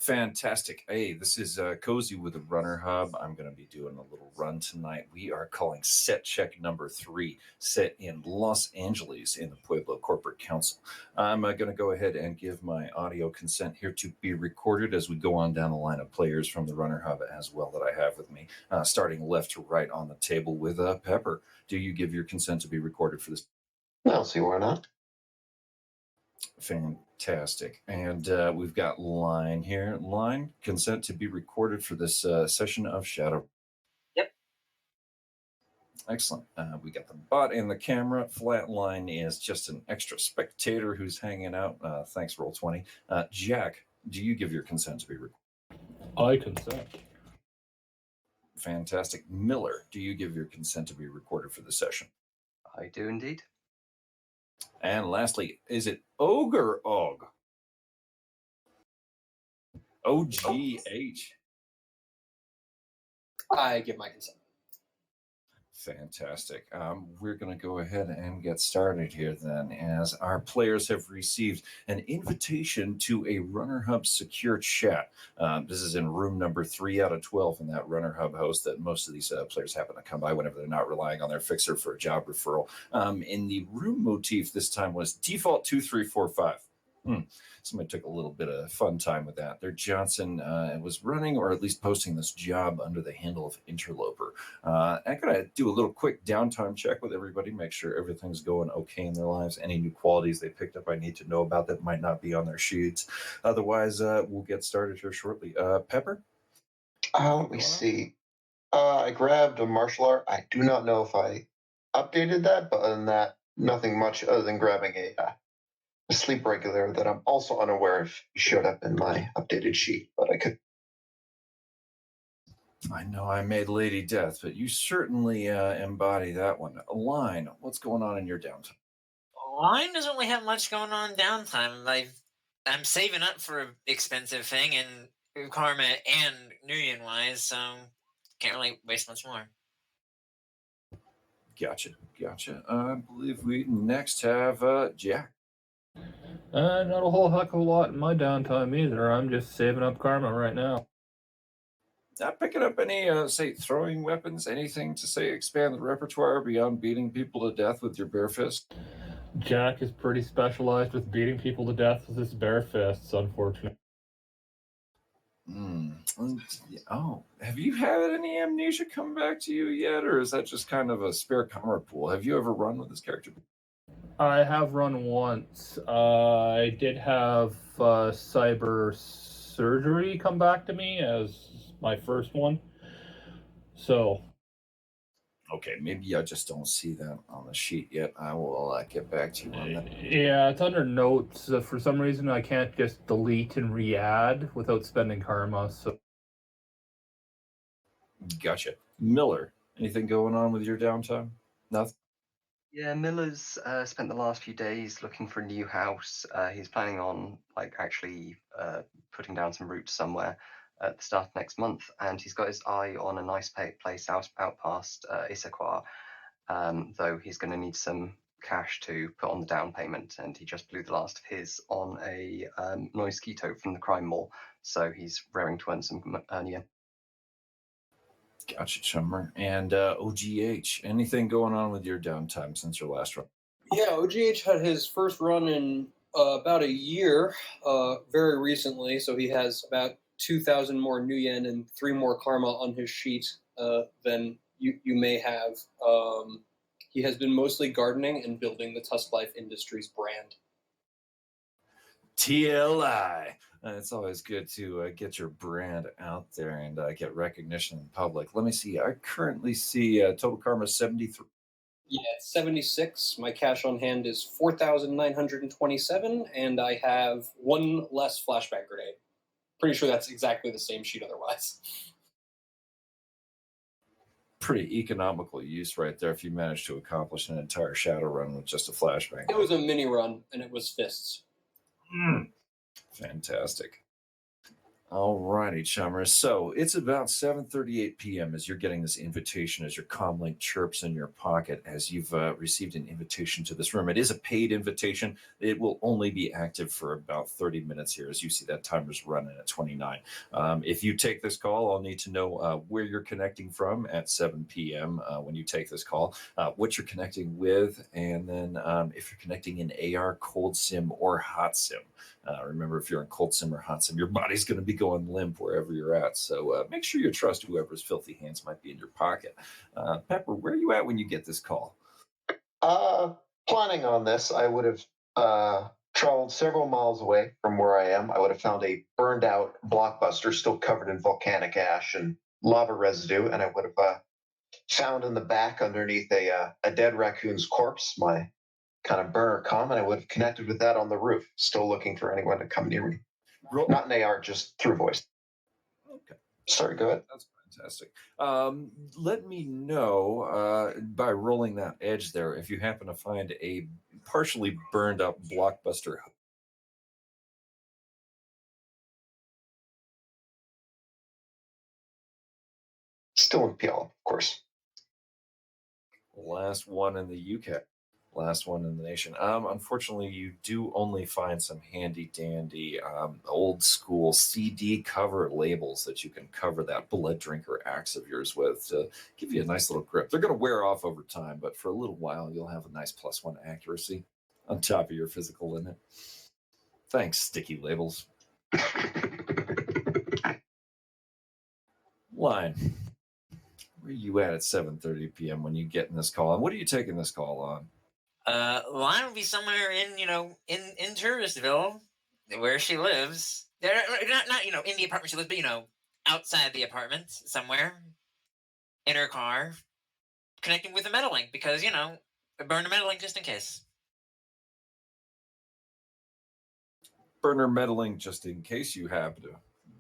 Fantastic. Hey, this is Cozy with the RunnerHub. I'm going to be doing a little run tonight. We are calling set check number 3, set in Los Angeles in the Pueblo Corporate Council. I'm going to go ahead and give my audio consent here to be recorded as we go on down the line of players from the RunnerHub as well that I have with me, starting left to right on the table with Pepper. Do you give your consent to be recorded for this? I'll see why not. Fantastic. And we've got Line here. Line, consent to be recorded for this session of Shadow. Yep. Excellent. We got the bot and the camera. Flatline is just an extra spectator who's hanging out. Thanks, Roll20. Jack, do you give your consent to be recorded? I consent. Fantastic. Miller, do you give your consent to be recorded for the session? I do indeed. And lastly, is it Ogre Og? OGH. I give my consent. Fantastic. We're going to go ahead and get started here then, as our players have received an invitation to a RunnerHub secure chat. This is in room number 3 out of 12 in that RunnerHub host that most of these players happen to come by whenever they're not relying on their fixer for a job referral. In the room motif this time was default 2345. Somebody took a little bit of fun time with that. Their Johnson was running or at least posting this job under the handle of Interloper. I'm going to do a little quick downtime check with everybody, make sure everything's going okay in their lives. Any new qualities they picked up I need to know about that might not be on their sheets. Otherwise, we'll get started here shortly. Pepper? Let me see. I grabbed a martial art. I do not know if I updated that, but other than that, nothing much other than grabbing a sleep regulator that I'm also unaware if showed up in my updated sheet, but I could. I know I made Lady Death, but you certainly embody that one. Line, what's going on in your downtime? Line doesn't really have much going on downtime. I'm saving up for an expensive thing and karma and Nuyen wise, so can't really waste much more. Gotcha. I believe we next have Jack. Not a whole heck of a lot in my downtime either. I'm just saving up karma right now. Not picking up any, say, throwing weapons, anything to, say, expand the repertoire beyond beating people to death with your bare fist? Jack is pretty specialized with beating people to death with his bare fists, unfortunately. Oh, have you had any amnesia come back to you yet, or is that just kind of a spare karma pool? Have you ever run with this character? I have run once. I did have cyber surgery come back to me as my first one. So. Okay, maybe I just don't see that on the sheet yet. I will get back to you on that. Yeah, it's under notes. For some reason, I can't just delete and re-add without spending karma. So. Gotcha. Miller, anything going on with your downtime? Nothing? Yeah, Miller's spent the last few days looking for a new house. He's planning on actually putting down some roots somewhere at the start of next month, and he's got his eye on a nice place out past Issaquah, though he's going to need some cash to put on the down payment, and he just blew the last of his on a noise keto from the crime mall, so he's raring to earn some yen. Gotcha, Chummer. And OGH, anything going on with your downtime since your last run? Yeah, OGH had his first run in about a year, very recently, so he has about 2,000 more Nuyen and 3 more karma on his sheet than you may have. He has been mostly gardening and building the Tusk Life Industries brand. TLI. It's always good to get your brand out there and get recognition in public. Let me see. I currently see total karma 73. Yeah, it's 76. My cash on hand is 4,927, and I have 1 less flashbang grenade. Pretty sure that's exactly the same sheet otherwise. Pretty economical use right there if you manage to accomplish an entire shadow run with just a flashbang. It was a mini run, and it was fists. Fantastic. All righty, chummers. So it's about 7:38 p.m. as you're getting this invitation, as your comlink chirps in your pocket, as you've received an invitation to this room. It is a paid invitation. It will only be active for about 30 minutes here. As you see, that timer's running at 29. If you take this call, I'll need to know where you're connecting from at 7 p.m. When you take this call, what you're connecting with, and then if you're connecting in AR, cold sim, or hot sim. Remember, if you're in cold sim or hot sim, your body's going to be going limp wherever you're at. So make sure you trust whoever's filthy hands might be in your pocket. Pepper, where are you at when you get this call? Planning on this, I would have traveled several miles away from where I am. I would have found a burned out blockbuster still covered in volcanic ash and lava residue, and I would have found in the back underneath a dead raccoon's corpse my kind of burner comm, and I would have connected with that on the roof, still looking for anyone to come near me. Not in AR, just through voice. Okay. Sorry, go ahead. That's fantastic. Let me know by rolling that edge there if you happen to find a partially burned up blockbuster. Still in PL, of course. Last one in the UK. Last one in the nation. Unfortunately, you do only find some handy dandy old school CD cover labels that you can cover that blood drinker axe of yours with to give you a nice little grip. They're going to wear off over time, but for a little while, you'll have a nice +1 accuracy on top of your physical limit. Thanks, sticky labels. Line. Where are you at 7:30 p.m. when you get in this call? And what are you taking this call on? Line would be somewhere in in Touristville, where she lives. Not in the apartment she lives, but outside the apartment somewhere in her car, connecting with a Metalink because burn a Metalink just in case. Burner meddling just in case you happen to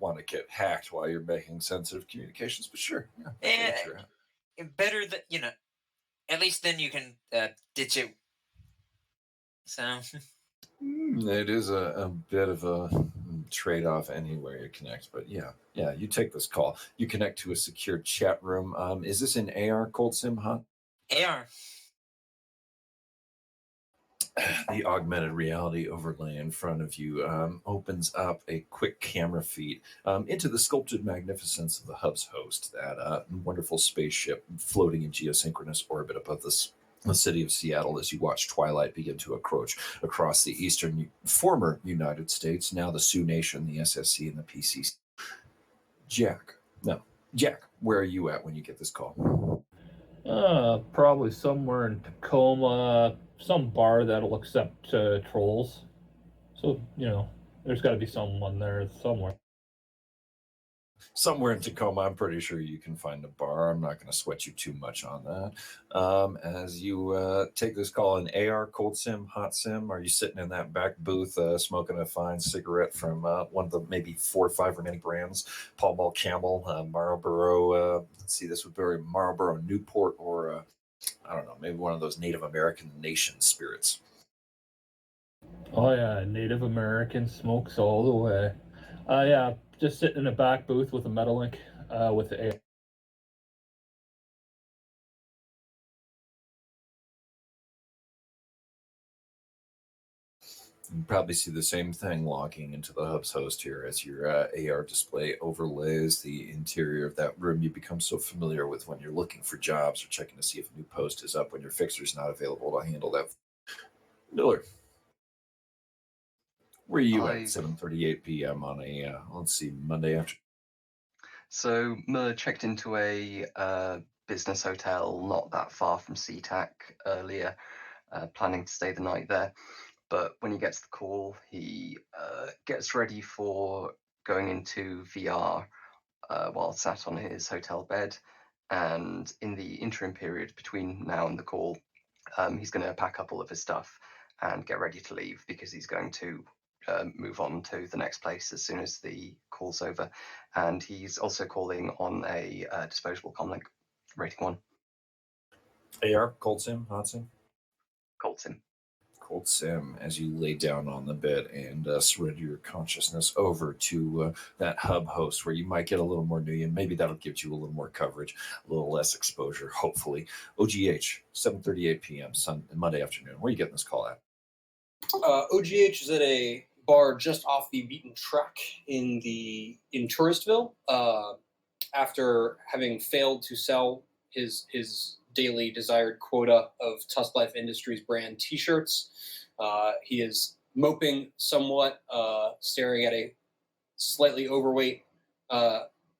want to get hacked while you're making sensitive communications. But sure, yeah. Better that at least then you can ditch it. So It is a bit of a trade-off anywhere you connect, but yeah, you take this call. You connect to a secure chat room. Is this an AR cold sim, huh? AR. The augmented reality overlay in front of you opens up a quick camera feed into the sculpted magnificence of the hub's host, that wonderful spaceship floating in geosynchronous orbit above the city of Seattle as you watch twilight begin to encroach across the eastern former United States, now the Sioux Nation, the SSC, and the PCC. Jack, where are you at when you get this call? Probably somewhere in Tacoma, some bar that'll accept trolls. So, there's got to be someone there somewhere. Somewhere in Tacoma, I'm pretty sure you can find a bar. I'm not going to sweat you too much on that. As you take this call, an AR, cold sim, hot sim, are you sitting in that back booth smoking a fine cigarette from one of the maybe 4 or 5 remaining brands, Pall Mall, Camel, Marlboro, let's see, this would be Marlboro Newport, or I don't know, maybe one of those Native American nation spirits. Oh yeah, Native American smokes all the way. Yeah, just sitting in a back booth with a Metalink with the AR. You probably see the same thing logging into the hub's host here as your AR display overlays the interior of that room you become so familiar with when you're looking for jobs or checking to see if a new post is up when your fixer's not available to handle that. Miller, where are you at 7:38 p.m. on a let's see, Monday afternoon? So Miller checked into a business hotel not that far from SeaTac earlier, planning to stay the night there. But when he gets the call, he gets ready for going into VR while sat on his hotel bed. And in the interim period between now and the call, he's going to pack up all of his stuff and get ready to leave because he's going to move on to the next place as soon as the call's over. And he's also calling on a disposable comlink, rating 1. AR, cold sim, hot sim? Cold sim. Cold Sim, as you lay down on the bed and surrender your consciousness over to that hub host where you might get a little more Nuyen. Maybe that'll give you a little more coverage, a little less exposure, hopefully. OGH, 7:38 p.m. Monday afternoon. Where are you getting this call at? OGH is at a bar just off the beaten track in Touristville. After having failed to sell his daily desired quota of Tusk Life Industries brand T-shirts, he is moping somewhat, staring at a slightly overweight,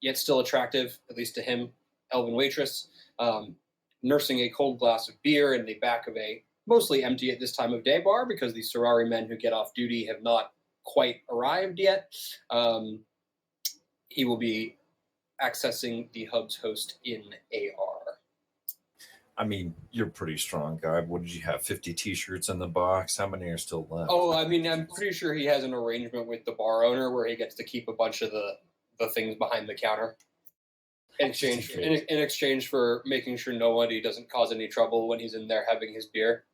yet still attractive, at least to him, elven waitress, nursing a cold glass of beer in the back of a mostly empty at this time of day bar because the Sorari men who get off duty have not quite arrived yet. He will be accessing the hub's host in AR. I mean, you're a pretty strong guy. What did you have? 50 T-shirts in the box? How many are still left? Oh, I mean, I'm pretty sure he has an arrangement with the bar owner where he gets to keep a bunch of the things behind the counter in exchange for making sure nobody doesn't cause any trouble when he's in there having his beer.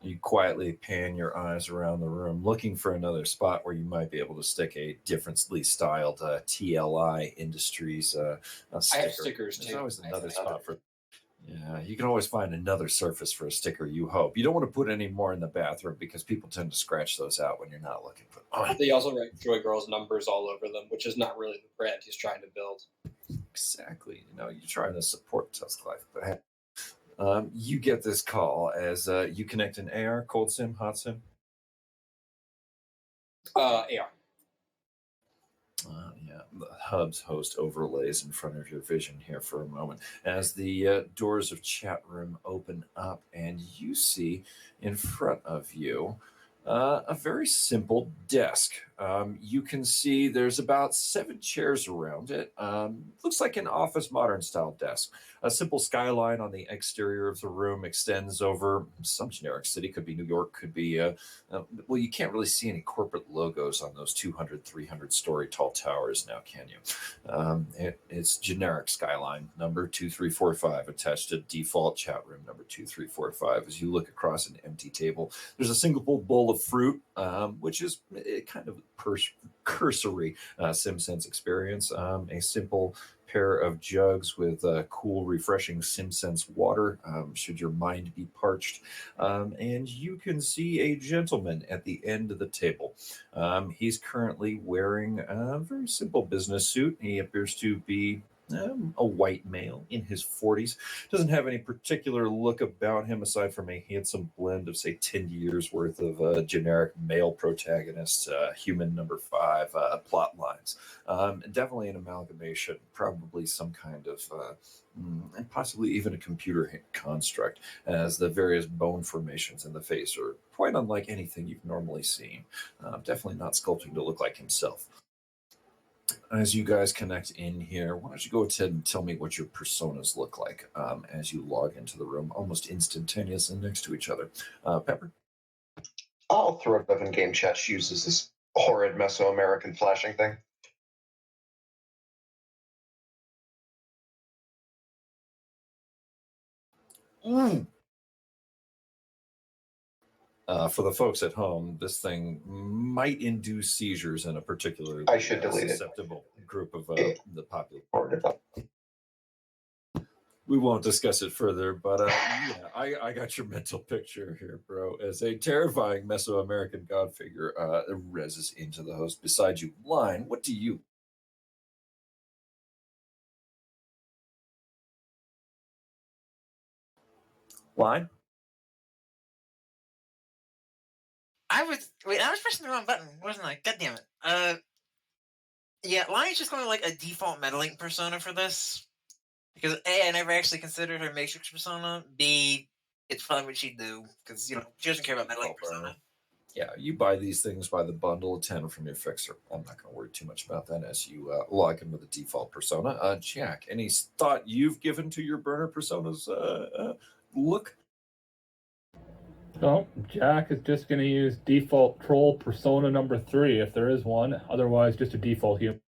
You quietly pan your eyes around the room, looking for another spot where you might be able to stick a differently styled TLI Industries sticker. I have stickers too. There's always another spot for. Yeah, you can always find another surface for a sticker. You hope you don't want to put any more in the bathroom because people tend to scratch those out when you're not looking for them. They also write Joy Girl's numbers all over them, which is not really the brand he's trying to build. Exactly. You're trying to support Tusk Life, but hey. You get this call as you connect an AR, Cold Sim, Hot Sim. AR. Yeah, the hub's host overlays in front of your vision here for a moment as the doors of chat room open up and you see in front of you a very simple desk. You can see there's about 7 chairs around it. Looks like an office modern style desk. A simple skyline on the exterior of the room extends over some generic city. Could be New York, could be, well, you can't really see any corporate logos on those 200, 300 story tall towers now, can you? It's generic skyline, number 2345, attached to default chat room number 2345. As you look across an empty table, there's a single bowl of fruit, which is kind of cursory SimSense experience. A simple pair of jugs with cool, refreshing SimSense water, should your mind be parched. And you can see a gentleman at the end of the table. He's currently wearing a very simple business suit. He appears to be a white male in his 40s. Doesn't have any particular look about him aside from a handsome blend of, say, 10 years worth of generic male protagonist, human number 5 plot lines. Definitely an amalgamation, probably some kind of, and possibly even a computer construct, as the various bone formations in the face are quite unlike anything you've normally seen. Definitely not sculpting to look like himself. As you guys connect in here, why don't you go ahead and tell me what your personas look like as you log into the room, almost instantaneously next to each other. Pepper? I'll throw it up in game chat. She uses this horrid Mesoamerican flashing thing. For the folks at home, this thing might induce seizures in a particularly I should delete susceptible group of the population. Horrid. We won't discuss it further, but yeah, I got your mental picture here, bro. As a terrifying Mesoamerican god figure reses into the host beside you. Line, what do you? Line? I was pressing the wrong button, wasn't I? God damn it. Yeah, Lonnie's just going to like a default meddling persona for this. Because A, I never actually considered her Matrix persona. B, it's probably what she'd do. Because, she doesn't care about meddling persona. Yeah, you buy these things by the bundle of 10 from your fixer. I'm not going to worry too much about that as you log in with the default persona. Jack, any thought you've given to your burner persona's look? No, Jack is just going to use default troll persona number 3 if there is one. Otherwise, just a default human.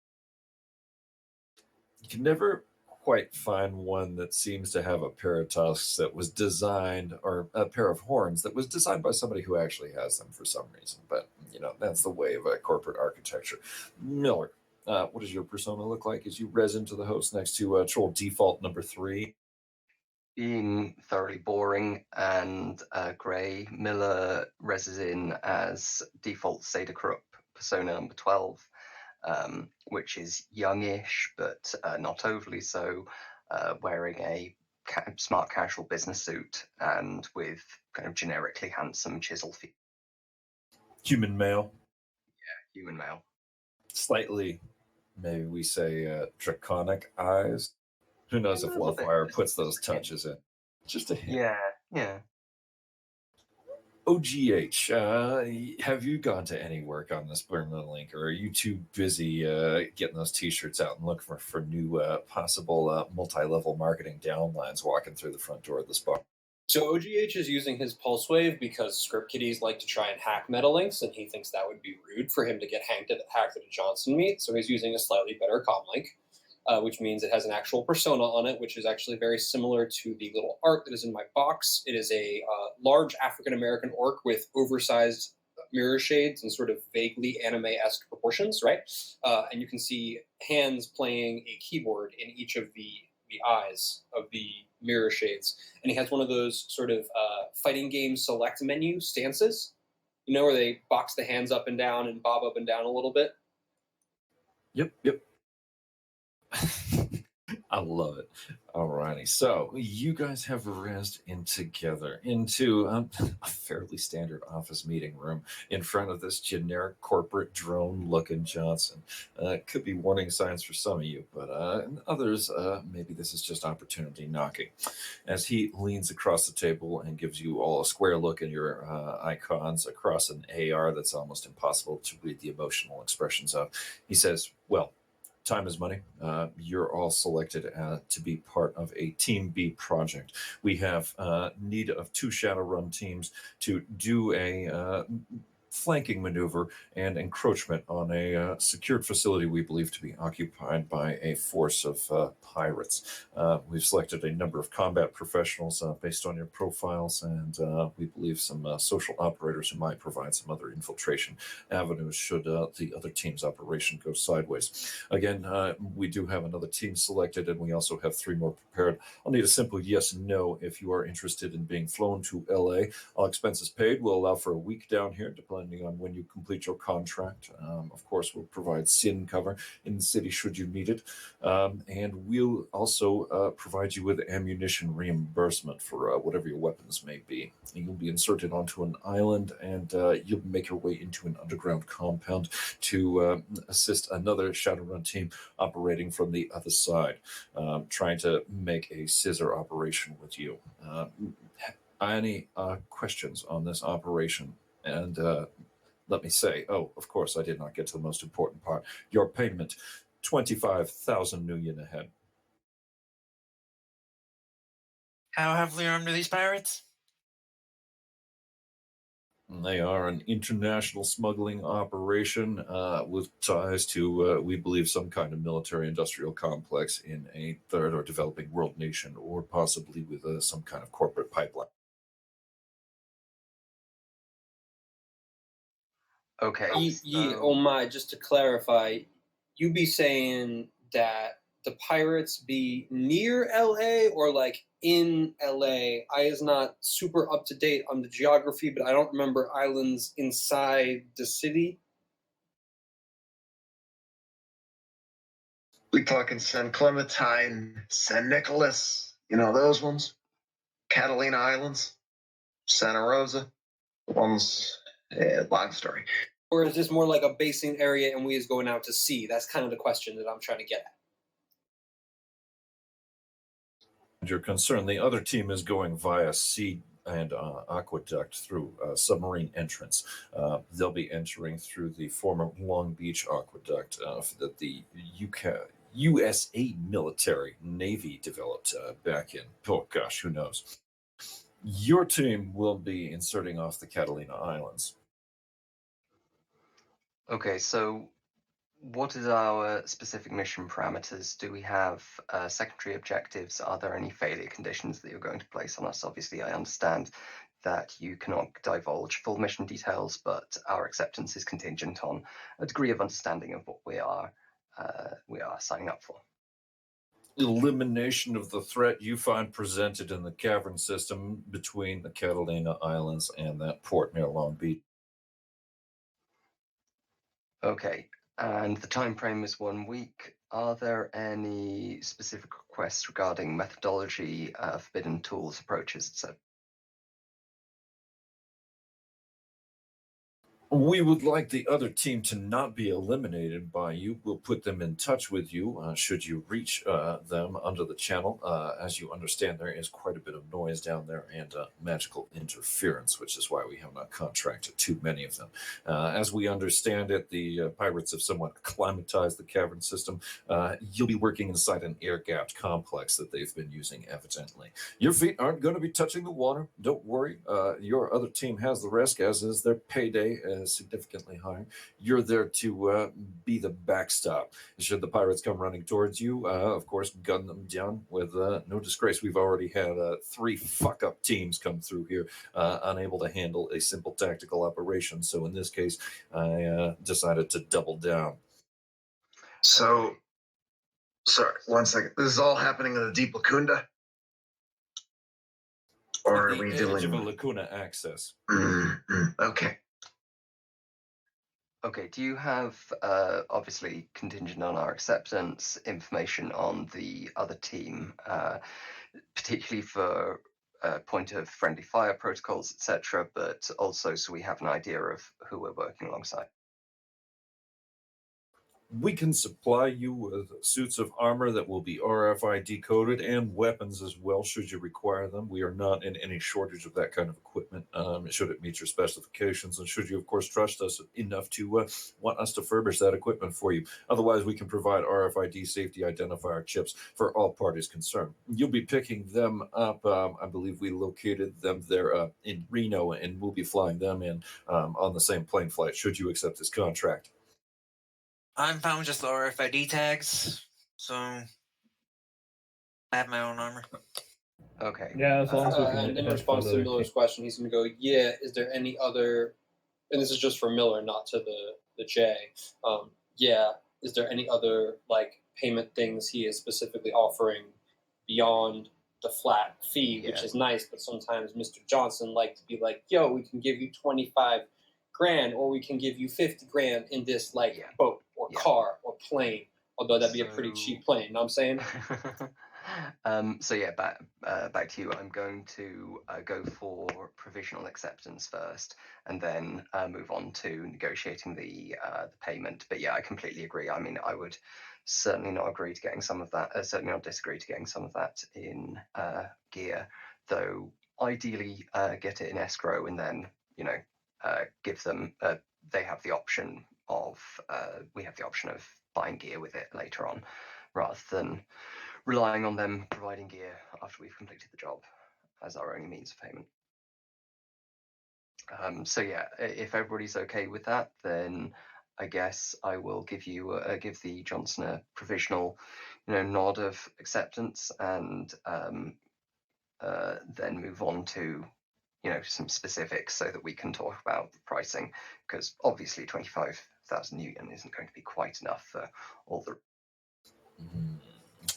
You can never quite find one that seems to have a pair of tusks that was designed, or a pair of horns that was designed by somebody who actually has them for some reason. But, that's the way of corporate architecture. Miller, what does your persona look like as you res into the host next to troll default number 3? Being thoroughly boring and grey, Miller reses in as default Seda Krupp persona number 12, which is youngish but not overly so, wearing a smart casual business suit and with kind of generically handsome chisel feet. Human male, Human male. slightly, maybe we say, draconic eyes. Who knows A if little bit, Lovewire just- puts those just a hint. touches in? Just a hint. Yeah. OGH, have you gone to any work on this Burma link, or are you too busy getting those t-shirts out and looking for new possible multi-level marketing downlines walking through the front door of this bar? So OGH is using his pulse wave because script kiddies like to try and hack meta links, and he thinks that would be rude for him to get hacked at a Johnson meet. So he's using a slightly better comm link, which means it has an actual persona on it, which is actually very similar to the little art that is in my box. It is a large African American orc with oversized mirror shades and sort of vaguely anime-esque proportions, right? And you can see hands playing a keyboard in each of the eyes of the mirror shades. And he has one of those sort of fighting game select menu stances, where they box the hands up and down and bob up and down a little bit. Yep. I love it. Alrighty, so you guys have rezzed in together into a fairly standard office meeting room in front of this generic corporate drone-looking Johnson. Could be warning signs for some of you, but others, maybe this is just opportunity knocking. As he leans across the table and gives you all a square look at your icons across an AR that's almost impossible to read the emotional expressions of, he says, well, time is money. You're all selected to be part of a Team B project. We have need of 2 Shadowrun teams to do a flanking maneuver and encroachment on a secured facility we believe to be occupied by a force of pirates. We've selected a number of combat professionals based on your profiles, and we believe some social operators who might provide some other infiltration avenues should the other team's operation go sideways. Again, we do have another team selected, and we also have 3 more prepared. I'll need a simple yes and no if you are interested in being flown to LA. All expenses paid. Will allow for a week down here, depending on when you complete your contract. Of course, we'll provide SIN cover in the city should you need it. And we'll also provide you with ammunition reimbursement for whatever your weapons may be. You'll be inserted onto an island, and you'll make your way into an underground compound to assist another Shadowrun team operating from the other side, trying to make a scissor operation with you. Any questions on this operation? And let me say, of course, I did not get to the most important part. Your payment, 25,000 new yen ahead. How heavily armed are these pirates? They are an international smuggling operation with ties to, we believe, some kind of military-industrial complex in a third or developing world nation, or possibly with some kind of corporate pipeline. Okay. Oh my, just to clarify, you be saying that the pirates be near LA or like in LA? I is not super up to date on the geography, but I don't remember islands inside the city. We talking San Clementine, San Nicolas, those ones? Catalina Islands, Santa Rosa, the ones, long story. Or is this more like a basing area and we is going out to sea? That's kind of the question that I'm trying to get at. Your concern, the other team is going via sea and aqueduct through submarine entrance. They'll be entering through the former Long Beach aqueduct that the USA military Navy developed back in, who knows. Your team will be inserting off the Catalina Islands. Okay, so What is our specific mission parameters? Do we have secondary objectives? Are there any failure conditions that you're going to place on us? Obviously, I understand that you cannot divulge full mission details, but our acceptance is contingent on a degree of understanding of what we are signing up for. Elimination of the threat you find presented in the cavern system between the Catalina Islands and that port near Long Beach. Okay, and the time frame is 1 week. Are there any specific requests regarding methodology, forbidden tools, approaches, etc.? We would like the other team to not be eliminated by you. We'll put them in touch with you should you reach them under the channel. As you understand, there is quite a bit of noise down there and magical interference, which is why we have not contracted too many of them. As we understand it, the pirates have somewhat acclimatized the cavern system. You'll be working inside an air-gapped complex that they've been using, evidently. Your feet aren't going to be touching the water. Don't worry. Your other team has the risk, as is their payday significantly higher. You're there to be the backstop. Should the pirates come running towards you, of course, gun them down with no disgrace. We've already had 3 fuck-up teams come through here, unable to handle a simple tactical operation. So in this case, I decided to double down. So, sorry, 1 second. This is all happening in the Deep Lacunda? Or At are we the edge of a dealing? Lacuna access. Okay. Okay, do you have, obviously contingent on our acceptance, information on the other team, particularly for point of friendly fire protocols, etc., but also so we have an idea of who we're working alongside? We can supply you with suits of armor that will be RFID coded and weapons as well, should you require them. We are not in any shortage of that kind of equipment, should it meet your specifications, and should you, of course, trust us enough to want us to furbish that equipment for you. Otherwise, we can provide RFID safety identifier chips for all parties concerned. You'll be picking them up. I believe we located them there in Reno, and we'll be flying them in on the same plane flight, should you accept this contract. I'm fine with just the RFID tags, so I have my own armor. Okay. Yeah, as long as we can And in hit response for to the Miller's question, he's going to go, yeah, is there any other, and this is just for Miller, not to the J. Yeah, is there any other like payment things he is specifically offering beyond the flat fee, which Yeah. is nice, but sometimes Mr. Johnson likes to be like, yo, we can give you 25 grand or we can give you 50 grand in this like Yeah. boat or Yeah. car or plane, although that'd be a pretty So- cheap plane, you know what I'm saying? So yeah, back to you. I'm going to go for provisional acceptance first, and then move on to negotiating the payment. But yeah, I completely agree. I mean, I would certainly not agree to getting some of that. Certainly not disagree to getting some of that in gear, though. Ideally, get it in escrow, and then give them. They have the option of. We have the option of buying gear with it later on, rather than relying on them providing gear after we've completed the job as our only means of payment. So yeah, if everybody's okay with that, then I guess I will give the Johnson a provisional, nod of acceptance, and then move on to some specifics so that we can talk about pricing, because obviously 25,000 yen isn't going to be quite enough for all the.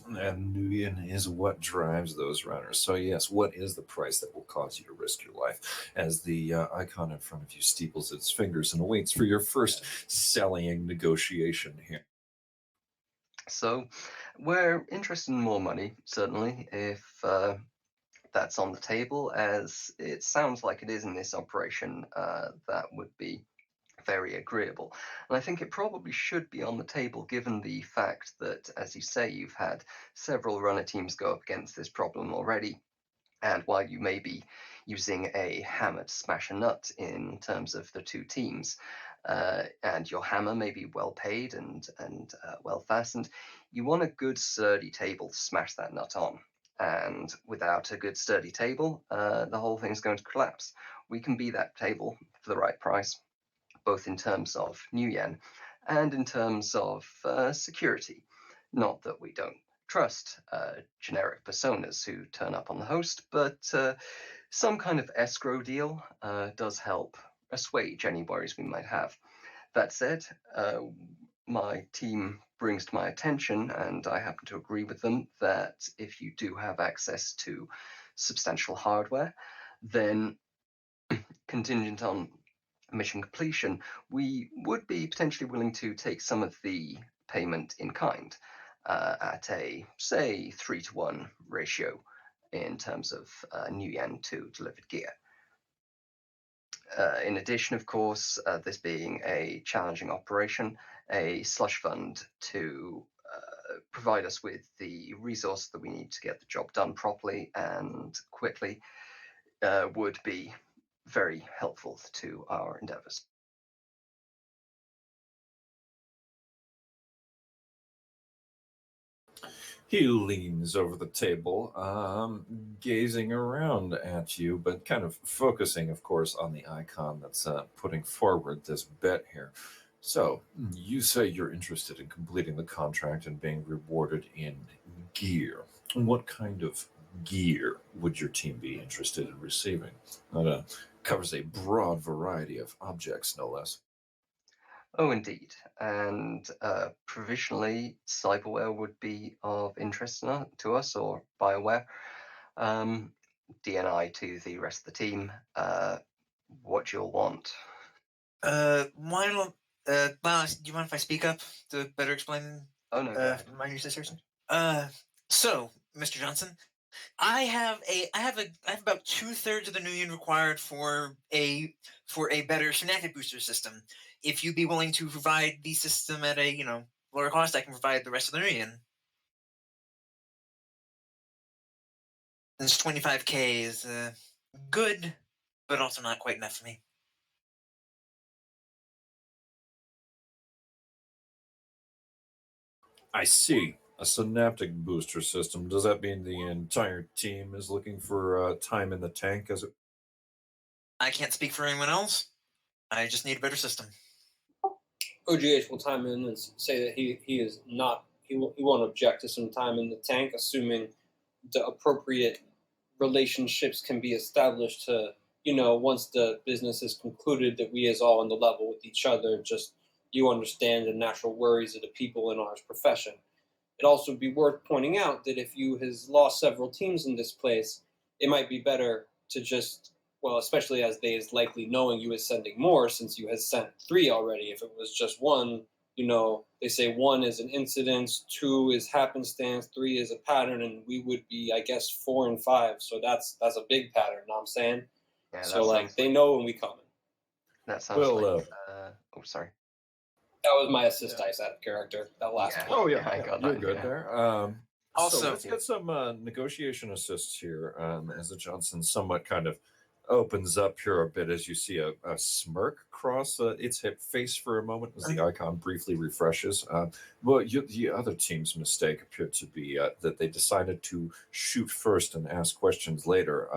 And Nuyen is what drives those runners. So, yes, what is the price that will cause you to risk your life? As the icon in front of you steeples its fingers and waits for your first selling negotiation here. So we're interested in more money, certainly, if that's on the table, as it sounds like it is in this operation. That would be very agreeable. And I think it probably should be on the table, given the fact that, as you say, you've had several runner teams go up against this problem already. And while you may be using a hammer to smash a nut in terms of the two teams, and your hammer may be well paid and well fastened, you want a good sturdy table to smash that nut on. And without a good sturdy table, the whole thing's going to collapse. We can be that table for the right price, both in terms of new yen and in terms of security. Not that we don't trust generic personas who turn up on the host, but some kind of escrow deal does help assuage any worries we might have. That said, my team brings to my attention, and I happen to agree with them, that if you do have access to substantial hardware, then contingent on mission completion, we would be potentially willing to take some of the payment in kind at a, say, 3-to-1 ratio in terms of new yen to delivered gear. In addition, of course, this being a challenging operation, a slush fund to provide us with the resource that we need to get the job done properly and quickly would be very helpful to our endeavors. He leans over the table, gazing around at you, but kind of focusing, of course, on the icon that's putting forward this bet here. So, you say you're interested in completing the contract and being rewarded in gear. What kind of gear would your team be interested in receiving? That covers a broad variety of objects, no less. Oh, indeed. And provisionally, cyberware would be of interest to us, or Bioware. DNI to the rest of the team. What you'll want. Why don't Miles, do you mind if I speak up to better explain Oh no, go ahead. my new situation? So, Mr. Johnson, I have about 2/3 of the new yen required for a better synaptic booster system. If you'd be willing to provide the system at a lower cost, I can provide the rest of the new yen. This 25K is good, but also not quite enough for me. I see. A synaptic booster system. Does that mean the entire team is looking for time in the tank? As it? I can't speak for anyone else. I just need a better system. OGH will time in and say that he is not he won't object to some time in the tank, assuming the appropriate relationships can be established to once the business is concluded that we is all on the level with each other. Just you understand the natural worries of the people in our profession. It'd also be worth pointing out that if you has lost several teams in this place, it might be better to just, well, especially as they is likely knowing you is sending more since you has sent 3 already. If it was just 1, they say 1 is an incidence, 2 is happenstance, 3 is a pattern, and we would be, I guess, 4 and 5. So that's a big pattern, know what I'm saying? Yeah, so like they know when we coming. That sounds Well, like. Oh, sorry. That was my assist dice out of character. That last Yeah. one. Oh yeah, I got you're that, good yeah. there. Also- so let's get some negotiation assists here. As the Johnson somewhat kind of opens up here a bit, as you see a smirk cross its hip face for a moment as the icon briefly refreshes. Well, the other team's mistake appeared to be that they decided to shoot first and ask questions later.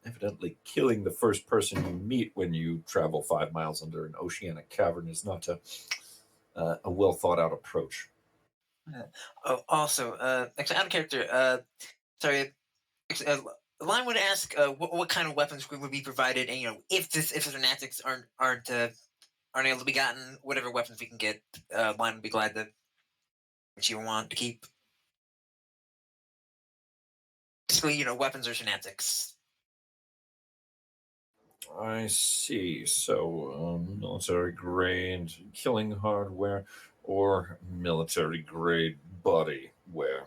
Evidently, killing the first person you meet when you travel 5 miles under an oceanic cavern is not a well thought out approach. Oh, also, actually, out of character. Sorry. Line would ask what kind of weapons would be provided, and if the fanatics aren't able to be gotten, whatever weapons we can get, Line would be glad to. Which you want to keep. Basically, weapons or fanatics. I see. So, military grade killing hardware or military grade body wear.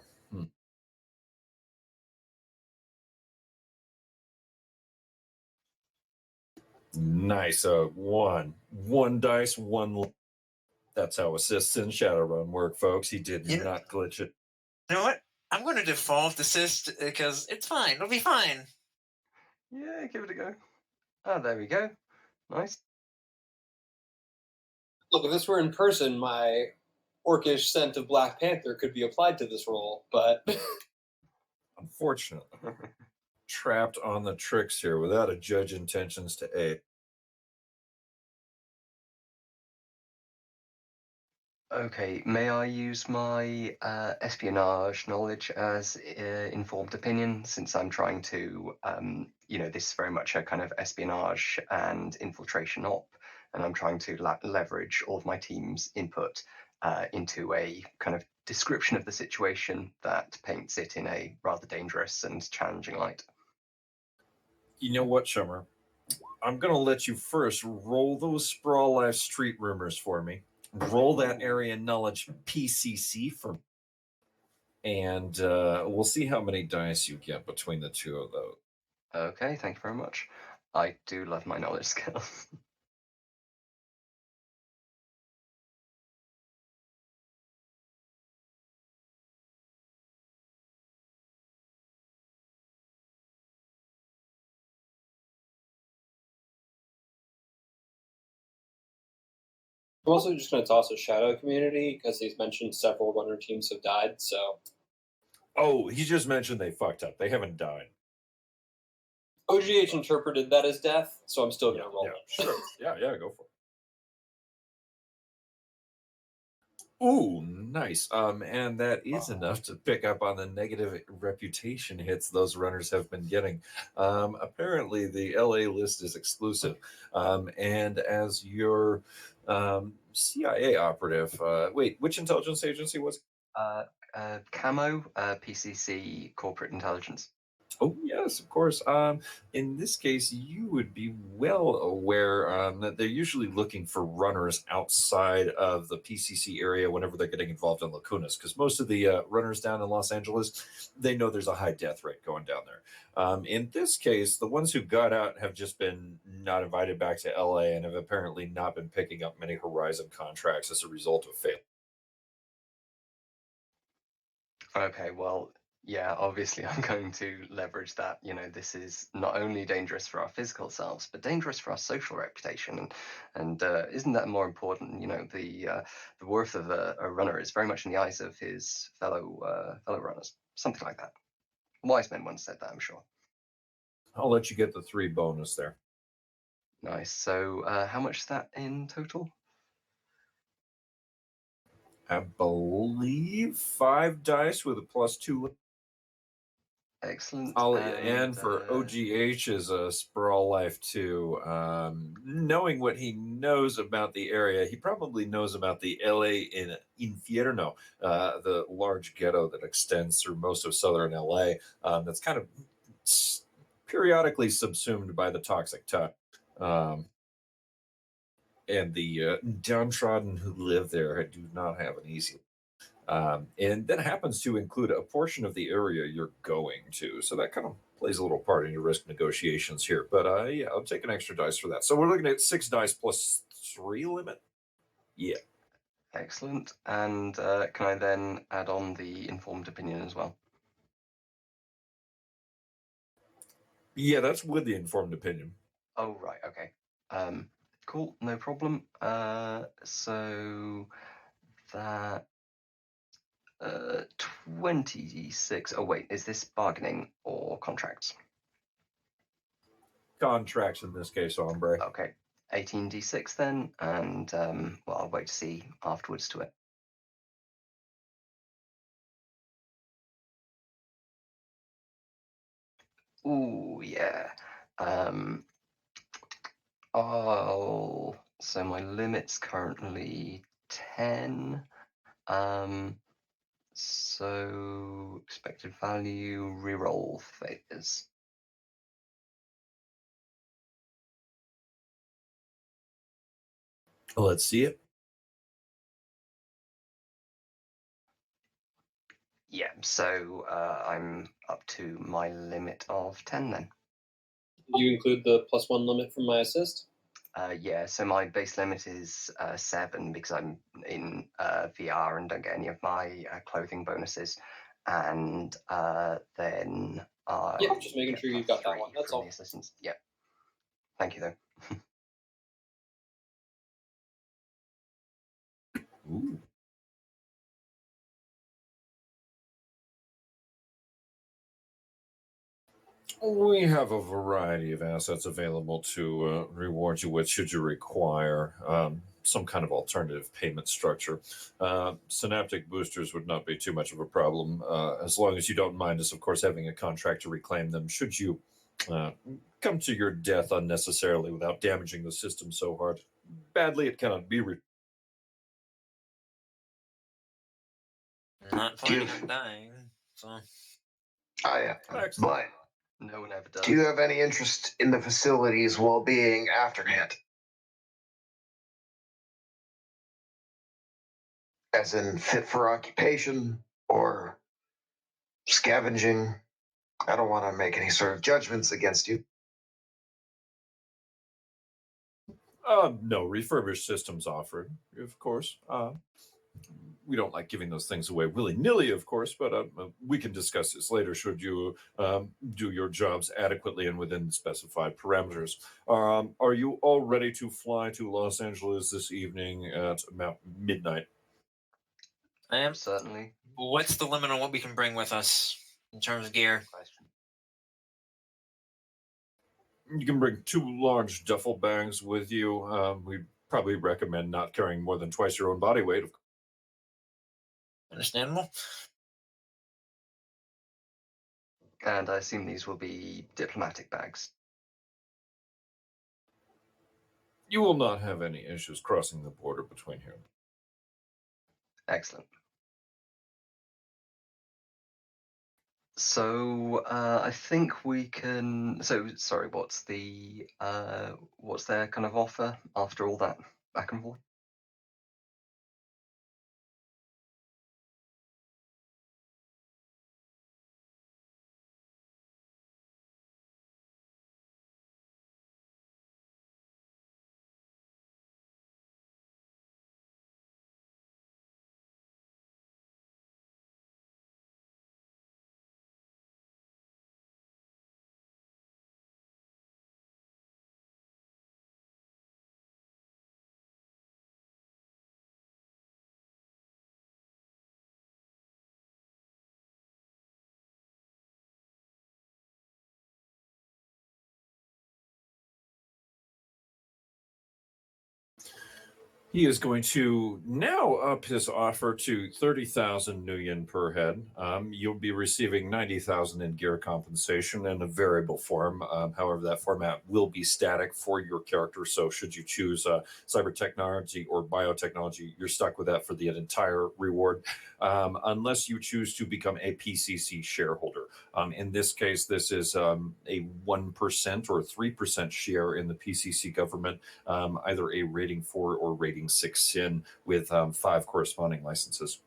Nice. One dice, one. That's how assists in Shadowrun work, folks. He did not glitch it. You know what? I'm going to default assist because it's fine. It'll be fine. Yeah, give it a go. Oh, there we go. Nice. Look, if this were in person, my orcish scent of Black Panther could be applied to this role, but Unfortunately, trapped on the tricks here without a judge intentions to aid. Okay, may I use my espionage knowledge as informed opinion, since I'm trying to, this is very much a kind of espionage and infiltration op, and I'm trying to leverage all of my team's input into a kind of description of the situation that paints it in a rather dangerous and challenging light. You know what, Shummer? I'm going to let you first roll those Sprawl Life Street rumors for me. Roll that area knowledge PCC for me. And we'll see how many dice you get between the two of those. Okay, thank you very much. I do love my knowledge skills. I'm also just going to toss a shadow community because he's mentioned several runner teams have died. So Oh, he just mentioned they fucked up. They haven't died. OGH interpreted that as death, so I'm still going to roll Yeah, them. sure. Yeah, go for it. Ooh, nice. And that is enough to pick up on the negative reputation hits those runners have been getting. Apparently, the LA list is exclusive. And as your CIA operative, wait, which intelligence agency was it? Camo, PCC, corporate intelligence. Oh, yes, of course. In this case, you would be well aware that they're usually looking for runners outside of the PCC area whenever they're getting involved in lacunas, because most of the runners down in Los Angeles, they know there's a high death rate going down there. In this case, the ones who got out have just been not invited back to LA and have apparently not been picking up many Horizon contracts as a result of fail. Okay, well, yeah, obviously I'm going to leverage that. This is not only dangerous for our physical selves, but dangerous for our social reputation. And isn't that more important? The worth of a runner is very much in the eyes of his fellow runners. Something like that. Wise men once said that, I'm sure. I'll let you get the 3 bonus there. Nice. So how much is that in total? I believe 5 dice with a +2. Excellent. And for OGH is a Sprawl Life too. Knowing what he knows about the area, he probably knows about the LA in Infierno, the large ghetto that extends through most of southern LA. That's kind of periodically subsumed by the toxic tide. And the downtrodden who live there do not have an easy. And that happens to include a portion of the area you're going to. So that kind of plays a little part in your risk negotiations here. But yeah, I'll take an extra dice for that. So we're looking at 6 dice plus 3 limit. Yeah. Excellent. And can I then add on the informed opinion as well? Yeah, that's with the informed opinion. Oh, right. Okay. Cool. No problem. So that 26. Oh, wait. Is this bargaining or contracts? Contracts in this case, hombre. Okay. 18d6 then. And, well, I'll wait to see afterwards to it. Ooh, yeah. So my limit's currently 10. So expected value, reroll phase. Let's see it. Yeah, so I'm up to my limit of 10 then. Do you include the +1 limit from my assist? Yeah, so my base limit is 7 because I'm in VR and don't get any of my clothing bonuses. And then Yeah, just making sure you got that one. That's from all. the assistants. Yep. Thank you, though. Ooh. We have a variety of assets available to reward you with should you require. some kind of alternative payment structure. Synaptic boosters would not be too much of a problem, as long as you don't mind us, of course, having a contract to reclaim them should you come to your death unnecessarily without damaging the system so hard. Badly, it cannot be. Not Do you- planning on dying. So I Excellent. but No one ever does. do you have any interest in the facility's well-being afterhand? As in fit for occupation or scavenging? I don't want to make any sort of judgments against you. No, refurbished systems offered, of course. We don't like giving those things away willy-nilly, of course, but we can discuss this later should you do your jobs adequately and within specified parameters. Are you all ready to fly to Los Angeles this evening at about midnight? I am. Certainly. What's the limit on what we can bring with us in terms of gear? Question. You can bring 2 large duffel bags with you. We probably recommend not carrying more than twice your own body weight. Understandable. And I assume these will be diplomatic bags. You will not have any issues crossing the border between here. Excellent. So I think we can. So sorry, what's their kind of offer after all that back and forth? He is going to now up his offer to 30,000 new yen per head. You'll be receiving 90,000 in gear compensation in a variable form. However, that format will be static for your character. So, should you choose cyber technology or biotechnology, you're stuck with that for the entire reward, unless you choose to become a PCC shareholder. In this case, this is a 1% or 3% share in the PCC government, either a rating 4 or rating 6 sin with 5 corresponding licenses.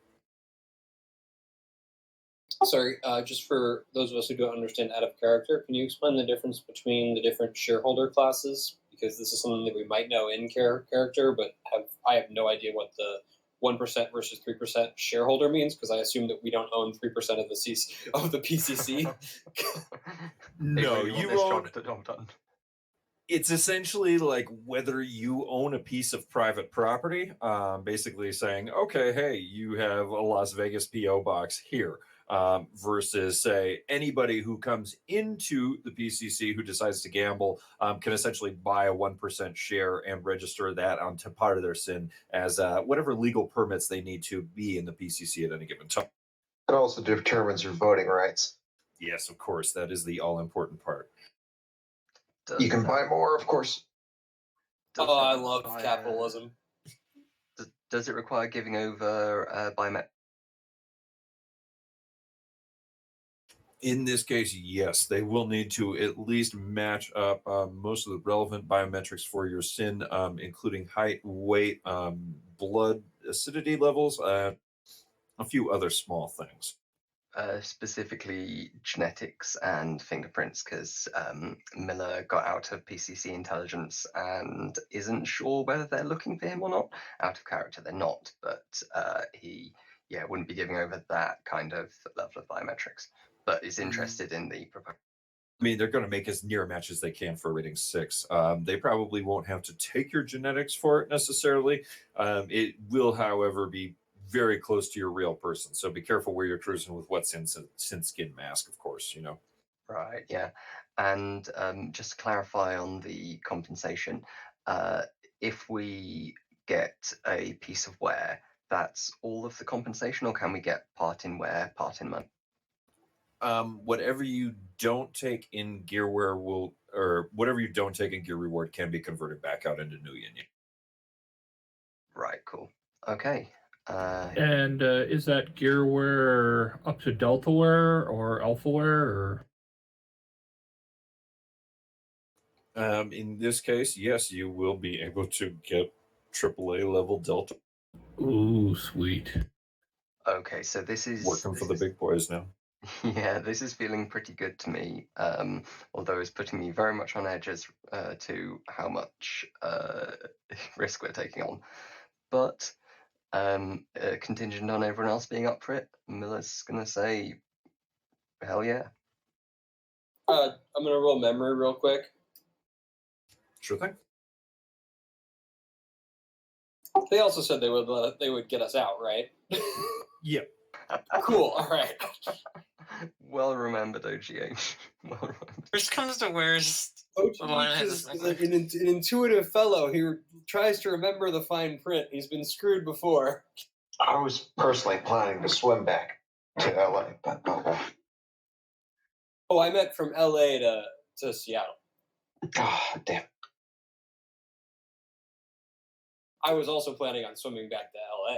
Sorry, just for those of us who don't understand out of character, can you explain the difference between the different shareholder classes? Because this is something that we might know in character, but I have no idea what the 1% versus 3% shareholder means, because I assume that we don't own 3% of the PCC. No, Really want you this own. job done. It's essentially like whether you own a piece of private property, basically saying, okay, hey, you have a Las Vegas PO box here, versus, say, anybody who comes into the PCC who decides to gamble can essentially buy a 1% share and register that onto part of their sin as whatever legal permits they need to be in the PCC at any given time. It also determines your voting rights. Yes, of course, that is the all important part. You can buy more, of course. Oh, I love capitalism. Does it require giving over biometric? In this case, yes, they will need to at least match up most of the relevant biometrics for your sin, including height, weight, blood acidity levels, a few other small things. Specifically genetics and fingerprints, because Miller got out of PCC intelligence and isn't sure whether they're looking for him or not. Out of character, they're not, but he wouldn't be giving over that kind of level of biometrics, but is interested in the proposal. I mean, they're going to make as near a match as they can for rating 6. They probably won't have to take your genetics for it necessarily. It will, however, be very close to your real person. So be careful where you're cruising with what's in skin mask, of course, you know. Right, yeah. And just to clarify on the compensation, if we get a piece of wear, that's all of the compensation, or can we get part in wear, part in money? Whatever you don't take in gearware or whatever you don't take in gear reward can be converted back out into New Yen. Right, cool. Okay. And is that gear wear up to Delta wear or Alpha wear? Or? In this case, yes, you will be able to get AAA level Delta. Ooh, sweet. Okay, so this is Working for the big boys now. Yeah, this is feeling pretty good to me. Although it's putting me very much on edge as to how much risk we're taking on. But contingent on everyone else being up for it, Miller's gonna say, "Hell yeah!" I'm gonna roll memory real quick. Sure thing. They also said they would get us out, right? Yep. Cool. All right. Well remembered, OGH. Well remembered. Worst comes to worst. OGH is an intuitive fellow. He tries to remember the fine print. He's been screwed before. I was personally planning to swim back to LA, but okay. Oh, I meant from LA to Seattle. Ah, damn. I was also planning on swimming back to LA.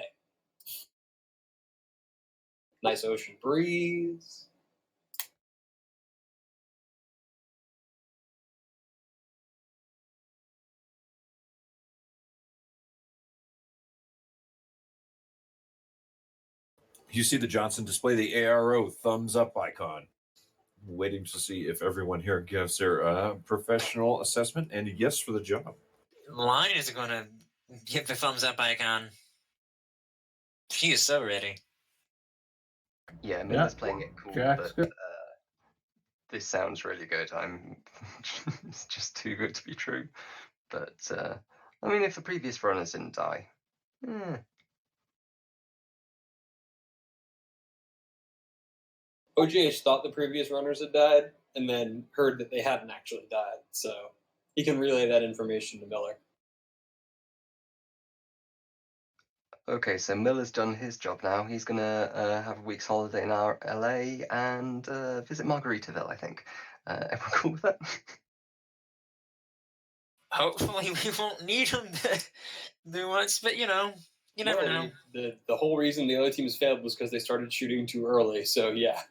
Nice ocean breeze. You see the Johnson display the ARO thumbs up icon. Waiting to see if everyone here gives their professional assessment and yes for the job. Line is going to give the thumbs up icon. She is so ready. Yeah, Miller's playing it cool, Jack's but good. this sounds really good. It's just too good to be true. But I mean, if the previous runners didn't die, OGH thought the previous runners had died and then heard that they hadn't actually died. So he can relay that information to Miller. Okay, so Miller's done his job now. He's gonna have a week's holiday in our LA and visit Margaritaville, I think. Everyone cool with that? Hopefully, we won't need him to do much, but you never know. The whole reason the other teams failed was because they started shooting too early. So yeah.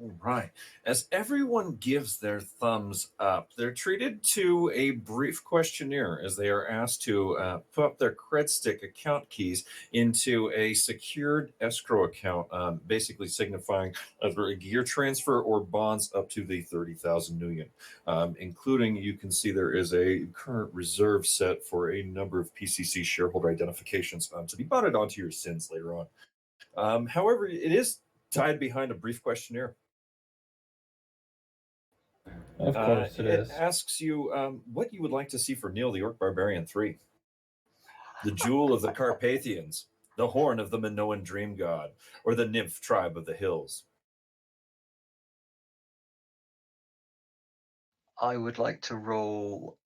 All right. As everyone gives their thumbs up, they're treated to a brief questionnaire as they are asked to put up their cred stick account keys into a secured escrow account, basically signifying either a gear transfer or bonds up to the 30,000 Nuyen, including you can see there is a current reserve set for a number of PCC shareholder identifications to be bonded onto your sins later on. However, it is tied behind a brief questionnaire. Of course it is. It asks you what you would like to see for Neil the Orc Barbarian 3. The Jewel of the Carpathians, the Horn of the Minoan Dream God, or the Nymph Tribe of the Hills. I would like to roll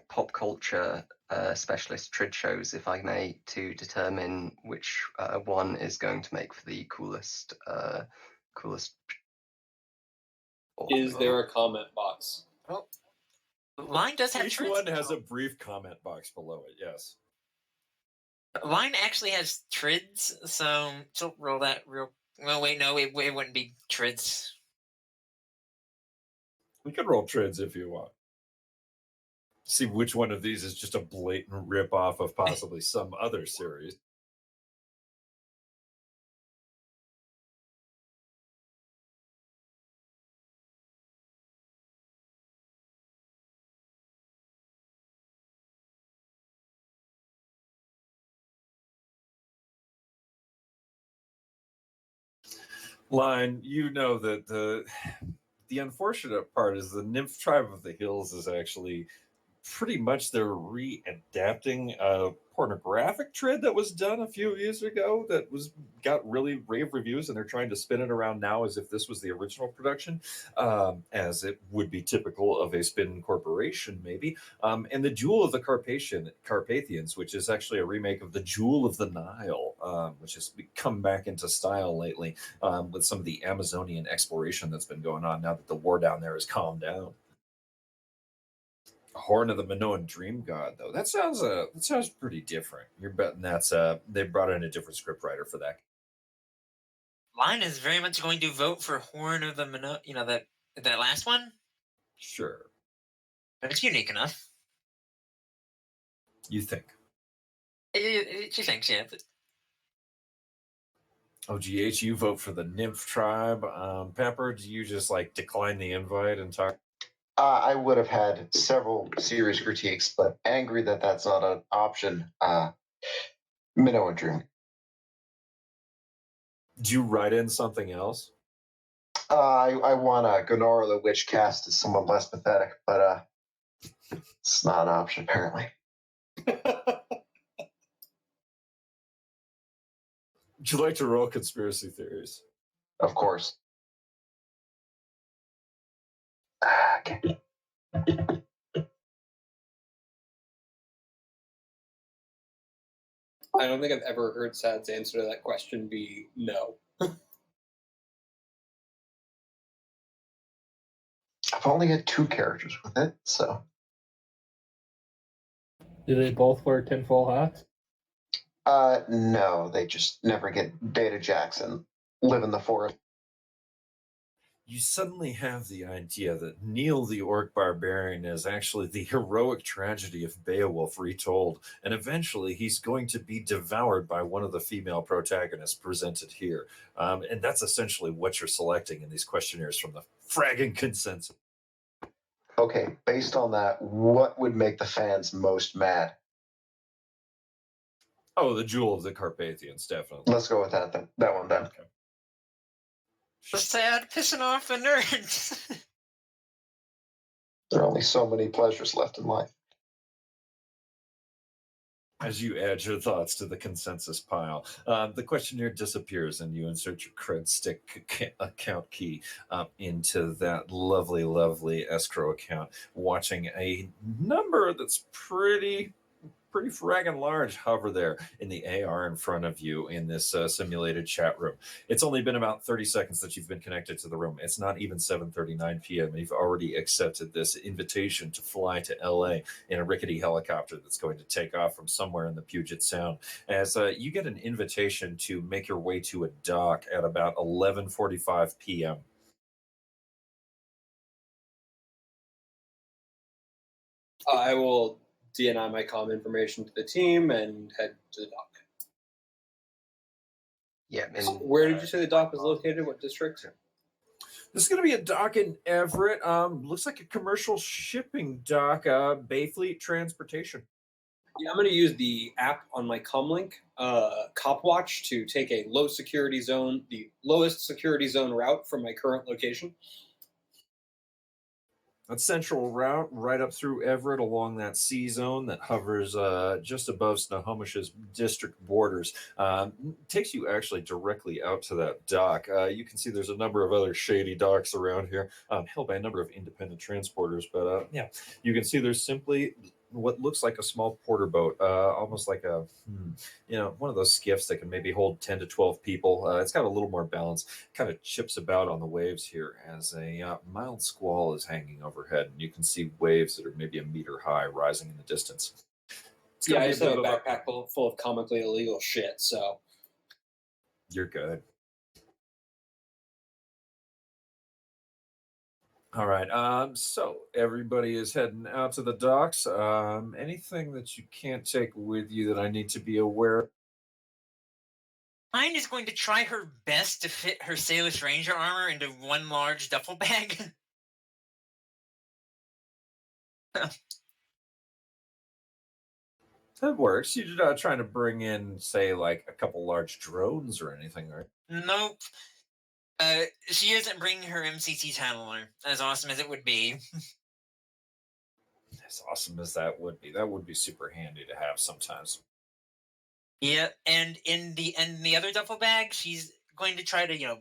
pop culture specialist trid shows, if I may, to determine which one is going to make for the coolest. Is there a comment box? Well, Line does have Each trids. one has a brief comment box below it, yes. Line actually has trids, so roll that real. Well, wait, no, it wouldn't be trids. We could roll trids if you want. See which one of these is just a blatant rip-off of possibly some other series. Line, you know that the unfortunate part is the Nymph Tribe of the Hills is actually pretty much they're readapting a pornographic trend that was done a few years ago that got really rave reviews, and they're trying to spin it around now as if this was the original production, as it would be typical of a spin corporation, maybe. And the Jewel of the Carpathians, which is actually a remake of the Jewel of the Nile, which has come back into style lately with some of the Amazonian exploration that's been going on now that the war down there has calmed down. Horn of the Minoan Dream God, though. That sounds pretty different. You're betting that's they brought in a different scriptwriter for that. Line is very much going to vote for Horn of the Minot. You know that last one, Sure. but it's unique enough. You think? She thinks, yeah. But OGH, you vote for the Nymph Tribe. Pepper, do you just like decline the invite and talk? I would have had several serious critiques, but angry that that's not an option. Minnow and Dream. Do you write in something else? I want Gonora the Witch cast as someone less pathetic, but it's not an option apparently. Would you like to roll conspiracy theories? Of course. Okay. I don't think I've ever heard Sad's answer to that question be no. I've only had 2 characters with it, so. Do they both wear tinfoil hats? No, they just never get Data Jackson. Live in the forest. You suddenly have the idea that Neil the Orc Barbarian is actually the heroic tragedy of Beowulf retold, and eventually he's going to be devoured by one of the female protagonists presented here. And that's essentially what you're selecting in these questionnaires from the fragging consensus. Okay, based on that, what would make the fans most mad? Oh, the Jewel of the Carpathians, definitely. Let's go with that then. That one then. Okay. the sad pissing off the nerds. There are only so many pleasures left in life. As you add your thoughts to the consensus pile, the questionnaire disappears and you insert your cred stick account key into that lovely, lovely escrow account, watching a number that's pretty fragging large hover there in the AR in front of you in this simulated chat room. It's only been about 30 seconds that you've been connected to the room. It's not even 7:39 p.m. You've already accepted this invitation to fly to LA in a rickety helicopter that's going to take off from somewhere in the Puget Sound, as you get an invitation to make your way to a dock at about 11:45 p.m. I will DNI my comm information to the team and head to the dock. Yeah. Where did you say the dock was located? What district? This is going to be a dock in Everett. Looks like a commercial shipping dock, Bayfleet Transportation. Yeah, I'm going to use the app on my comlink, Copwatch, to take a low security zone, the lowest security zone route from my current location. That central route right up through Everett along that C zone that hovers just above Snohomish's district borders takes you actually directly out to that dock. You can see there's a number of other shady docks around here, held by a number of independent transporters. But yeah, you can see there's simply what looks like a small porter boat, almost like a, one of those skiffs that can maybe hold 10 to 12 people. It's got a little more balance, kind of chips about on the waves here as a mild squall is hanging overhead. And you can see waves that are maybe a meter high rising in the distance. Yeah, I just have a backpack full of comically illegal shit, so. You're good. All right. So everybody is heading out to the docks. Anything that you can't take with you that I need to be aware of? Mine is going to try her best to fit her Sailor's Ranger armor into one large duffel bag. That works. You're not trying to bring in, say, like a couple large drones or anything, right? Nope. She isn't bringing her MCT tunneler, as awesome as it would be. As awesome as that would be super handy to have sometimes. Yeah, and in the other duffel bag, she's going to try to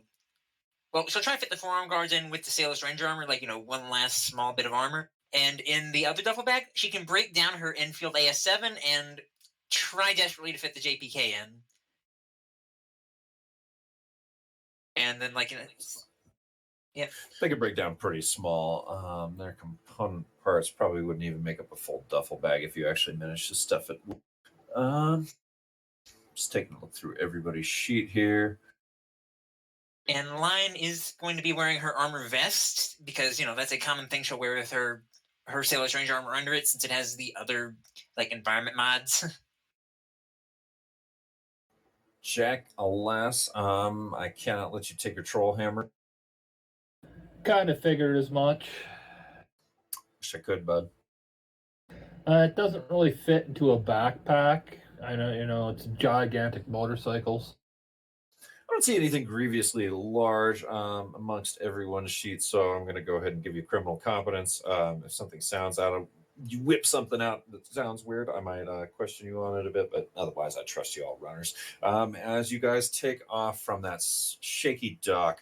well, she'll try to fit the forearm guards in with the sailor's ranger armor, like one last small bit of armor. And in the other duffel bag, she can break down her Enfield AS7 and try desperately to fit the JPK in. And then yeah. They could break down pretty small. Their component parts probably wouldn't even make up a full duffel bag if you actually managed to stuff it. Just taking a look through everybody's sheet here. And Lion is going to be wearing her armor vest because that's a common thing she'll wear with her Sailor Strange armor under it, since it has the other environment mods. Jack, alas, I cannot let you take your troll hammer. Kind of figured as much. Wish I could, bud. It doesn't really fit into a backpack. I know, it's gigantic motorcycles. I don't see anything grievously large amongst everyone's sheets, so I'm going to go ahead and give you criminal competence. If something sounds out of, you whip something out that sounds weird, I might question you on it a bit, but otherwise I trust you all runners. As you guys take off from that shaky dock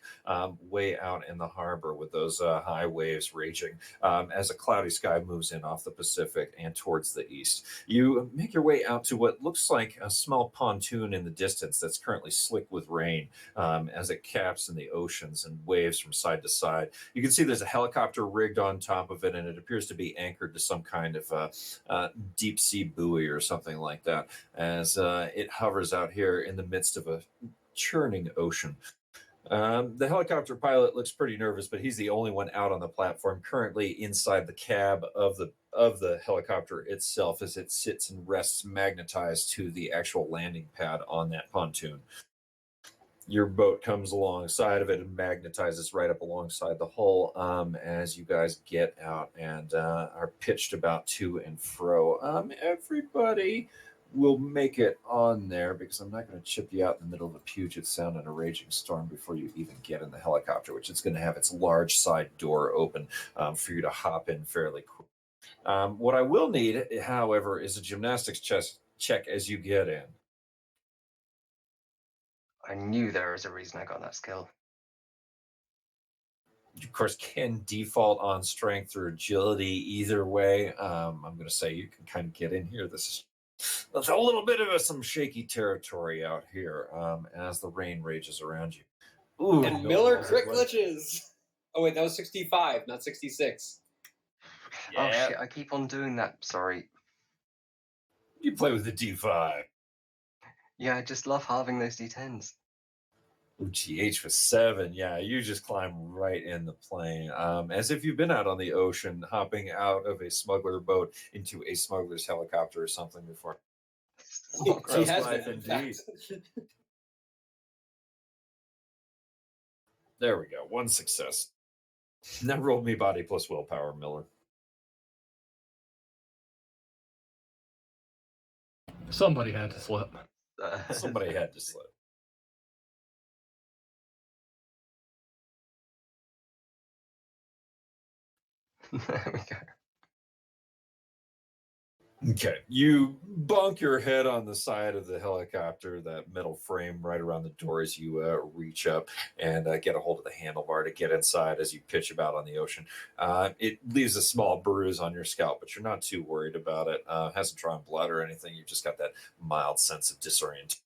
way out in the harbor with those high waves raging, as a cloudy sky moves in off the Pacific and towards the east, you make your way out to what looks like a small pontoon in the distance that's currently slick with rain as it caps in the oceans and waves from side to side. You can see there's a helicopter rigged on top of it, and it appears to be anchored to some kind of deep sea buoy or something like that as it hovers out here in the midst of a churning ocean. The helicopter pilot looks pretty nervous, but he's the only one out on the platform, currently inside the cab of the helicopter itself, as it sits and rests magnetized to the actual landing pad on that pontoon. Your boat comes alongside of it and magnetizes right up alongside the hull as you guys get out and are pitched about to and fro. Everybody will make it on there because I'm not going to chip you out in the middle of a Puget Sound in a raging storm before you even get in the helicopter, which is going to have its large side door open for you to hop in fairly quick. What I will need, however, is a gymnastics check as you get in. I knew there was a reason I got that skill. You, of course, can default on strength or agility either way. I'm going to say you can kind of get in here. There's a little bit of some shaky territory out here as the rain rages around you. Ooh, And Miller crit glitches. Oh wait, that was 65, not 66. Oh shit, I keep on doing that. Sorry. You play with the D5. Yeah, I just love halving those D10s. GH was 7. Yeah, you just climb right in the plane. As if you've been out on the ocean, hopping out of a smuggler boat into a smuggler's helicopter or something before. Oh, He Gross has life been, in indeed. fact. There we go. One success. Now roll me body plus willpower, Miller. Somebody had to slip. Somebody had to slip. There we go. Okay, you bonk your head on the side of the helicopter, that metal frame right around the door as you reach up and get a hold of the handlebar to get inside as you pitch about on the ocean. It leaves a small bruise on your scalp, but you're not too worried about it. Hasn't drawn blood or anything. You've just got that mild sense of disorientation.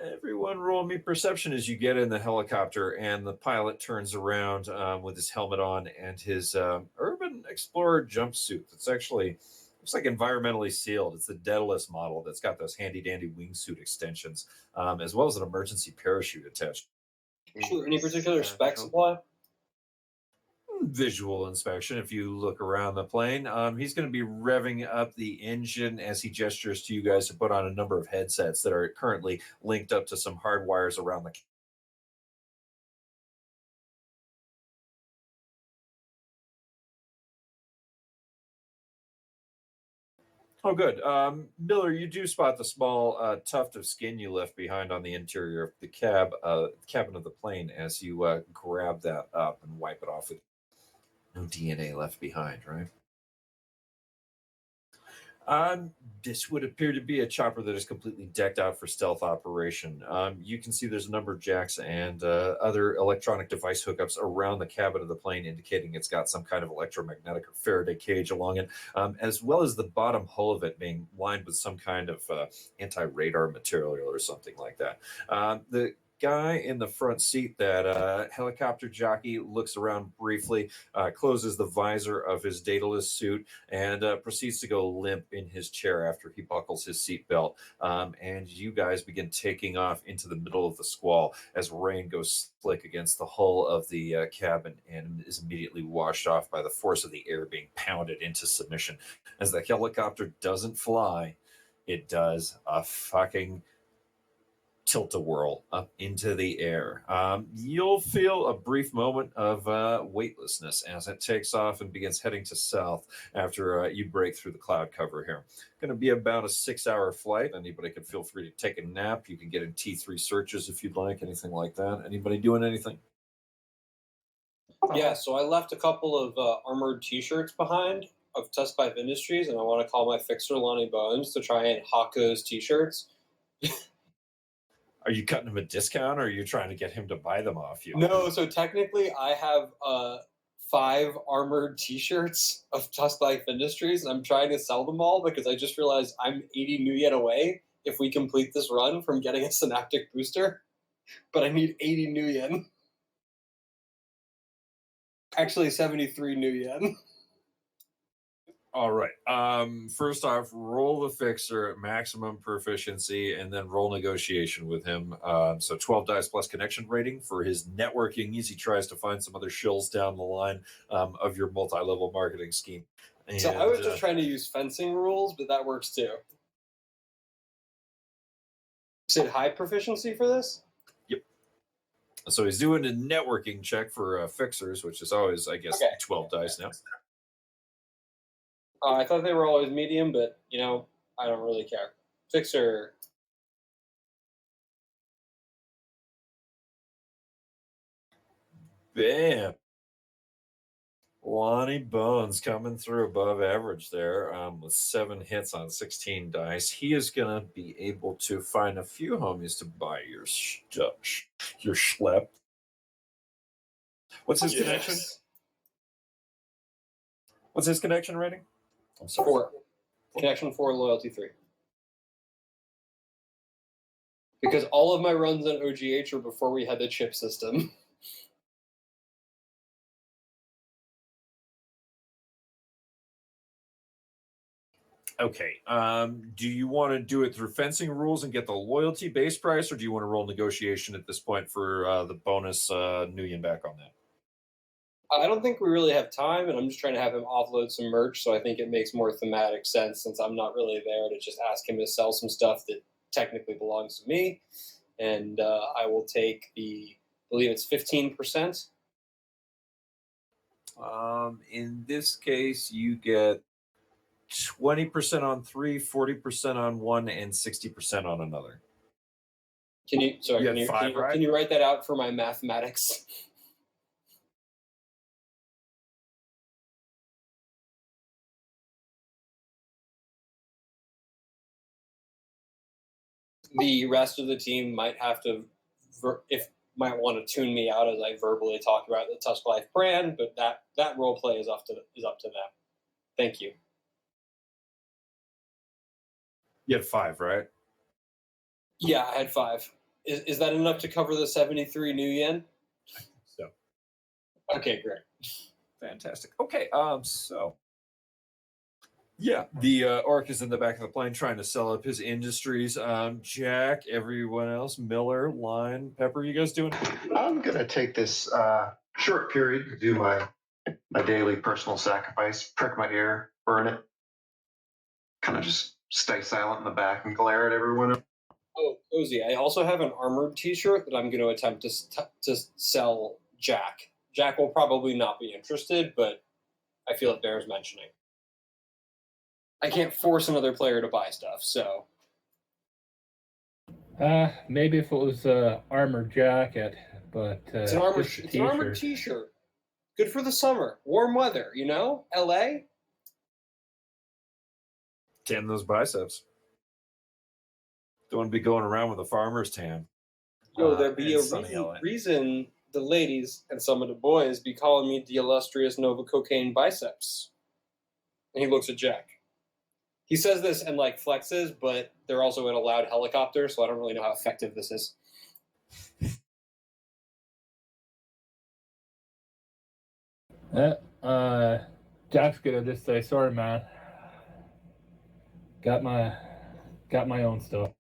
Everyone roll me perception as you get in the helicopter, and the pilot turns around with his helmet on and his Urban Explorer jumpsuit. It's actually looks like environmentally sealed. It's the Daedalus model that's got those handy dandy wingsuit extensions, as well as an emergency parachute attached. Sure. Any particular Is, specs visual- apply? Visual inspection. If you look around the plane, he's going to be revving up the engine as he gestures to you guys to put on a number of headsets that are currently linked up to some hard wires around the. Oh, good. Miller, you do spot the small tuft of skin you left behind on the interior of the cabin of the plane as you grab that up and wipe it off with. No DNA left behind, right? This would appear to be a chopper that is completely decked out for stealth operation. You can see there's a number of jacks and other electronic device hookups around the cabin of the plane, indicating it's got some kind of electromagnetic or Faraday cage along it, as well as the bottom hull of it being lined with some kind of anti-radar material or something like that. The guy in the front seat, that helicopter jockey, looks around briefly, closes the visor of his Daedalus suit, and proceeds to go limp in his chair after he buckles his seatbelt. And you guys begin taking off into the middle of the squall as rain goes slick against the hull of the cabin and is immediately washed off by the force of the air being pounded into submission. As the helicopter doesn't fly, it does a fucking tilt-a-whirl up into the air. You'll feel a brief moment of weightlessness as it takes off and begins heading to south after you break through the cloud cover here. Going to be about a 6-hour flight. Anybody can feel free to take a nap. You can get in T3 searches if you'd like, anything like that. Anybody doing anything? Yeah, so I left a couple of armored T-shirts behind of Tusk Life Industries, and I want to call my fixer Lonnie Bones to try and hawk those T-shirts. Are you cutting him a discount, or are you trying to get him to buy them off you? No, so technically I have 5 armored T-shirts of Tusk Life Industries, and I'm trying to sell them all because I just realized I'm 80 new yen away if we complete this run from getting a synaptic booster, but I need 80 new yen. Actually, 73 new yen. All right. First off, roll the fixer at maximum proficiency, and then roll negotiation with him. So 12 dice plus connection rating for his networking as he tries to find some other shills down the line of your multi-level marketing scheme. And, So I was just trying to use fencing rules, but that works too. You said high proficiency for this? Yep. So he's doing a networking check for fixers, which is always, I guess, Okay. 12 dice now. I thought they were always medium, but, I don't really care. Fixer. Bam. Lonnie Bones coming through above average there with 7 hits on 16 dice. He is going to be able to find a few homies to buy your stuff, your schlep. What's his connection? What's his connection rating? I'm sorry. 4. Connection 4, loyalty 3. Because all of my runs on OGH are before we had the chip system. Okay. Do you want to do it through fencing rules and get the loyalty base price, or do you want to roll negotiation at this point for the bonus new yen back on that? I don't think we really have time, and I'm just trying to have him offload some merch, so I think it makes more thematic sense since I'm not really there to just ask him to sell some stuff that technically belongs to me. And I will take I believe it's 15%. In this case, you get 20% on 3, 40% on 1, and 60% on another. Can you write that out for my mathematics? The rest of the team might have to, might want to tune me out as I verbally talk about the Tusk Life brand, but that role play is up to them. Thank you. You had 5, right? Yeah, I had 5. Is that enough to cover the 73 new yen? So. Okay, great. Fantastic. Okay, so. Yeah, the orc is in the back of the plane trying to sell up his industries. Jack, everyone else, Miller, Line, Pepper, you guys doing? I'm going to take this short period to do my daily personal sacrifice, prick my ear, burn it, kind of just stay silent in the back and glare at everyone. Oh, cozy. I also have an armored T-shirt that I'm going to attempt to sell Jack. Jack will probably not be interested, but I feel it bears mentioning. I can't force another player to buy stuff, so. Maybe if it was armored jacket, but It's an armored T-shirt. Good for the summer. Warm weather, you know? LA? Tan those biceps. Don't want to be going around with a farmer's tan. Yo, there be in a sunny LA. reason the ladies and some of the boys be calling me the illustrious Nova Cocaine Biceps. And he looks at Jack. He says this and like flexes, but they're also in a loud helicopter, so I don't really know how effective this is. Jack's gonna just say, sorry, man. Got my own stuff.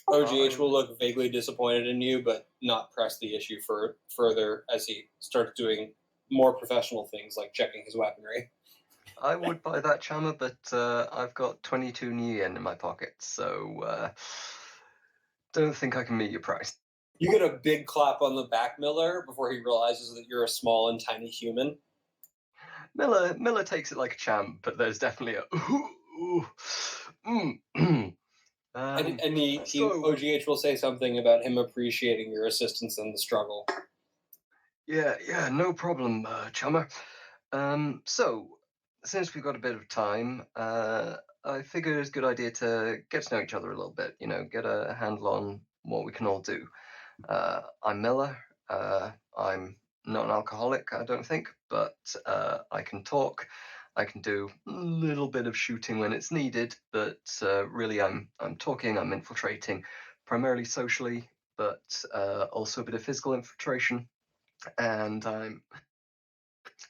OGH will look vaguely disappointed in you, but not press the issue further as he starts doing more professional things like checking his weaponry. I would buy that, Chama, but I've got 22 new yen in my pocket, so don't think I can meet your price. You get a big clap on the back, Miller, before he realizes that you're a small and tiny human. Miller takes it like a champ, but there's definitely a And so- OGH will say something about him appreciating your assistance in the struggle. Yeah, no problem, Chummer. So, since we've got a bit of time, I figure it's a good idea to get to know each other a little bit, get a handle on what we can all do. I'm Miller. I'm not an alcoholic, I don't think, but I can talk. I can do a little bit of shooting when it's needed, but really I'm talking, I'm infiltrating, primarily socially, but also a bit of physical infiltration, and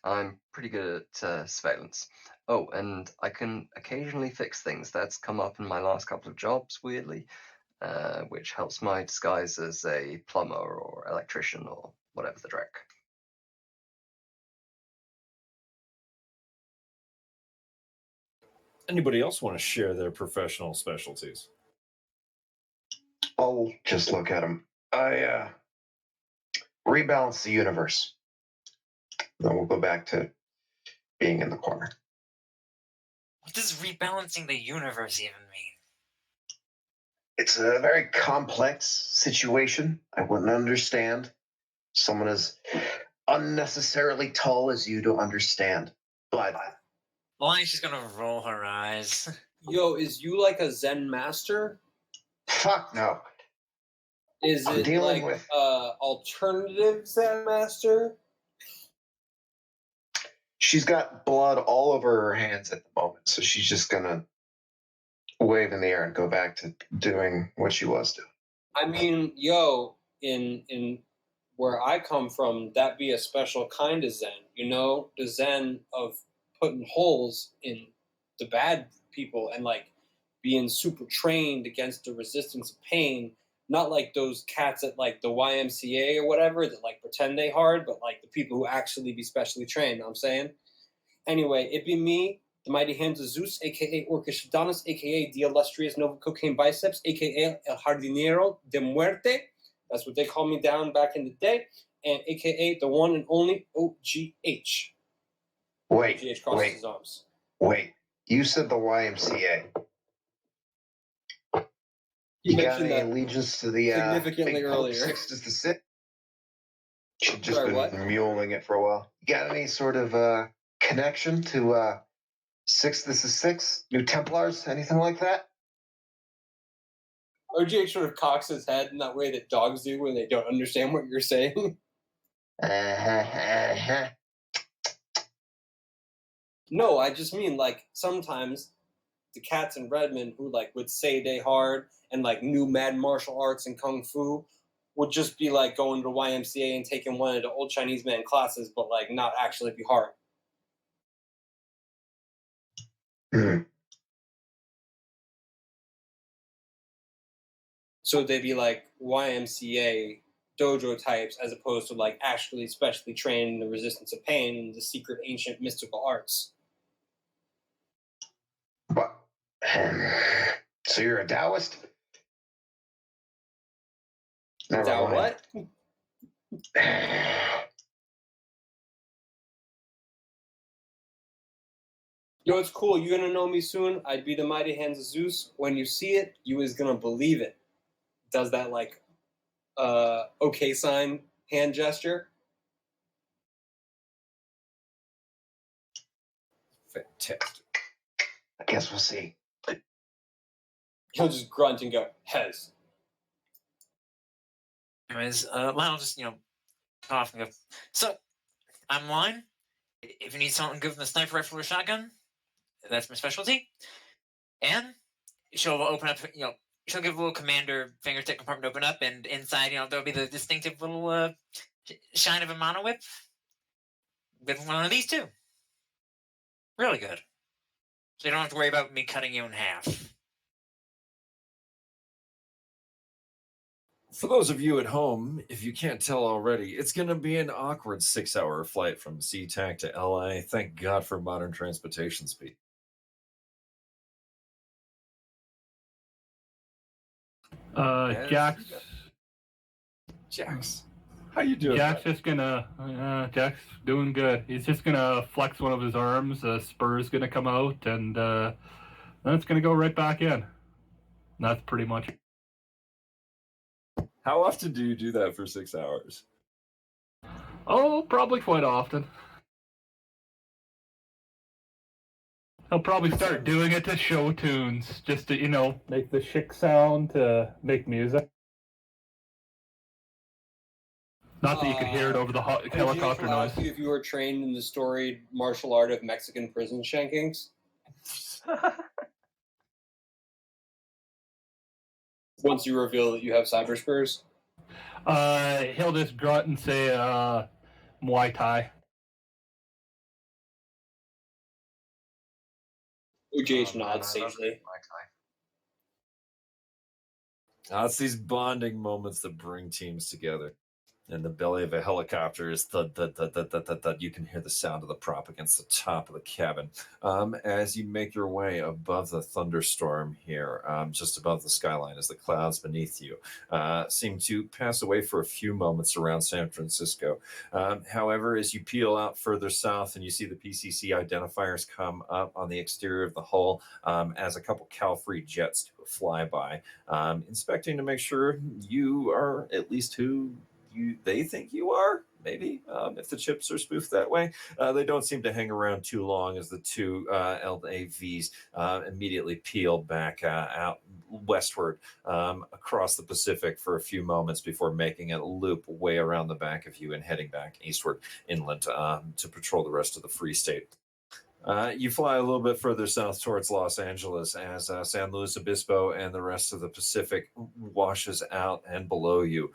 I'm pretty good at surveillance. Oh, and I can occasionally fix things. That's come up in my last couple of jobs, weirdly, which helps my disguise as a plumber or electrician or whatever the dreck. Anybody else want to share their professional specialties? I'll just look at him. I rebalance the universe. Then we'll go back to being in the corner. What does rebalancing the universe even mean? It's a very complex situation. I wouldn't understand someone as unnecessarily tall as you to understand. But Why she's gonna roll her eyes. Yo, is you like a Zen master? fuck no. Is I'm it dealing like with- alternative Zen master? She's got blood all over her hands at the moment, so she's just gonna wave in the air and go back to doing what she was doing. I mean, yo, in where I come from, that be a special kind of Zen. You know, the Zen of putting holes in the bad people and like being super trained against the resistance of pain. Not like those cats at like the YMCA or whatever that like pretend they hard, but like the people who actually be specially trained. Know what I'm saying. Anyway, it be me, the mighty hands of Zeus, aka Orcish Adonis, aka the illustrious Nova Cocaine Biceps, aka El Jardinero de Muerte. That's what they called me down back in the day. And aka the one and only OGH. Wait, OGH crosses wait, his arms. wait. You said the YMCA. He You got mentioned any that allegiance to the significantly big Pope earlier. Sixtus the Sixth? She's just Sorry, been what? muling it for a while. You got any sort of connection to Sixtus the Sixth, New Templars, anything like that? OGH sort of cocks his head in that way that dogs do when they don't understand what you're saying. No, I just mean like sometimes the cats in Redmond who like would say they hard and like knew mad martial arts and kung fu would just be like going to YMCA and taking one of the old Chinese man classes, but like not actually be hard. Hmm. So they'd be like YMCA dojo types as opposed to like actually specially trained in the resistance of pain and the secret ancient mystical arts. But so you're a Taoist? Never Now mind. what? Yo, it's cool. You gonna know me soon. I'd be the mighty hands of Zeus. When you see it, you is gonna believe it. Does that like okay sign hand gesture? Fantastic. I guess we'll see. He'll just grunt and go, Hez. Anyways, Lionel just, cough and go, so, I'm Line. If you need something good from the sniper rifle or shotgun, that's my specialty. And she'll open up, she'll give a little commander fingertip compartment open up, and inside, there'll be the distinctive little shine of a mono whip with one of these too. Really good. So you don't have to worry about me cutting you in half. For those of you at home, if you can't tell already, it's going to be an awkward 6-hour flight from SeaTac to LA. Thank God for modern transportation speed. Jax. Jax, how you doing? Jack's doing good. He's just gonna flex one of his arms. A spur's gonna come out, and then it's gonna go right back in. And that's pretty much it. How often do you do that for 6 hours? Oh, probably quite often. He'll probably start doing it to show tunes, just to, make the shick sound to make music. Not that you could hear it over the helicopter noise. Ask you if you were trained in the storied martial art of Mexican prison shankings. Once you reveal that you have cyber spurs. He'll just grunt and say, Muay Thai. UGH nods sagely. It's these bonding moments that bring teams together. In the belly of a helicopter is thud, thud, thud, thud, thud, thud, thud. You can hear the sound of the prop against the top of the cabin. As you make your way above the thunderstorm here, just above the skyline, as the clouds beneath you seem to pass away for a few moments around San Francisco. However, as you peel out further south and you see the PCC identifiers come up on the exterior of the hull as a couple Cal-free jets do a flyby, inspecting to make sure you are at least who they think you are, maybe, if the chips are spoofed that way. They don't seem to hang around too long as the two LAVs immediately peel back out westward across the Pacific for a few moments before making a loop way around the back of you and heading back eastward inland to patrol the rest of the Free State. You fly a little bit further south towards Los Angeles as San Luis Obispo and the rest of the Pacific washes out and below you.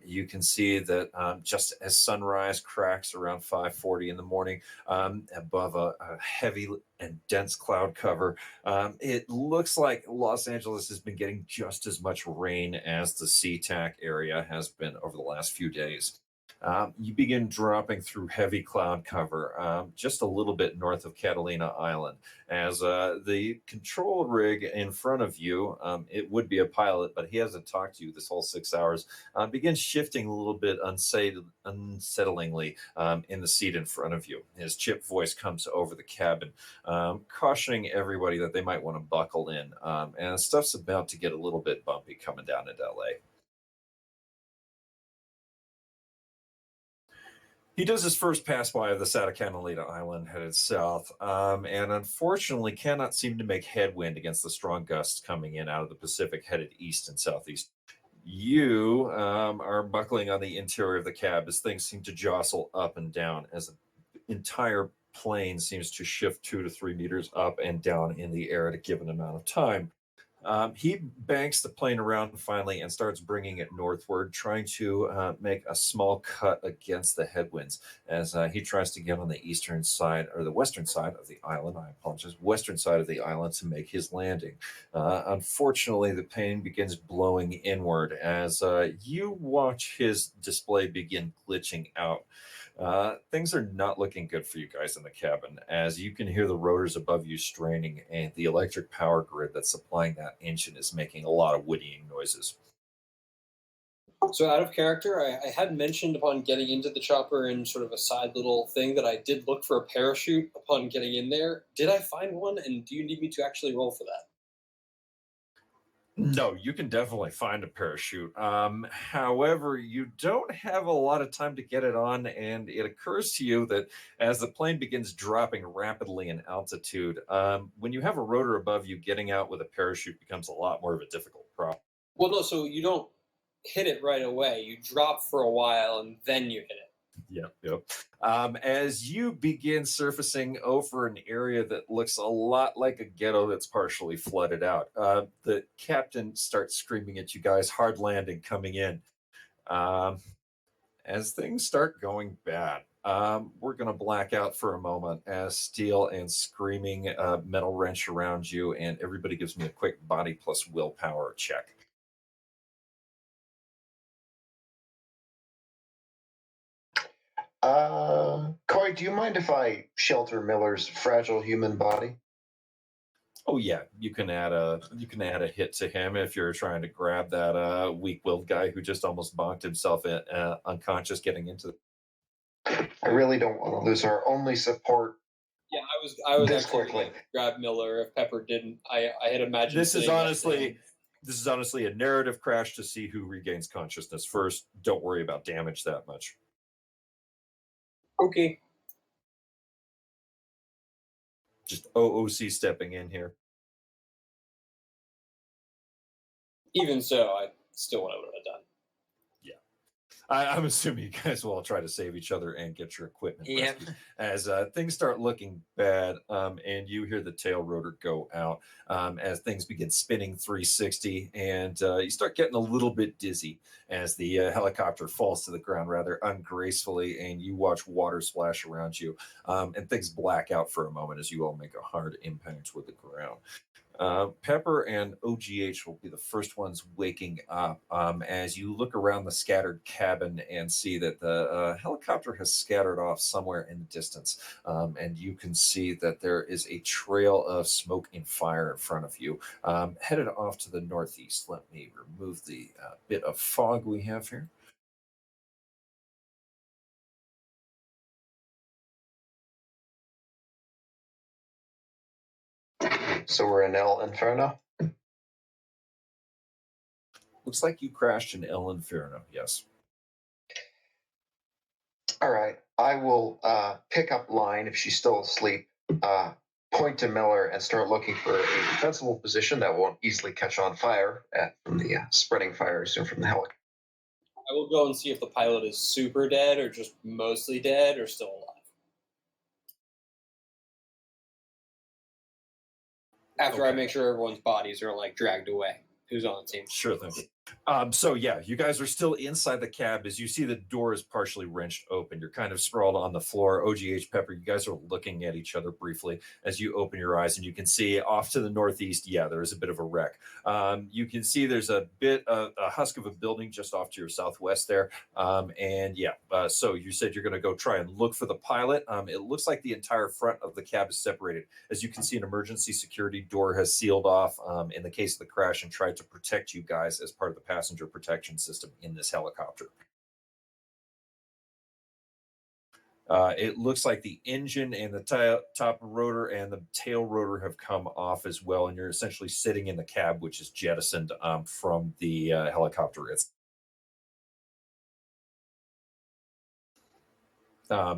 You can see that just as sunrise cracks around 5:40 in the morning above a heavy and dense cloud cover, it looks like Los Angeles has been getting just as much rain as the SeaTac area has been over the last few days. You begin dropping through heavy cloud cover just a little bit north of Catalina Island as the control rig in front of you, it would be a pilot, but he hasn't talked to you this whole 6 hours, begins shifting a little bit unsettlingly in the seat in front of you. His chip voice comes over the cabin, cautioning everybody that they might want to buckle in, and stuff's about to get a little bit bumpy coming down into LA. He does his first pass by of the Santa Catalina Island headed south, and unfortunately cannot seem to make headwind against the strong gusts coming in out of the Pacific headed east and southeast. You are buckling on the interior of the cab as things seem to jostle up and down as the entire plane seems to shift 2 to 3 meters up and down in the air at a given amount of time. He banks the plane around finally and starts bringing it northward, trying to make a small cut against the headwinds as he tries to get on the eastern side or the western side of the island. I apologize, western side of the island to make his landing. Unfortunately, the plane begins blowing inward as you watch his display begin glitching out. Things are not looking good for you guys in the cabin as you can hear the rotors above you straining and the electric power grid that's supplying that engine is making a lot of whinnying noises. So out of character, I had mentioned upon getting into the chopper in sort of a side little thing that I did look for a parachute upon getting in there. Did I find one, and do you need me to actually roll for that? No, you can definitely find a parachute. However, you don't have a lot of time to get it on, and it occurs to you that as the plane begins dropping rapidly in altitude, when you have a rotor above you, getting out with a parachute becomes a lot more of a difficult problem. Well, no, so you don't hit it right away. You drop for a while and then you hit it. Yep, yep. As you begin surfacing over an area that looks a lot like a ghetto that's partially flooded out, the captain starts screaming at you guys, hard landing coming in. Um, as things start going bad, we're going to black out for a moment as steel and screaming metal wrench around you, and everybody gives me a quick body plus willpower check. Coy, do you mind if I shelter Miller's fragile human body? Oh yeah, you can add a hit to him if you're trying to grab that weak-willed guy who just almost bonked himself unconscious getting into the. I really don't want to lose our only support. Yeah, I was This actually quickly. gonna grab Miller if Pepper didn't. I had imagined This is sitting next to him. honestly a narrative crash to see who regains consciousness first. Don't worry about damage that much. Okay. Just OOC stepping in here. Even so, I still would have done. I'm assuming you guys will all try to save each other and get your equipment Yep. rescued. As things start looking bad, and you hear the tail rotor go out, as things begin spinning 360, and you start getting a little bit dizzy as the helicopter falls to the ground rather ungracefully, and you watch water splash around you, and things black out for a moment as you all make a hard impact with the ground. Pepper and OGH will be the first ones waking up as you look around the scattered cabin and see that the helicopter has scattered off somewhere in the distance. And you can see that there is a trail of smoke and fire in front of you, headed off to the northeast. Let me remove the bit of fog we have here. So we're in El Inferno. Looks like you crashed in El Inferno, yes. All right. I will pick up line if she's still asleep, point to Miller, and start looking for a defensible position that won't easily catch on fire from the spreading fire, I assume, from the helicopter. I will go and see if the pilot is super dead or just mostly dead or still alive. After I Okay. make sure everyone's bodies are like dragged away. Who's on the team? Sure thing. So yeah, you guys are still inside the cab as you see the door is partially wrenched open. You're kind of sprawled on the floor. OGH Pepper, you guys are looking at each other briefly as you open your eyes, and you can see off to the northeast. Yeah, there is a bit of a wreck. You can see there's a bit of a husk of a building just off to your southwest there. And yeah, so you said you're going to go try and look for the pilot. It looks like the entire front of the cab is separated. As you can see, an emergency security door has sealed off in the case of the crash and tried to protect you guys as part of the passenger protection system in this helicopter. It looks like the engine and the top rotor and the tail rotor have come off as well, and you're essentially sitting in the cab, which is jettisoned from the helicopter itself.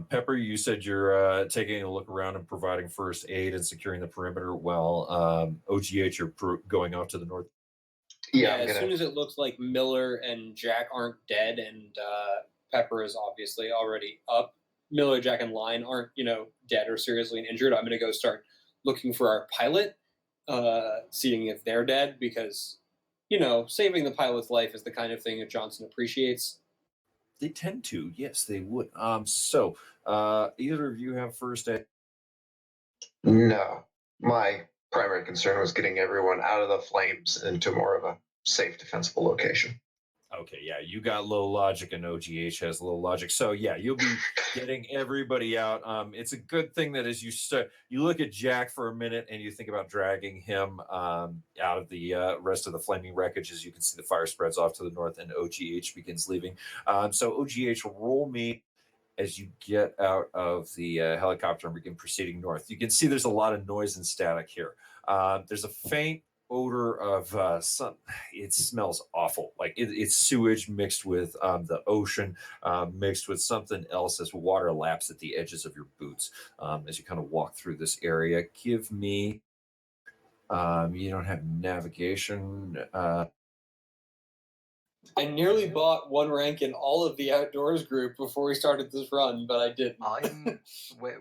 Pepper, you said you're taking a look around and providing first aid and securing the perimeter, while OGH, you're going off to the north. Yeah, as soon as it looks like Miller and Jack aren't dead and Pepper is obviously already up, Miller, Jack, and Line aren't, dead or seriously injured, I'm going to go start looking for our pilot, seeing if they're dead, because, saving the pilot's life is the kind of thing that Johnson appreciates. They tend to, yes, they would. So either of you have first aid? No. My primary concern was getting everyone out of the flames into more of a safe, defensible location. Okay, yeah, you got low logic and OGH has low logic. So yeah, you'll be getting everybody out. It's a good thing that as you look at Jack for a minute and you think about dragging him out of the rest of the flaming wreckage. As you can see, the fire spreads off to the north and OGH begins leaving. So OGH, roll me as you get out of the helicopter and begin proceeding north. You can see there's a lot of noise and static here. There's a faint odor of some. It smells awful. Like it's sewage mixed with the ocean, mixed with something else as water laps at the edges of your boots as you kind of walk through this area. Give me. You don't have navigation. I nearly bought one rank in all of the outdoors group before we started this run, but I didn't.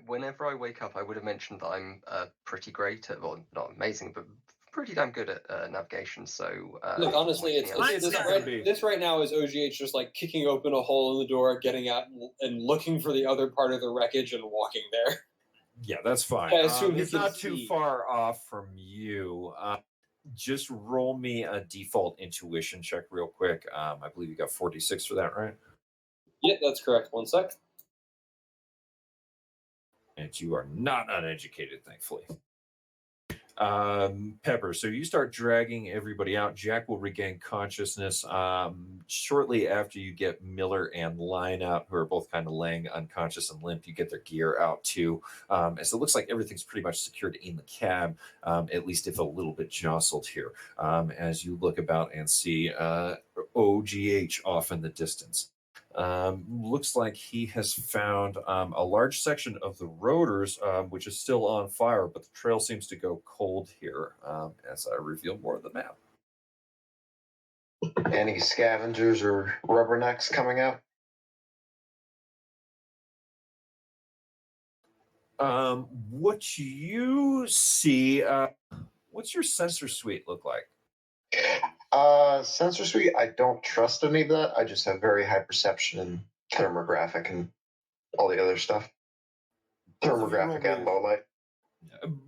Whenever I wake up, I would have mentioned that I'm pretty great at, well, not amazing, but pretty damn good at navigation. So Look, honestly, it's anything else- this right now is OGH just like kicking open a hole in the door, getting out and looking for the other part of the wreckage and walking there. Yeah, that's fine. I assume he it's can not too see. far off from you. Just roll me a default intuition check real quick. I believe you got 46 for that, right? Yeah, that's correct. One sec. And you are not uneducated, thankfully. Pepper, so you start dragging everybody out. Jack will regain consciousness shortly after you get Miller and Line out, who are both kind of laying unconscious and limp. You get their gear out too, as it looks like everything's pretty much secured in the cab, at least if a little bit jostled here. As you look about and see OGH off in the distance. Looks like he has found a large section of the rotors, which is still on fire, but the trail seems to go cold here as I reveal more of the map. Any scavengers or rubbernecks coming out? What you see, what's your sensor suite look like? Sensor suite, I don't trust any of that. I just have very high perception and thermographic and all the other stuff. Thermographic and low light.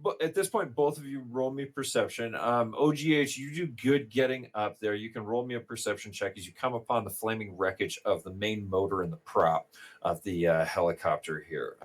But at this point, both of you roll me perception. OGH, you do good getting up there. You can roll me a perception check as you come upon the flaming wreckage of the main motor and the prop of the helicopter here.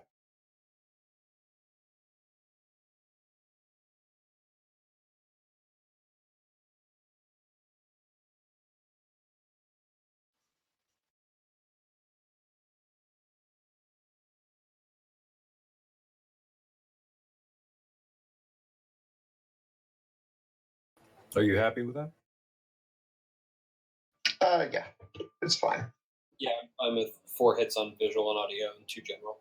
Are you happy with that? Yeah, it's fine. Yeah, I'm with 4 hits on visual and audio and 2 general.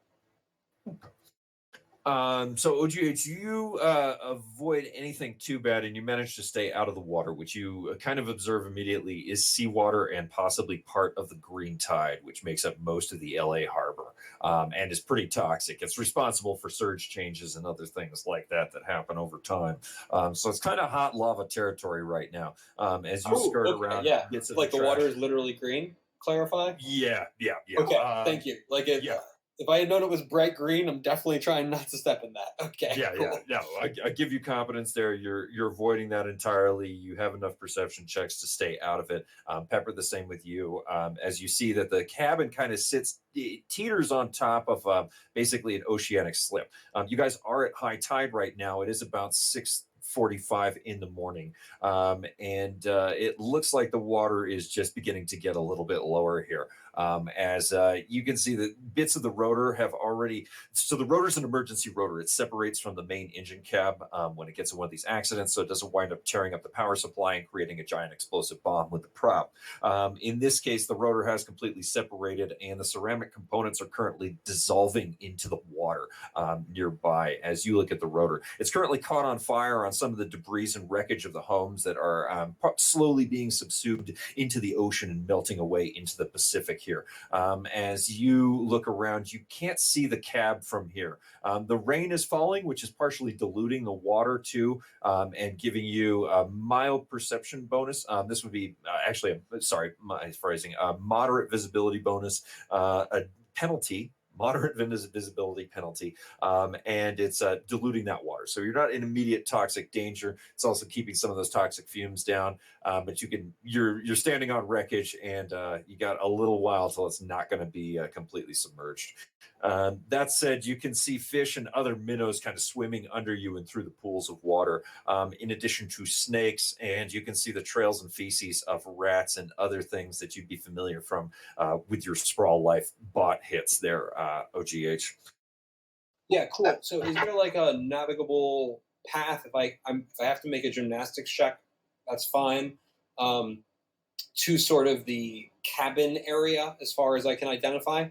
So OGH, you avoid anything too bad, and you manage to stay out of the water, which you kind of observe immediately is seawater and possibly part of the green tide, which makes up most of the LA harbor, and is pretty toxic. It's responsible for surge changes and other things like that happen over time. So it's kind of hot lava territory right now. As you skirt around, yeah, bits of like the trash. water is literally green. Clarify. Yeah. Okay, thank you. Like it. Yeah. If I had known it was bright green, I'm definitely trying not to step in that. Okay. Yeah, cool. No, I give you confidence there. You're avoiding that entirely. You have enough perception checks to stay out of it. Pepper, the same with you. As you see that the cabin kind of teeters on top of basically an oceanic slip. You guys are at high tide right now. It is about 6:45 in the morning, and it looks like the water is just beginning to get a little bit lower here. As you can see that bits of the rotor have already, so the rotor is an emergency rotor. It separates from the main engine cab when it gets in one of these accidents, so it doesn't wind up tearing up the power supply and creating a giant explosive bomb with the prop. In this case, the rotor has completely separated and the ceramic components are currently dissolving into the water nearby as you look at the rotor. It's currently caught on fire on some of the debris and wreckage of the homes that are slowly being subsumed into the ocean and melting away into the Pacific here. As you look around, you can't see the cab from here. The rain is falling, which is partially diluting the water too, and giving you a mild perception bonus. This would be my phrasing, moderate visibility bonus, a penalty. Moderate visibility penalty, and it's diluting that water. So you're not in immediate toxic danger. It's also keeping some of those toxic fumes down. But you're standing on wreckage, and you got a little while till it's not going to be completely submerged. That said, you can see fish and other minnows kind of swimming under you and through the pools of water, in addition to snakes, and you can see the trails and feces of rats and other things that you'd be familiar from with your Sprawl Life bot hits there, OGH. Yeah, cool. So is there like a navigable path, if I have to make a gymnastics check, that's fine. To sort of the cabin area, as far as I can identify.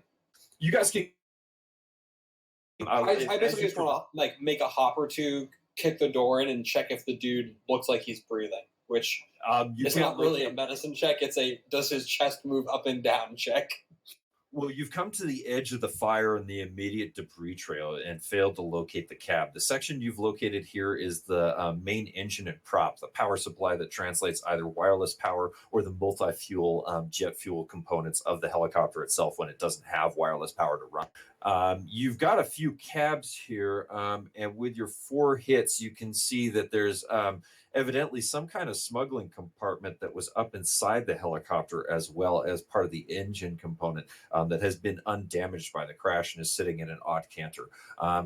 You guys can. I basically just want to like make a hop or two, kick the door in, and check if the dude looks like he's breathing. Which it's not really a medicine check; it's a does his chest move up and down check. Well, you've come to the edge of the fire and the immediate debris trail and failed to locate the cab. The section you've located here is the main engine and prop, the power supply that translates either wireless power or the multi-fuel jet fuel components of the helicopter itself when it doesn't have wireless power to run. You've got a few cabs here, and with your 4 hits, you can see that there's evidently some kind of smuggling compartment that was up inside the helicopter as well as part of the engine component that has been undamaged by the crash and is sitting in an odd canter.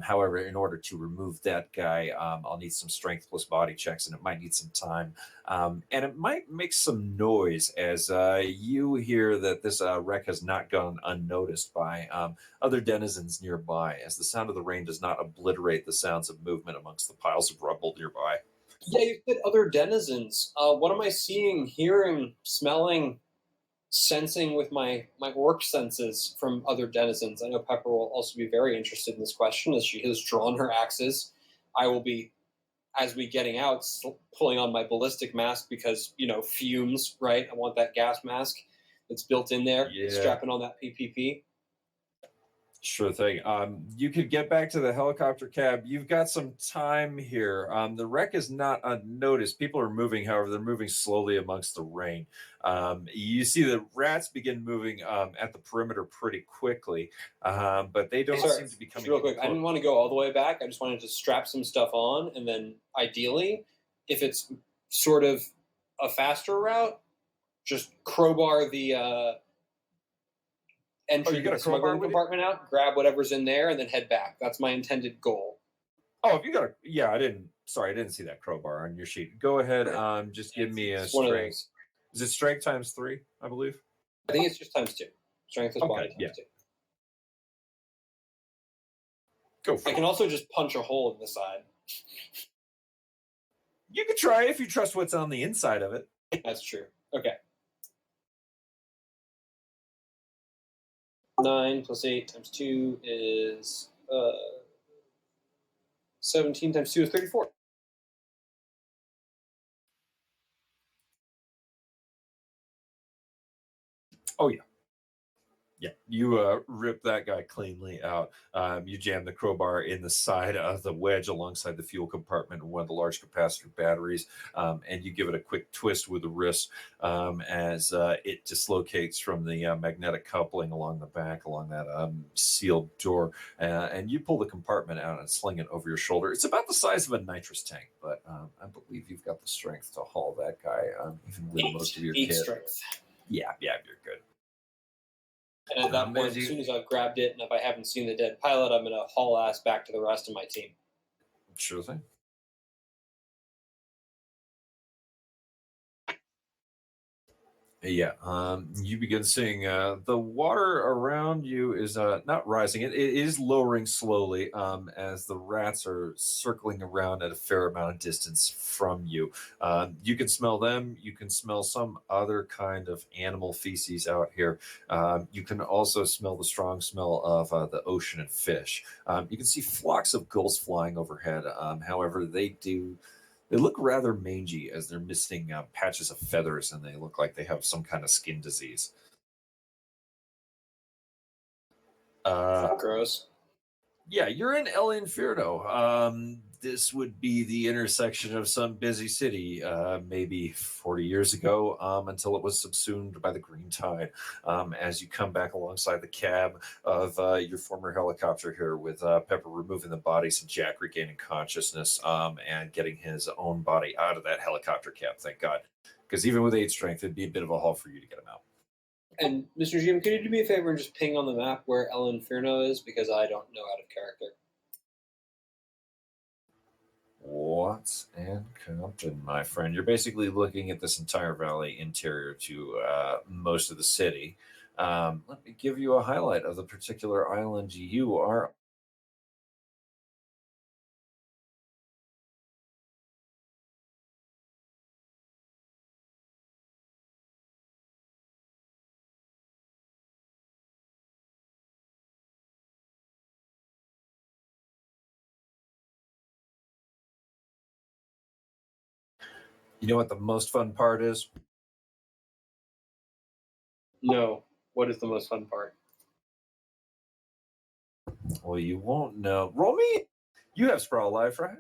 However, in order to remove that guy, I'll need some strength plus body checks, and it might need some time. And it might make some noise as you hear that this wreck has not gone unnoticed by other denizens nearby, as the sound of the rain does not obliterate the sounds of movement amongst the piles of rubble nearby. Yeah, you said other denizens. What am I seeing, hearing, smelling, sensing with my orc senses from other denizens? I know Pepper will also be very interested in this question as she has drawn her axes. I will be, as we getting out, pulling on my ballistic mask because, fumes, right? I want that gas mask that's built in there, strapping on that PPP. Sure thing. You could get back to the helicopter cab. You've got some time here. The wreck is not unnoticed. People are moving, however, they're moving slowly amongst the rain. You see the rats begin moving at the perimeter pretty quickly, but they don't seem to be coming. Real quick, I didn't want to go all the way back. I just wanted to strap some stuff on, and then ideally, if it's sort of a faster route, just crowbar the entry to the smuggling compartment out, grab whatever's in there, and then head back. That's my intended goal. Oh, if you got I didn't see that crowbar on your sheet. Go ahead. Just give me a strength. Is it strength times 3, I believe? I think it's just times 2. Strength is body times 2. Go for it. I can also just punch a hole in the side. You could try if you trust what's on the inside of it. That's true. Okay. 9 plus 8 times 2 is 17 times 2 is 34. Oh, yeah. Yeah, you rip that guy cleanly out. You jam the crowbar in the side of the wedge alongside the fuel compartment and one of the large capacitor batteries, and you give it a quick twist with the wrist as it dislocates from the magnetic coupling along the back, along that sealed door, and you pull the compartment out and sling it over your shoulder. It's about the size of a nitrous tank, but I believe you've got the strength to haul that guy, even with most of your kit. Strength. Yeah, you're good. And at that point, as soon as I've grabbed it, and if I haven't seen the dead pilot, I'm going to haul ass back to the rest of my team. Sure thing. Yeah, you begin seeing the water around you is not rising. It is lowering slowly as the rats are circling around at a fair amount of distance from you. You can smell them. You can smell some other kind of animal feces out here. You can also smell the strong smell of the ocean and fish. You can see flocks of gulls flying overhead. However, they look rather mangy as they're missing patches of feathers, and they look like they have some kind of skin disease. Gross. Yeah, you're in El Infierno. This would be the intersection of some busy city, maybe 40 years ago, until it was subsumed by the green tide. As you come back alongside the cab of your former helicopter here, with Pepper removing the bodies and Jack regaining consciousness and getting his own body out of that helicopter cab, thank God. Because even with 8 strength, it'd be a bit of a haul for you to get him out. And Mr. GM, could you do me a favor and just ping on the map where El Inferno is? Because I don't know out of character. What's and Compton, my friend? You're basically looking at this entire valley interior to most of the city. Let me give you a highlight of the particular island you are You know what the most fun part is? No. What is the most fun part? Well, you won't know. Roll me. You have Sprawl Life, right?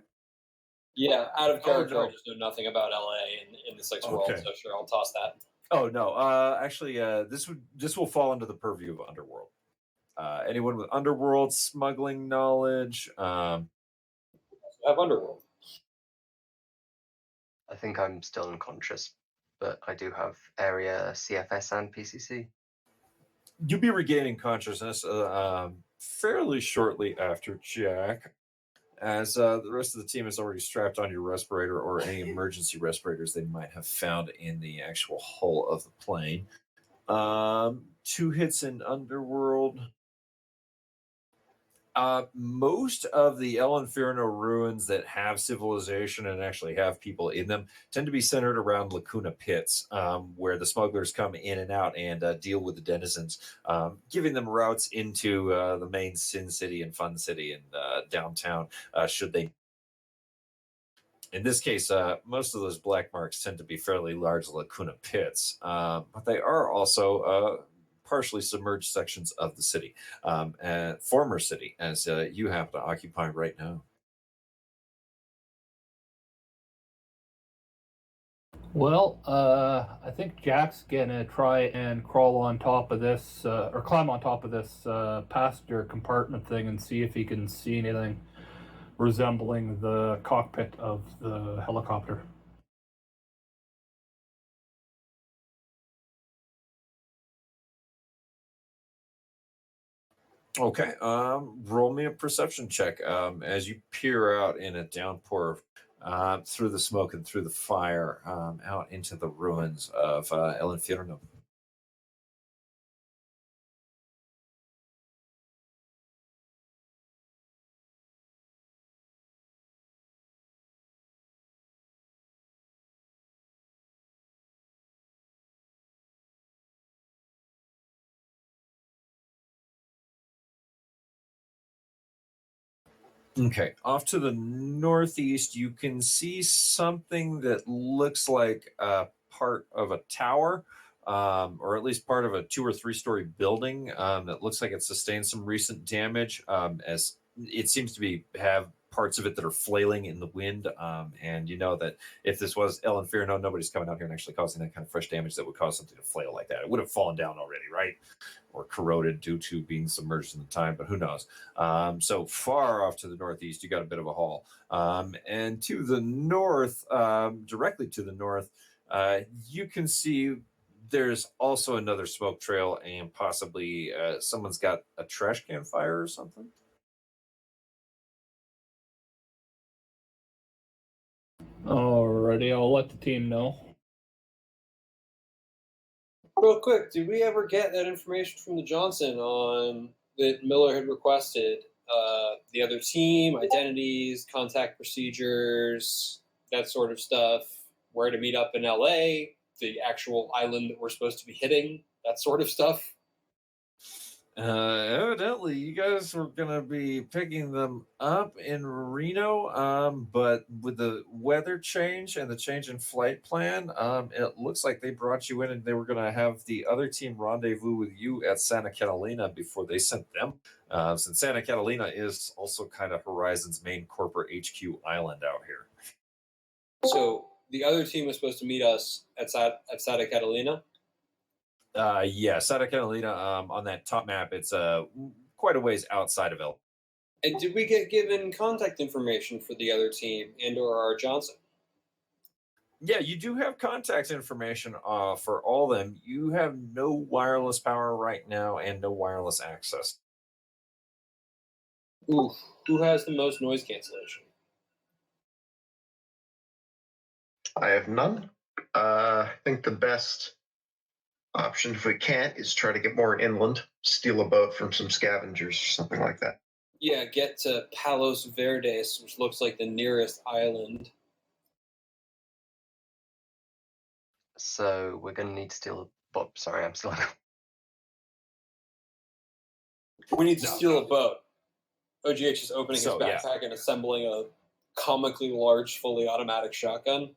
Yeah, out of character, I no. just know nothing about LA in the Six World, Okay. so sure, I'll toss that. Oh no. Actually, this will fall under the purview of Underworld. Anyone with Underworld smuggling knowledge. I have Underworld. I think I'm still unconscious, but I do have area CFS and PCC. You'll be regaining consciousness fairly shortly after Jack, as the rest of the team is already strapped on your respirator or any emergency respirators they might have found in the actual hull of the plane. 2 hits in Underworld. Most of the El Inferno ruins that have civilization and actually have people in them tend to be centered around Lacuna Pits, where the smugglers come in and out and deal with the denizens, giving them routes into the main Sin City and Fun City and downtown, should they. In this case, most of those black marks tend to be fairly large Lacuna Pits, but they are also partially submerged sections of the city, former city, as you happen to occupy right now. Well, I think Jack's gonna try and crawl on top of this, or climb on top of this passenger compartment thing and see if he can see anything resembling the cockpit of the helicopter. Okay, roll me a perception check as you peer out in a downpour through the smoke and through the fire out into the ruins of El Infierno. Okay, off to the northeast, you can see something that looks like part of a tower, or at least part of a 2 or 3 story building that looks like it sustained some recent damage, as it seems to be have parts of it that are flailing in the wind. And you know that if this was El Inferno, nobody's coming out here and actually causing that kind of fresh damage that would cause something to flail like that. It would have fallen down already, right? Or corroded due to being submerged in the time, but who knows? So far off to the northeast, you got a bit of a haul. And to the north, directly to the north, you can see there's also another smoke trail, and possibly someone's got a trash can fire or something. Alrighty, I'll let the team know. Real quick, did we ever get that information from the Johnson on that Miller had requested? The other team, identities, contact procedures, that sort of stuff, where to meet up in LA, the actual island that we're supposed to be hitting, that sort of stuff. Evidently, you guys were gonna be picking them up in Reno, but with the weather change and the change in flight plan, it looks like they brought you in, and they were gonna have the other team rendezvous with you at Santa Catalina before they sent them. Since Santa Catalina is also kind of Horizon's main corporate HQ island out here. So the other team was supposed to meet us at Santa Catalina. Yeah, Santa Catalina, on that top map, it's quite a ways outside of El. And did we get given contact information for the other team and/or our Johnson? Yeah, you do have contact information for all of them. You have no wireless power right now and no wireless access. Oof. Who has the most noise cancellation? I have none. I think the best option, if we can't, is try to get more inland, steal a boat from some scavengers or something like that. Yeah, get to Palos Verdes, which looks like the nearest island. So we're going to need to steal a boat. Sorry, I'm still. We need to steal a boat. OGH is opening his So, yeah. backpack and assembling a comically large, fully automatic shotgun.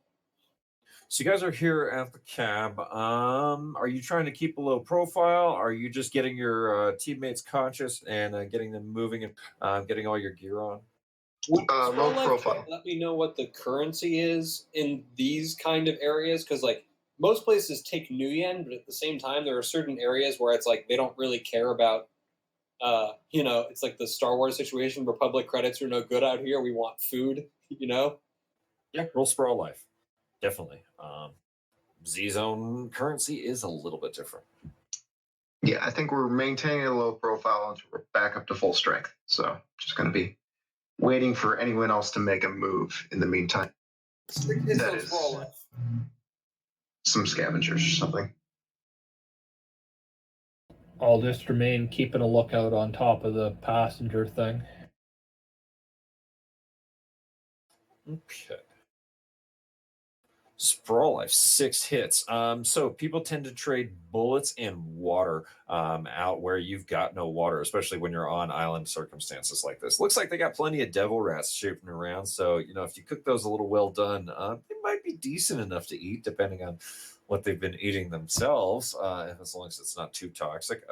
So you guys are here at the cab. Are you trying to keep a low profile? Are you just getting your teammates conscious and getting them moving and getting all your gear on? Would Low Scroll Life profile. let me know what the currency is in these kind of areas? Because like most places take new yen, but at the same time, there are certain areas where it's like they don't really care about. It's like the Star Wars situation. Republic credits are no good out here. We want food. Yeah, roll Sprawl Life. Definitely. Z Zone currency is a little bit different. Yeah, I think we're maintaining a low profile until we're back up to full strength. So just going to be waiting for anyone else to make a move in the meantime. Strict hits That on is Scroll Life. some scavengers or something. I'll just remain keeping a lookout on top of the passenger thing. Okay. Sprawl Life, 6 hits. So people tend to trade bullets and water out where you've got no water, especially when you're on island circumstances like this. Looks like they got plenty of devil rats shaping around. So, if you cook those a little well done, they might be decent enough to eat, depending on what they've been eating themselves, as long as it's not too toxic.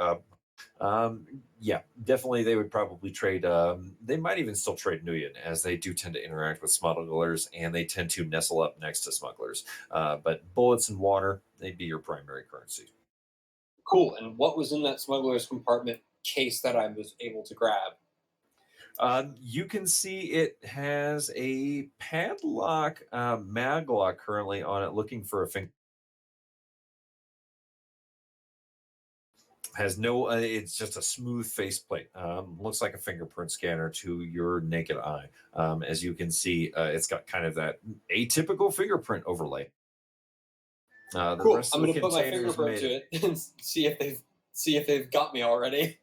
Yeah, definitely they would probably trade. They might even still trade Nuyen, as they do tend to interact with smugglers and they tend to nestle up next to smugglers. But bullets and water, they'd be your primary currency. Cool. And what was in that smuggler's compartment case that I was able to grab? You can see it has a padlock, maglock currently on it, looking for a finger. Has no it's just a smooth faceplate. Looks like a fingerprint scanner to your naked eye. As you can see, it's got kind of that atypical fingerprint overlay. The Cool. rest I'm of going the to put my container is fingerprint to made. it and see if they've got me already.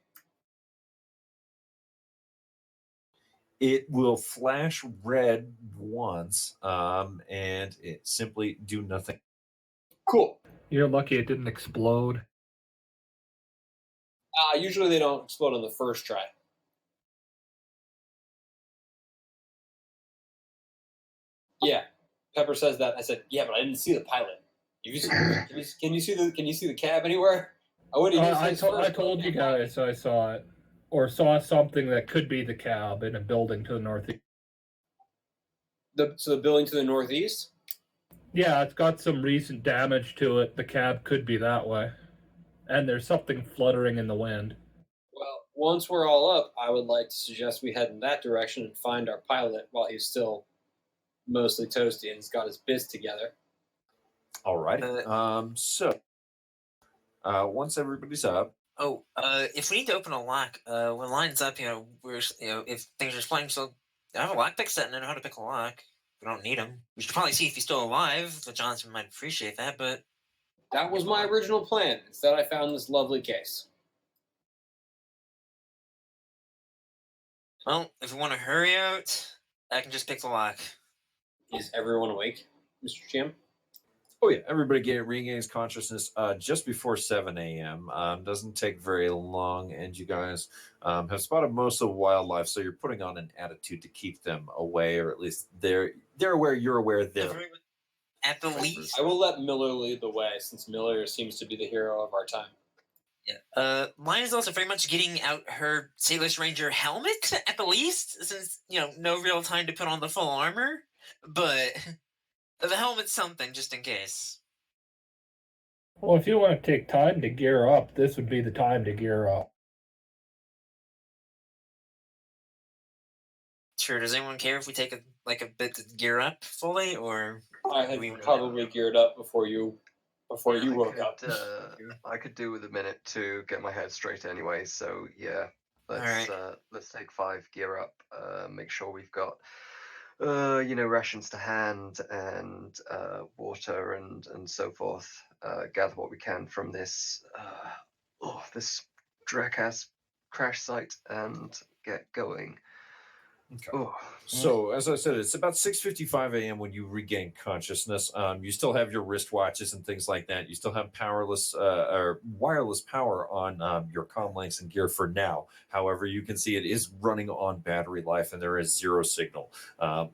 It will flash red once, and it simply do nothing. Cool. You're lucky it didn't explode. Usually they don't explode on the first try. Yeah, Pepper says that. I said, yeah, but I didn't see the pilot. Can you see the cab anywhere? I would have used I his first. told you guys I saw it, or saw something that could be the cab in a building to the northeast. So the building to the northeast. Yeah, it's got some recent damage to it. The cab could be that way, and there's something fluttering in the wind. Well, once we're all up, I would like to suggest we head in that direction and find our pilot while he's still mostly toasty and has got his bits together. All right. So once everybody's up, If we need to open a lock, when lines up, if things are explaining, so I have a lockpick set and I know how to pick a lock. We don't need him. We should probably see if he's still alive. The Johnson might appreciate that, but That was my original plan. Instead, I found this lovely case. well, if we want to hurry out, I can just pick the lock. Is everyone awake, Mr. Chim? oh yeah, everybody regains consciousness just before 7 a.m. Doesn't take very long, and you guys have spotted most of the wildlife, so you're putting on an attitude to keep them away, or at least they're aware, you're aware they're. At the least, I will let Miller lead the way, since Miller seems to be the hero of our time. yeah. Lion is also very much getting out her Sailor's Ranger helmet at the least, since no real time to put on the full armor, but the helmet's something just in case. Well, if you want to take time to gear up, this would be the time to gear up. Sure. Does anyone care if we take a bit to gear up fully, or I had probably geared up before you woke up. I could do with a minute to get my head straight anyway. So yeah, let's take 5 gear up. Make sure we've got rations to hand and water and so forth. Gather what we can from this this Draka's crash site and get going. Okay. Ooh, So, as I said, it's about 6:55 a.m. when you regain consciousness. You still have your wristwatches and things like that. You still have powerless or wireless power on your comm links and gear for now. However, you can see it is running on battery life, and there is zero signal.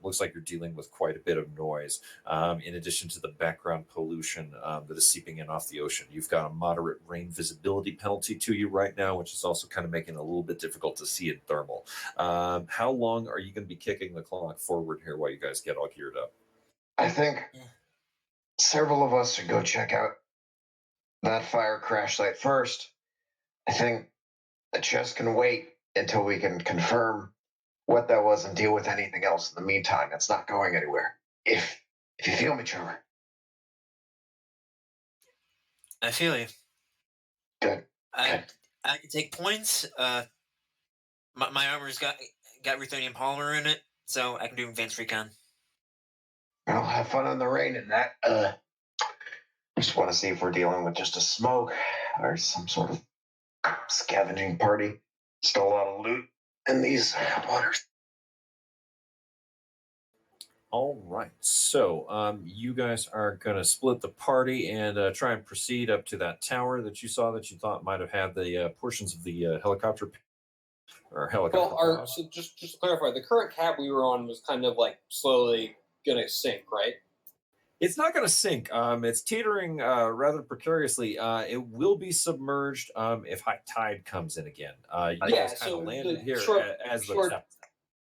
Looks like you're dealing with quite a bit of noise, in addition to the background pollution that is seeping in off the ocean. You've got a moderate rain visibility penalty to you right now, which is also kind of making it a little bit difficult to see in thermal. How long are you going to be kicking the clock forward here while you guys get all geared up? I think Yeah. several of us should go check out that fire crash site first. I think the chest can wait until we can confirm what that was and deal with anything else in the meantime. It's not going anywhere. If you feel me, Trevor. I feel you. Good. I can take points. My armor's got ruthenium polymer in it, so I can do advanced recon. Well, have fun in the rain and that. Just want to see if we're dealing with just a smoke or some sort of scavenging party. Still a lot of loot in these waters. All right. So you guys are going to split the party and try and proceed up to that tower that you saw that you thought might have had the portions of the helicopter or helicopter. Well, so just to clarify, the current cab we were on was kind of like slowly gonna sink, right? It's not going to sink. It's teetering rather precariously. It will be submerged if high tide comes in again. You Yeah, guys kind so of landed the here as the short- tap.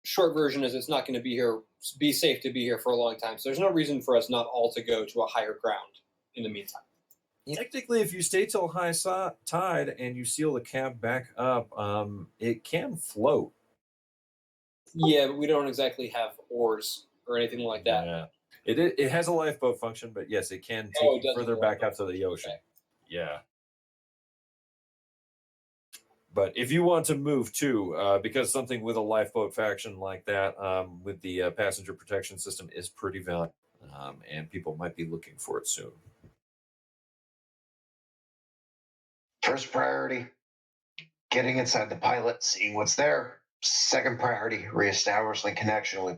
Short version is it's not going to be safe to be here for a long time. So there's no reason for us not all to go to a higher ground in the meantime. Technically, if you stay till high tide and you seal the cab back up, it can float. Yeah, but we don't exactly have oars or anything like that. Yeah. It has a lifeboat function, but yes, it can take Oh, it you does have further a back lifeboat out to the function, ocean. okay. Yeah. But if you want to move too, because something with a lifeboat faction like that, with the passenger protection system, is pretty valuable, and people might be looking for it soon. First priority, getting inside the pilot, seeing what's there. Second priority, reestablishing connection with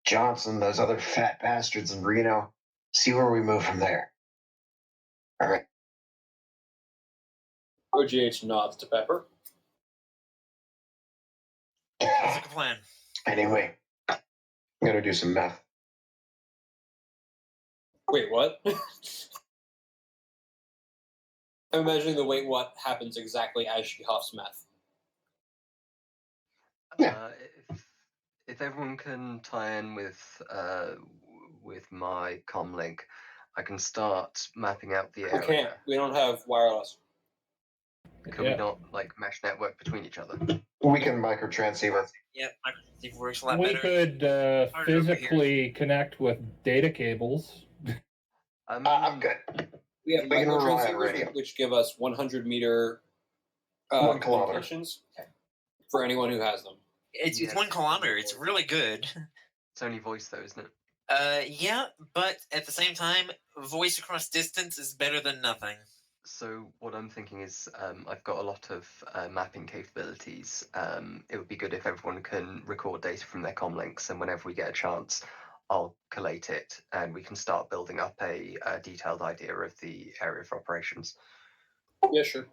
Johnson, those other fat bastards in Reno. See where we move from there. All right. OGH nods to Pepper. Sounds like a plan. Anyway, I'm gonna do some math. Wait, what? I'm imagining the wait what happens exactly as she huffs meth. Yeah. If everyone can tie in with my comm link, I can start mapping out the We area. can't. We don't have wireless. Can we not like mesh network between each other? We can micro transceiver. Yep, I think it works a lot We better. could Ours over here. physically connect with data cables. I'm good. We have We can micro rely on transceivers, radio. which give us 100-meter 1 kilometer. communications for anyone who has them. It's Yeah, 1 kilometer. It's really good. It's only voice though, isn't it? Yeah, but at the same time, voice across distance is better than nothing. So what I'm thinking is, I've got a lot of mapping capabilities. It would be good if everyone can record data from their comm links, and whenever we get a chance, I'll collate it, and we can start building up a detailed idea of the area of operations. Yeah, sure.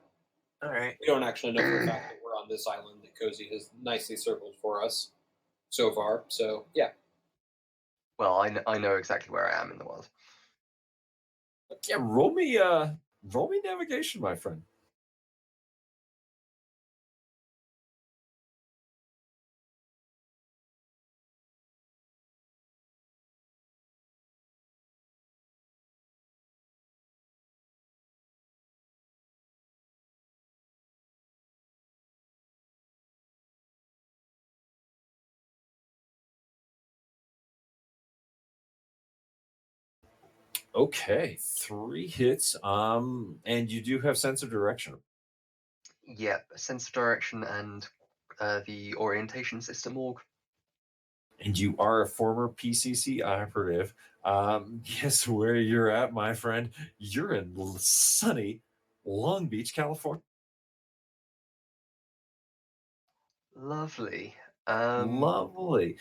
All right. We don't actually know for a fact that we're on this island that Cozy has nicely circled for us so far. So yeah. Well, I know exactly where I am in the world. Yeah, roll me navigation, my friend. Okay, 3 hits. And you do have sense of direction. Yep, sense of direction and the orientation system org. And you are a former PCC operative. Guess where you're at, my friend? You're in sunny Long Beach, California. Lovely. Lovely.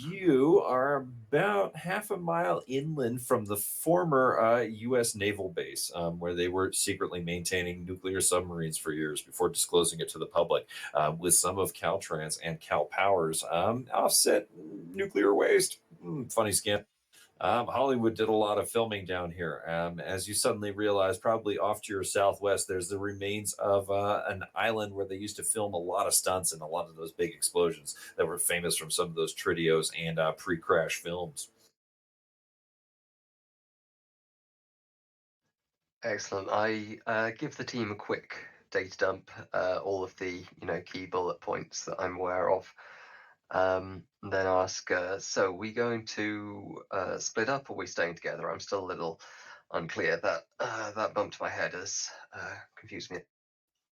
You are about half a mile inland from the former U.S. naval base, where they were secretly maintaining nuclear submarines for years before disclosing it to the public, with some of Caltrans and Cal Power's offset nuclear waste. Funny scam. Hollywood did a lot of filming down here. As you suddenly realize, probably off to your southwest, there's the remains of an island where they used to film a lot of stunts and a lot of those big explosions that were famous from some of those Tridios and pre-crash films. Excellent. I give the team a quick data dump, all of the key bullet points that I'm aware of. Then ask, so we going to split up or are we staying together? I'm still a little unclear. That bump to my head has confused me.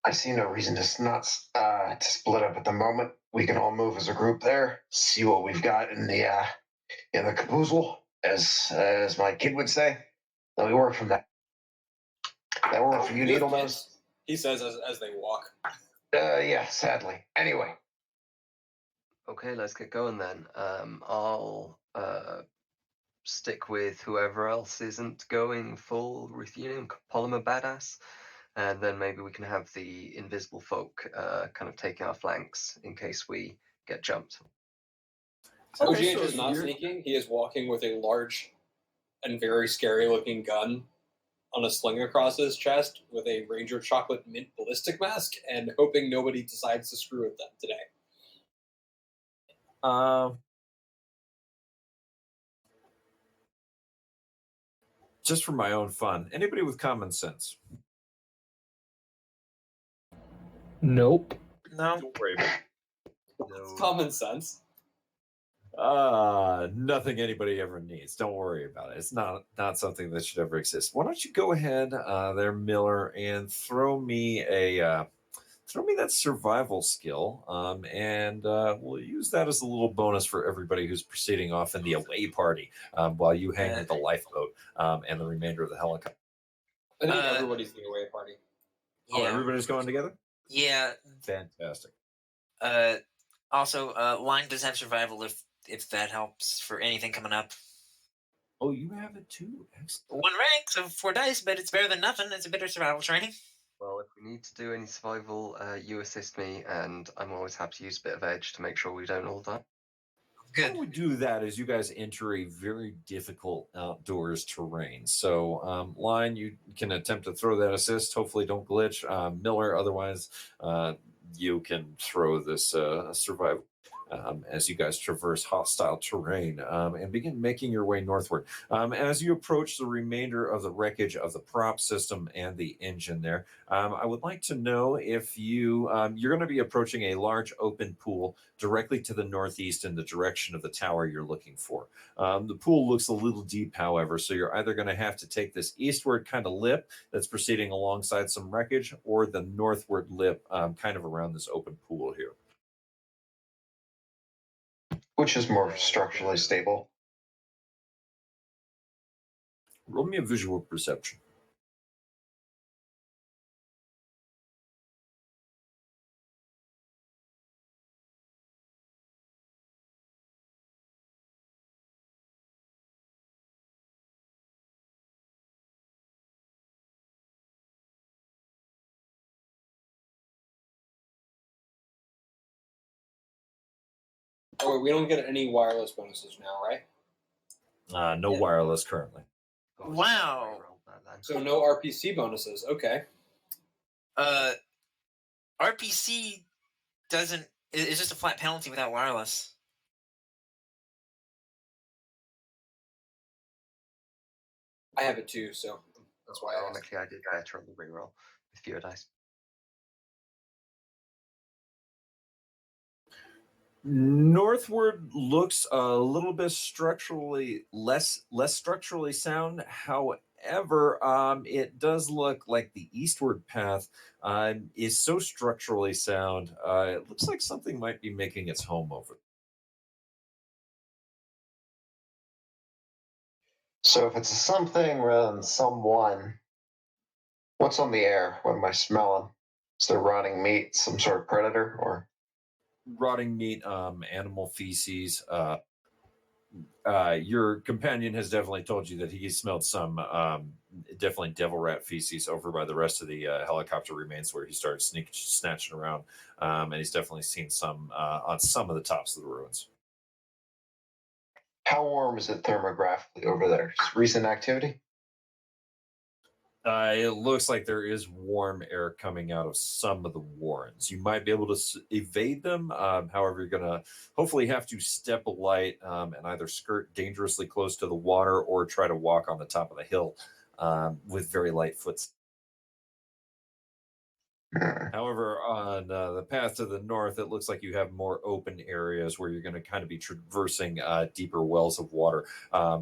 I see no reason to not to split up at the moment. We can all move as a group there, see what we've got in the caboozle, as my kid would say. Then we work from that. That work for you, Needle Nose? He says as they walk. Yeah, sadly. Anyway. Okay, let's get going then. I'll stick with whoever else isn't going full ruthenium polymer badass, and then maybe we can have the invisible folk kind of taking our flanks in case we get jumped. OGH is not sneaking. He is walking with a large and very scary-looking gun on a sling across his chest with a Ranger Chocolate Mint ballistic mask, and hoping nobody decides to screw with them today. Just for my own fun, anybody with common sense? Nope. No. Don't worry about it. It's common sense. Nothing anybody ever needs. Don't worry about it. It's not something that should ever exist. Why don't you go ahead there, Miller, and throw me that survival skill, and we'll use that as a little bonus for everybody who's proceeding off in the away party, while you hang with the lifeboat and the remainder of the helicopter. I think everybody's the away party. Yeah. Oh, everybody's going together? Yeah. Fantastic. Also, Line does have survival if that helps for anything coming up. Oh, you have it too. Excellent. 1 rank, so 4 dice, but it's better than nothing. It's a bit of survival training. Well, if we need to do any survival, you assist me, and I'm always happy to use a bit of edge to make sure we don't all die. How Good. we do that is you guys enter a very difficult outdoors terrain. So, Line, you can attempt to throw that assist. Hopefully, don't glitch. Miller, otherwise, you can throw this survival as you guys traverse hostile terrain and begin making your way northward. As you approach the remainder of the wreckage of the prop system and the engine there, I would like to know if you're going to be approaching a large open pool directly to the northeast in the direction of the tower you're looking for. The pool looks a little deep, however, so you're either going to have to take this eastward kind of lip that's proceeding alongside some wreckage, or the northward lip kind of around this open pool here. Which is more structurally stable? Roll me a visual perception. Oh, we don't get any wireless bonuses now, right? No wireless currently. Oh, Wow. So no RPC bonuses. Okay. RPC doesn't. It's just a flat penalty without wireless. I have it too, so that's why I asked. Ironically, I did better on the reroll with fewer dice. Northward looks a little bit structurally less structurally sound. However, it does look like the eastward path is so structurally sound. It looks like something might be making its home over. So if it's a something rather than someone, what's on the air? What am I smelling? Is there rotting meat, some sort of predator, or? rotting meat, animal feces. Your companion has definitely told you that he smelled some definitely devil rat feces over by the rest of the helicopter remains where he started snatching around, and he's definitely seen some on some of the tops of the ruins. How warm is it thermographically over there? Recent activity? It looks like there is warm air coming out of some of the warrens. You might be able to evade them. However, you're going to hopefully have to step light and either skirt dangerously close to the water or try to walk on the top of the hill with very light footsteps. However, on the path to the north, it looks like you have more open areas where you're going to kind of be traversing deeper wells of water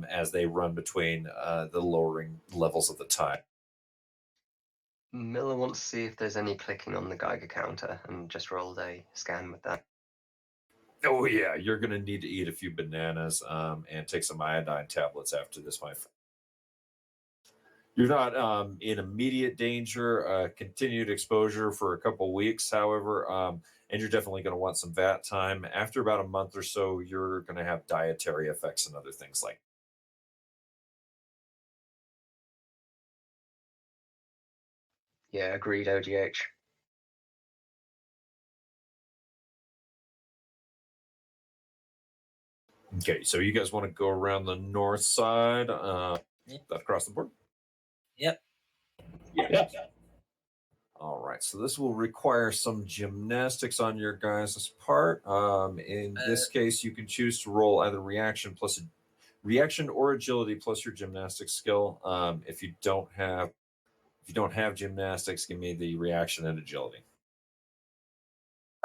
as they run between the lowering levels of the tide. Miller wants to see if there's any clicking on the Geiger counter and just rolled a scan with that. Oh yeah, you're gonna need to eat a few bananas and take some iodine tablets after this, my friend. You're not in immediate danger, continued exposure for a couple weeks, however, and you're definitely going to want some VAT time. After about a month or so, you're going to have dietary effects and other things like. Yeah, agreed, OGH. Okay, so you guys want to go around the north side, across the board? Yep. Yep. All right, so this will require some gymnastics on your guys' part. In this case, you can choose to roll either reaction or agility plus your gymnastics skill. If you don't have gymnastics, give me the reaction and agility.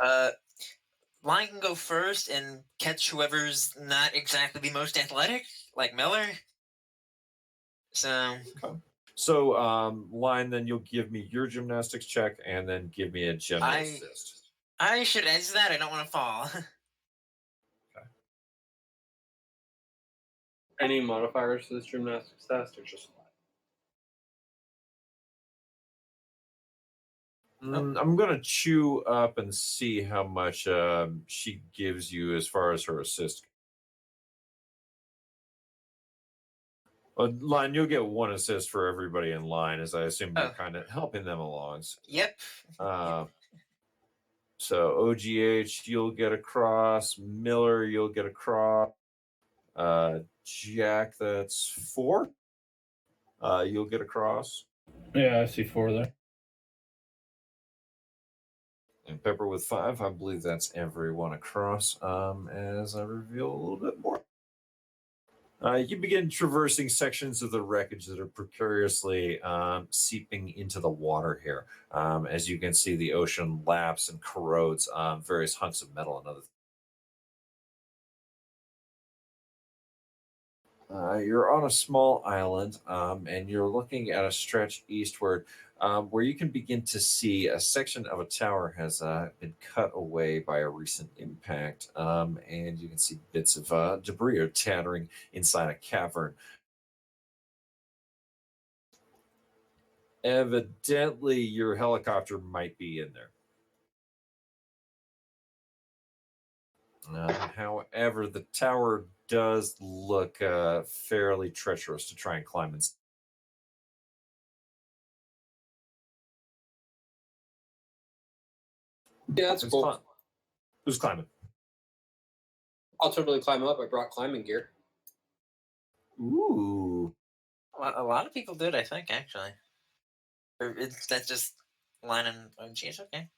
Lion can go first and catch whoever's not exactly the most athletic, like Miller. So. Okay. So, Lion, then you'll give me your gymnastics check and then give me a general assist. I should answer that. I don't want to fall. Okay. Any modifiers to this gymnastics test, or just I'm going to chew up and see how much she gives you as far as her assist. Line, you'll get one assist for everybody in line, as I assume you're kind of helping them along. Yep. So OGH, you'll get across. Miller, you'll get across. Jack, that's 4. You'll get across. Yeah, I see 4 there. And Pepper with 5. I believe that's everyone across. As I reveal a little bit more. You begin traversing sections of the wreckage that are precariously seeping into the water here. As you can see, the ocean laps and corrodes various hunks of metal and other things. You're on a small island, and you're looking at a stretch eastward where you can begin to see a section of a tower has been cut away by a recent impact, and you can see bits of debris are tattering inside a cavern. Evidently, your helicopter might be in there. However, the tower does look fairly treacherous to try and climb inside. Yeah, that's cool. Who's climbing? I'll totally climb up. I brought climbing gear. Ooh. A lot of people did, I think, actually. That's just Line and OGH. Okay.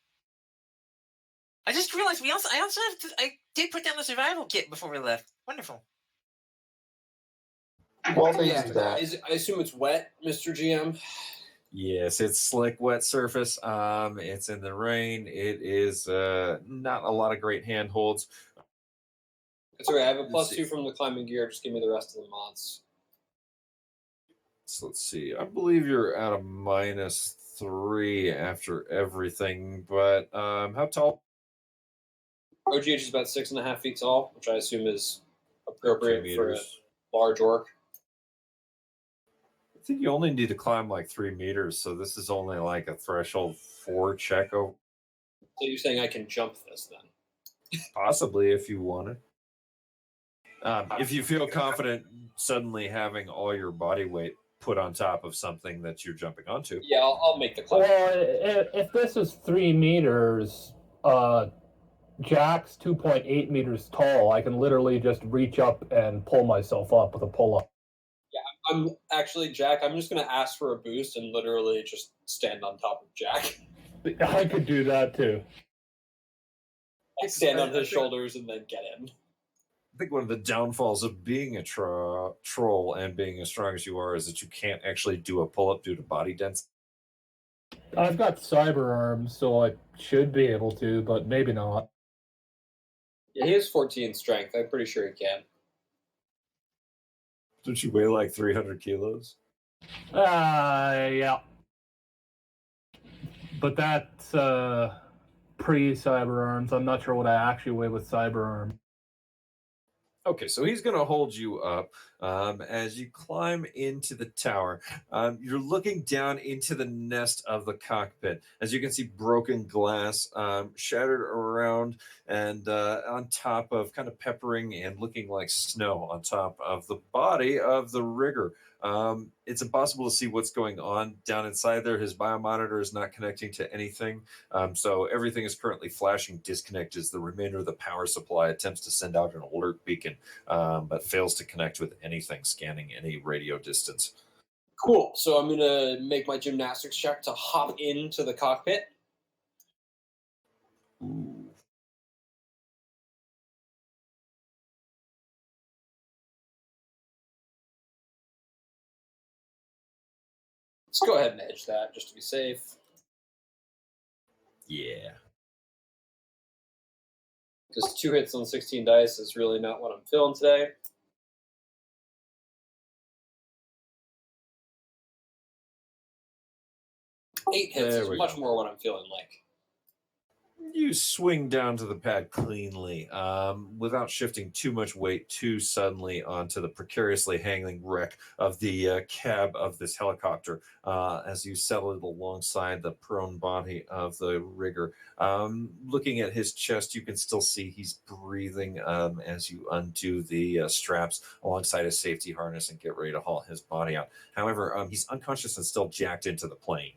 I just realized I did put down the survival kit before we left. Wonderful. Well, they Yeah, do that. I assume it's wet, Mr. GM. Yes, it's slick, wet surface. It's in the rain. It is not a lot of great handholds. It's okay. I have a +2 from the climbing gear. Just give me the rest of the mods. So let's see. I believe you're at a -3 after everything, but how tall? OGH is about 6.5 feet tall, which I assume is appropriate for a large orc. I think you only need to climb like 3 meters, so this is only like a threshold 4 check over. So you're saying I can jump this then? Possibly, if you want it. If you feel confident suddenly having all your body weight put on top of something that you're jumping onto. Yeah, I'll make the climb. Well, if this is 3 meters, Jack's 2.8 meters tall. I can literally just reach up and pull myself up with a pull up. I'm actually Jack. I'm just gonna ask for a boost and literally just stand on top of Jack. I could do that too. Like stand on I his think- shoulders and then get in. I think one of the downfalls of being a troll and being as strong as you are is that you can't actually do a pull up due to body density. I've got cyber arms, so I should be able to, but maybe not. Yeah, he has 14 strength. I'm pretty sure he can. Don't you weigh like 300 kilos? Yeah. But that's pre-cyber arms. I'm not sure what I actually weigh with cyber arms. Okay, so he's going to hold you up as you climb into the tower. You're looking down into the nest of the cockpit. As you can see, broken glass shattered around and on top of kind of peppering and looking like snow on top of the body of the rigger. It's impossible to see what's going on down inside there. His biomonitor is not connecting to anything. So everything is currently flashing disconnect as the remainder of the power supply attempts to send out an alert beacon, but fails to connect with anything scanning any radio distance. Cool. So I'm gonna make my gymnastics check to hop into the cockpit. Ooh. Let's go ahead and edge that just to be safe. Yeah. Because 2 hits on 16 dice is really not what I'm feeling today. Eight hits There is we much go. more what I'm feeling like. You swing down to the pad cleanly without shifting too much weight too suddenly onto the precariously hanging wreck of the cab of this helicopter as you settle it alongside the prone body of the rigger. Looking at his chest, you can still see he's breathing as you undo the straps alongside his safety harness and get ready to haul his body out. However, he's unconscious and still jacked into the plane.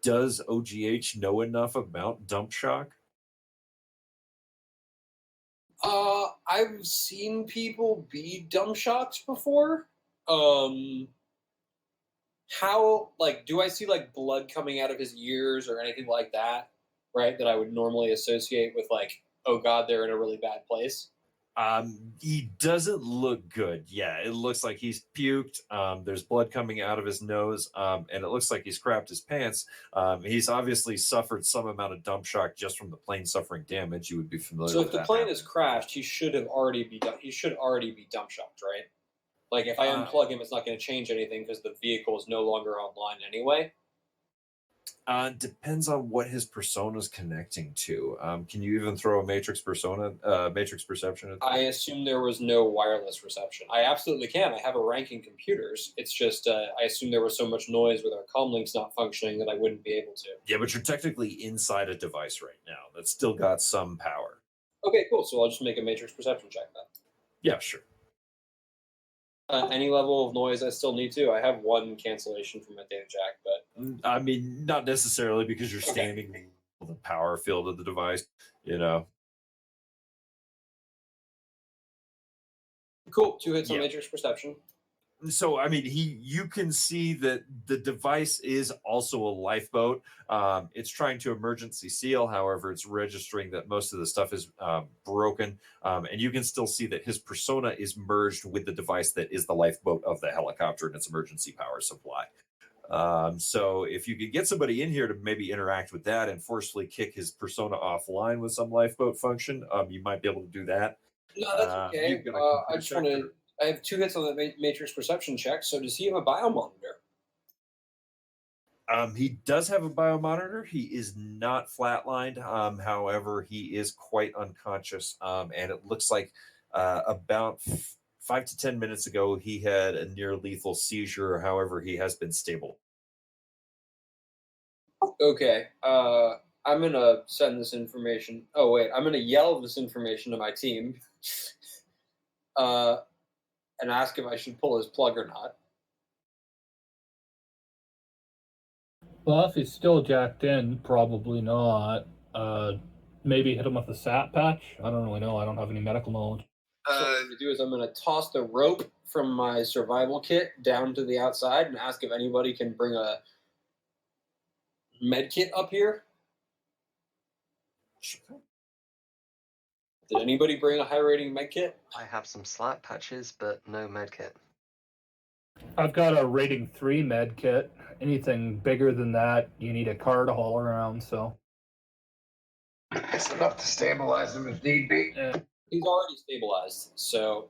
Does OGH know enough about dump shock? I've seen people be dumb shocked before. How, like, do I see like blood coming out of his ears or anything like that? Right, that I would normally associate with like, oh god, they're in a really bad place. He doesn't look good. Yeah, it looks like he's puked. There's blood coming out of his nose, and it looks like he's crapped his pants. He's obviously suffered some amount of dump shock just from the plane suffering damage. You would be familiar So with if the that plane happening. is crashed, he should already be dump shocked, right? Like if I unplug him, it's not going to change anything because the vehicle is no longer online anyway. Depends on what his persona is connecting to. Can you even throw a matrix perception at that? I assume there was no wireless reception. I absolutely can. I have a rank in computers. It's just I assume there was so much noise with our comm links not functioning that I wouldn't be able to. Yeah, but you're technically inside a device right now that's still got some power. Okay, cool. So I'll just make a matrix perception check then. Yeah, sure. Any level of noise I still need to. I have one cancellation from my data jack, but I mean, not necessarily because you're Okay. standing in the power field of the device, you know. cool. 2 hits on Yeah. matrix perception. So I mean, you can see that the device is also a lifeboat. It's trying to emergency seal, however, it's registering that most of the stuff is broken, and you can still see that his persona is merged with the device that is the lifeboat of the helicopter and its emergency power supply. So if you could get somebody in here to maybe interact with that and forcefully kick his persona offline with some lifeboat function, you might be able to do that. No, that's okay. You've got a I computer just want check, to. I have 2 hits on the matrix perception check. So does he have a biomonitor? He does have a biomonitor. He is not flatlined. However, he is quite unconscious. And it looks like about 5 to 10 minutes ago, he had a near lethal seizure. However, he has been stable. Okay. I'm gonna send this information. Oh wait, I'm gonna yell this information to my team, uh, and ask if I should pull his plug or not. Well, if he's still jacked in, probably not. Maybe hit him with a sat patch. I don't really know. I don't have any medical knowledge. So what I'm gonna do is I'm gonna toss the rope from my survival kit down to the outside and ask if anybody can bring a med kit up here. Did anybody bring a high rating med kit? I have some slat patches, but no medkit. I've got a rating 3 med kit. Anything bigger than that, you need a car to haul around. So It's enough to stabilize him if need be. He's already stabilized, so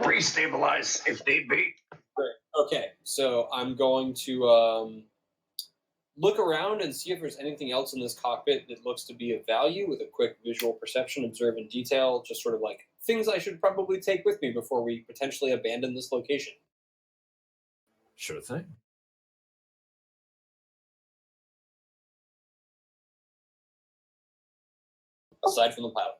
Re-stabilize if need be. great. Okay, so I'm going to look around and see if there's anything else in this cockpit that looks to be of value with a quick visual perception, observe in detail, just sort of like things I should probably take with me before we potentially abandon this location. Sure thing. Aside from the pilot.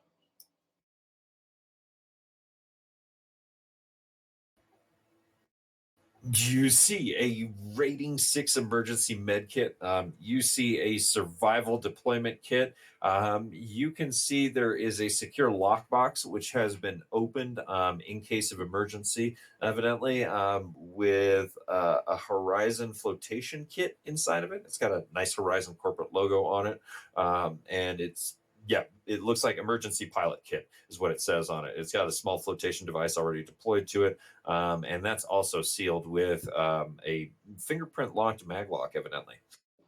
You see a rating 6 emergency med kit. You see a survival deployment kit. You can see there is a secure lockbox which has been opened in case of emergency, evidently, with a Horizon flotation kit inside of it. It's got a nice Horizon corporate logo on it, and it looks like emergency pilot kit is what it says on it. It's got a small flotation device already deployed to it, and that's also sealed with a fingerprint locked maglock, evidently.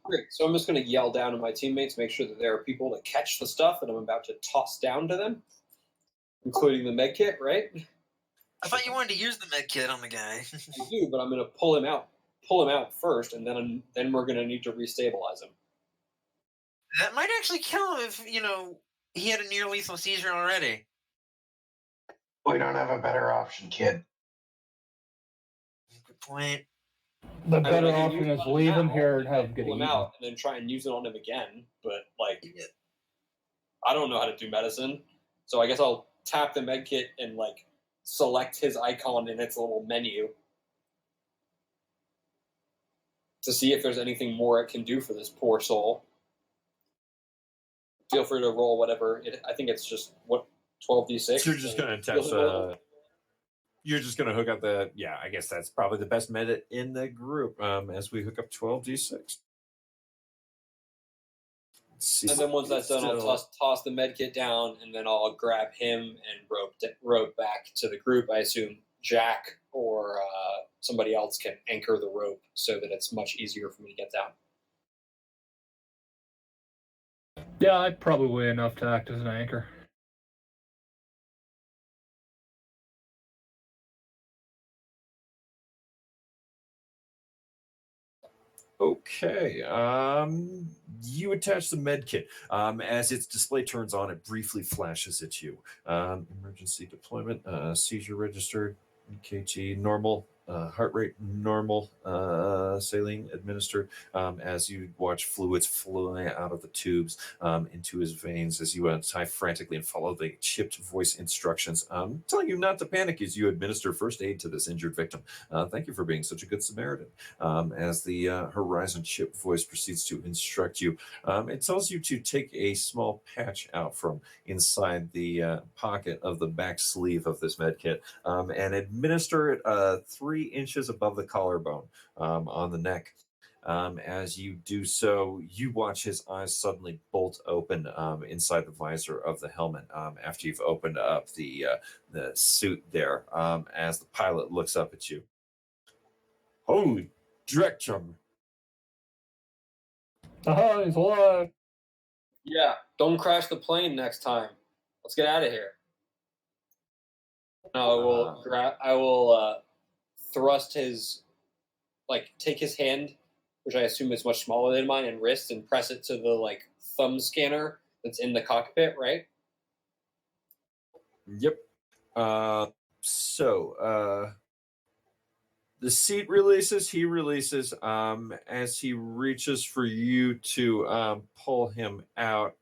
Great. So I'm just going to yell down to my teammates, make sure that there are people that catch the stuff that I'm about to toss down to them, including the med kit, right? I thought you wanted to use the med kit on the guy. I do, but I'm going to pull him out first, and then we're going to need to restabilize him. That might actually kill him if, he had a near lethal seizure already. We don't have a better option, kid. Good point. the I mean, better I can option use is it on leave him now, here and and have then get pull him eaten. out, and then try and use it on him again. But like, I don't know how to do medicine, so I guess I'll tap the med kit and like select his icon in its little menu to see if there's anything more it can do for this poor soul. Feel free to roll whatever. I think it's just 12d6. So you're just going to test. You're just going to hook up the. Yeah, I guess that's probably the best med in the group as we hook up 12d6. Let's see. And then once that's done, I'll toss the med kit down, and then I'll grab him and rope back to the group. I assume Jack or somebody else can anchor the rope so that it's much easier for me to get down. Yeah, I probably weigh enough to act as an anchor. Okay. You attach the med kit. As its display turns on, it briefly flashes at you. Emergency deployment, seizure registered, EKG normal, heart rate normal, saline administered. As you watch fluids fly out of the tubes into his veins as you tie frantically and follow the chipped voice instructions, telling you not to panic as you administer first aid to this injured victim. Thank you for being such a good Samaritan. As the Horizon chip voice proceeds to instruct you, it tells you to take a small patch out from inside the pocket of the back sleeve of this med kit and administer it 3 inches above the collarbone on the neck. As you do so, you watch his eyes suddenly bolt open inside the visor of the helmet after you've opened up the suit there as the pilot looks up at you. Holy Drekchum. Aha, he's alive. Yeah, don't crash the plane next time. Let's get out of here. No, I will thrust his, take his hand, which I assume is much smaller than mine, and wrist, and press it to the thumb scanner that's in the cockpit, right? Yep. The seat releases. He releases as he reaches for you to pull him out.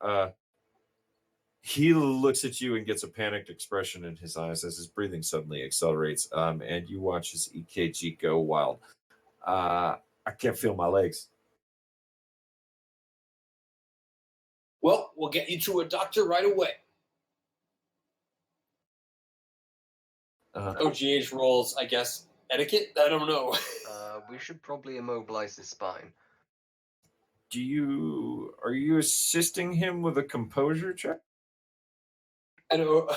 He looks at you and gets a panicked expression in his eyes as his breathing suddenly accelerates, and you watch his EKG go wild. I can't feel my legs. Well, we'll get you to a doctor right away. OGH rolls, I guess, etiquette? I don't know. We should probably immobilize his spine. Are you assisting him with a composure check? I know.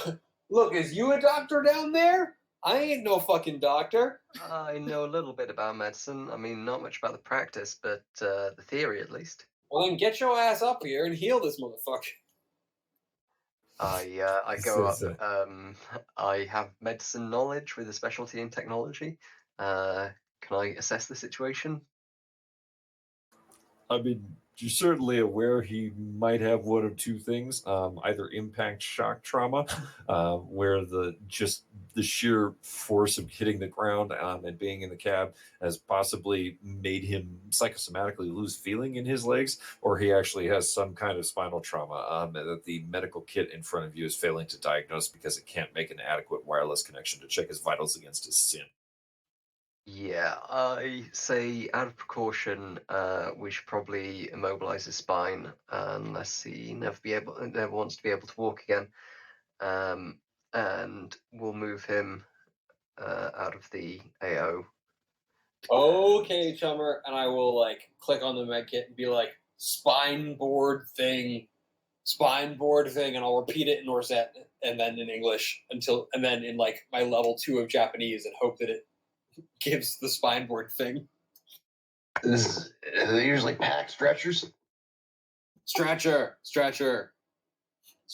Look, is you a doctor down there? I ain't no fucking doctor. I know a little bit about medicine. I mean, not much about the practice, but the theory at least. Well, then get your ass up here and heal this motherfucker. I go up. I have medicine knowledge with a specialty in technology. Can I assess the situation? I mean, you're certainly aware he might have one of two things: either impact shock trauma, where the sheer force of hitting the ground and being in the cab has possibly made him psychosomatically lose feeling in his legs, or he actually has some kind of spinal trauma that the medical kit in front of you is failing to diagnose because it can't make an adequate wireless connection to check his vitals against his sin. Yeah, I say out of precaution, we should probably immobilize his spine unless he never wants to be able to walk again. And we'll move him out of the AO. Okay, Chummer, and I will like click on the med kit and be like, spine board thing, and I'll repeat it in Norset and then in English and then in like my level 2 of Japanese and hope that it gives the spine board thing. They usually pack stretchers. Stretcher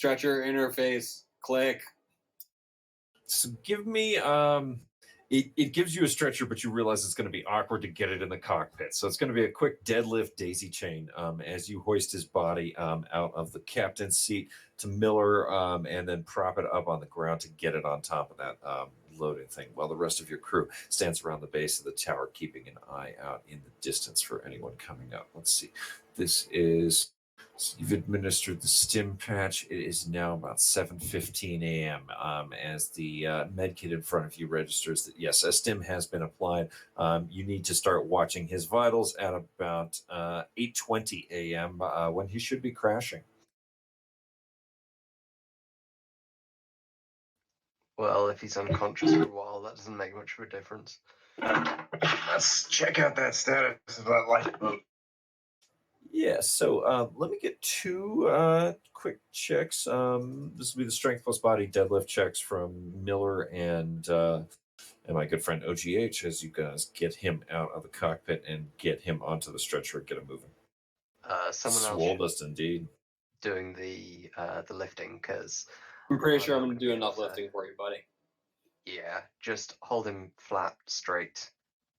interface, click. So give me it gives you a stretcher, but you realize it's going to be awkward to get it in the cockpit. So it's going to be a quick deadlift daisy chain as you hoist his body out of the captain's seat to Miller and then prop it up on the ground to get it on top of that loading thing, while the rest of your crew stands around the base of the tower, keeping an eye out in the distance for anyone coming up. Let's see. So you've administered the stim patch. It is now about 7:15 a.m. As the med kit in front of you registers that yes, a stim has been applied. You need to start watching his vitals at about 8:20 a.m. When he should be crashing. Well, if he's unconscious for a while, that doesn't make much of a difference. Let's check out that status of that lifeboat. Yeah, so let me get two quick checks. This will be the strength plus body deadlift checks from Miller and my good friend OGH as you guys get him out of the cockpit and get him onto the stretcher and get him moving. Someone else Swoldust indeed. doing the lifting, because I'm pretty sure I'm I'm not gonna do gonna be enough able to- lifting for you, buddy. yeah, just hold him flat, straight,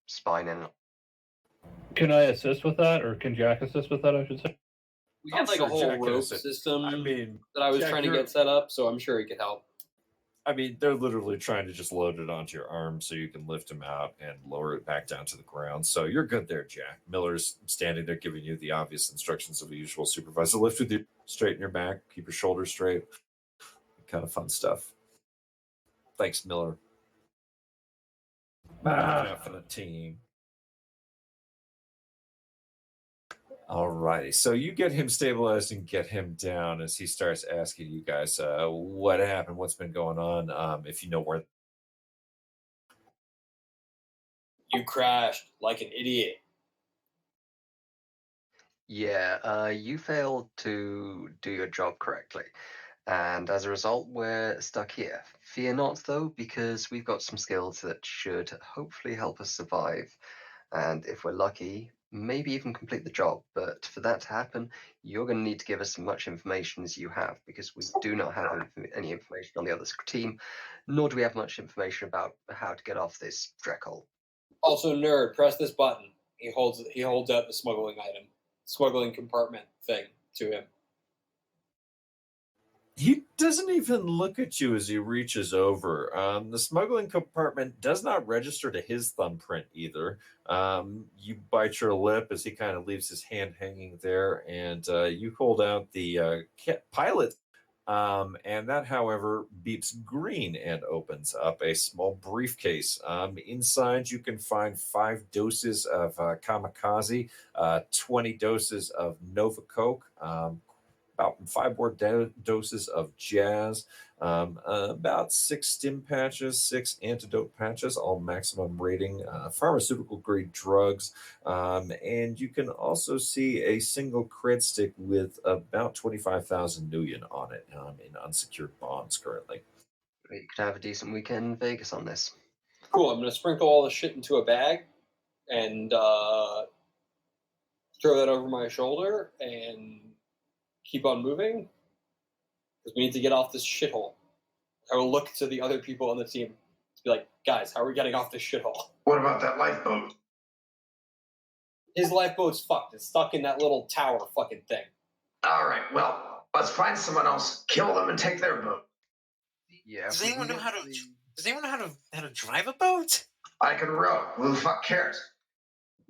spine in. Can I assist with that, or can Jack assist with that? I should say. We I'm had like sure a whole Jack can rope assist. system I mean, that I was Jack, trying to you're- get set up, so I'm sure he could help. I mean, they're literally trying to just load it onto your arm so you can lift him out and lower it back down to the ground. So you're good there, Jack. Miller's standing there giving you the obvious instructions of a usual supervisor. Lift with you, straighten your back, keep your shoulders straight. Kind of fun stuff. Thanks, Miller. Enough for the team. Alrighty, so you get him stabilized and get him down as he starts asking you guys what happened, what's been going on, if you know where. You crashed like an idiot. Yeah, you failed to do your job correctly, and as a result, we're stuck here. Fear not, though, because we've got some skills that should hopefully help us survive, and if we're lucky, maybe even complete the job. But for that to happen, you're going to need to give us as much information as you have, because we do not have any information on the other team, nor do we have much information about how to get off this Dreckle. Also, nerd, press this button. He holds out the smuggling compartment thing to him. He doesn't even look at you as he reaches over. The smuggling compartment does not register to his thumbprint either. You bite your lip as he kind of leaves his hand hanging there, and you hold out the pilot. And that, however, beeps green and opens up a small briefcase. Inside, you can find 5 doses of kamikaze, 20 doses of Nova Coke, about 5 more doses of jazz, about 6 stim patches, 6 antidote patches, all maximum rating, pharmaceutical grade drugs. And you can also see a single cred stick with about 25,000 nuyen on it in unsecured bonds currently. You could have a decent weekend in Vegas on this. Cool. I'm gonna sprinkle all the shit into a bag and throw that over my shoulder and keep on moving because we need to get off this shithole. I will look to the other people on the team to be like, guys, how are we getting off this shithole? What about that lifeboat? His lifeboat's fucked. It's stuck in that little tower fucking thing. All right, well, let's find someone else, kill them, and take their boat. Yeah. Does if we anyone can know get how to? the- Does anyone know how to drive a boat? I can row. Who the fuck cares?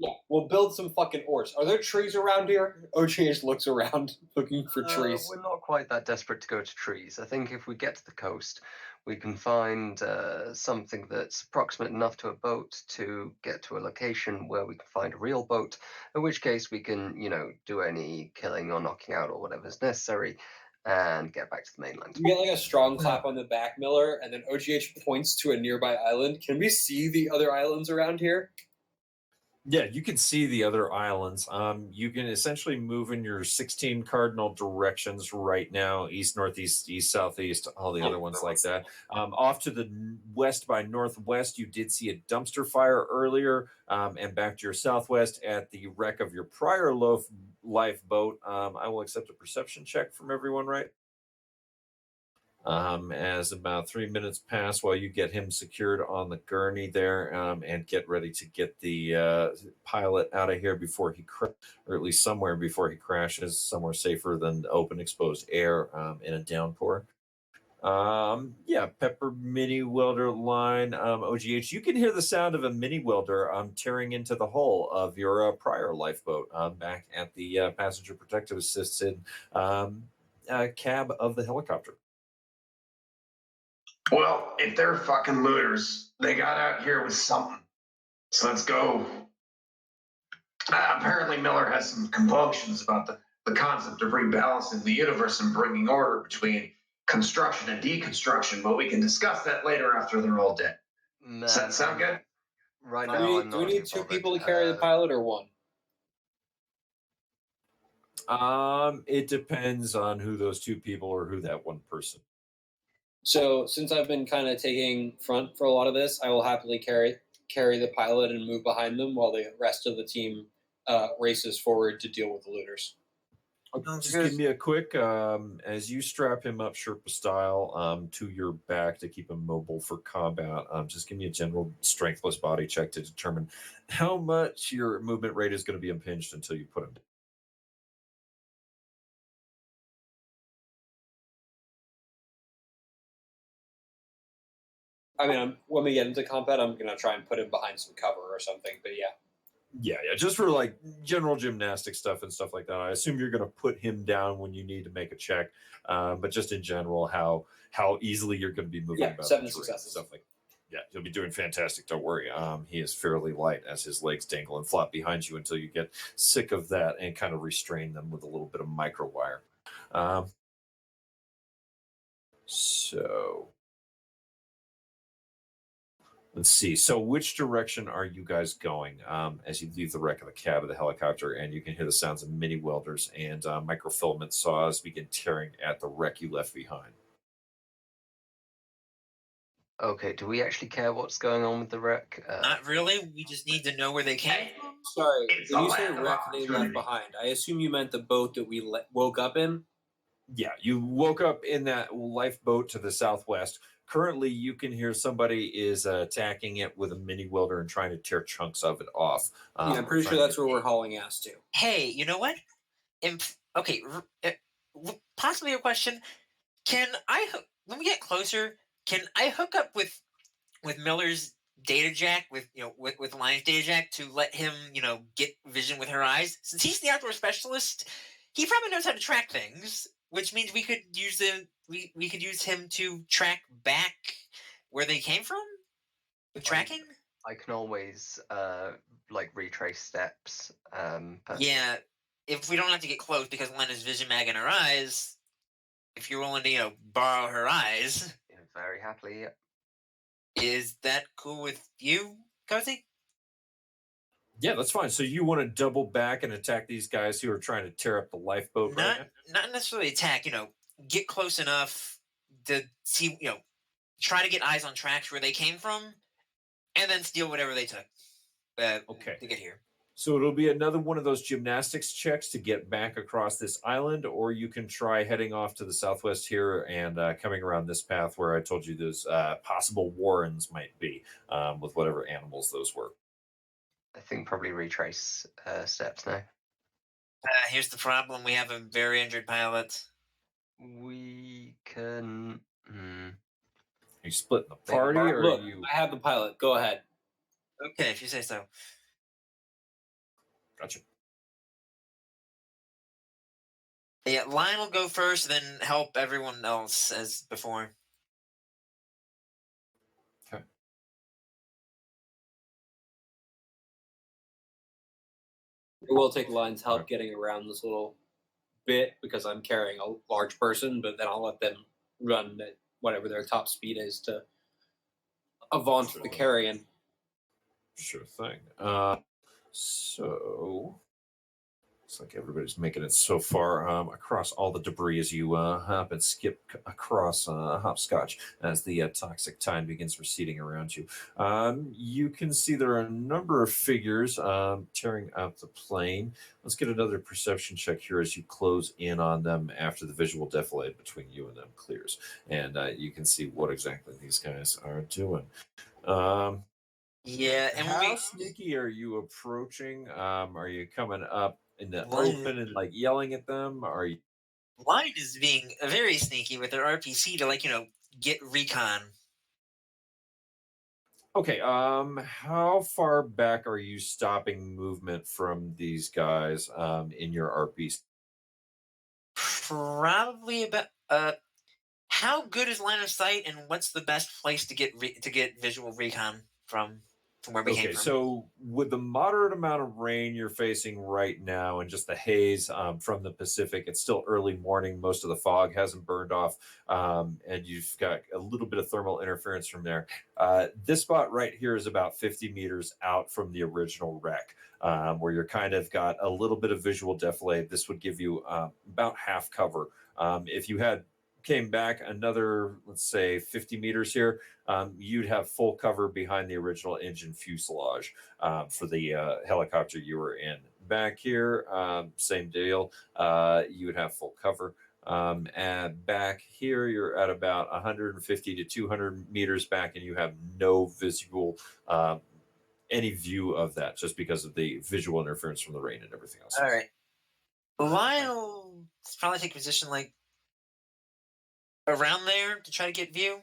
Yeah, we'll build some fucking oars. Are there trees around here? OGH looks around looking for trees. We're not quite that desperate to go to trees. I think if we get to the coast, we can find something that's approximate enough to a boat to get to a location where we can find a real boat, in which case we can, do any killing or knocking out or whatever's necessary and get back to the mainland. You get like a strong clap on the back, Miller, and then OGH points to a nearby island. Can we see the other islands around here? Yeah, you can see the other islands. You can essentially move in your 16 cardinal directions right now: east, northeast, east, southeast, all the other ones like that. Off to the west by northwest, you did see a dumpster fire earlier, and back to your southwest at the wreck of your prior lifeboat. I will accept a perception check from everyone, right? As about 3 minutes pass while you get him secured on the gurney there, and get ready to get the pilot out of here before he or at least somewhere before he crashes, somewhere safer than open exposed air in a downpour. Yeah, Pepper mini welder line. OGH, you can hear the sound of a mini welder tearing into the hull of your prior lifeboat back at the passenger protective assisted cab of the helicopter. Well, if they're fucking looters, they got out here with something. So let's go. Apparently, Miller has some compunctions about the concept of rebalancing the universe and bringing order between construction and deconstruction, but we can discuss that later after they're all dead. Does that sound good? Right Do now, we, I'm do we not need too 2 bothered. people to carry the pilot or 1? It depends on who those 2 people or who that one person. So since I've been kind of taking front for a lot of this, I will happily carry the pilot and move behind them while the rest of the team races forward to deal with the looters. Just give me a quick, as you strap him up Sherpa style to your back to keep him mobile for combat, just give me a general strength plus body check to determine how much your movement rate is going to be impinged until you put him down. I mean, when we get into combat, I'm gonna try and put him behind some cover or something. But yeah, Yeah, just for like general gymnastic stuff and stuff like that. I assume you're going to put him down when you need to make a check, but just in general, how easily you're going to be moving about 7 the terrain, successes. stuff like. Yeah, you'll be doing fantastic. Don't worry. He is fairly light as his legs dangle and flop behind you until you get sick of that and kind of restrain them with a little bit of micro wire. So let's see. So which direction are you guys going as you leave the wreck of the cab of the helicopter, and you can hear the sounds of mini welders and microfilament saws begin tearing at the wreck you left behind? Okay, do we actually care what's going on with the wreck? Not really. We just need to know where they came Hey, from. sorry. It's When a you say lack of wreck they left opportunity. behind, I assume you meant the boat that we woke up in. Yeah, you woke up in that lifeboat to the southwest. Currently, you can hear somebody is attacking it with a mini welder and trying to tear chunks of it off. Yeah, I'm pretty sure that's where we're hauling ass to. Hey, you know what? Okay, possibly a question. when we get closer, can I hook up with Miller's data jack with Lion's data jack to let him get vision with her eyes? Since he's the outdoor specialist, he probably knows how to track things, which means we could use we could use him to track back where they came from with tracking. I can always retrace steps. But Yeah, if we don't have to get close because Lena's vision mag in her eyes, if you're willing to borrow her eyes, very happily. is that cool with you, Cozy? Yeah, that's fine. So you want to double back and attack these guys who are trying to tear up the lifeboat right now? Not necessarily attack. Get close enough to see. Try to get eyes on tracks where they came from, and then steal whatever they took. Okay. To get here. So it'll be another one of those gymnastics checks to get back across this island, or you can try heading off to the southwest here and coming around this path where I told you those possible warrens might be with whatever animals those were. I think probably retrace steps now. Here's the problem. We have a very injured pilot. We can... Are you splitting the party, or Look, are you... I have the pilot. Go ahead. Okay, if you say so. Gotcha. Yeah, Lion will go first, then help everyone else as before. Okay. It will take Lion's help getting around this little bit because I'm carrying a large person, but then I'll let them run at whatever their top speed is to avant the carrion. Sure thing. So looks like everybody's making it so far across all the debris as you hop and skip across hopscotch as the toxic tide begins receding around you. You can see there are a number of figures tearing up the plane. Let's get another perception check here as you close in on them after the visual defilade between you and them clears. And you can see what exactly these guys are doing. Yeah, and how sneaky are you approaching? Are you coming up in the open and yelling at them? Are you? Lion is being very sneaky with their RPC to get recon. Okay. How far back are you stopping movement from these guys in your RPC? Probably about. How good is line of sight, and what's the best place to get visual recon from where we came from? So with the moderate amount of rain you're facing right now and just the haze from the Pacific, it's still early morning. Most of the fog hasn't burned off, and you've got a little bit of thermal interference from there. This spot right here is about 50 meters out from the original wreck, where you're kind of got a little bit of visual defilade. This would give you about half cover. If you came back another, let's say 50 meters here, you'd have full cover behind the original engine fuselage for the helicopter you were in. Back here, same deal. You would have full cover. And back here, you're at about 150 to 200 meters back, and you have no visual, any view of that, just because of the visual interference from the rain and everything else. All right. Lyle probably take position around there to try to get view.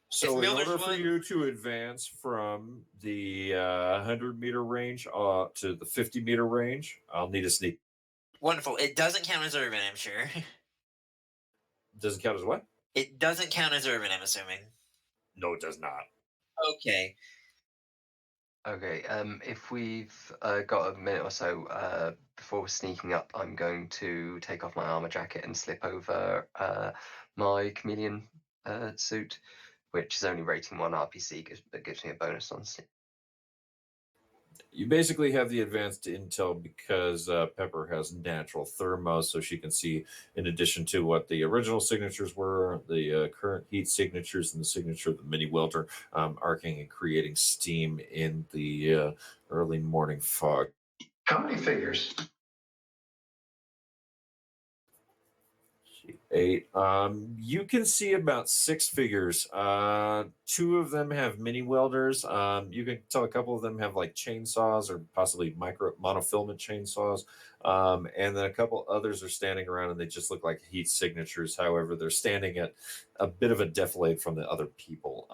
So in order for you to advance from the 100-meter range to the 50-meter range, I'll need a sneak. Wonderful. It doesn't count as urban, I'm sure. Doesn't count as what? It doesn't count as urban, I'm assuming. No, it does not. Okay. Okay, if we've got a minute or so before sneaking up, I'm going to take off my armor jacket and slip over my chameleon suit, which is only rating 1 RPC, but gives me a bonus on sleep. You basically have the advanced intel because Pepper has natural thermo, so she can see, in addition to what the original signatures were, the current heat signatures and the signature of the mini welder arcing and creating steam in the early morning fog. How many figures? 8. You can see about 6 figures. 2 of them have mini welders. You can tell a couple of them have like chainsaws or possibly monofilament chainsaws. And then a couple others are standing around, and they just look like heat signatures. However, they're standing at a bit of a defilade from the other people,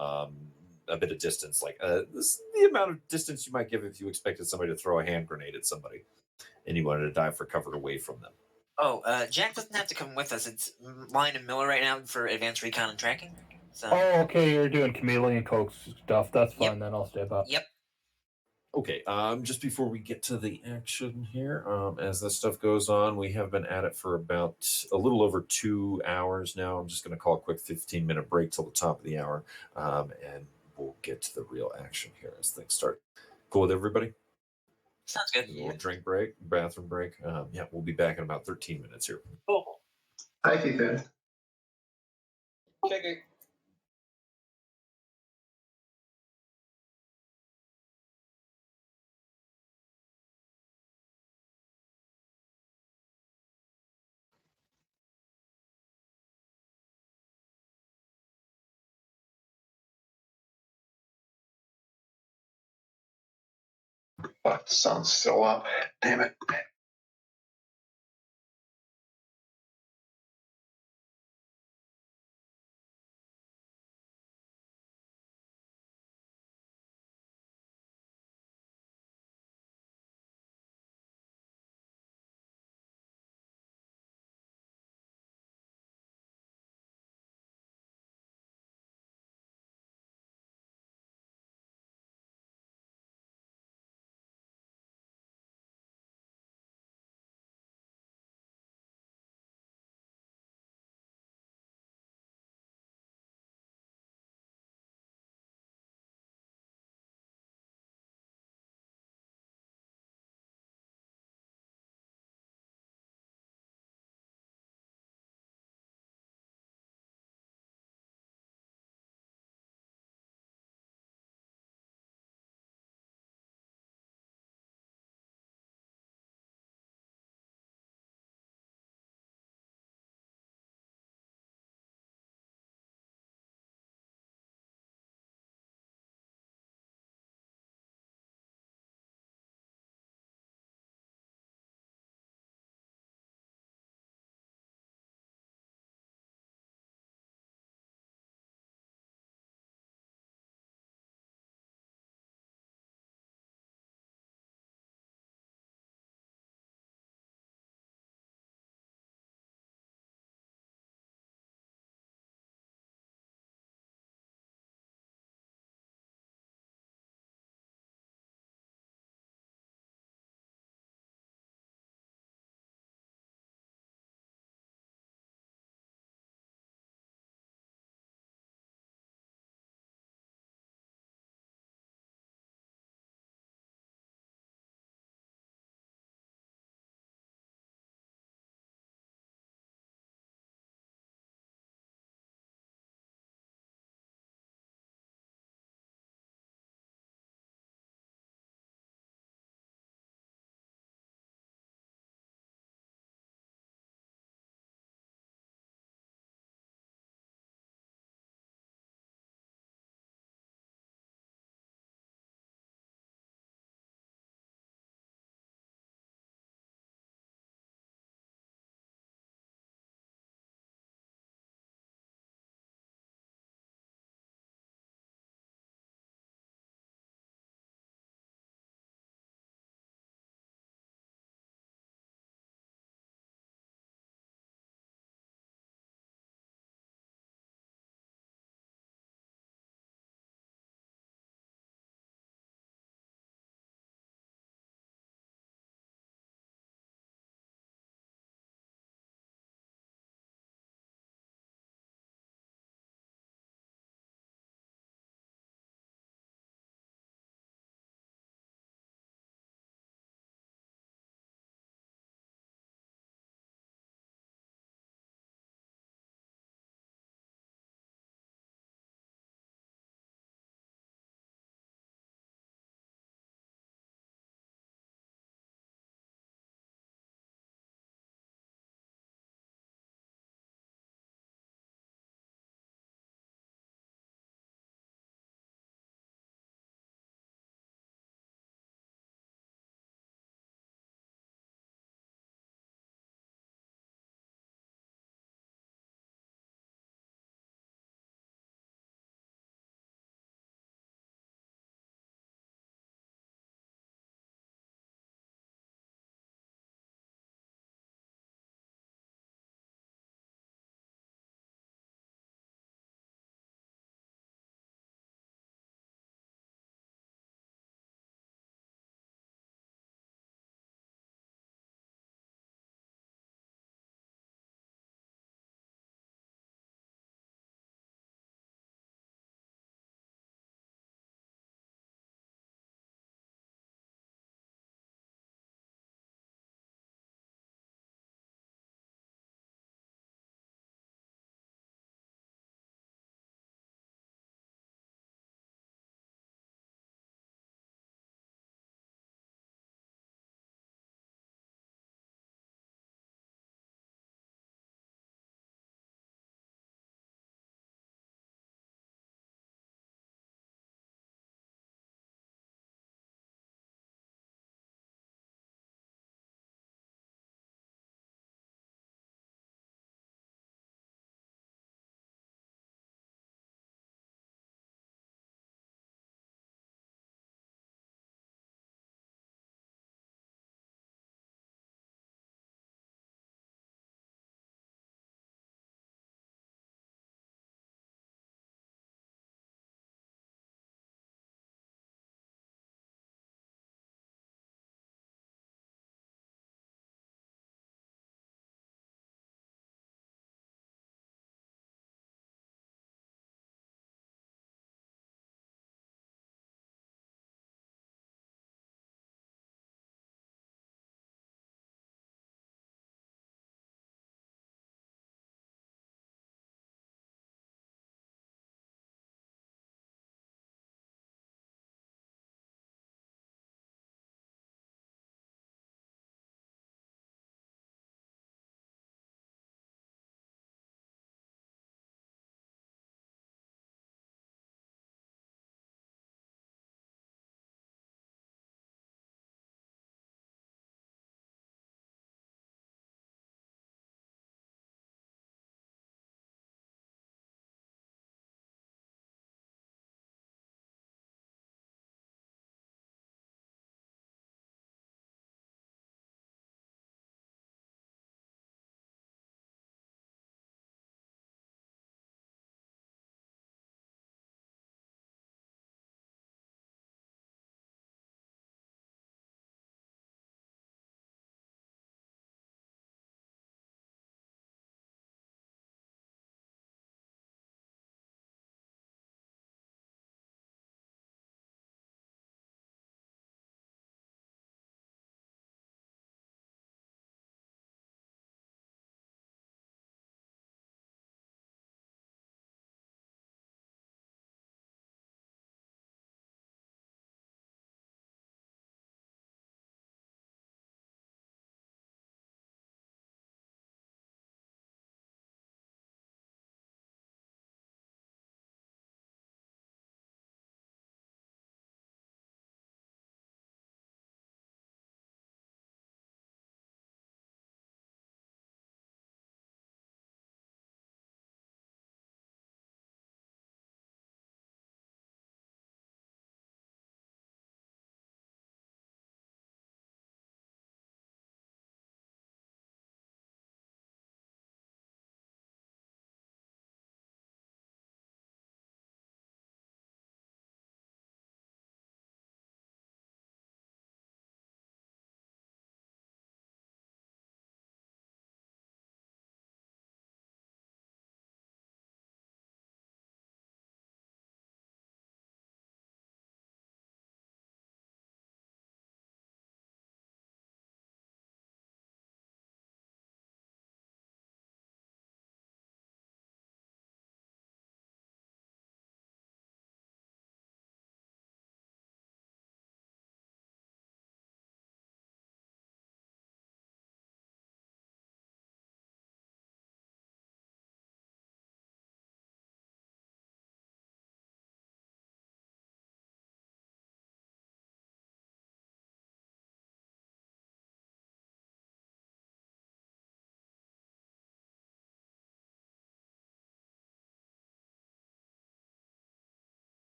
a bit of distance, like this, the amount of distance you might give if you expected somebody to throw a hand grenade at somebody, and you wanted to dive for cover away from them. Oh, Jack doesn't have to come with us. It's Lion and Miller right now for advanced recon and tracking. So. Oh, okay, you're doing chameleon coax stuff. That's fine, then I'll stay back. Yep. Okay, just before we get to the action here, as this stuff goes on, we have been at it for about a little over 2 hours now. I'm just going to call a quick 15-minute break till the top of the hour, and we'll get to the real action here as things start. Cool with everybody? Sounds good. A little drink break, bathroom break. Yeah, we'll be back in about 13 minutes here. Cool. Thank you, Ben. Check it. Fuck, the sun's still up. Damn it.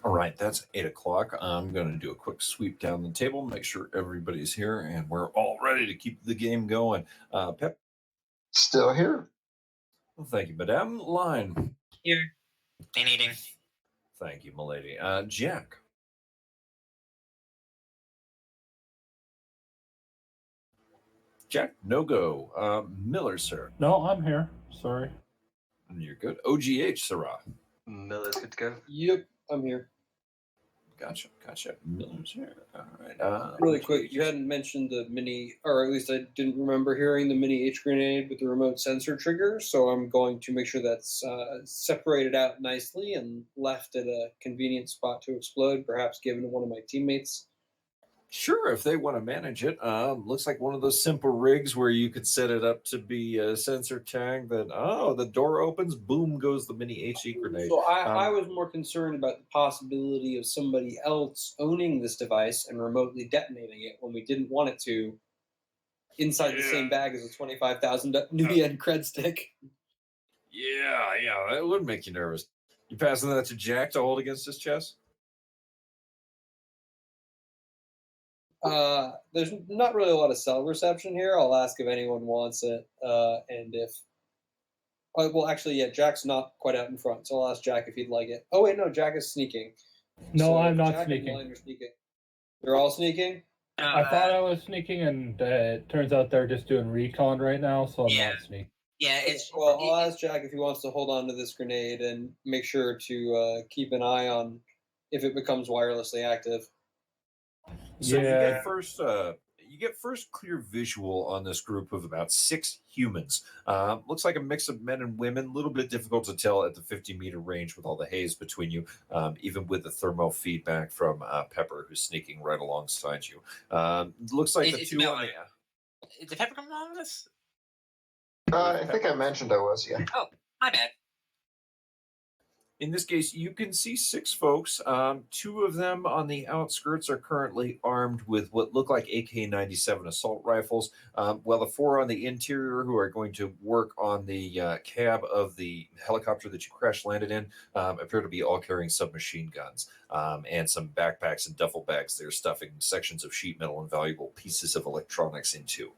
All right, that's 8 o'clock. I'm going to do a quick sweep down the table, make sure everybody's here, and we're all ready to keep the game going. Pep, Still here. well, thank you, Madame. Line, Here. And eating. thank you, milady. Jack, no go. Miller, sir, No, I'm here. Sorry. you're good. OGH, Sarah, Miller's good to go. Yep, I'm here. gotcha. Miller's here. All right. Really OGH quick, you is- hadn't mentioned the mini, or at least I didn't remember hearing the mini H grenade with the remote sensor trigger. So I'm going to make sure that's separated out nicely and left at a convenient spot to explode, perhaps given to one of my teammates. Sure, if they want to manage it. Looks like one of those simple rigs where you could set it up to be a sensor tag that, the door opens, boom goes the mini HE grenade. So I was more concerned about the possibility of somebody else owning this device and remotely detonating it when we didn't want it to inside the same bag as a 25,000 New Yen cred stick. Yeah, that would make you nervous. You passing that to Jack to hold against his chest? There's not really a lot of cell reception here. I'll ask if anyone wants it, and if. Well, actually, yeah, Jack's not quite out in front, so I'll ask Jack if he'd like it. Oh wait, no, Jack is sneaking. No, So I'm not Jack and sneaking. Lion are sneaking. They're all sneaking. I thought I was sneaking, and it turns out they're just doing recon right now, so I'm not sneaking. Yeah, it's Well, I'll ask Jack if he wants to hold on to this grenade and make sure to keep an eye on if it becomes wirelessly active. So Yeah. you get first clear visual on this group of about 6 humans. Looks like a mix of men and women. A little bit difficult to tell at the 50-meter range with all the haze between you, even with the thermal feedback from Pepper, who's sneaking right alongside you. Looks like the It's two on Miller. the. Did Pepper come along with us? I think I mentioned I was, yeah. Oh, my bad. In this case, you can see 6 folks. 2 of them on the outskirts are currently armed with what look like AK-97 assault rifles, while the 4 on the interior, who are going to work on the cab of the helicopter that you crash landed in, appear to be all carrying submachine guns and some backpacks and duffel bags they're stuffing sections of sheet metal and valuable pieces of electronics into.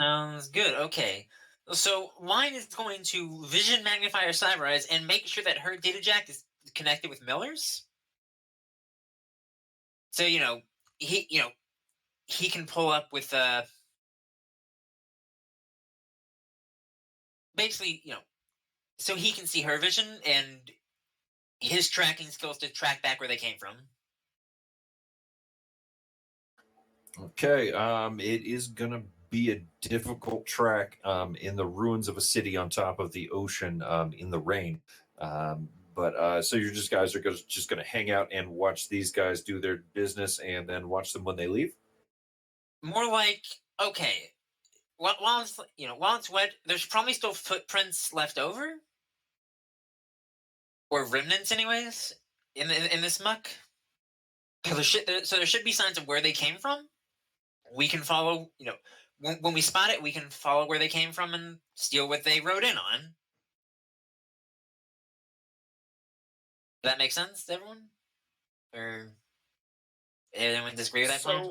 Sounds good. Okay. So Line is going to vision magnifier Cyberize and make sure that her data jack is connected with Miller's. So he can pull up with basically so he can see her vision and his tracking skills to track back where they came from. Okay, it is going to be a difficult track in the ruins of a city on top of the ocean in the rain. But so you guys are just going to hang out and watch these guys do their business and then watch them when they leave? More like, okay, while it's wet, there's probably still footprints left over, or remnants, anyways, in this muck. So there should be signs of where they came from. We can follow, when we spot it, we can follow where they came from and steal what they rode in on. Does that make sense to everyone? Or anyone disagree with that plan?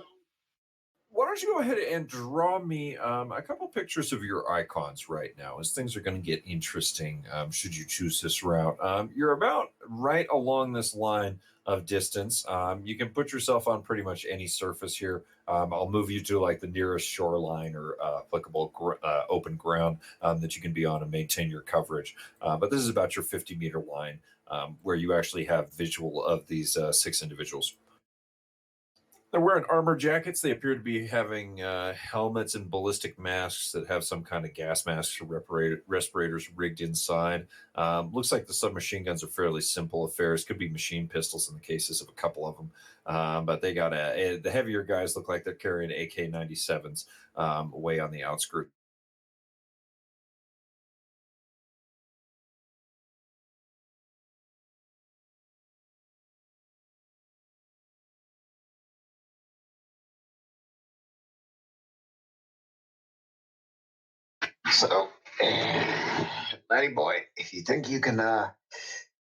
Why don't you go ahead and draw me a couple pictures of your icons right now, as things are going to get interesting should you choose this route. You're about right along this line of distance. You can put yourself on pretty much any surface here. I'll move you to like the nearest shoreline or applicable open ground that you can be on and maintain your coverage. But this is about your 50-meter line where you actually have visual of these 6 individuals. They're wearing armor jackets. They appear to be having helmets and ballistic masks that have some kind of gas masks or respirators rigged inside. Looks like the submachine guns are fairly simple affairs. Could be machine pistols in the cases of a couple of them. But they got the heavier guys look like they're carrying AK-97s way on the outskirts. So, Matty boy, if you think you can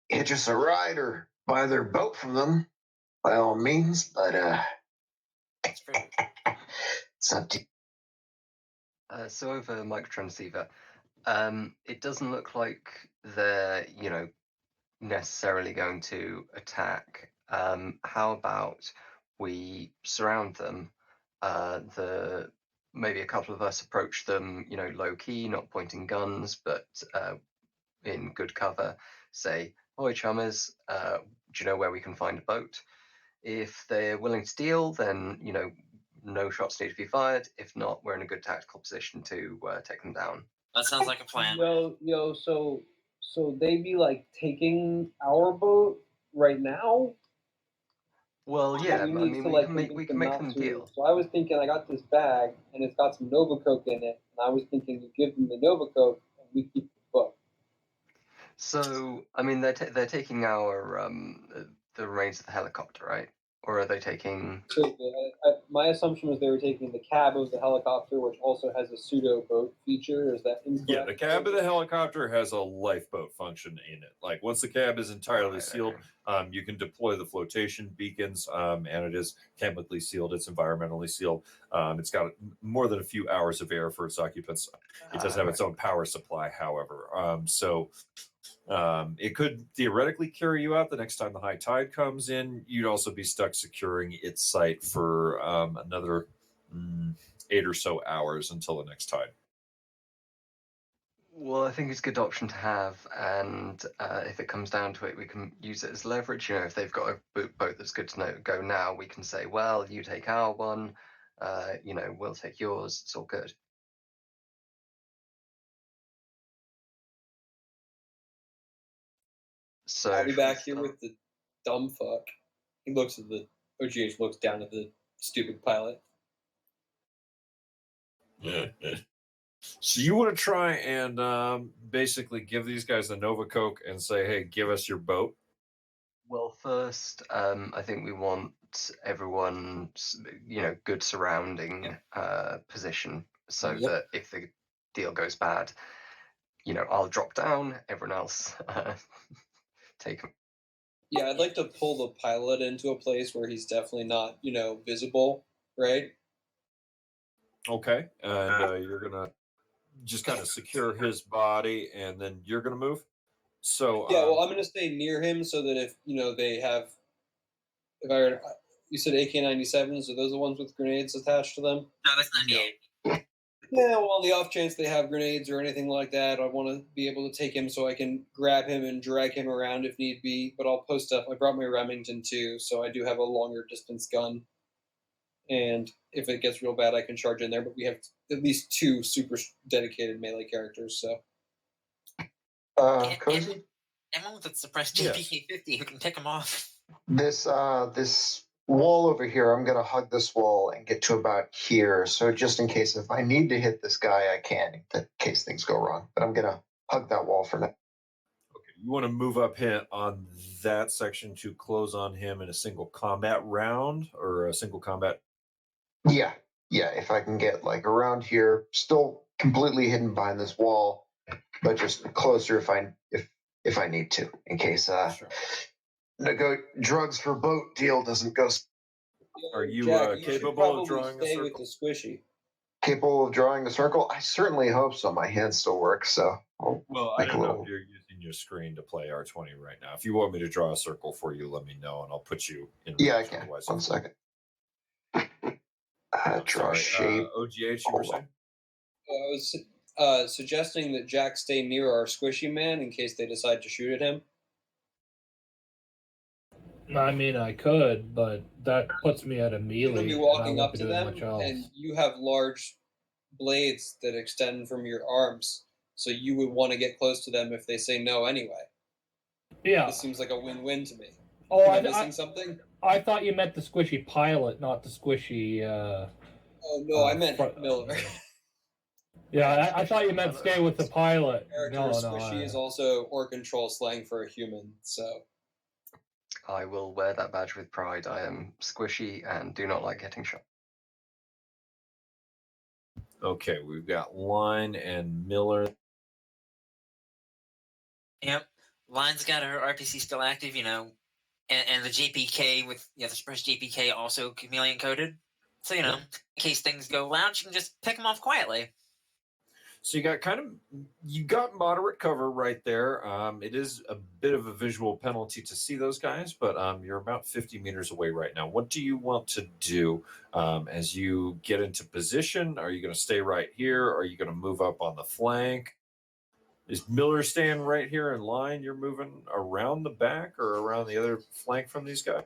hitch us a ride or buy their boat from them, by all means, but It's pretty. it's up to So over micro transceiver, it doesn't look like they're, necessarily going to attack. How about we surround them? Maybe a couple of us approach them, low key, not pointing guns, but in good cover. Say, "Oi, chummers, do you know where we can find a boat?" If they're willing to deal, then no shots need to be fired. If not, we're in a good tactical position to take them down. That sounds like a plan. Yo, so they be like taking our boat right now? Well, yeah, We I need mean, to we like can make convince them not them to. deal. So I was thinking, I got this bag and it's got some Nova Coke in it, and I was thinking you give them the Nova Coke and we keep the book. So, I mean, they're taking our the remains of the helicopter, right? Or are they taking? So my assumption was they were taking the cab of the helicopter, which also has a pseudo boat feature. Is that incorrect? Yeah, the cab of the helicopter has a lifeboat function in it. Like once the cab is entirely Right, sealed, okay. you can deploy the flotation beacons, and it is chemically sealed. It's environmentally sealed. It's got more than a few hours of air for its occupants. It doesn't have its own power supply, however. It could theoretically carry you out the next time the high tide comes in. You'd also be stuck securing its site for another 8 or so hours until the next tide. Well, I think it's a good option to have, and if it comes down to it, we can use it as leverage. If they've got a boat that's good to go now, we can say, well, you take our one, we'll take yours. It's all good. So I'll be should we back here start? with the dumb fuck. He looks at the OGH, looks down at the stupid pilot. So you want to try and basically give these guys the Nova Coke and say, "Hey, give us your boat." Well, first, I think we want everyone's, good surrounding position, so Yep. that if the deal goes bad, I'll drop down, everyone else take them. Yeah, I'd like to pull the pilot into a place where he's definitely not, visible, right? Okay, and you're gonna just kind of secure his body, and then you're gonna move. So Yeah, well, I'm going to stay near him so that if, they have, if I, you said AK-97s, are those the ones with grenades attached to them? No, that's not me. Yeah, well, on the off chance they have grenades or anything like that, I want to be able to take him so I can grab him and drag him around if need be. But I'll post up. I brought my Remington too, so I do have a longer distance gun. And if it gets real bad, I can charge in there. But we have at least 2 super dedicated melee characters, so. Cozy. Anyone with a suppressed Yes. JPK-50 who can pick him off. This wall over here, I'm gonna hug this wall and get to about here. So just in case if I need to hit this guy, I can. In case things go wrong, but I'm gonna hug that wall for now. Okay, you want to move up him on that section to close on him in a single combat round or a single combat. Yeah. If I can get like around here, still completely hidden behind this wall, but just closer if I need to, in case Sure. the drugs for boat deal doesn't go. Are you Jack, capable of probably drawing a stay with circle? the squishy. Capable of drawing a circle? I certainly hope so. My hands still work, so I'll Well, I make a don't know little. if you're using your screen to play R20 right now. If you want me to draw a circle for you, let me know, and I'll put you in. Yeah, I range. can. Otherwise, One second. Draw sorry, shape. OGH, you were Hold on. saying? I was suggesting that Jack stay near our squishy man in case they decide to shoot at him. I mean, I could, but that puts me at a You're melee. going to be and I walking won't up be to doing them, much else. and you have large blades that extend from your arms, so you would want to get close to them if they say no anyway. Yeah. This seems like a win-win to me. Oh, Am I missing something? I thought you meant the squishy pilot, not the squishy. Oh no, I meant Miller. Yeah, I thought you meant stay with the pilot. Character squishy is also or control slang for a human, so. I will wear that badge with pride. I am squishy and do not like getting shot. Okay, we've got Line and Miller. Yep. Line's got her RPC still active, and the JPK with the suppressed JPK also chameleon coded. So in case things go loud, you can just pick them off quietly. So you got moderate cover right there. It is a bit of a visual penalty to see those guys, but you're about 50 meters away right now. What do you want to do as you get into position? Are you going to stay right here? Are you going to move up on the flank? Is Miller staying right here in line? You're moving around the back or around the other flank from these guys?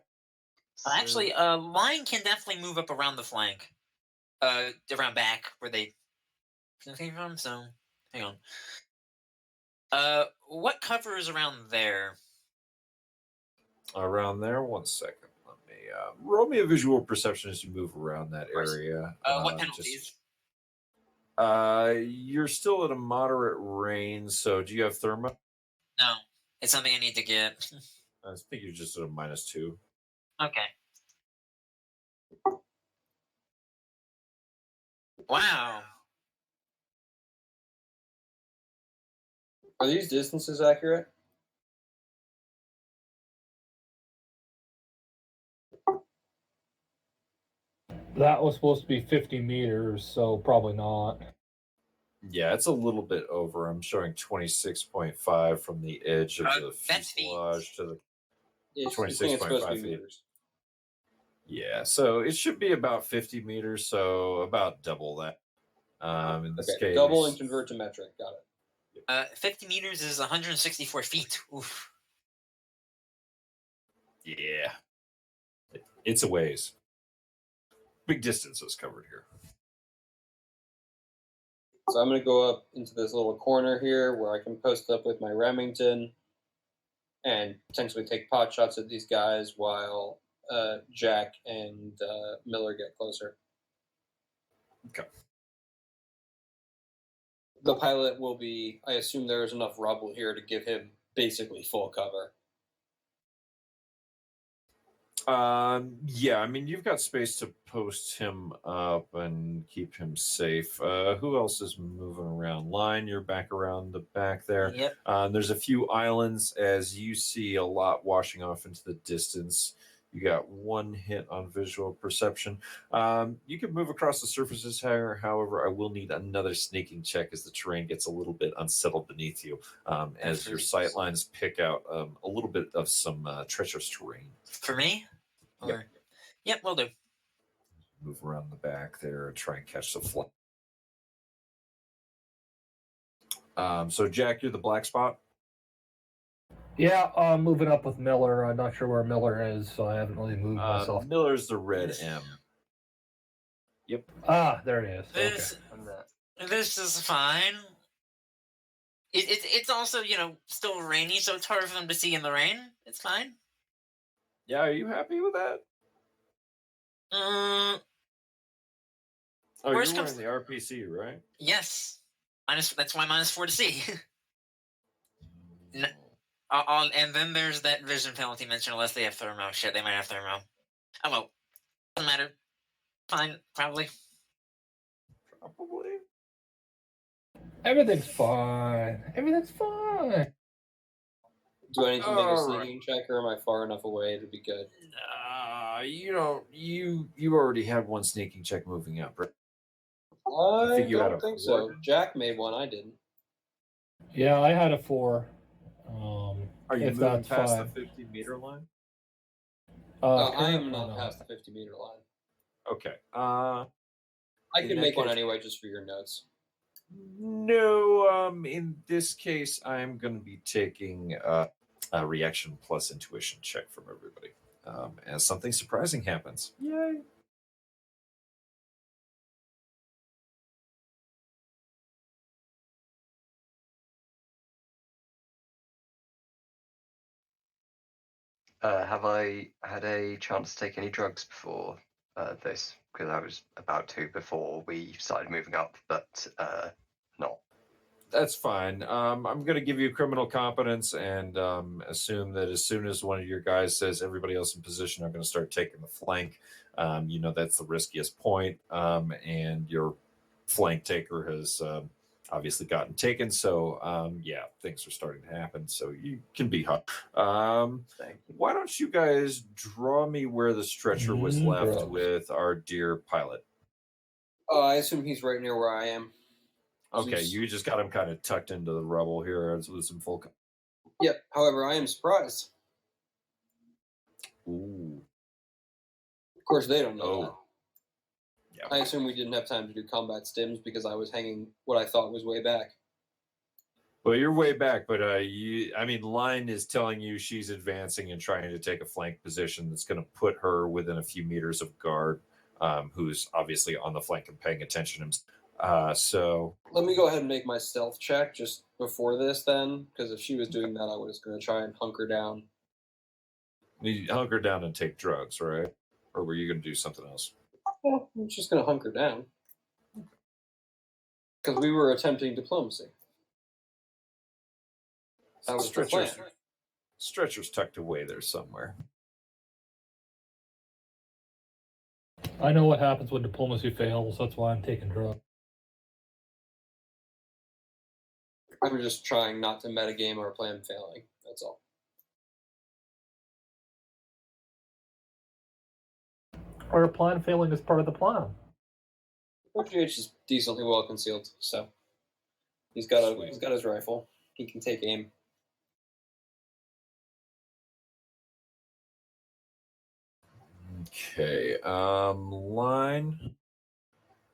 Actually, line can definitely move up around the flank, around back where they came from. So, hang on. What cover is around there? Around there? 1 second. Let me roll me a visual perception as you move around that course. area. What penalties? You're still at a moderate range, so do you have thermo? No, it's something I need to get. I think you're just at a -2. Okay. Wow. Are these distances accurate? That was supposed to be 50 meters, so probably not. Yeah, it's a little bit over. I'm showing 26.5 from the edge of the that's feet. fuselage to the You think it's supposed to 26.5 be feet. meters. Yeah, so it should be about 50 meters, so about double that. In this case, double and convert to metric. Got it. 50 meters is 164 feet. Oof. Yeah, it's a ways. Big distances covered here. So I'm going to go up into this little corner here where I can post up with my Remington and potentially take pot shots at these guys while Jack and Miller get closer. Okay. The pilot will be, I assume there's enough rubble here to give him basically full cover. Yeah, I mean, you've got space to post him up and keep him safe. Who else is moving around? Line, you're back around the back there. Yep. There's a few islands as you see a lot washing off into the distance. You got one hit on visual perception. You can move across the surfaces here. However, I will need another sneaking check as the terrain gets a little bit unsettled beneath you, as your sight lines pick out a little bit of some treacherous terrain. For me? Or... Yep, will do. Move around the back there and try and catch the flight. So, Jack, you're the black spot? Yeah, I'm moving up with Miller. I'm not sure where Miller is, so I haven't really moved myself. Miller's the red M. Yep. Ah, there it is. This is fine. It's also, still rainy, so it's hard for them to see in the rain. It's fine. Yeah, are you happy with that? Oh, you're wearing the RPC, right? Yes. That's why -4 to see. And then there's that vision penalty mentioned, unless they have thermo. Shit, they might have thermo. Oh, well. Doesn't matter. Fine, probably. Probably. Everything's fine. Everything's fine. Do I need to make a sneaking check, or am I far enough away to be good? You don't. You already had one sneaking check moving up, right? I think you don't think so. Jack made one. I didn't. Yeah, I had a 4. Are you if moving that's past fine. the 50-meter line? I am not past the 50-meter line. Okay. I can make one anyway, just for your notes. No. In this case, I'm going to be taking a reaction plus intuition check from everybody, as something surprising happens. Yay! Have I had a chance to take any drugs before this? Because I was about to before we started moving up, but not. That's fine. I'm going to give you criminal competence and assume that as soon as one of your guys says everybody else in position, I'm going to start taking the flank. That's the riskiest point, and your flank taker has obviously gotten taken. So yeah, things are starting to happen. So you can be hot. Thank you. Why don't you guys draw me where the stretcher was left Drugs. with our dear pilot? I assume he's right near where I am. Okay, Zeus. you just got him kind of tucked into the rubble here with some full. Yep. However, I am surprised. Ooh. Of course, they don't know Oh. that. Yeah. I assume we didn't have time to do combat stims because I was hanging what I thought was way back. Well, you're way back, but Line is telling you she's advancing and trying to take a flank position that's going to put her within a few meters of guard, who's obviously on the flank and paying attention. So Let me go ahead and make my stealth check just before this, then, because if she was doing that, I was going to try and hunker down. you hunker down and take drugs, right? Or were you going to do something else? Well, I'm just going to hunker down because we were attempting diplomacy. That was the plan. Stretcher's tucked away there somewhere. I know what happens when diplomacy fails. That's why I'm taking drugs. I'm just trying not to metagame our plan failing. That's all. Our plan failing is part of the plan. OGH is decently well concealed, so he's got his rifle. He can take aim. Okay. Line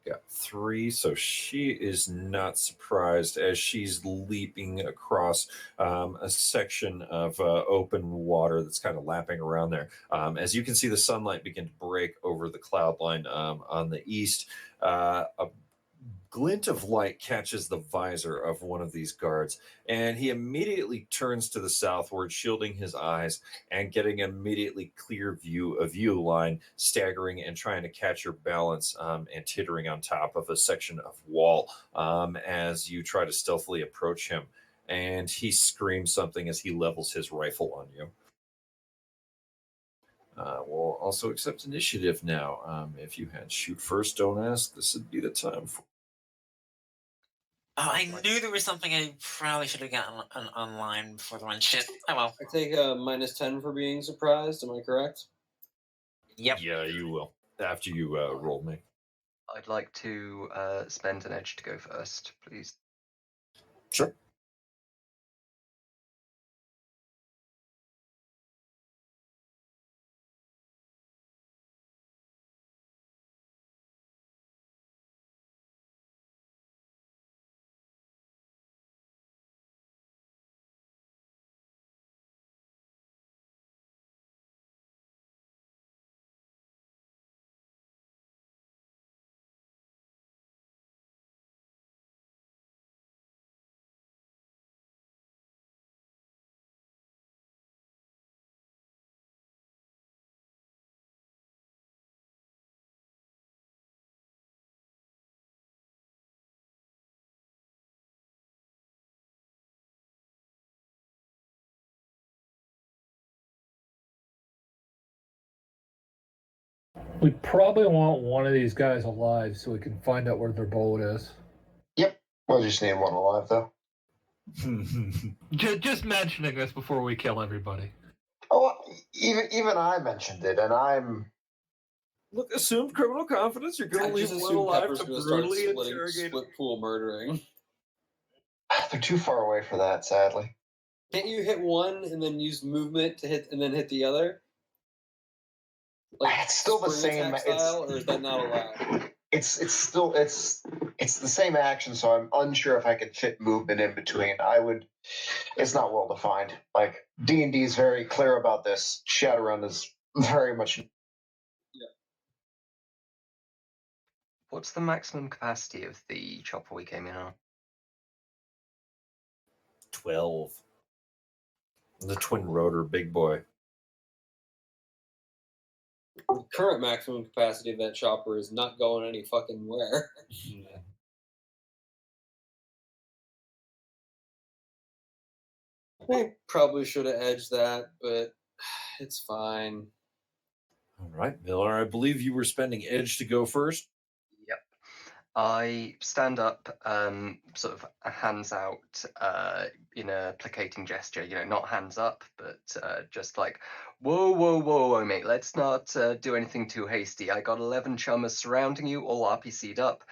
got 3, so she is not surprised as she's leaping across a section of open water that's kind of lapping around there. As you can see, the sunlight begin to break over the cloud line on the east. A glint of light catches the visor of one of these guards, and he immediately turns to the southward, shielding his eyes and getting immediately clear view of you, Line, staggering and trying to catch your balance and teetering on top of a section of wall as you try to stealthily approach him. And he screams something as he levels his rifle on you. We'll also accept initiative now. If you had shoot first, don't ask, this would be the time for. Oh, I knew there was something I probably should have gotten online before the one. Shit. Oh well. I take a -10 for being surprised. Am I correct? Yep. Yeah, you will. After you roll me. I'd like to spend an edge to go first, please. Sure. We probably want one of these guys alive so we can find out where their boat is. Yep. We'll just need one alive, though. Just mentioning this before we kill everybody. Oh, even I mentioned it, and I'm. Look, assumed criminal confidence. You're going I to leave just one assume alive Pepper's to going to start brutally interrogate. split pool murdering. They're too far away for that, sadly. Can't you hit one and then use movement to hit and then hit the other? It's still the spring same. attack style, or is that not allowed? It's still it's the same action, so I'm unsure if I could fit movement in between. It's not well defined. Like D&D is very clear about this. Shadowrun is very much. What's the maximum capacity of the chopper we came in on? 12. The twin rotor, big boy. The current maximum capacity of that chopper is not going any fucking where. I probably should have edged that, but it's fine. All right, Miller. I believe you were spending edge to go first. Yep. I stand up, sort of hands out in a placating gesture, not hands up, but just like, whoa, whoa, whoa, whoa, mate, let's not do anything too hasty. I got 11 chummers surrounding you, all RPC'd up.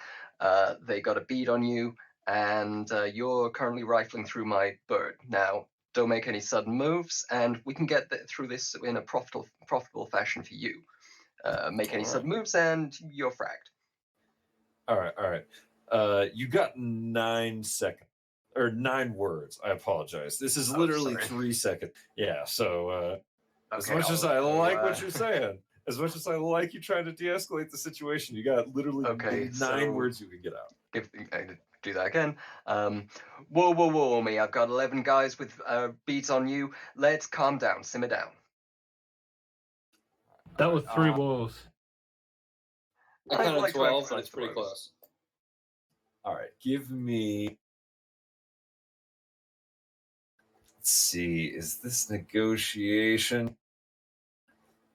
They got a bead on you, and you're currently rifling through my bird. Now, don't make any sudden moves, and we can get through this in a profitable fashion for you. Make any sudden moves, and you're fragged. All right. You got 9 seconds or 9 words. I apologize. This is literally sorry. 3 seconds. Yeah. So as much as I'll I go, like what you're saying, as much as I like you trying to de-escalate the situation, you got literally 9 words you can get out. Do that again. Whoa, whoa, whoa, me! I've got 11 guys with beads on you. Let's calm down, simmer down. That was 3 woes. I counted 12, but it's pretty close. All right, give me. Let's see. Is this negotiation?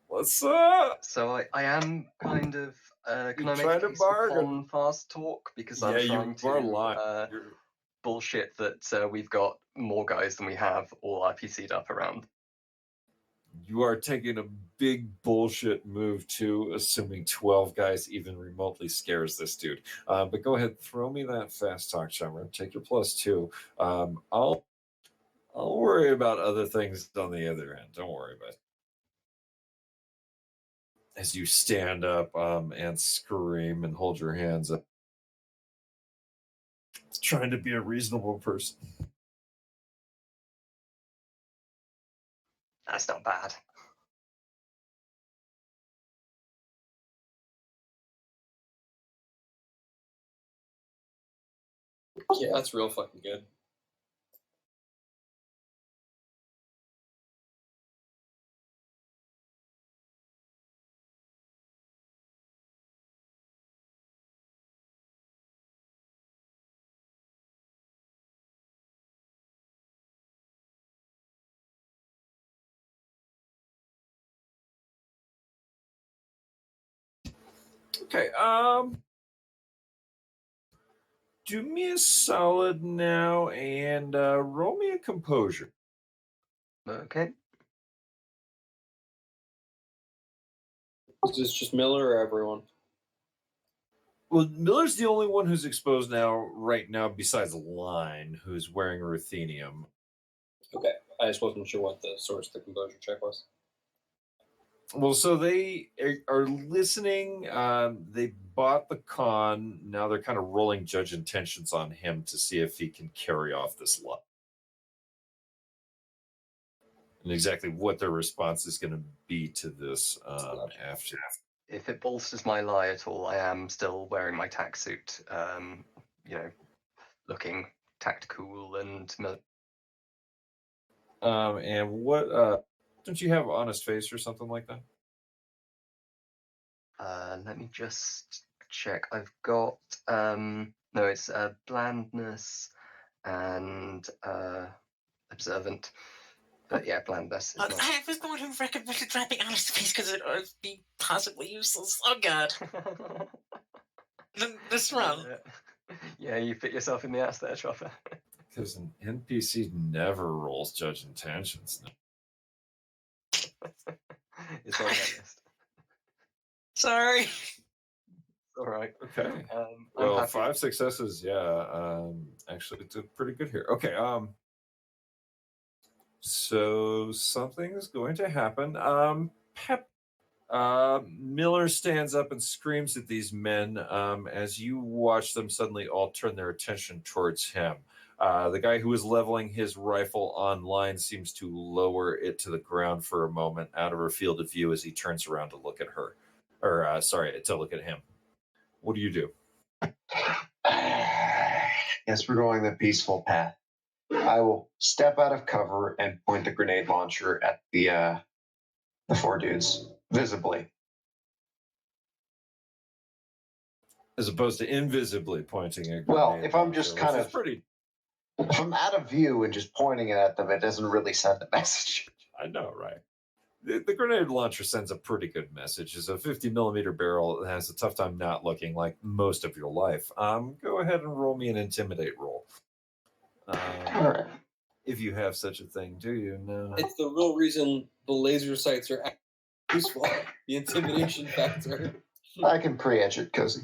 What's up? So I am kind of. Can I make trying a to case for bargain. con fast talk because I'm Yeah, trying you to are lying. bullshit that we've got more guys than we have all RPC'd up around. You are taking a big bullshit move too, assuming 12 guys even remotely scares this dude. But go ahead, throw me that fast talk, Chummer. Take your +2. I'll worry about other things on the other end. Don't worry about it. As you stand up and scream and hold your hands up, trying to be a reasonable person. That's not bad. Yeah, that's real fucking good. Okay, do me a solid now and roll me a composure. Okay. Is this just Miller or everyone? Well, Miller's the only one who's exposed right now, besides Line, who's wearing ruthenium. Okay, I just wasn't sure what the source of the composure check was. Well, so they are listening. They bought the con. Now they're kind of rolling judge intentions on him to see if he can carry off this lie. And exactly what their response is going to be to this after. If it bolsters my lie at all, I am still wearing my tack suit, looking tactical and... And what, don't you have honest face or something like that? Let me just check. I've got, no, it's blandness and observant. But yeah, blandness. I was the one who recommended dropping honest face because it would be possibly useless. Oh god. This wrong. Yeah, you fit yourself in the ass there, Chopper. Because an NPC never rolls judge intentions. It's on my list. Sorry. All right. Okay. Well, 5 successes. Yeah. Actually, did pretty good here. Okay. So something is going to happen. Miller stands up and screams at these men as you watch them suddenly all turn their attention towards him. The guy who is leveling his rifle on Line seems to lower it to the ground for a moment out of her field of view as he turns around to look at her. Or, to look at him. What do you do? Guess we're going the peaceful path. I will step out of cover and point the grenade launcher at the 4 dudes, visibly. As opposed to invisibly pointing a grenade. Well, if I'm just kind of if I'm out of view and just pointing it at them, it doesn't really send a message. I know, right? The grenade launcher sends a pretty good message. It's a 50 millimeter barrel that has a tough time not looking like most of your life. Go ahead and roll me an intimidate roll. All right. If you have such a thing, do you? No. It's the real reason the laser sights are useful. The intimidation factor. I can pre-edge it, Cozy.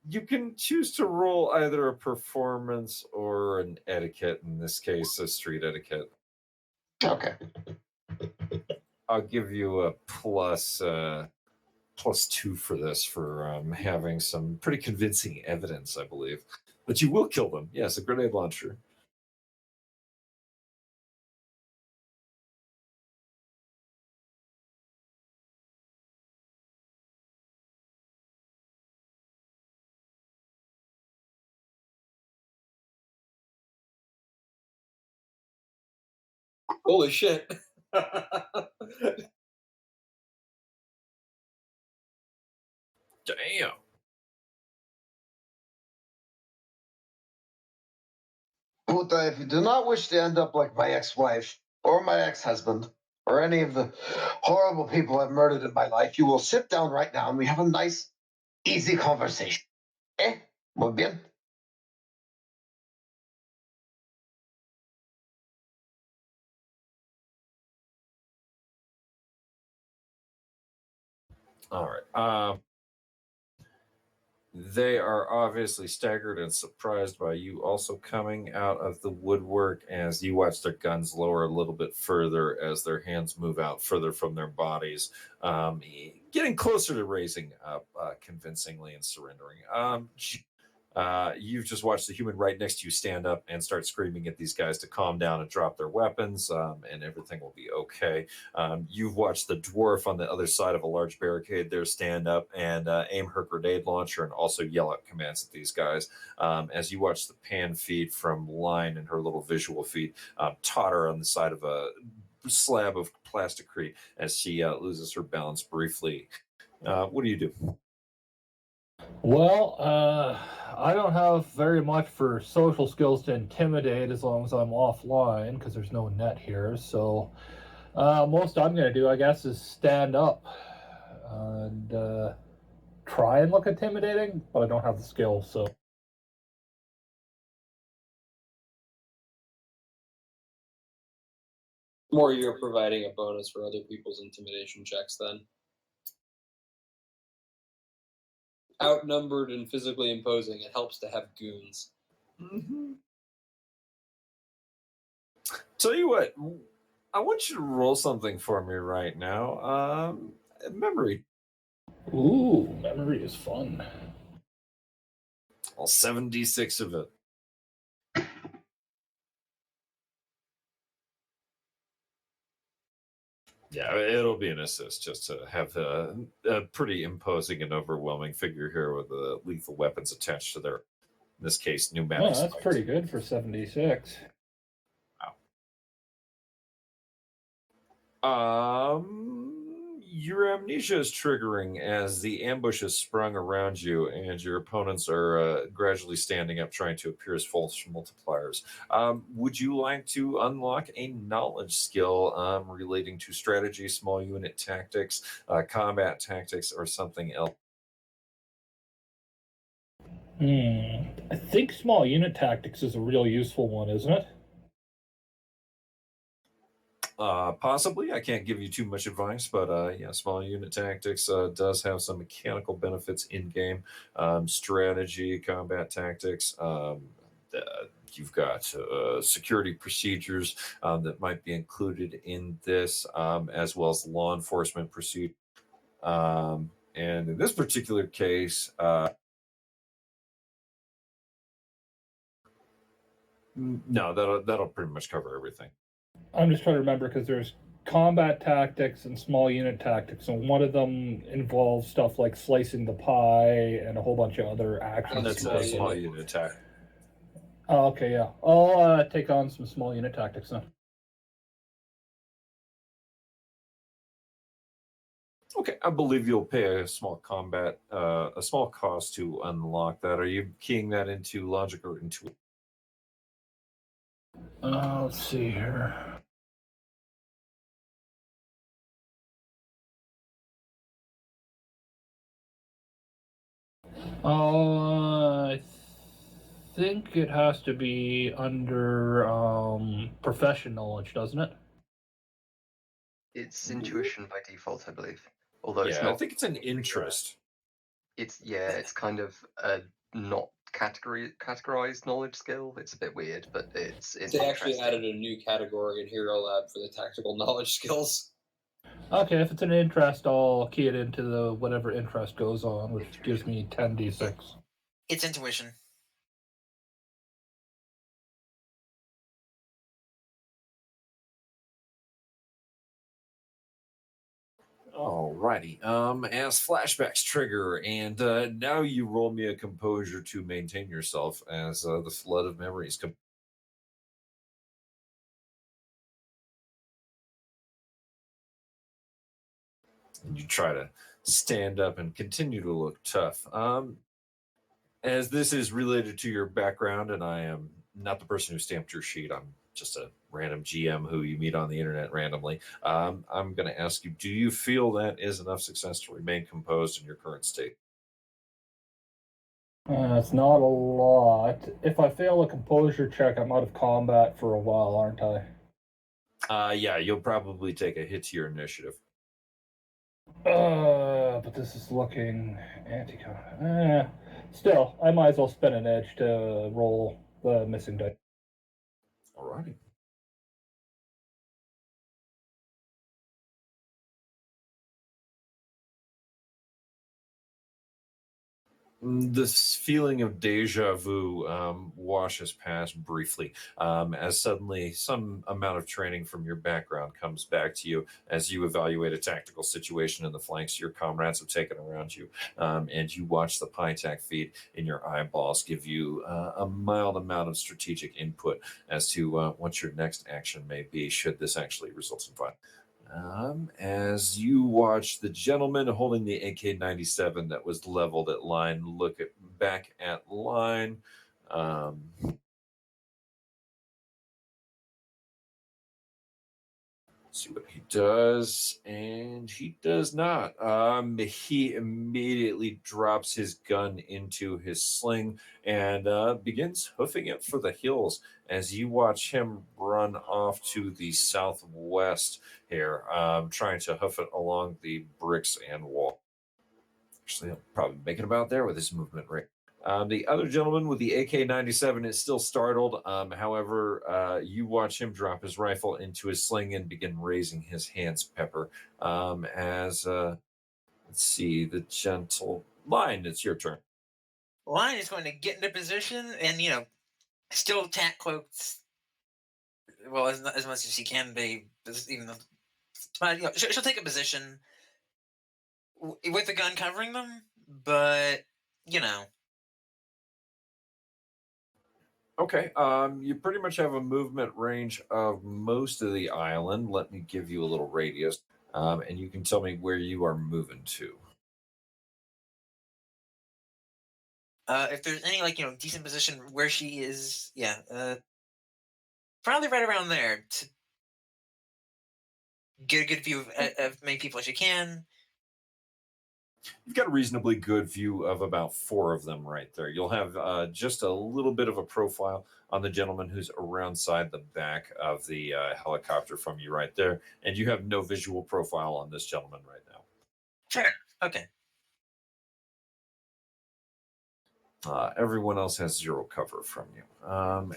You can choose to roll either a performance or an etiquette. In this case, a street etiquette. Okay. I'll give you a +2 for this for having some pretty convincing evidence, I believe. But you will kill them. Yes, a grenade launcher. Holy shit. Damn. Uta, if you do not wish to end up like my ex-wife or my ex-husband or any of the horrible people I've murdered in my life, you will sit down right now and we have a nice, easy conversation. Eh? Muy bien. All right. They are obviously staggered and surprised by you also coming out of the woodwork as you watch their guns lower a little bit further as their hands move out further from their bodies, getting closer to raising up convincingly and surrendering. You've just watched the human right next to you stand up and start screaming at these guys to calm down and drop their weapons, and everything will be okay. You've watched the dwarf on the other side of a large barricade there stand up and aim her grenade launcher and also yell out commands at these guys. As you watch the pan feed from Line and her little visual feed totter on the side of a slab of plasticrete as she loses her balance briefly. What do you do? Well, I don't have very much for social skills to intimidate as long as I'm offline because there's no net here. So most I'm going to do, I guess, is stand up and try and look intimidating, but I don't have the skills. So More you're providing a bonus for other people's intimidation checks then. Outnumbered and physically imposing, it helps to have goons. Mm-hmm. Tell you what, I want you to roll something for me right now. Memory. ooh, memory is fun. All 7d6 of it. Yeah, it'll be an assist just to have a pretty imposing and overwhelming figure here with the lethal weapons attached to their, in this case, pneumatic. Oh, that's spikes. pretty good for 76. Your amnesia is triggering as the ambush is sprung around you, and your opponents are gradually standing up, trying to appear as false multipliers. Would you like to unlock a knowledge skill relating to strategy, small unit tactics, combat tactics, or something else? I think small unit tactics is a real useful one, isn't it? Possibly. I can't give you too much advice, but yeah, small unit tactics does have some mechanical benefits in game. Strategy, combat tactics. You've got security procedures that might be included in this, as well as law enforcement procedures. And in this particular case, no, that'll pretty much cover everything. I'm just trying to remember because there's combat tactics and small unit tactics, and one of them involves stuff like slicing the pie and a whole bunch of other actions. That's a small unit attack. Oh, okay, yeah. I'll take on some small unit tactics then. Okay, I believe you'll pay a small cost to unlock that. Are you keying that into logic or into? Let's see here. I think it has to be under profession knowledge, doesn't it? It's intuition by default, I believe. Although it's Yeah, not. I think it's an interest. It's kind of a not categorized knowledge skill. It's a bit weird, but it's They actually interesting. added a new category in Hero Lab for the tactical knowledge skills. Okay, if it's an interest, I'll key it into the whatever interest goes on, which gives me 10d6. It's intuition. Alrighty. As flashbacks trigger, and now you roll me a composure to maintain yourself as the flood of memories come. And you try to stand up and continue to look tough. As this is related to your background, and I am not the person who stamped your sheet, I'm just a random GM who you meet on the internet randomly. I'm going to ask you, do you feel that is enough success to remain composed in your current state? It's not a lot. If I fail a composure check, I'm out of combat for a while, aren't I? Yeah, you'll probably take a hit to your initiative. But this is looking anti-combat. Still, I might as well spend an edge to roll the missing dice. Alrighty. This feeling of deja vu washes past briefly as suddenly some amount of training from your background comes back to you as you evaluate a tactical situation in the flanks your comrades have taken around you. And you watch the PyTac feed in your eyeballs give you a mild amount of strategic input as to what your next action may be should this actually result in violence. As you watch the gentleman holding the AK-97 that was leveled at line look back at line. See what he does, and he does not. He immediately drops his gun into his sling and begins hoofing it for the hills as you watch him run off to the southwest here, trying to hoof it along the bricks and wall. Actually, he'll probably make it about there with his movement rate. The other gentleman with the AK-97 is still startled. However, you watch him drop his rifle into his sling and begin raising his hands, Pepper. Let's see, the gentle Lion, it's your turn. Lion is going to get into position and, still tack cloaked. Well, as much as she can be, even though, but, she'll take a position with the gun covering them, but, Okay, you pretty much have a movement range of most of the island. Let me give you a little radius, and you can tell me where you are moving to. if there's any, decent position where she is, probably right around there to get a good view of as many people as you can. You've got a reasonably good view of about four of them right there. You'll have just a little bit of a profile on the gentleman who's around side the back of the helicopter from you right there, and you have no visual profile on this gentleman right now. Fair. Okay. Everyone else has zero cover from you.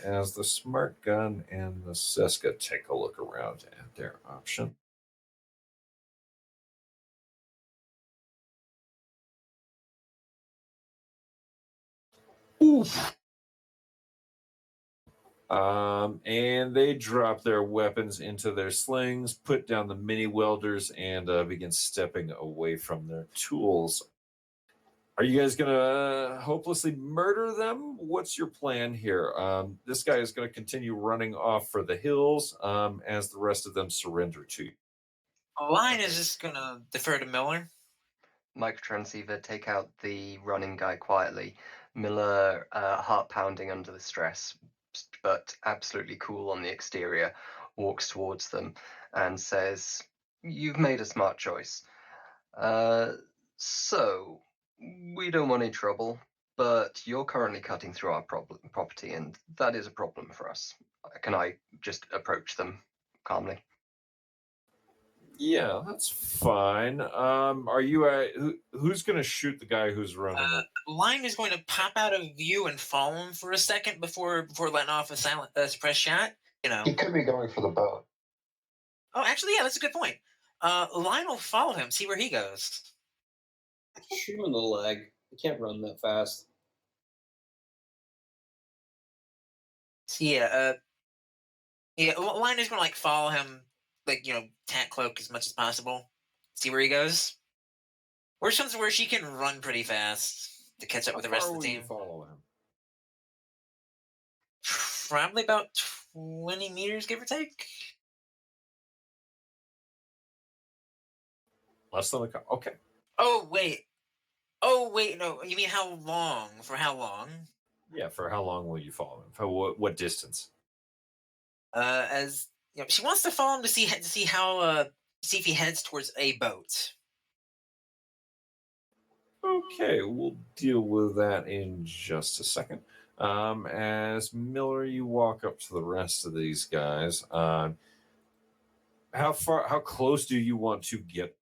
As the Smart Gun and the Seska take a look around at their option. Oof. And they drop their weapons into their slings, put down the mini welders, and begin stepping away from their tools. Are you guys gonna hopelessly murder them? What's your plan here? This guy is going to continue running off for the hills as the rest of them surrender to you. Lion is just gonna defer to Miller. Microtransceiver, take out the running guy quietly. Miller, heart pounding under the stress, but absolutely cool on the exterior, walks towards them and says, "You've made a smart choice. So, We don't want any trouble, but you're currently cutting through our property, and that is a problem for us. Can I just approach them calmly? Yeah, that's fine. Are you who's gonna shoot the guy who's running? Line is going to pop out of view and follow him for a second before letting off a silent suppressed shot. You know. He could be going for the boat. Oh, actually, yeah, that's a good point. Line will follow him, see where he goes. Shoot him in the leg. He can't run that fast. So, yeah, Line is going to like follow him, like tat cloak as much as possible. See where he goes. Where's something where she can run pretty fast to catch up with the rest of the team. Follow him. Probably about 20 meters, give or take. Less than a car. Okay. Oh wait, no. You mean how long? For how long? Yeah. For how long will you follow him? For what distance? As she wants to follow him to see how see if he heads towards a boat. Okay, we'll deal with that in just a second. As Miller, you walk up to the rest of these guys. How close do you want to get?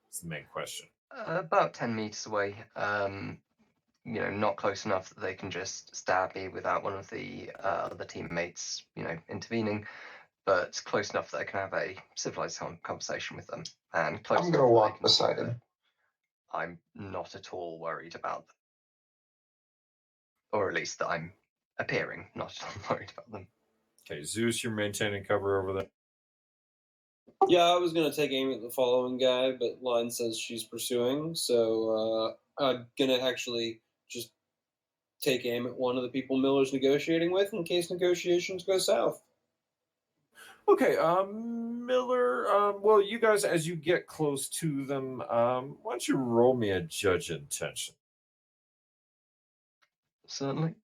That's the main question. About 10 meters away. Not close enough that they can just stab me without one of the other teammates, intervening, but close enough that I can have a civilized conversation with them. And close I'm enough going to that I walk can beside see that him. I'm not at all worried about them. Or at least that I'm appearing not at all worried about them. Okay, Zeus, you're maintaining cover over there. Yeah, I was gonna take aim at the following guy, but Line says she's pursuing, so I'm gonna actually just take aim at one of the people Miller's negotiating with in case negotiations go south. Okay, Miller. Well, you guys, as you get close to them, why don't you roll me a judge intention? Certainly.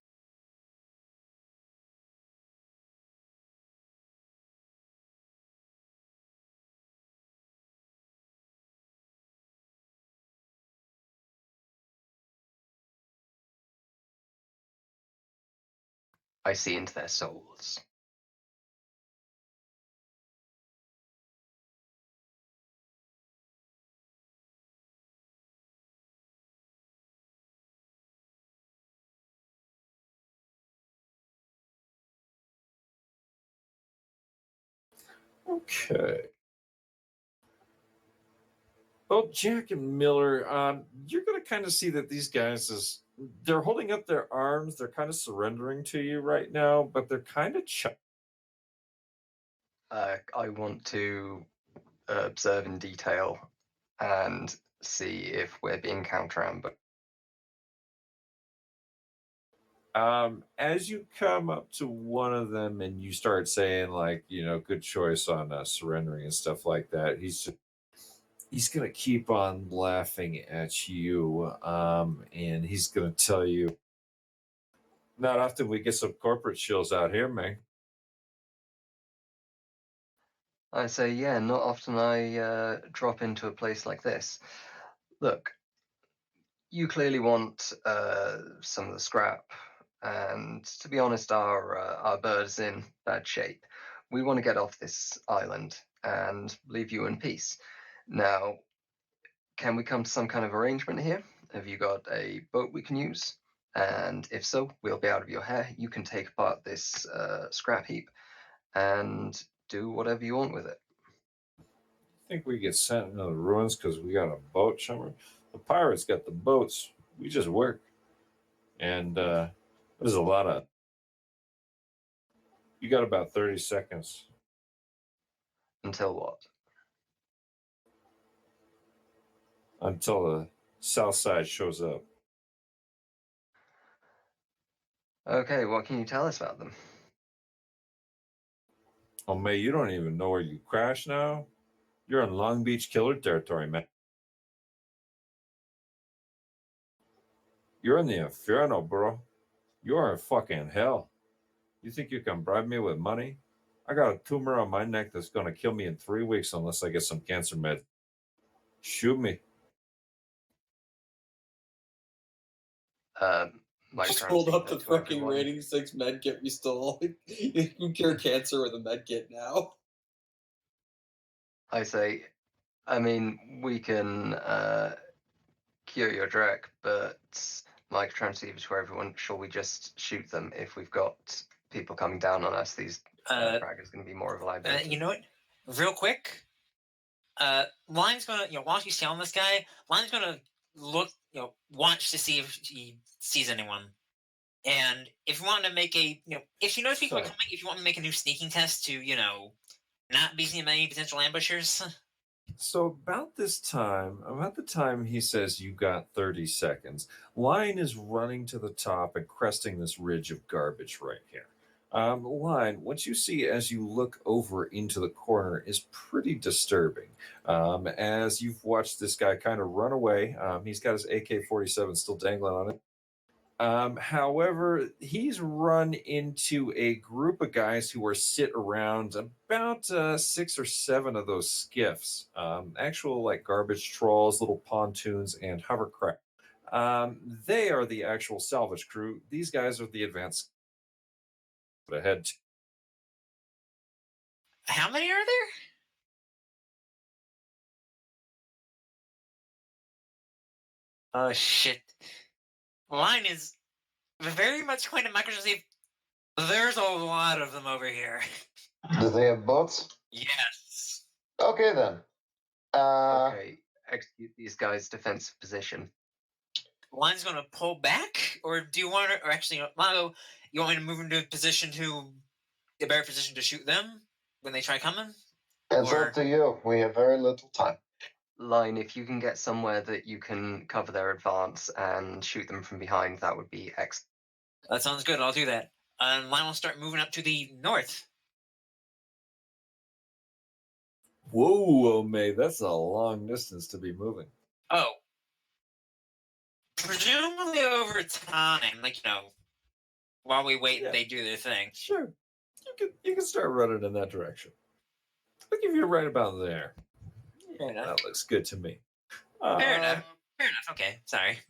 I see into their souls. Okay. Well, Jack and Miller, you're going to kind of see that these guys they're holding up their arms. They're kind of surrendering to you right now, but they're kind of I want to observe in detail and see if we're being counter-ambushed. As you come up to one of them and you start saying like, good choice on surrendering and stuff like that, he's gonna keep on laughing at you, and he's gonna tell you, not often we get some corporate shills out here, man. I say, yeah, not often I drop into a place like this. Look, you clearly want some of the scrap, and to be honest, our bird is in bad shape. We want to get off this island and leave you in peace. Now, can we come to some kind of arrangement here? Have you got a boat we can use? And if so, we'll be out of your hair. You can take apart this scrap heap and do whatever you want with it. Think we get sent into the ruins because we got a boat, Shummer? The pirates got the boats. We just work. And there's a lot of. You got about 30 seconds. Until what? Until the south side shows up. Okay, what can you tell us about them? Oh, May, you don't even know where you crashed now? You're in Long Beach killer territory, man. You're in the inferno, bro. You're in fucking hell. You think you can bribe me with money? I got a tumor on my neck that's going to kill me in 3 weeks unless I get some cancer med. Shoot me. Mike Just trying hold to up say the to fucking everyone. rating 6 medkit we stole. You can cure cancer with a medkit now. I say, I mean, we can cure your Drek, but Mike trying to to everyone, shall we just shoot them if we've got people coming down on us? These fraggers going to be more of a liability. You know what? Real quick, Line's gonna, while she's telling this guy, Line's gonna look, watch to see if he sees anyone. And if you want to make a, if she knows people are Sorry. coming, if you want to make a new sneaking test to, not be seen by any potential ambushers. So about the time he says you got 30 seconds, Line is running to the top and cresting this ridge of garbage right here. Line, what you see as you look over into the corner is pretty disturbing. As you've watched this guy kind of run away, he's got his AK-47 still dangling on it. However, he's run into a group of guys who are sit around about 6 or 7 of those skiffs, actual like garbage trawls, little pontoons, and hovercraft. They are the actual salvage crew. These guys are the advanced ahead. How many are there? Oh shit! Line is very much going to microchip. There's a lot of them over here. Do they have boats? Yes. Okay then. Okay, execute these guys' defensive position. Line's going to pull back, or do you want to? Or actually, Mago, you want me to move into a position a better position to shoot them when they try coming? It's Or- up to you. We have very little time. Line, if you can get somewhere that you can cover their advance and shoot them from behind, that would be excellent. That sounds good. I'll do that. Line will start moving up to the north. Whoa, May, that's a long distance to be moving. Oh. Presumably over time, while we wait and they do their thing. Sure, you can start running in that direction. I'll give you right about there. Fair enough. That looks good to me. Fair enough. Fair enough. Okay, sorry.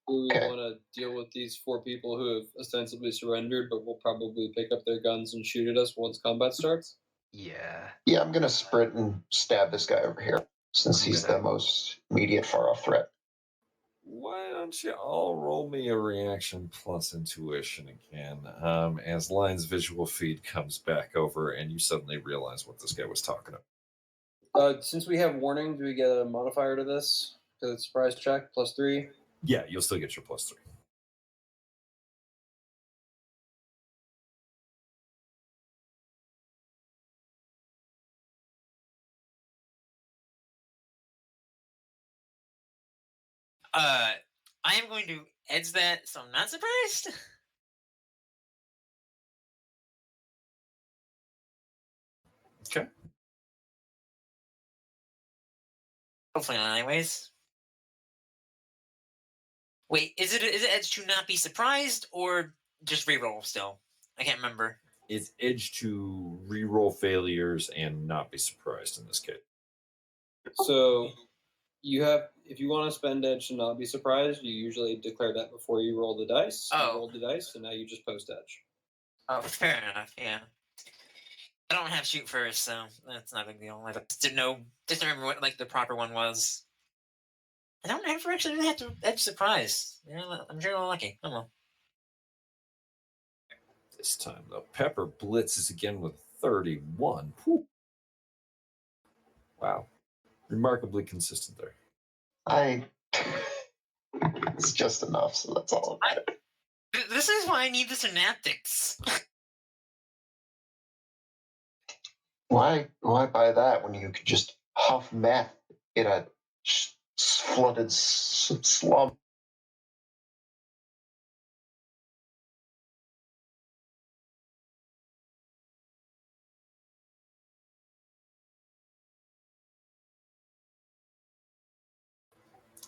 Do we Okay. want to deal with these 4 people who have ostensibly surrendered, but will probably pick up their guns and shoot at us once combat starts? Yeah. Yeah, I'm gonna sprint and stab this guy over here since I'm he's gonna- the most immediate far off threat. Why don't you all roll me a reaction plus intuition again, as Line's visual feed comes back over and you suddenly realize what this guy was talking about. Since we have warning, do we get a modifier to this? To the surprise check, +3? Yeah, you'll still get your +3. I am going to edge that, so I'm not surprised. Okay. Hopefully not, anyways. Wait, is it edge to not be surprised or just reroll still? I can't remember. It's edge to reroll failures and not be surprised in this case. So you have, if you want to spend edge to not be surprised, you usually declare that before you roll the dice. Oh. You rolled the dice, and now you just post edge. Oh, fair enough. Yeah. I don't have shoot first, so that's not a big deal. I just didn't know, just remember what the proper one was. I don't ever actually really have to edge surprise. I'm sure I'm lucky. Oh well. This time, though, Pepper blitzes again with 31. Whew. Wow. Remarkably consistent there. It's just enough, so that's all about it. This is why I need the synaptics. Why buy that when you could just huff meth in a flooded slum?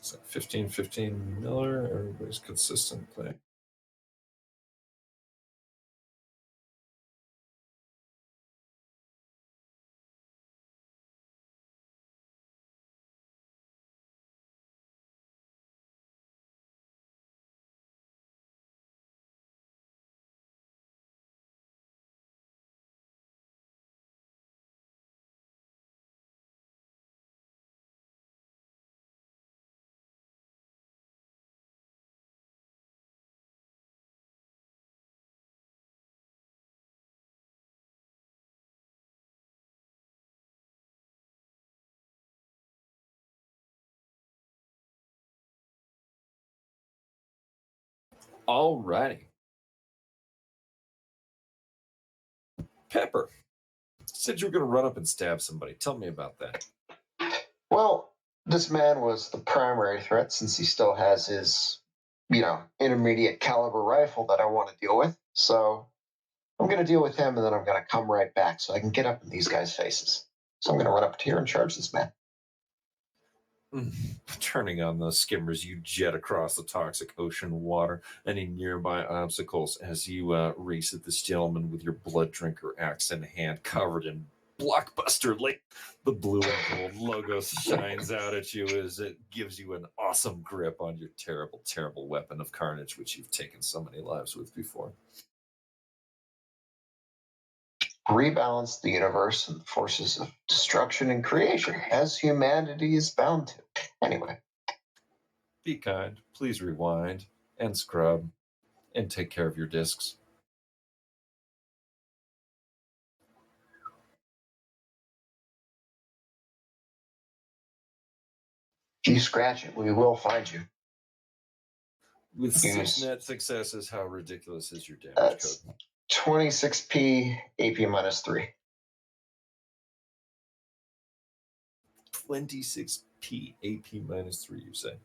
So 15-15 Miller, everybody's consistent play. Alrighty. Pepper, said you were going to run up and stab somebody. Tell me about that. Well, this man was the primary threat since he still has his, intermediate caliber rifle that I want to deal with. So I'm going to deal with him and then I'm going to come right back so I can get up in these guys' faces. So I'm going to run up to here and charge this man. Turning on those skimmers, you jet across the toxic ocean water, any nearby obstacles as you race at this gentleman with your blood drinker axe in hand, covered in blockbuster like the blue and gold logo shines out at you as it gives you an awesome grip on your terrible, terrible weapon of carnage, which you've taken so many lives with before. Rebalance the universe and the forces of destruction and creation, as humanity is bound to. Anyway. Be kind, please rewind and scrub and take care of your discs. If you scratch it, we will find you. With 6 Yes. net successes, how ridiculous is your damage That's code? 26p AP minus 3. 26p AP minus 3, you say?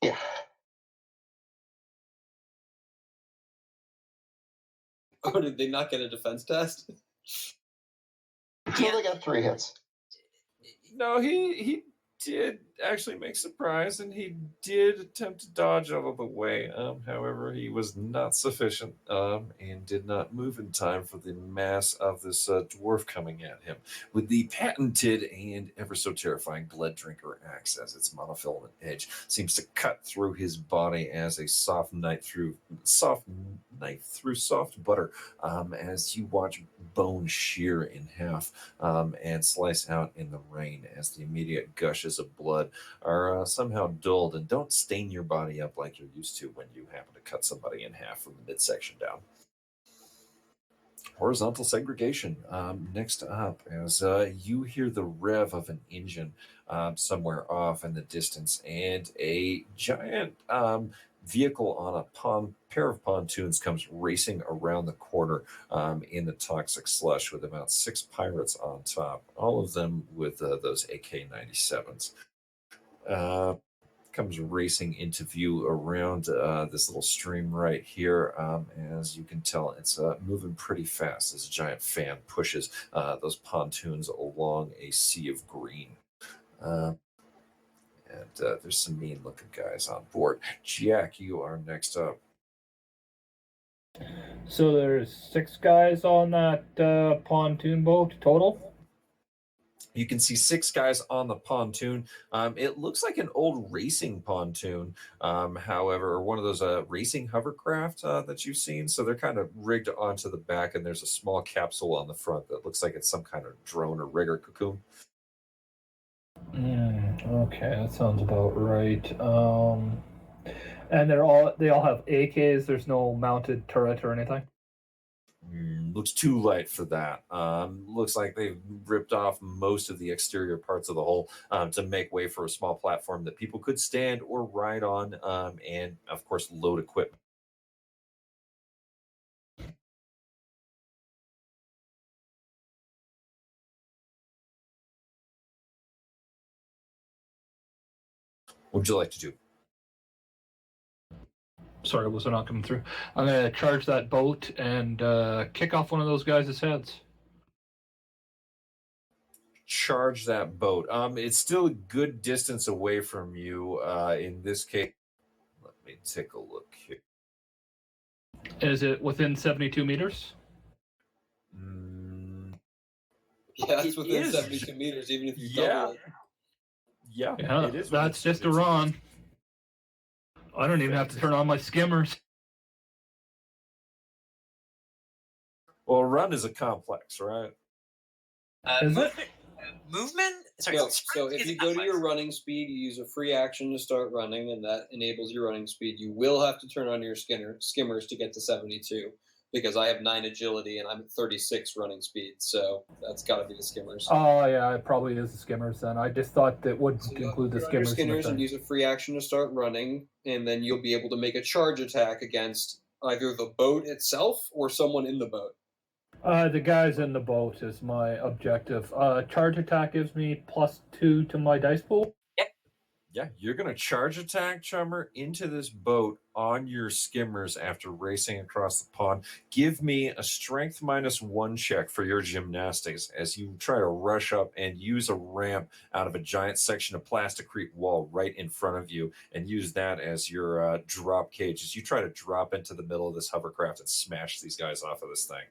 Yeah. Oh, did they not get a defense test? Well, they got 3 hits. No, he did actually make surprise, and he did attempt to dodge out of the way. However, he was not sufficient and did not move in time for the mass of this dwarf coming at him with the patented and ever so terrifying blood drinker axe, as its monofilament edge seems to cut through his body as a soft knife through soft butter. As you watch bone shear in half and slice out in the rain as the immediate gushes of blood are somehow dulled and don't stain your body up like you're used to when you happen to cut somebody in half from the midsection down. Horizontal segregation. Next up, as you hear the rev of an engine somewhere off in the distance, and a giant vehicle on a pair of pontoons comes racing around the corner in the toxic slush with about 6 pirates on top, all of them with those AK-97s. Comes racing into view around this little stream right here. As you can tell, it's moving pretty fast as a giant fan pushes those pontoons along a sea of green. And there's some mean looking guys on board. Jack, you are next up. So there's 6 guys on that pontoon boat total? You can see 6 guys on the pontoon. It looks like an old racing pontoon, however, or one of those racing hovercraft that you've seen. So they're kind of rigged onto the back, and there's a small capsule on the front that looks like it's some kind of drone or rigger cocoon. Okay, that sounds about right. And they all have AKs. There's no mounted turret or anything. Looks too light for that. Looks like they've ripped off most of the exterior parts of the hull to make way for a small platform that people could stand or ride on, and of course load equipment. What would you like to do? Sorry, was it not coming through? I'm gonna charge that boat and kick off one of those guys' heads. Charge that boat. It's still a good distance away from you. In this case, let me take a look here. Is it within 72 meters? Yeah, it's It within is. 72 meters, even if you Yeah. double it. Yeah, Yeah, it is. that's just a run. I don't even have to turn on my skimmers. Well, run is a complex, right? Is it? Movement? Sorry, No, sprint so if is you go to complex. your running speed, you use a free action to start running, and that enables your running speed. You will have to turn on your skimmers to get to 72. because I have 9 agility and I'm at 36 running speed, so that's got to be the skimmers. Oh yeah, it probably is the skimmers then. I just thought it would So include the put on your skimmers. skimmers and use a free action to start running, and then you'll be able to make a charge attack against either the boat itself or someone in the boat. The guys in the boat is my objective. Charge attack gives me +2 to my dice pool. Yeah, you're going to charge attack, Chummer, into this boat on your skimmers after racing across the pond. Give me a strength -1 check for your gymnastics as you try to rush up and use a ramp out of a giant section of plasticrete wall right in front of you and use that as your drop cage as you try to drop into the middle of this hovercraft and smash these guys off of this thing.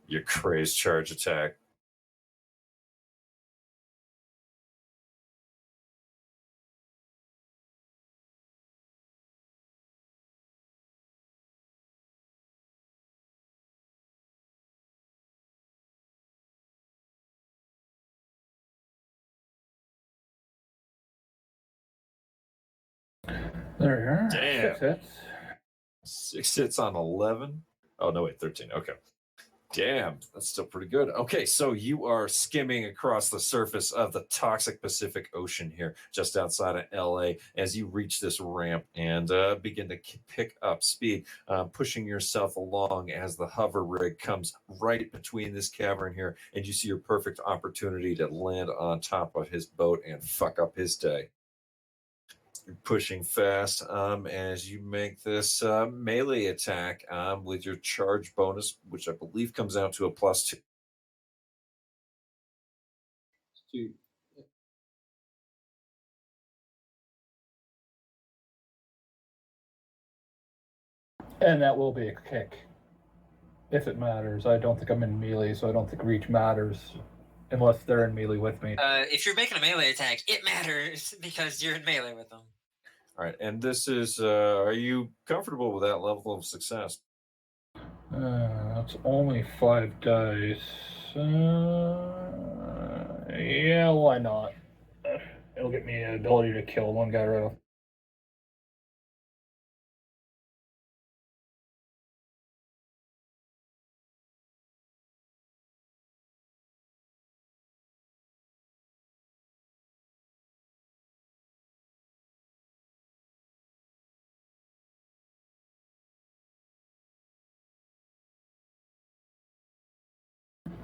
Your crazed charge attack. There you are. Damn. 6 hits. 6 hits on 11. Oh, no, wait, 13. Okay. Damn, that's still pretty good. Okay, so you are skimming across the surface of the toxic Pacific Ocean here, just outside of LA, as you reach this ramp and begin to pick up speed, pushing yourself along as the hover rig comes right between this cavern here, and you see your perfect opportunity to land on top of his boat and fuck up his day. You're pushing fast as you make this melee attack with your charge bonus, which I believe comes out to a +2. Dude. And that will be a kick. If it matters. I don't think I'm in melee, so I don't think reach matters. Unless they're in melee with me. If you're making a melee attack, it matters because you're in melee with them. All right, and this is, are you comfortable with that level of success? That's only 5 dice. Yeah, why not? It'll get me an ability to kill one guy right off.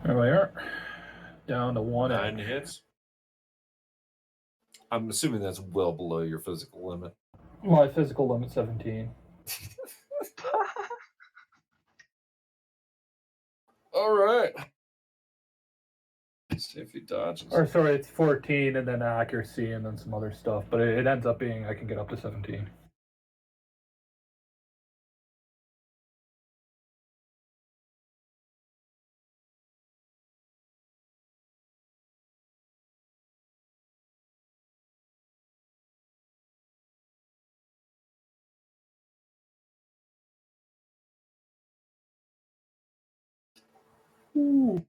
There we are. Down to 1 9 edge. hits. I'm assuming that's well below your physical limit. My physical limit 17. All right. See if he dodges. Or sorry, it's 14 and then accuracy and then some other stuff. But it ends up being I can get up to 17. Ooh.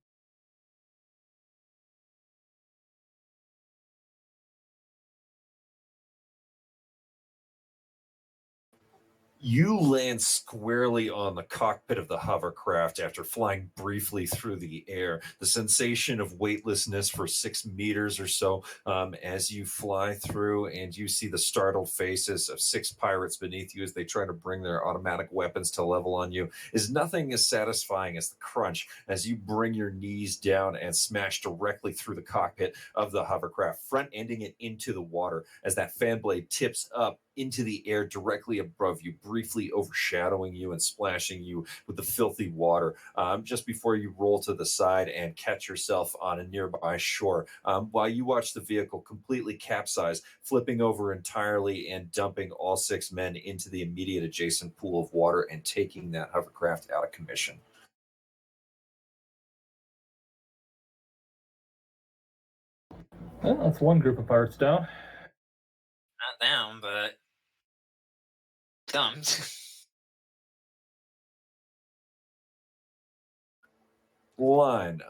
You land squarely on the cockpit of the hovercraft after flying briefly through the air. The sensation of weightlessness for 6 meters or so as you fly through, and you see the startled faces of 6 pirates beneath you as they try to bring their automatic weapons to level on you, is nothing as satisfying as the crunch as you bring your knees down and smash directly through the cockpit of the hovercraft, front ending it into the water as that fan blade tips up into the air directly above you, briefly overshadowing you and splashing you with the filthy water just before you roll to the side and catch yourself on a nearby shore while you watch the vehicle completely capsize, flipping over entirely and dumping all 6 men into the immediate adjacent pool of water and taking that hovercraft out of commission. Well, that's one group of pirates down. Not down, but dumped. line.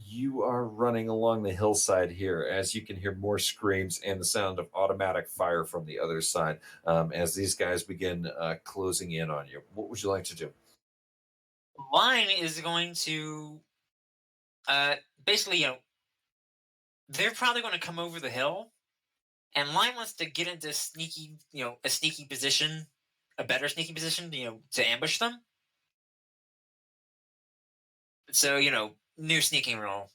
You are running along the hillside here as you can hear more screams and the sound of automatic fire from the other side as these guys begin closing in on you. What would you like to do? Line is going to basically, they're probably going to come over the hill, and Line wants to get into a sneaky position, a better sneaky position, to ambush them. So, new sneaking roll,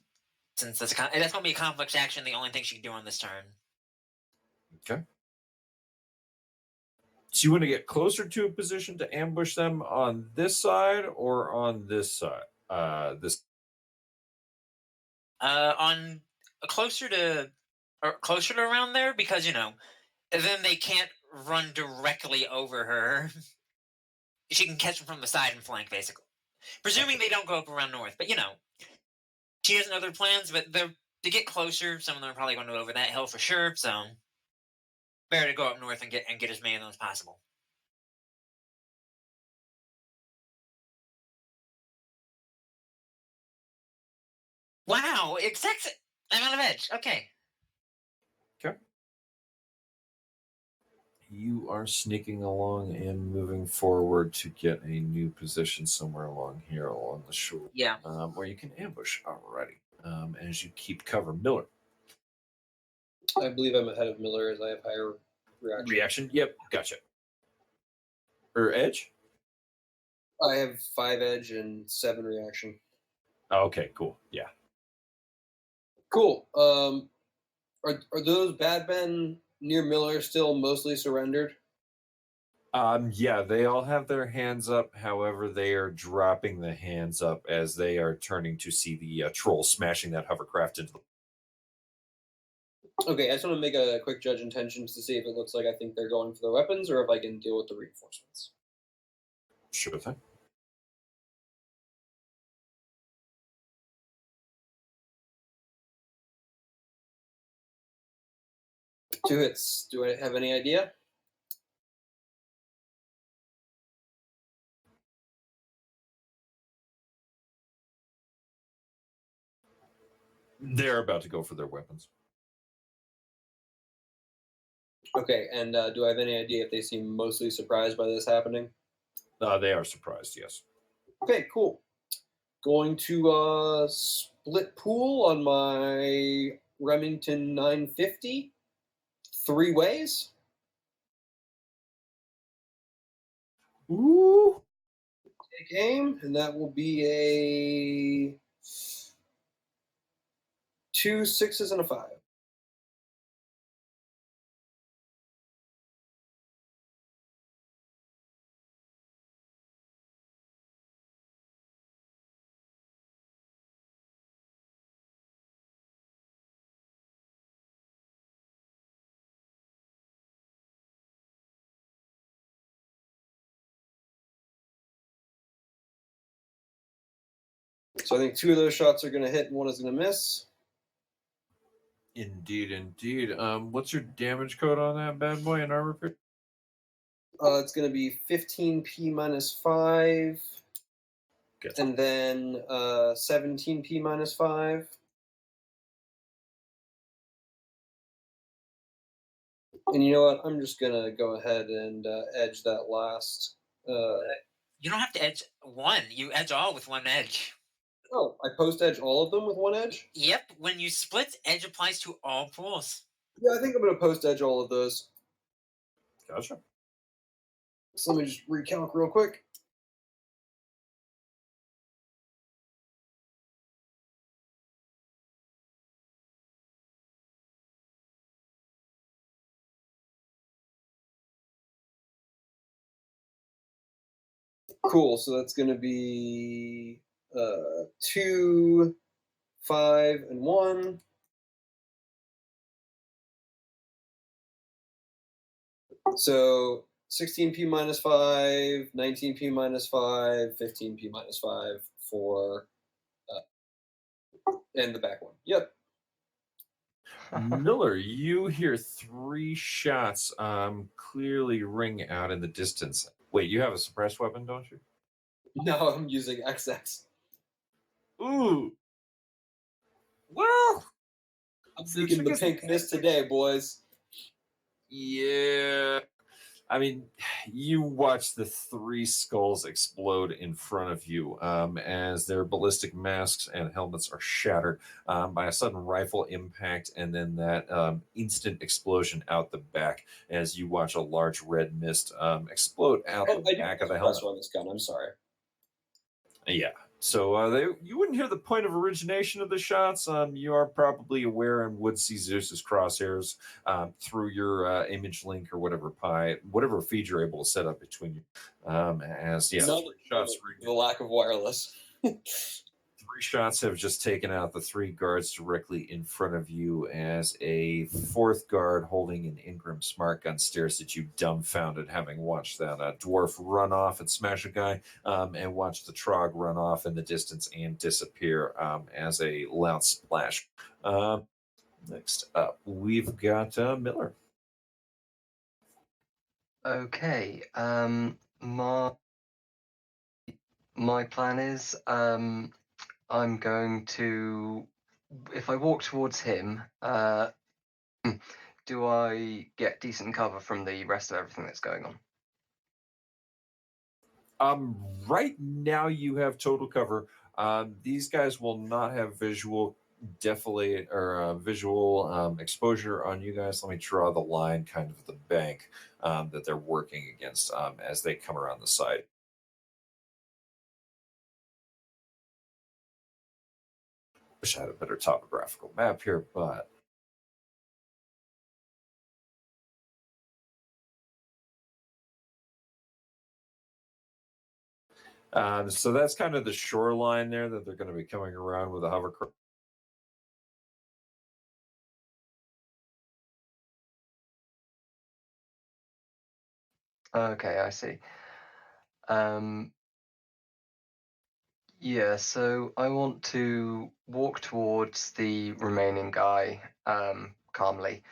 since that's going to be a complex action. The only thing she can do on this turn. Okay. So you want to get closer to a position to ambush them on this side or on this side? This. On closer to around there, because then they can't run directly over her. She can catch them from the side and flank, basically. Presuming they don't go up around north, but she has other plans. But to get closer, some of them are probably going to go over that hill for sure. So better to go up north and get as many of them as possible. Wow, exact amount of edge. Okay. Okay. You are sneaking along and moving forward to get a new position somewhere along here along the shore. Yeah. Where you can ambush already. As you keep cover. Miller. I believe I'm ahead of Miller as I have higher reaction. Yep, gotcha. Or edge? I have 5 edge and 7 reaction. Okay, cool. Yeah. Cool. Are those bad men near Miller still mostly surrendered? Yeah, they all have their hands up. However, they are dropping the hands up as they are turning to see the troll smashing that hovercraft into the. Okay, I just want to make a quick judge intentions to see if it looks like I think they're going for their weapons or if I can deal with the reinforcements. Sure thing. Two hits. Do I have any idea? They're about to go for their weapons. Okay, and do I have any idea if they seem mostly surprised by this happening? They are surprised, yes. Okay, cool. Going to split pool on my Remington 950 3 ways. Ooh. Take aim, and that will be a 2 6s and a 5. So I think 2 of those shots are going to hit and 1 is going to miss. Indeed, indeed. What's your damage code on that bad boy in armor pick? It's going to be 15p minus 5, Good. and then 17p minus 5. And you know what? I'm just going to go ahead and edge that last. You don't have to edge one. You edge all with one edge. Oh, I post edge all of them with 1 edge? Yep. When you split, edge applies to all pools. Yeah, I think I'm going to post edge all of those. Gotcha. So let me just recalc real quick. Cool. So that's going to be 2, 5, and 1. So 16p minus 5, 19p minus 5, 15p minus 5 for and the back one. Yep. Miller, you hear 3 shots clearly ring out in the distance. Wait, you have a suppressed weapon, don't you? No, I'm using XX. Ooh. Well, I'm the seeking trick the is pink mist today, boys. yeah. I mean, you watch the three skulls explode in front of you as their ballistic masks and helmets are shattered by a sudden rifle impact, and then that instant explosion out the back as you watch a large red mist explode out And the I do back of the press helmet. on this gun. I'm sorry. Yeah. So you wouldn't hear the point of origination of the shots. You are probably aware and would see Zeus's crosshairs through your image link or whatever feed you're able to set up between you. As yeah, None three shots. the lack of wireless. Three shots have just taken out the three guards directly in front of you as a fourth guard holding an Ingram smart gun stares at you dumbfounded, having watched that dwarf run off and smash a guy and watch the Trog run off in the distance and disappear as a loud splash. Next up, we've got Miller. Okay. My plan is I'm going to, if I walk towards him, do I get decent cover from the rest of everything that's going on? Right now you have total cover. These guys will not have visual defilate or visual exposure on you guys. Let me draw the line, kind of the bank that they're working against as they come around the side. Wish I had a better topographical map here, but so that's kind of the shoreline there that they're going to be coming around with a hovercraft. Okay, I see. Yeah, so I want to walk towards the remaining guy calmly,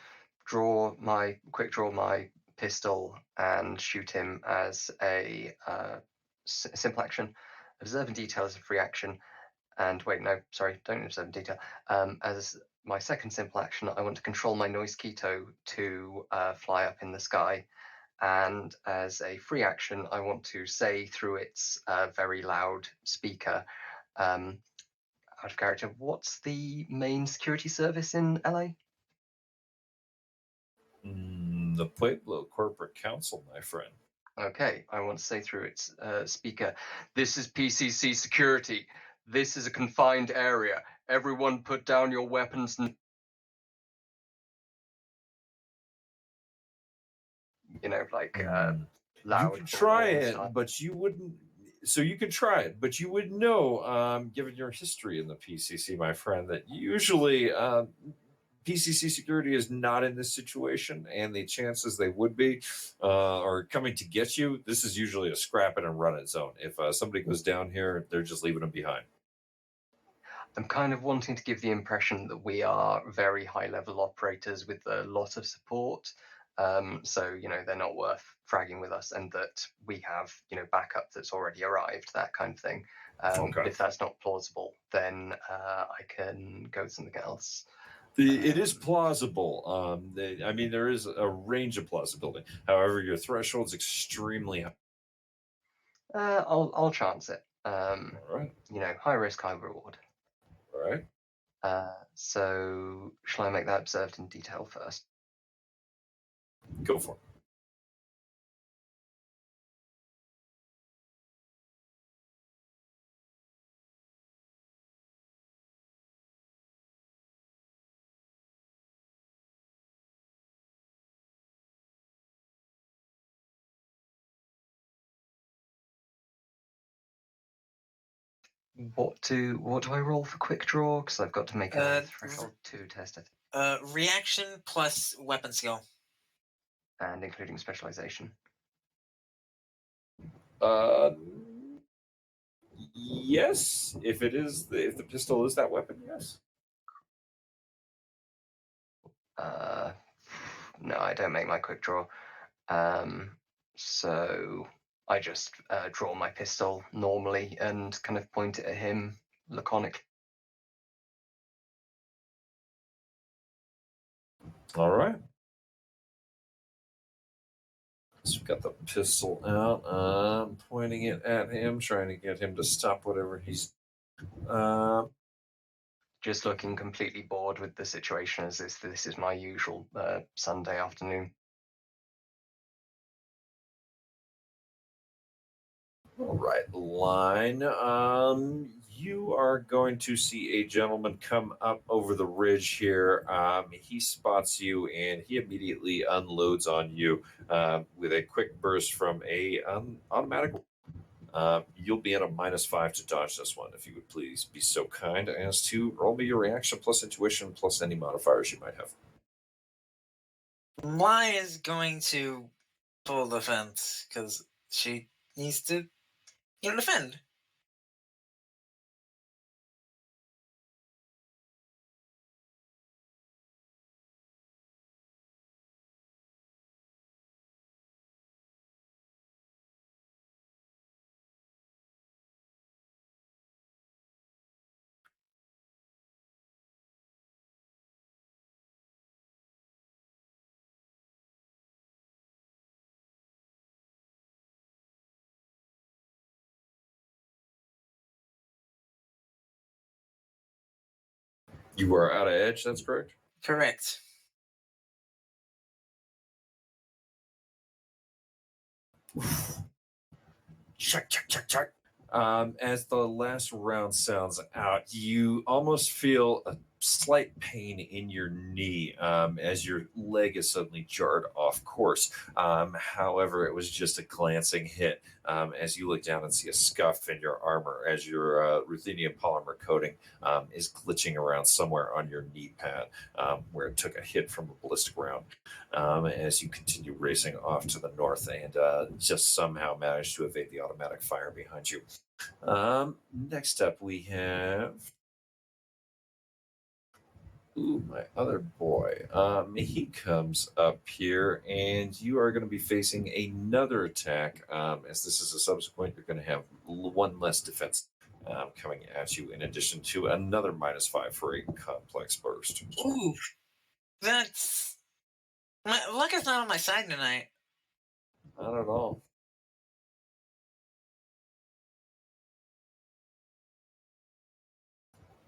quick draw my pistol and shoot him as a simple action. Observe in detail as a free action. And wait, no, sorry, don't observe in detail. As my second simple action, I want to control my noise keto to fly up in the sky. And as a free action, I want to say through its very loud speaker, out of character, what's the main security service in LA? The Pueblo Corporate Council, my friend. Okay, I want to say through its speaker, this is PCC security. This is a confined area. Everyone put down your weapons. You know, like loud. You can try brawling it, style. but you wouldn't. So you could try it, but you would know, given your history in the PCC, my friend, that usually PCC security is not in this situation, and the chances they would be are coming to get you. This is usually a scrap it and run it zone. If somebody goes down here, they're just leaving them behind. I'm kind of wanting to give the impression that we are very high level operators with a lot of support. So, you know, they're not worth fragging with us, and that we have, you know, backup that's already arrived, that kind of thing. Okay. But if that's not plausible, then I can go with something else. It is plausible. I mean, there is a range of plausibility. However, your threshold's extremely high. I'll chance it. All right. You know, high risk, high reward. All right. So shall I make that observed in detail first? Go for it. What do I roll for quick draw? Because I've got to make a threshold 2 test it. Reaction plus weapon skill. And including specialization. Yes. If the pistol is that weapon, yes. No, I don't make my quick draw. So I just draw my pistol normally and kind of point it at him laconically. All right. So we've got the pistol out, pointing it at him, trying to get him to stop whatever he's. Just looking completely bored with the situation, as this is my usual Sunday afternoon. All right, line. You are going to see a gentleman come up over the ridge here. He spots you and he immediately unloads on you with a quick burst from a automatic. You'll be at a -5 to dodge this one, if you would please be so kind as to roll me your reaction plus intuition plus any modifiers you might have. Why is going to pull the fence because she needs to, defend. You are out of edge, that's correct? Correct. Check, check, check, check. As the last round sounds out, you almost feel a slight pain in your knee as your leg is suddenly jarred off course. However, it was just a glancing hit as you look down and see a scuff in your armor as your ruthenium polymer coating is glitching around somewhere on your knee pad where it took a hit from a ballistic round. As you continue racing off to the north and just somehow manage to evade the automatic fire behind you. Next up, we have. Ooh, my other boy. He comes up here, and you are going to be facing another attack. As this is a subsequent, you're going to have one less defense coming at you, in addition to another -5 for a complex burst. Ooh, that's my luck is not on my side tonight. Not at all.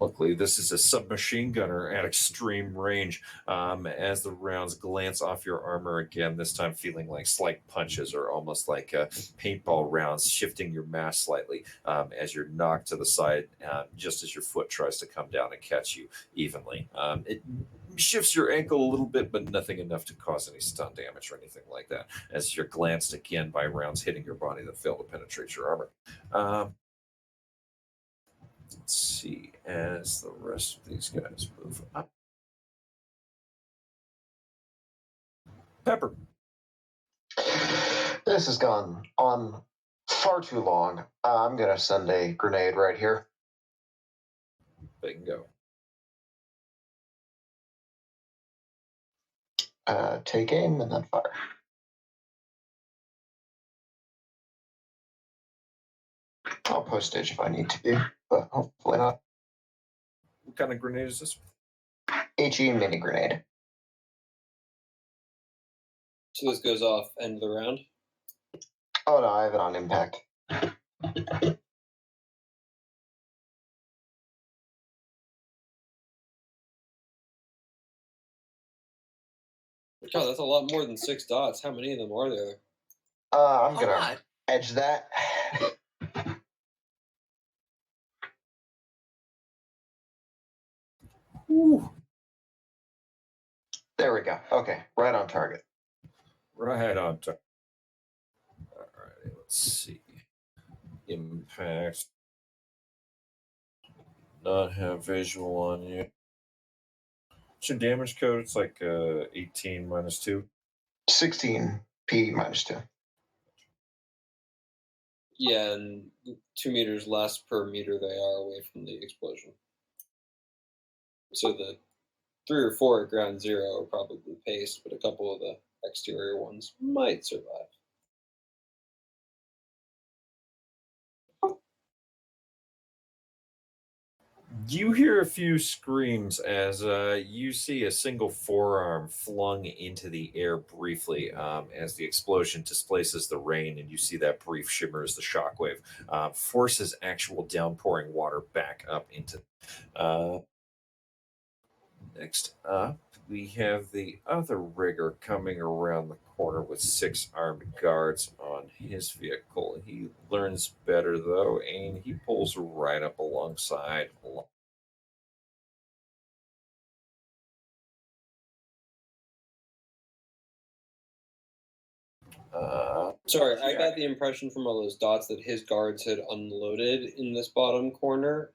Luckily, this is a submachine gunner at extreme range. As the rounds glance off your armor again, this time feeling like slight punches or almost like paintball rounds, shifting your mass slightly as you're knocked to the side, just as your foot tries to come down and catch you evenly. It shifts your ankle a little bit, but nothing enough to cause any stun damage or anything like that, as you're glanced again by rounds hitting your body that fail to penetrate your armor. Let's see, as the rest of these guys move up. Pepper. This has gone on far too long. I'm going to send a grenade right here. Bingo. Take aim and then fire. I'll postage if I need to be, but hopefully not. What kind of grenade is this? HE mini grenade. So this goes off end of the round. Oh no, I have it on impact. God, that's a lot more than 6 dots. How many of them are there? I'm A gonna lot. edge that. Ooh. There we go. Okay, right on target. Right on top. All right, let's see. Impact. Not have visual on you. What's your damage code? It's like 18 -2. 16 P -2. Yeah, and 2 meters less per meter they are away from the explosion. So the 3 or 4 at ground zero are probably paced, but a couple of the exterior ones might survive. You hear a few screams as you see a single forearm flung into the air briefly as the explosion displaces the rain, and you see that brief shimmer as the shockwave forces actual downpouring water back up into. Uh, Next up, we have the other rigger coming around the corner with 6 armed guards on his vehicle. He learns better though, and he pulls right up alongside. Sorry, I Jack. got the impression from all those dots that his guards had unloaded in this bottom corner.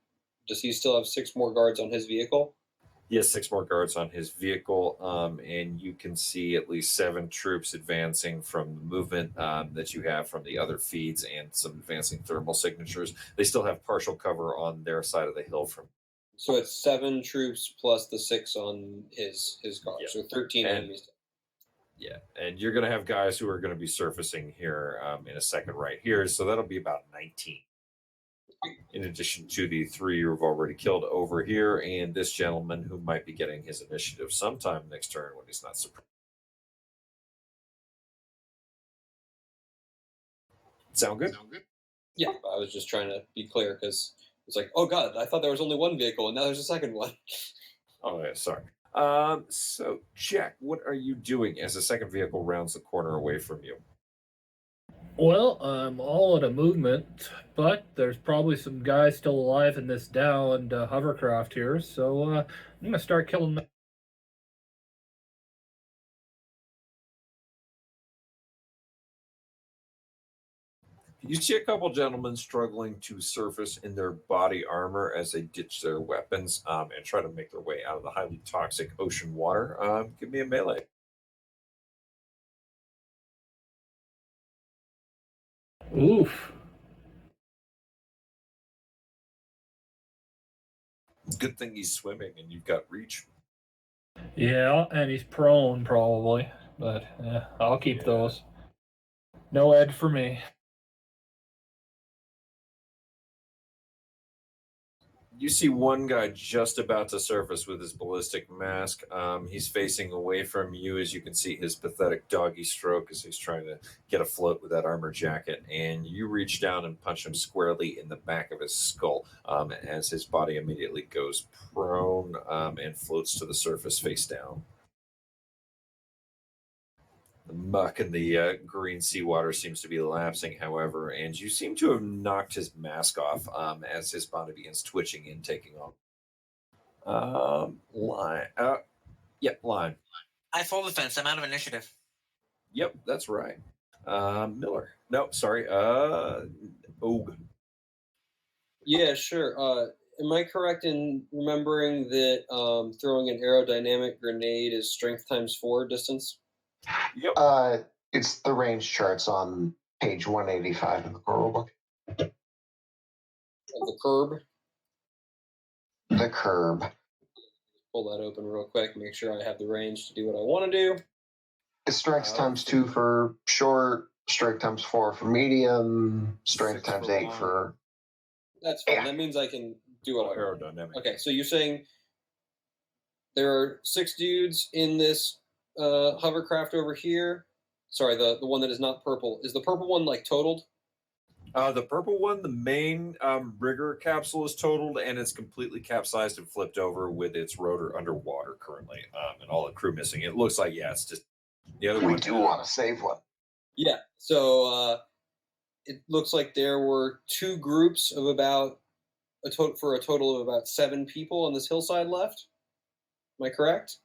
Does he still have 6 more guards on his vehicle? He has 6 more guards on his vehicle, and you can see at least 7 troops advancing from the movement that you have from the other feeds and some advancing thermal signatures. They still have partial cover on their side of the hill from. So it's 7 troops plus the 6 on his guard. Yeah. So 13 And- enemies. Yeah, and you're going to have guys who are going to be surfacing here in a second right here, so that'll be about 19. In addition to the 3 you've already killed over here, and this gentleman who might be getting his initiative sometime next turn when he's not surprised. Sound good? Yeah, I was just trying to be clear because it's like, oh god, I thought there was only one vehicle and now there's a second one. Oh, yeah, sorry. So, Jack, what are you doing as the second vehicle rounds the corner away from you? Well, I'm all out of movement, but there's probably some guys still alive in this downed hovercraft here, so I'm going to start killing them. You see a couple gentlemen struggling to surface in their body armor as they ditch their weapons and try to make their way out of the highly toxic ocean water. Give me a melee. Oof. Good thing he's swimming and you've got reach. Yeah, and he's prone probably, but yeah, I'll keep Yeah. those. No edge for me. You see one guy just about to surface with his ballistic mask. He's facing away from you as you can see his pathetic doggy stroke as he's trying to get afloat with that armor jacket. And you reach down and punch him squarely in the back of his skull as his body immediately goes prone and floats to the surface face down. The muck and the green seawater seems to be lapsing, however, and you seem to have knocked his mask off as his body begins twitching and taking off. Line. Yep, line. I full defense. I'm out of initiative. Yep, that's right. Miller. No, sorry. Og. Yeah, sure. Am I correct in remembering that throwing an aerodynamic grenade is strength times 4 distance? Yep. It's the range charts on page 185 of the core rulebook. Of the curb. The curb. Pull that open real quick, make sure I have the range to do what I want to do. It's strength times 2 for short, strength times 4 for medium, strength 6 times for 8 long. for. That's fine. Yeah. That means I can do what I want. Aerodynamic. Okay, so you're saying there are 6 dudes in this hovercraft over here. Sorry, the one that is not purple. Is the purple one like totaled? The purple one, the main rigger capsule is totaled, and it's completely capsized and flipped over with its rotor underwater currently, and all the crew missing. It looks like, yeah, it's just the other We one. do want to save one. Yeah. So it looks like there were 2 groups of about a total of about 7 people on this hillside left. Am I correct?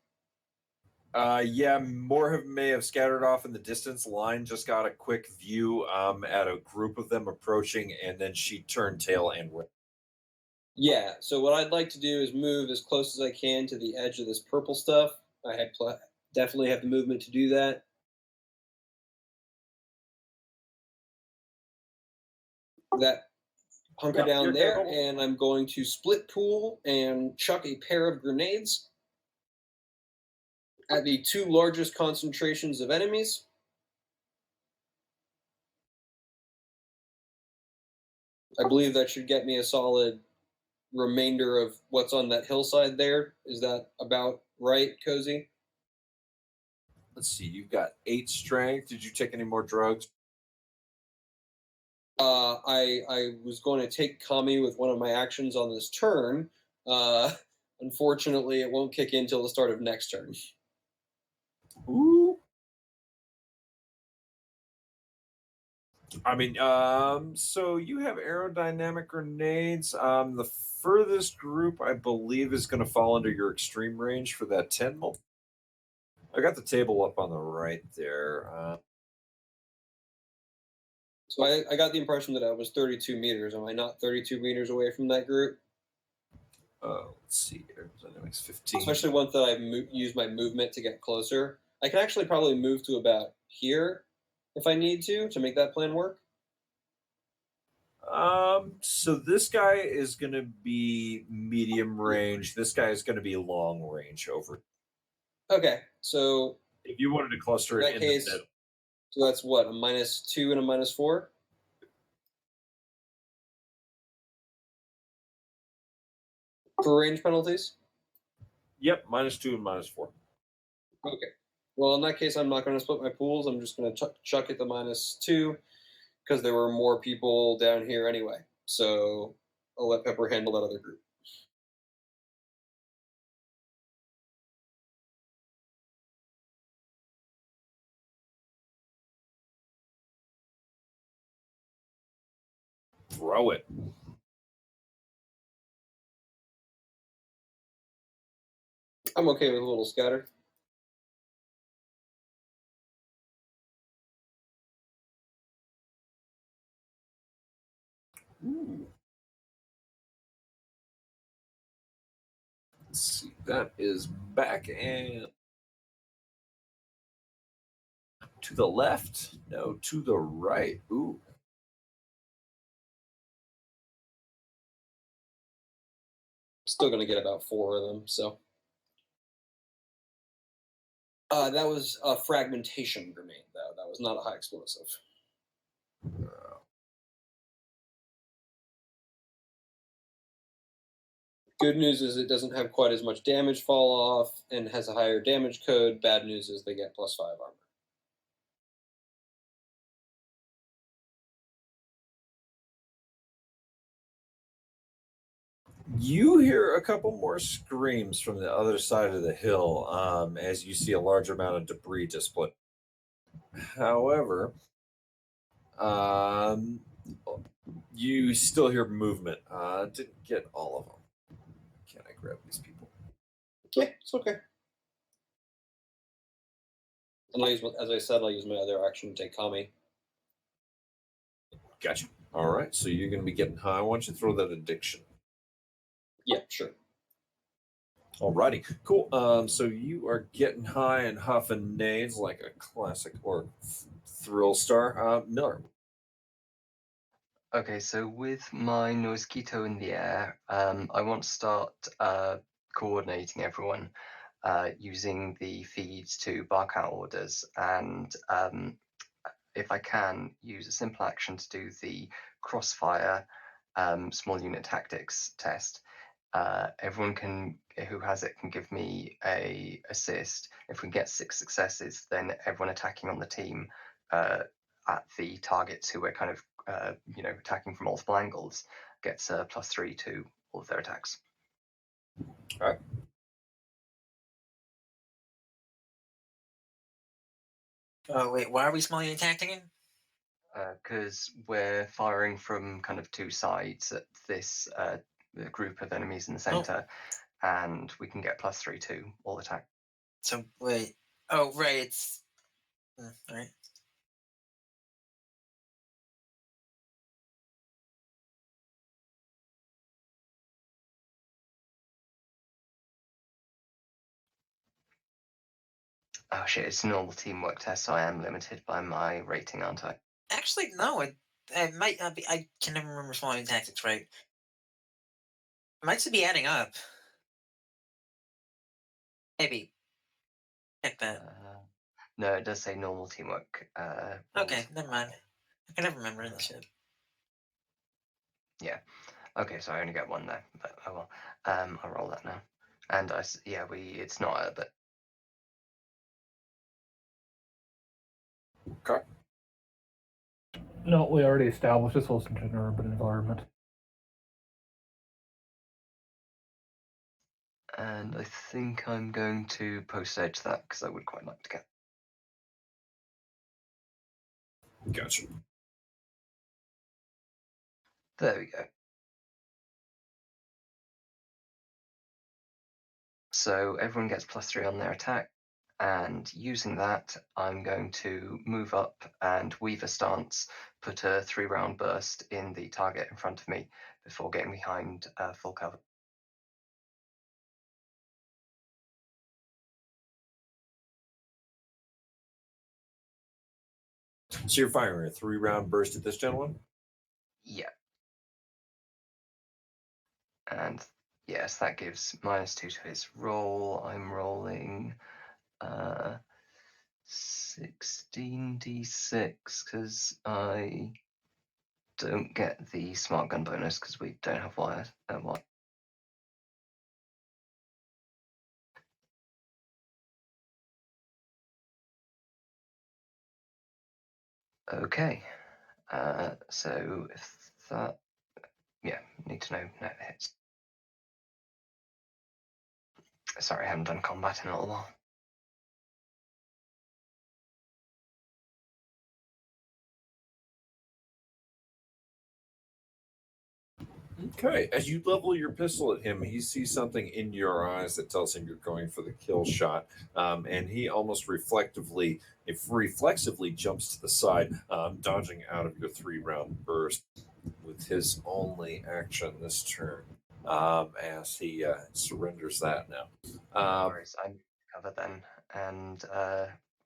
Yeah, more may have scattered off in the distance. Line just got a quick view at a group of them approaching, and then she turned tail and went. Yeah. So what I'd like to do is move as close as I can to the edge of this purple stuff. I had definitely have the movement to do that. That hunker Yeah, down you're there, capable. and I'm going to split pool and chuck a pair of grenades at the 2 largest concentrations of enemies. I believe that should get me a solid remainder of what's on that hillside there. Is that about right, Cozy? Let's see. You've got 8 strength. Did you take any more drugs? I was going to take Kami with one of my actions on this turn. Unfortunately, it won't kick in until the start of next turn. Ooh. I mean, so you have aerodynamic grenades. The furthest group, I believe, is going to fall under your extreme range for that 10 mil. I got the table up on the right there. So I got the impression that I was 32 meters. Am I not 32 meters away from that group? Let's see. Aerodynamics 15. Especially once that I use my movement to get closer. I can actually probably move to about here if I need to make that plan work. So this guy is going to be medium range. This guy is going to be long range over. Okay, so If you wanted to cluster in it that in case, the middle. so that's what, a -2 and a -4? For range penalties? Yep, -2 and -4. Okay. Well, in that case, I'm not going to split my pools. I'm just going to chuck it to -2 because there were more people down here anyway. So I'll let Pepper handle that other group. Throw it. I'm okay with a little scatter. Ooh. Let's see. That is back and to the left. No, to the right. Ooh. Still going to get about 4 of them. So that was a fragmentation grenade, though. That was not a high explosive. Good news is it doesn't have quite as much damage fall off and has a higher damage code. Bad news is they get +5 armor. You hear a couple more screams from the other side of the hill as you see a large amount of debris display. However, you still hear movement. Didn't get all of them. Can I grab these people? Yeah, it's okay. And as I said, I'll use my other action to take Kami. Gotcha. All right, so you're going to be getting high. Why don't you throw that addiction? Yeah, sure. Alrighty, cool. So you are getting high and huffing nades like a classic or thrill star. Miller. Okay, so with my Mosquito in the air, I want to start coordinating everyone using the feeds to bark out orders, and if I can, use a simple action to do the crossfire small unit tactics test. Everyone who has it can give me a assist. If we get 6 successes, then everyone attacking on the team at the targets who we're kind of attacking from multiple angles gets a +3 to all of their attacks. All right. Oh wait, why are we small unit tacticing? Because we're firing from kind of 2 sides at this group of enemies in the center, and we can get +3 to all attack. So wait. Oh right, it's all right. Oh shit, it's a normal teamwork test, so I am limited by my rating, aren't I? Actually, no. It might not be. I can never remember small unit tactics right. It might just be adding up. Maybe. Check that. No, it does say normal teamwork. Okay, never mind. I can never remember this shit. Yeah. Okay, so I only get one there, but oh well. I'll roll that now. And it's not but Okay. No, we already established this wasn't an urban environment. and I think I'm going to post edge that because I would quite like to get. Gotcha. There we go. So everyone gets +3 on their attack, and using that, I'm going to move up and weave a stance, put a 3-round burst in the target in front of me before getting behind full cover. So you're firing a 3-round burst at this gentleman? Yeah. And yes, that gives -2 to his roll. I'm rolling 16d6 because I don't get the smart gun bonus because we don't have wire. Okay, so if that, need to know no hits. Sorry, I haven't done combat in a little while. Okay. As you level your pistol at him, he sees something in your eyes that tells him you're going for the kill shot, and he almost reflexively jumps to the side, dodging out of your 3-round burst with his only action this turn. As he surrenders that now. No worries, I cover then and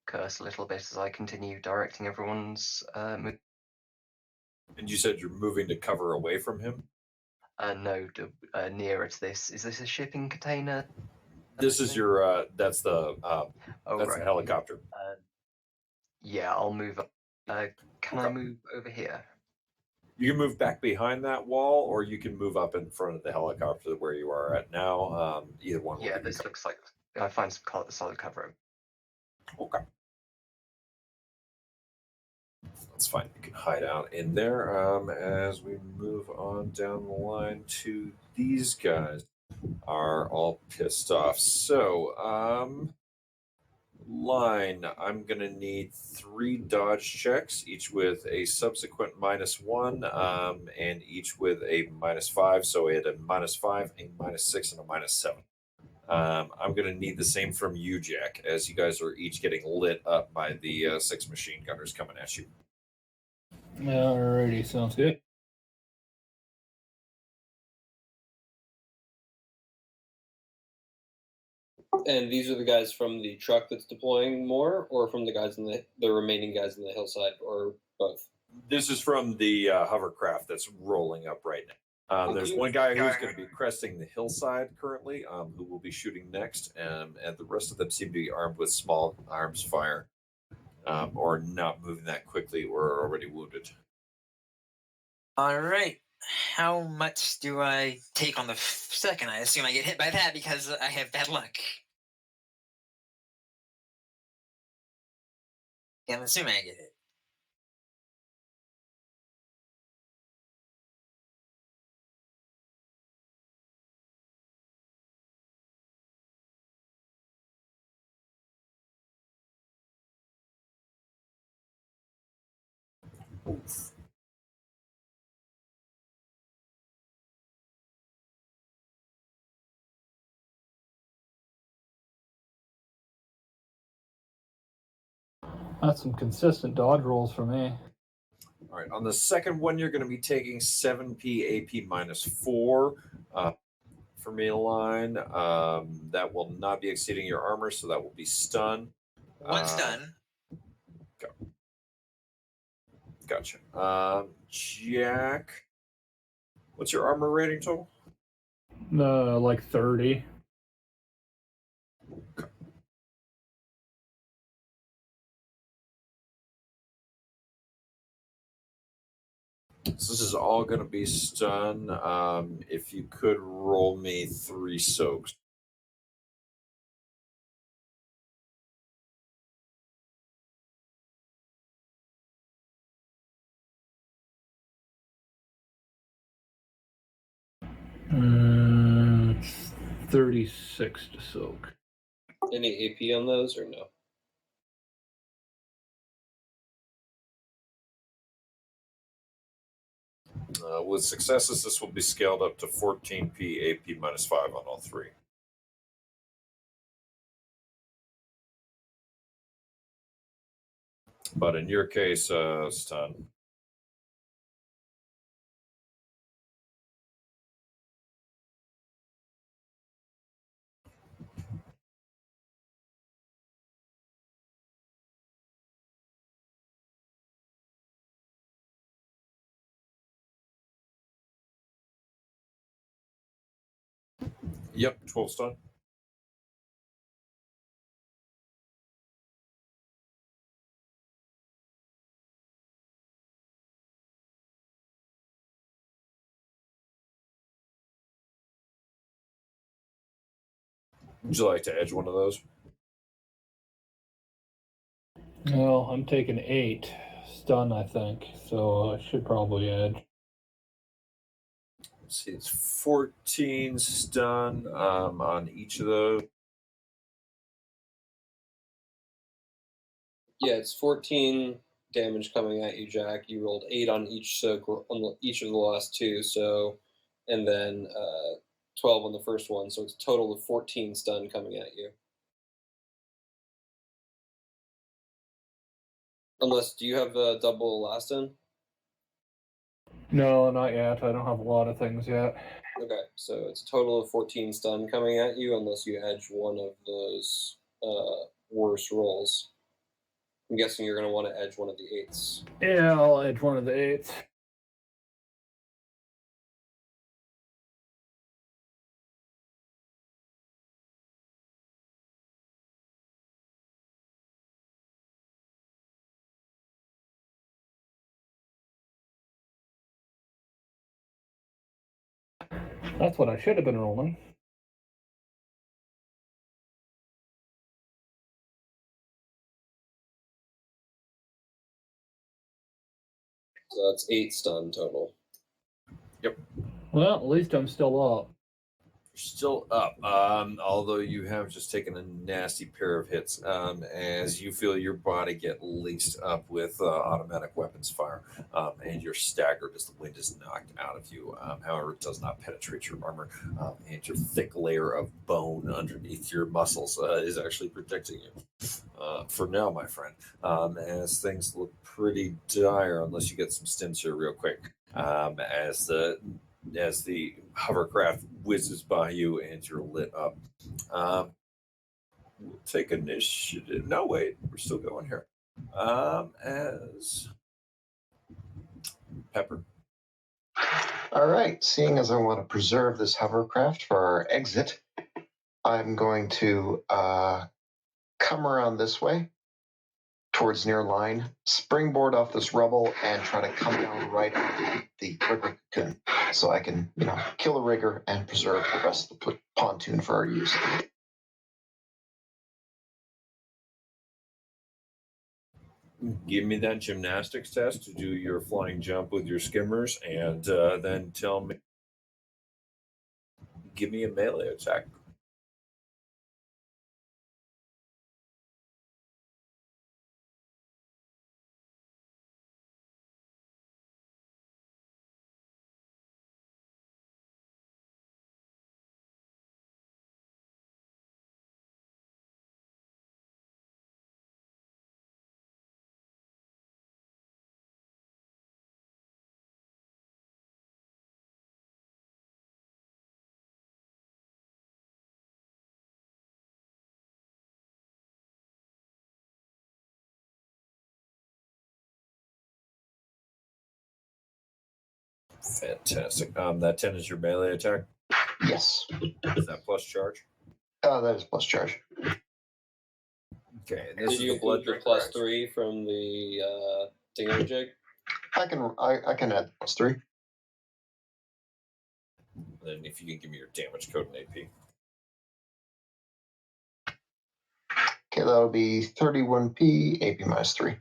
curse a little bit as I continue directing everyone's move. And you said you're moving to cover away from him? No, nearer to this. Is this a shipping container? This is your, that's the helicopter. Yeah, I'll move up. Can I move over here? You can move back behind that wall, or you can move up in front of the helicopter where you are at now. Either one. Yeah, this looks like I find some solid cover. Okay. That's fine. You can hide out in there. As we move on down the line to these guys are all pissed off. So, line, I'm going to need 3 dodge checks, each with a subsequent -1, and each with a -5. So we had a -5, a -6, and a -7. I'm going to need the same from you, Jack, as you guys are each getting lit up by the 6 machine gunners coming at you. Alrighty, sounds good. And these are the guys from the truck that's deploying more, or from the guys in the remaining guys in the hillside, or both? This is from the hovercraft that's rolling up right now. There's one guy who's going to be cresting the hillside currently, who will be shooting next, and the rest of them seem to be armed with small arms fire, or not moving that quickly, or are already wounded. All right. How much do I take on the second? I assume I get hit by that because I have bad luck. Yeah, I'm assuming I get hit. Oof. That's some consistent dodge rolls for me. All right, on the second one, you're going to be taking 7p AP -4 for me line. That will not be exceeding your armor, so that will be stun. One's done. Gotcha. Jack, what's your armor rating total? Like 30. So this is all going to be stun. If you could roll me 3 soaks. Mm, 36 to soak. Any AP on those or no? With successes, this will be scaled up to 14p AP minus 5 on all 3. But in your case, stun. Yep, 12 stun. Would you like to edge one of those? Well, I'm taking 8 stun, I think, so I should probably edge. Let's see, it's 14 stun on each of those. Yeah, it's 14 damage coming at you, Jack. You rolled 8 on each soak on each of the last 2, so, and then 12 on the first one, so it's a total of 14 stun coming at you. Unless, do you have a double elastin? No, not yet. I don't have a lot of things yet. Okay, so it's a total of 14 stun coming at you, unless you edge one of those worse rolls. I'm guessing you're going to want to edge one of the 8s. Yeah, I'll edge one of the 8s. That's what I should have been rolling. So that's 8 stun total. Well, at least I'm still up. You're still up, although you have just taken a nasty pair of hits as you feel your body get laced up with automatic weapons fire, and you're staggered as the wind is knocked out of you. However, it does not penetrate your armor, and your thick layer of bone underneath your muscles is actually protecting you. For now, my friend, as things look pretty dire, unless you get some stims here real quick, as the hovercraft whizzes by you and you're lit up. We'll take initiative. No, wait, we're still going here. As Pepper. All right, seeing as I want to preserve this hovercraft for our exit, I'm going to come around this way towards near line, springboard off this rubble, and try to come down right on the rigger cocoon so I can, kill a rigger and preserve the rest of the pontoon for our use. Give me that gymnastics test to do your flying jump with your skimmers, and then tell me. Give me a melee attack. Fantastic. That 10 is your melee attack. Yes. Is that plus charge? That is plus charge. Okay. And this Did is you the blood include your drink, plus correct? 3 from the dingamajig? I can add +3. Then if you can give me your damage code and AP. Okay, that'll be 31p, AP -3.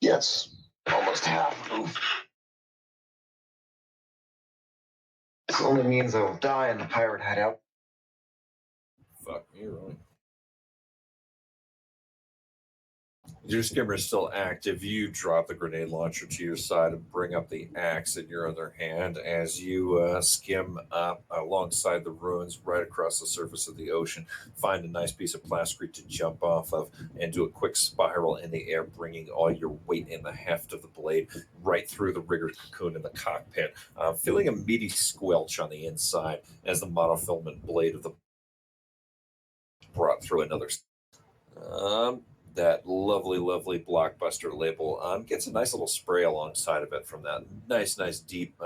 Yes, almost half. This only means I will die in the pirate hideout. Fuck me, really. Your skimmer is still active. You drop the grenade launcher to your side and bring up the axe in your other hand as you skim up alongside the ruins right across the surface of the ocean. Find a nice piece of plastic to jump off of and do a quick spiral in the air, bringing all your weight in the heft of the blade right through the rigger cocoon in the cockpit, feeling a meaty squelch on the inside as the monofilament blade of the brought through another. That lovely, lovely blockbuster label gets a nice little spray alongside of it from that nice, deep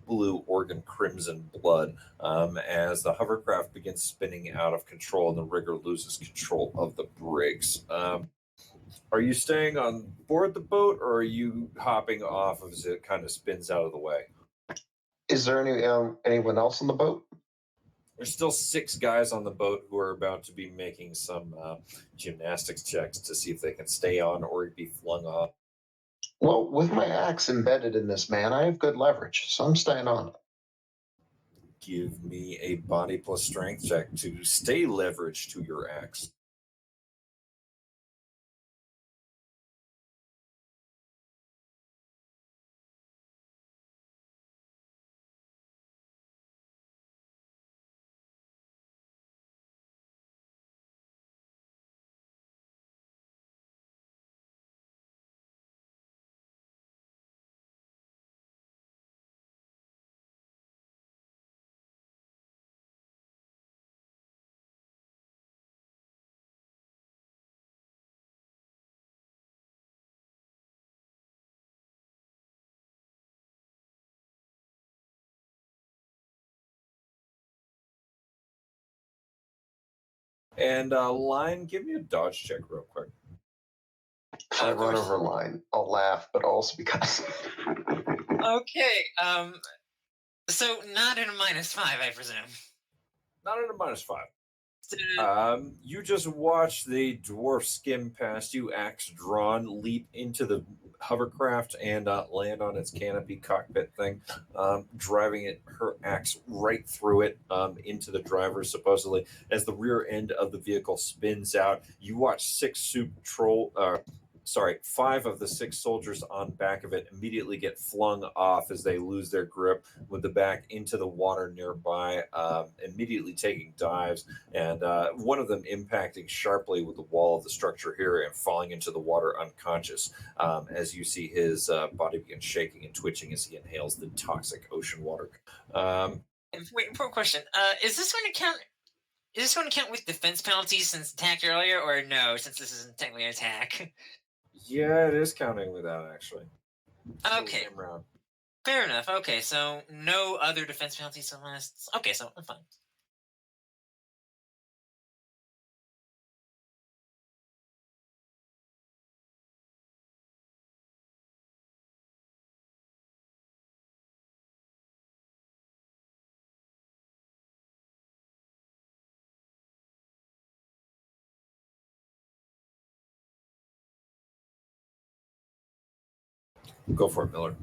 blue organ crimson blood as the hovercraft begins spinning out of control and the rigger loses control of the brakes. Are you staying on board the boat or are you hopping off as it kind of spins out of the way? Is there anyone else on the boat? There's still 6 guys on the boat who are about to be making some gymnastics checks to see if they can stay on or be flung off. Well, with my axe embedded in this man, I have good leverage, so I'm staying on. Give me a body plus strength check to stay leveraged to your axe. And Line, give me a dodge check real quick. If I run over a line, I'll laugh, but also because. Okay. So not in a -5, I presume. Not at a -5. You just watch the dwarf skim past you, axe drawn, leap into the hovercraft and land on its canopy cockpit thing, driving her axe right through it into the driver. Supposedly, as the rear end of the vehicle spins out, you watch 5 of the 6 soldiers on back of it immediately get flung off as they lose their grip with the back into the water nearby, immediately taking dives, and one of them impacting sharply with the wall of the structure here and falling into the water unconscious as you see his body begin shaking and twitching as he inhales the toxic ocean water. Wait, important question. Is this going to count? Is this going to count with defense penalties since attacked earlier, or no? Since this isn't technically an attack. Yeah, it is counting with that actually. Okay. Fair enough. Okay, so no other defense penalties unless. Okay, so I'm fine. Go for it, Miller.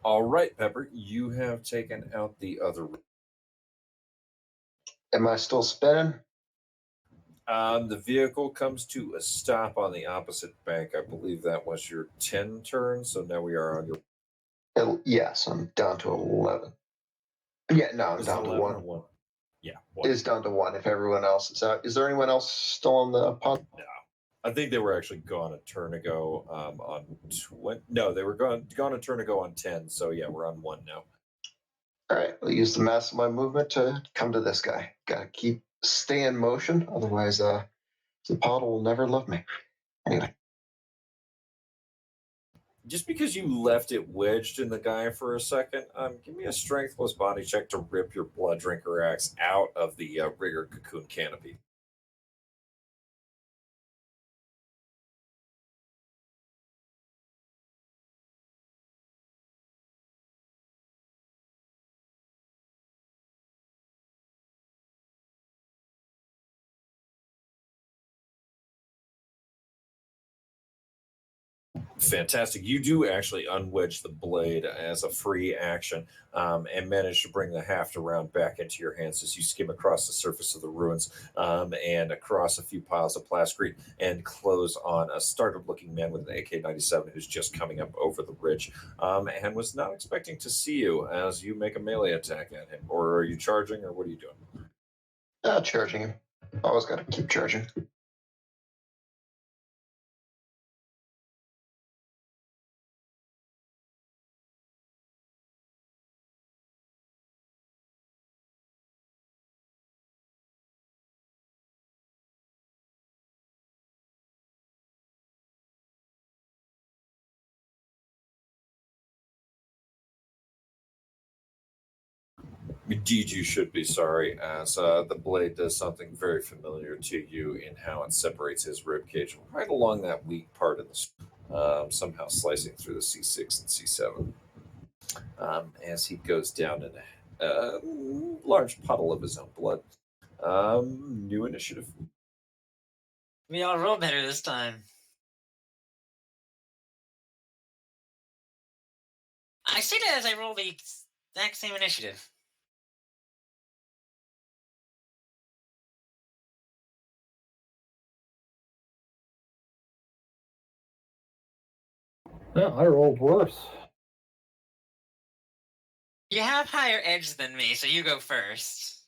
All right, Pepper, you have taken out the other. Am I still spinning? The vehicle comes to a stop on the opposite bank. I believe that was your 10 turn, so now we are on your. Yes, I'm down to 11. Yeah, no, I'm down to 1. Yeah, It is down to 1 if everyone else is out. Is there anyone else still on the pond? No. I think they were actually gone a turn ago on 20. No, they were gone a turn ago on 10. So yeah, we're on 1 now. All right, I'll use the mass of my movement to come to this guy. Gotta stay in motion, otherwise the pod will never love me. Anyway. Just because you left it wedged in the guy for a second, give me a strength plus body check to rip your blood drinker axe out of the rigger cocoon canopy. Fantastic. You do actually unwedge the blade as a free action and manage to bring the haft around back into your hands as you skim across the surface of the ruins and across a few piles of plasticrete and close on a startled looking man with an AK-97 who's just coming up over the ridge and was not expecting to see you as you make a melee attack at him. Or are you charging, or what are you doing? Charging him. Always got to keep charging. Indeed, you should be sorry, as the blade does something very familiar to you in how it separates his rib cage right along that weak part of the somehow slicing through the C6 and C7 as he goes down in a large puddle of his own blood. New initiative. We all roll better this time. I say that as I roll the exact same initiative. Yeah, I rolled worse. You have higher edge than me, so you go first.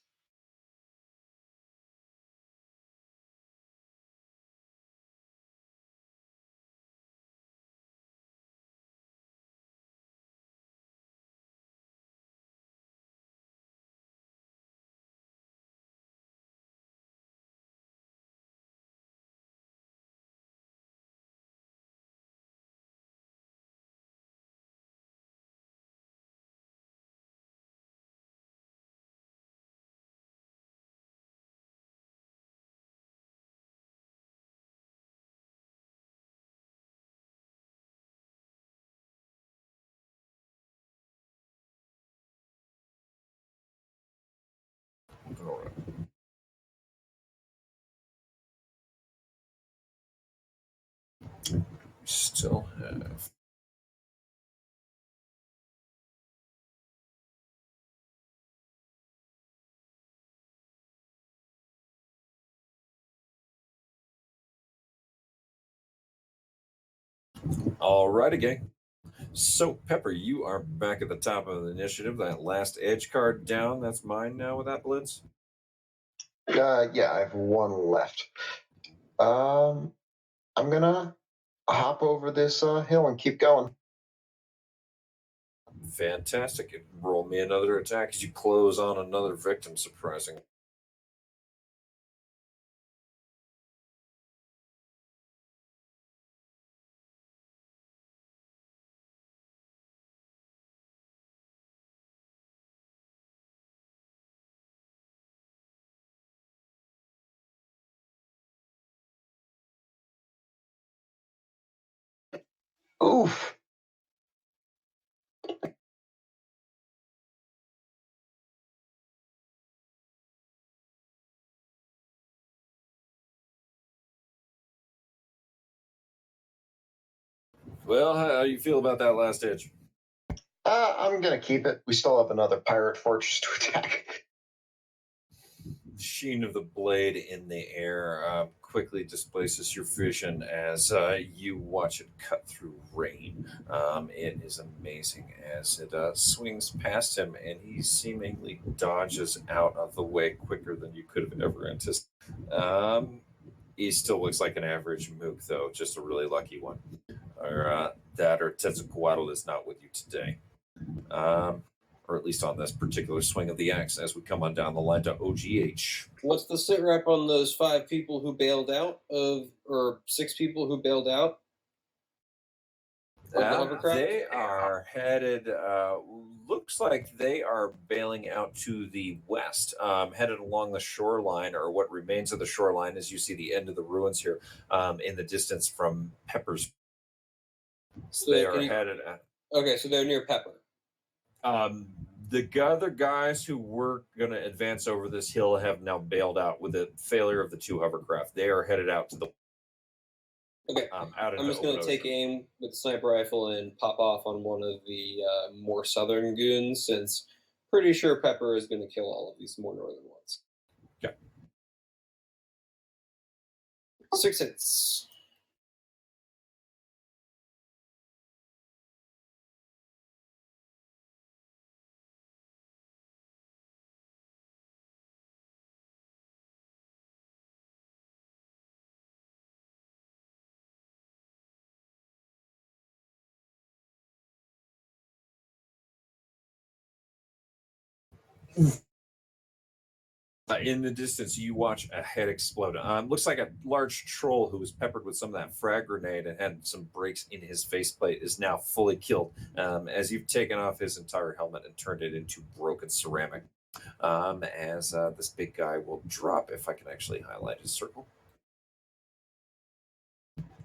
All right. Still have. All right, gang. So, Pepper, you are back at the top of the initiative. That last edge card down, that's mine now with that blitz. Yeah, I have one left. I'm gonna hop over this hill and keep going. Fantastic. And roll me another attack as you close on another victim, surprising. Oof. Well, how do you feel about that last edge? I'm gonna keep it. We still have another pirate fortress to attack. The sheen of the blade in the air quickly displaces your vision as you watch it cut through rain. It is amazing as it swings past him, and he seemingly dodges out of the way quicker than you could have ever anticipated. He still looks like an average mook, though, just a really lucky one. Or that, or Tetsukoatl is not with you today. Or at least on this particular swing of the axe as we come on down the line to OGH. What's the sit rep on those 5 people who bailed out or 6 people who bailed out? They are headed, looks like they are bailing out to the west, headed along the shoreline, or what remains of the shoreline, as you see the end of the ruins here in the distance from Pepper's. So they are headed. Okay, so they're near Pepper. The other guys who were going to advance over this hill have now bailed out with the failure of the 2 hovercraft. They are headed out to the. Okay, out I'm just going to take aim with the sniper rifle and pop off on one of the more southern goons, since pretty sure Pepper is going to kill all of these more northern ones. Okay. 6 hits. In the distance, you watch a head explode. Looks like a large troll who was peppered with some of that frag grenade and had some breaks in his faceplate is now fully killed as you've taken off his entire helmet and turned it into broken ceramic. As this big guy will drop, if I can actually highlight his circle.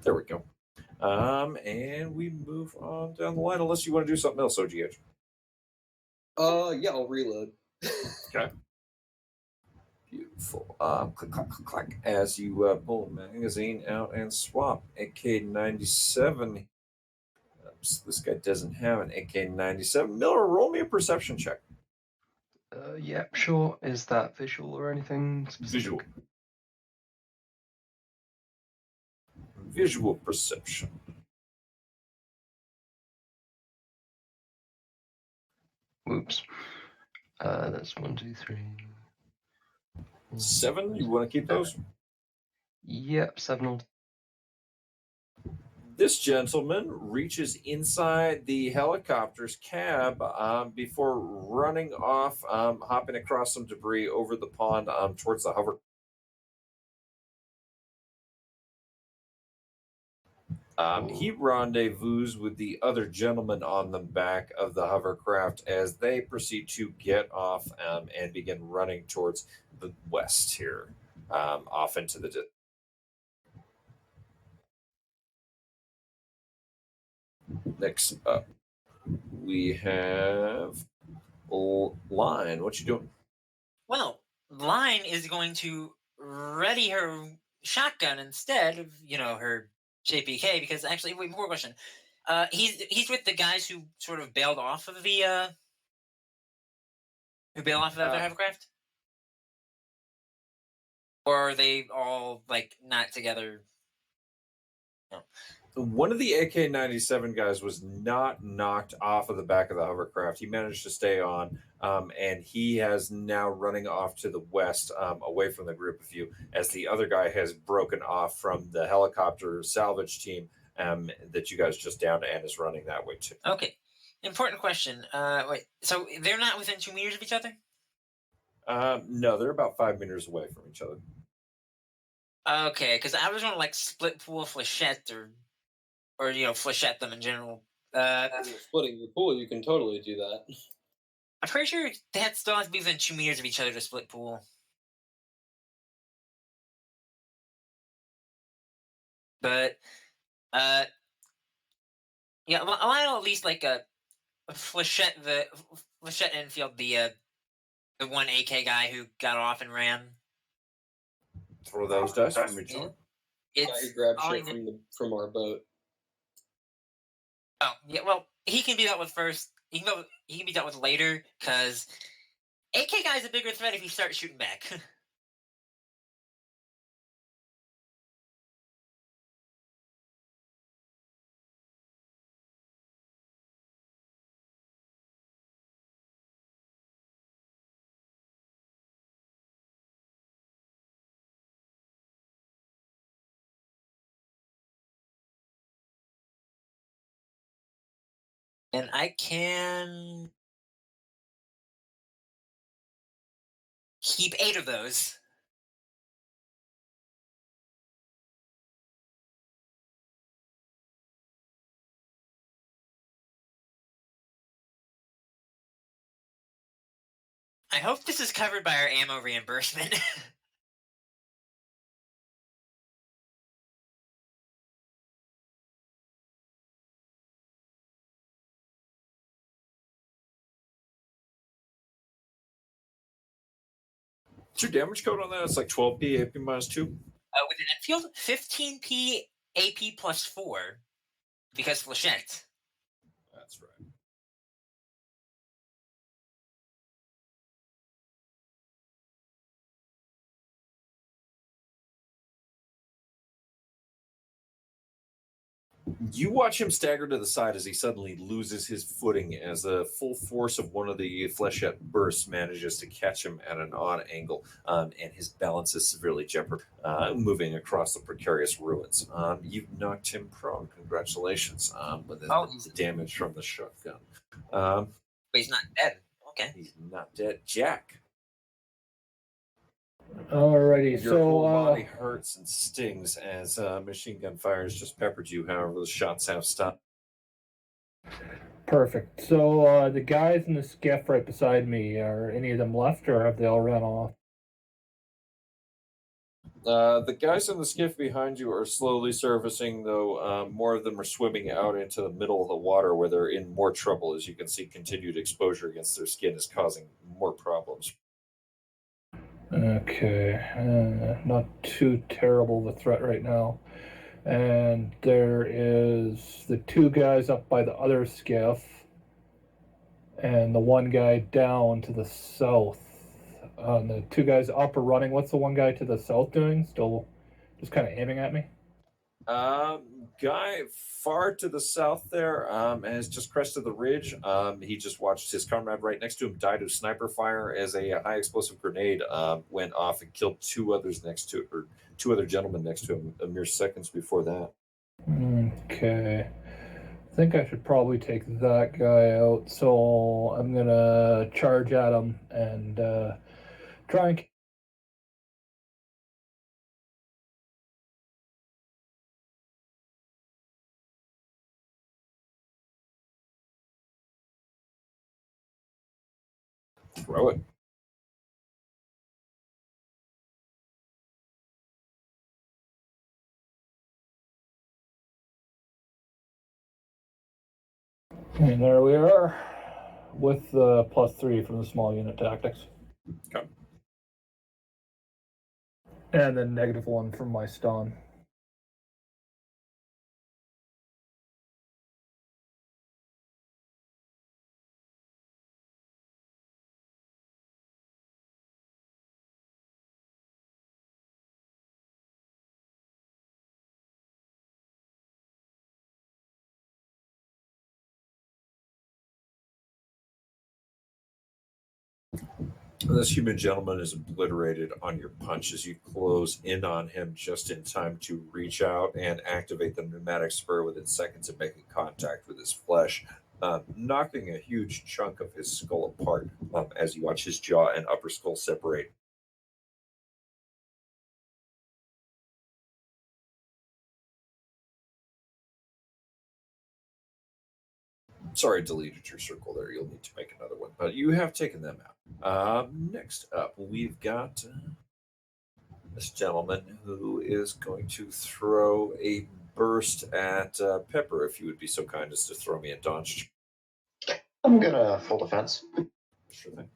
There we go. And we move on down the line, unless you want to do something else, OGH. Yeah, I'll reload. Okay. Beautiful. Click, clack, click, clack. As you pull a magazine out and swap. AK-97. Oops, this guy doesn't have an AK-97. Miller, roll me a perception check. Yeah, sure. Is that visual or anything specific? Visual. Visual perception. Whoops. That's 1, 2, 3. 7. You want to keep those? Yep, 7. This gentleman reaches inside the helicopter's cab before running off, hopping across some debris over the pond towards the hover. He rendezvous with the other gentleman on the back of the hovercraft as they proceed to get off and begin running towards the west here, off into the. Next up, we have Line. What you doing? Well, Line is going to ready her shotgun instead of her JPK, because actually, wait, more question. He's with the guys who sort of bailed off of the who bailed off of the other hovercraft, or are they all like not together? No. One of the AK-97 guys was not knocked off of the back of the hovercraft. He managed to stay on, and he has now running off to the west, away from the group of you, as the other guy has broken off from the helicopter salvage team that you guys just downed and is running that way too. Okay. Important question. Wait, so they're not within 2 meters of each other? No, they're about 5 meters away from each other. Okay, because I was going to like split pool flechette or flechette them in general. If you're splitting your pool, you can totally do that. I'm pretty sure that still has to be within 2 meters of each other to split pool. But yeah, I'll at least like flechette infield the one AK guy who got off and ran. Throw those dice from each other. He grabbed shit from our boat. Oh yeah, well he can be dealt with first. He can be dealt with later, because AK guy is a bigger threat if he starts shooting back. And I can keep 8 of those. I hope this is covered by our ammo reimbursement. What's your damage code on that? It's like 12p, AP minus 2. With an Enfield, 15p AP plus 4 because flechette. That's right. You watch him stagger to the side as he suddenly loses his footing as the full force of one of the flechette bursts manages to catch him at an odd angle, and his balance is severely jeopardized, moving across the precarious ruins. You've knocked him prone. Congratulations with the damage from the shotgun. But he's not dead. Okay. He's not dead. Jack. Alrighty, Your whole so body hurts and stings as machine gun fire has just peppered you. However, the shots have stopped. perfect. So the guys in the skiff right beside me, are any of them left, or have they all run off? The guys in the skiff behind you are slowly surfacing, though more of them are swimming out into the middle of the water where they're in more trouble. As you can see, continued exposure against their skin is causing more problems. Okay, not too terrible of a threat right now. And there is the 2 guys up by the other skiff, and the 1 guy down to the south. The 2 guys up are running. What's the 1 guy to the south doing? Still just kind of aiming at me? Guy far to the south there has just crested the ridge. He just watched his comrade right next to him die to sniper fire as a high explosive grenade went off and killed 2 others next to, or 2 other gentlemen next to him a mere seconds before that. Okay. I think I should probably take that guy out, so I'm gonna charge at him and try and. Throw it. And there we are, with the +3 from the small unit tactics. Okay. And then -1 from my stun. This human gentleman is obliterated on your punch as you close in on him just in time to reach out and activate the pneumatic spur within seconds of making contact with his flesh, knocking a huge chunk of his skull apart as you watch his jaw and upper skull separate. Sorry, I deleted your circle there. You'll need to make another one, but you have taken them out. Next up, we've got this gentleman who is going to throw a burst at Pepper. If you would be so kind as to throw me a dodge. I'm gonna full defense. Sure thing.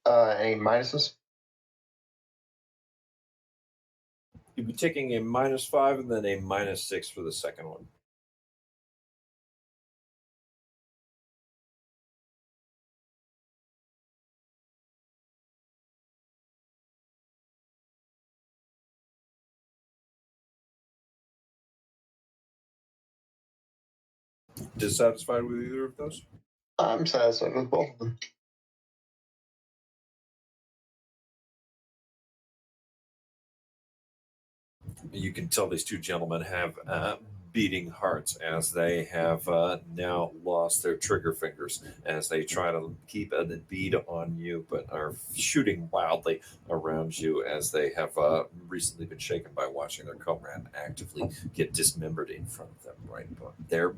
Any minuses? You'd be taking a -5 and then a -6 for the second one. Dissatisfied with either of those? I'm satisfied with both of them. You can tell these two gentlemen have beating hearts as they have now lost their trigger fingers as they try to keep a bead on you, but are shooting wildly around you as they have recently been shaken by watching their comrade actively get dismembered in front of them right there.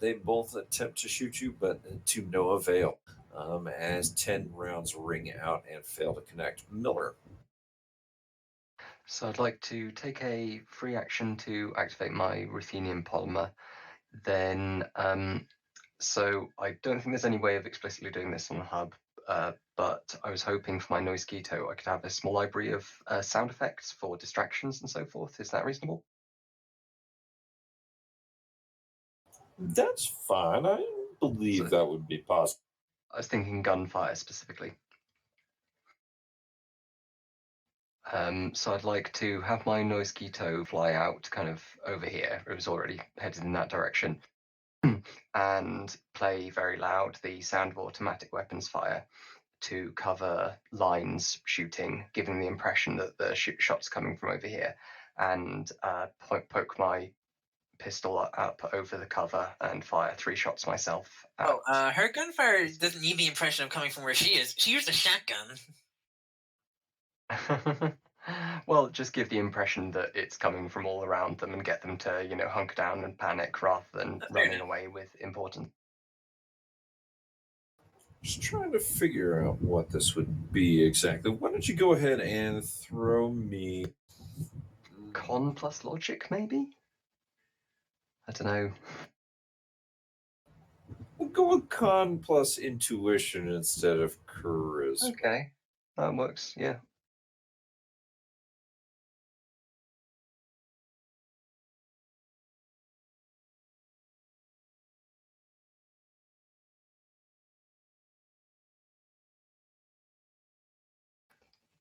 They both attempt to shoot you, but to no avail as 10 rounds ring out and fail to connect. Miller. So I'd like to take a free action to activate my ruthenium polymer. Then, so I don't think there's any way of explicitly doing this on the hub, but I was hoping for my noise keto I could have a small library of sound effects for distractions and so forth. Is that reasonable? That's fine. I believe that would be possible. I was thinking gunfire specifically. So I'd like to have my noise keto fly out kind of over here. It was already headed in that direction. And play very loud the sound of automatic weapons fire to cover lines shooting, giving the impression that the shot's coming from over here, and poke my pistol up over the cover and fire 3 shots myself. Her gunfire doesn't need the impression of coming from where she is. She used a shotgun. Well, just give the impression that it's coming from all around them and get them to, hunker down and panic rather than running away with importance. Just trying to figure out what this would be exactly. Why don't you go ahead and throw me Con plus logic, maybe? I don't know. We'll go with con plus intuition instead of charisma. Okay, that works, yeah.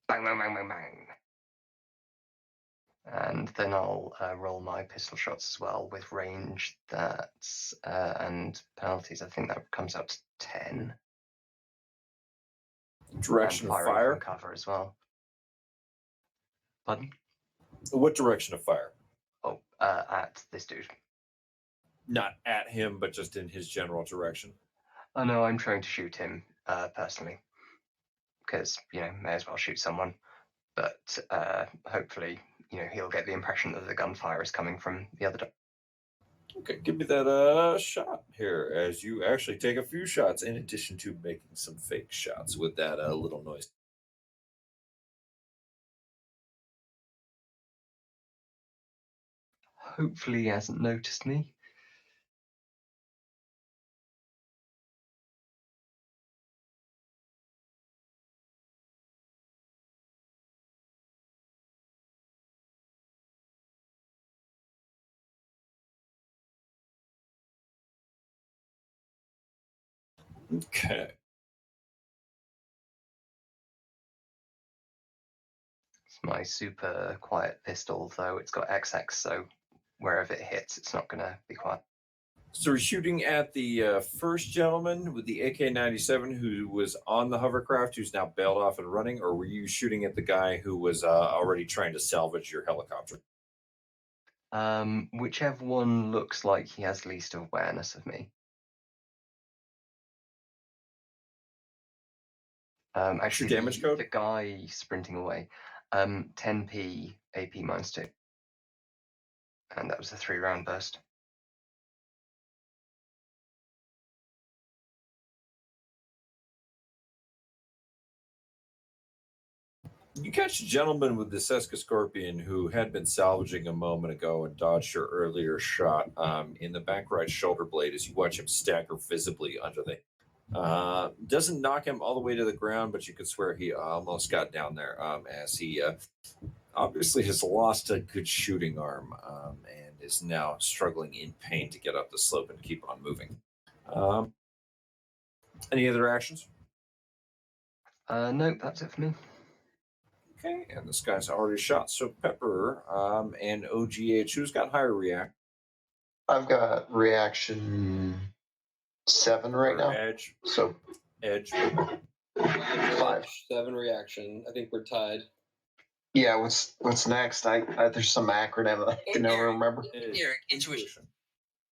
Bang, bang, bang, bang, bang. And then I'll roll my pistol shots as well with range that's and penalties. I think that comes out to 10. Direction and of fire? From cover as well. Pardon? What direction of fire? Oh, at this dude. Not at him, but just in his general direction. Oh no, I'm trying to shoot him personally. Because, may as well shoot someone. But hopefully, he'll get the impression that the gunfire is coming from the other. Okay, give me that shot here as you actually take a few shots in addition to making some fake shots with that little noise. Hopefully he hasn't noticed me. Okay. It's my super quiet pistol, though it's got XX, so wherever it hits, it's not going to be quiet. So we're shooting at the first gentleman with the AK-97 who was on the hovercraft, who's now bailed off and running, or were you shooting at the guy who was already trying to salvage your helicopter? Whichever one looks like he has least awareness of me. Actually, damage code? The guy sprinting away, 10p AP -2, and that was a 3-round burst. You catch a gentleman with the Seska Scorpion who had been salvaging a moment ago and dodged your earlier shot in the back right shoulder blade as you watch him stagger visibly under the. Doesn't knock him all the way to the ground, but you could swear he almost got down there as he obviously has lost a good shooting arm and is now struggling in pain to get up the slope and keep on moving. Any other actions? Nope, that's it for me. Okay, and this guy's already shot. So Pepper and OGH, who's got higher react? I've got reaction 7 right Or now. edge. So Edge. 5. Edge, 7 reaction. I think we're tied. Yeah. What's next? There's some acronym that I can never remember. Eric, intuition.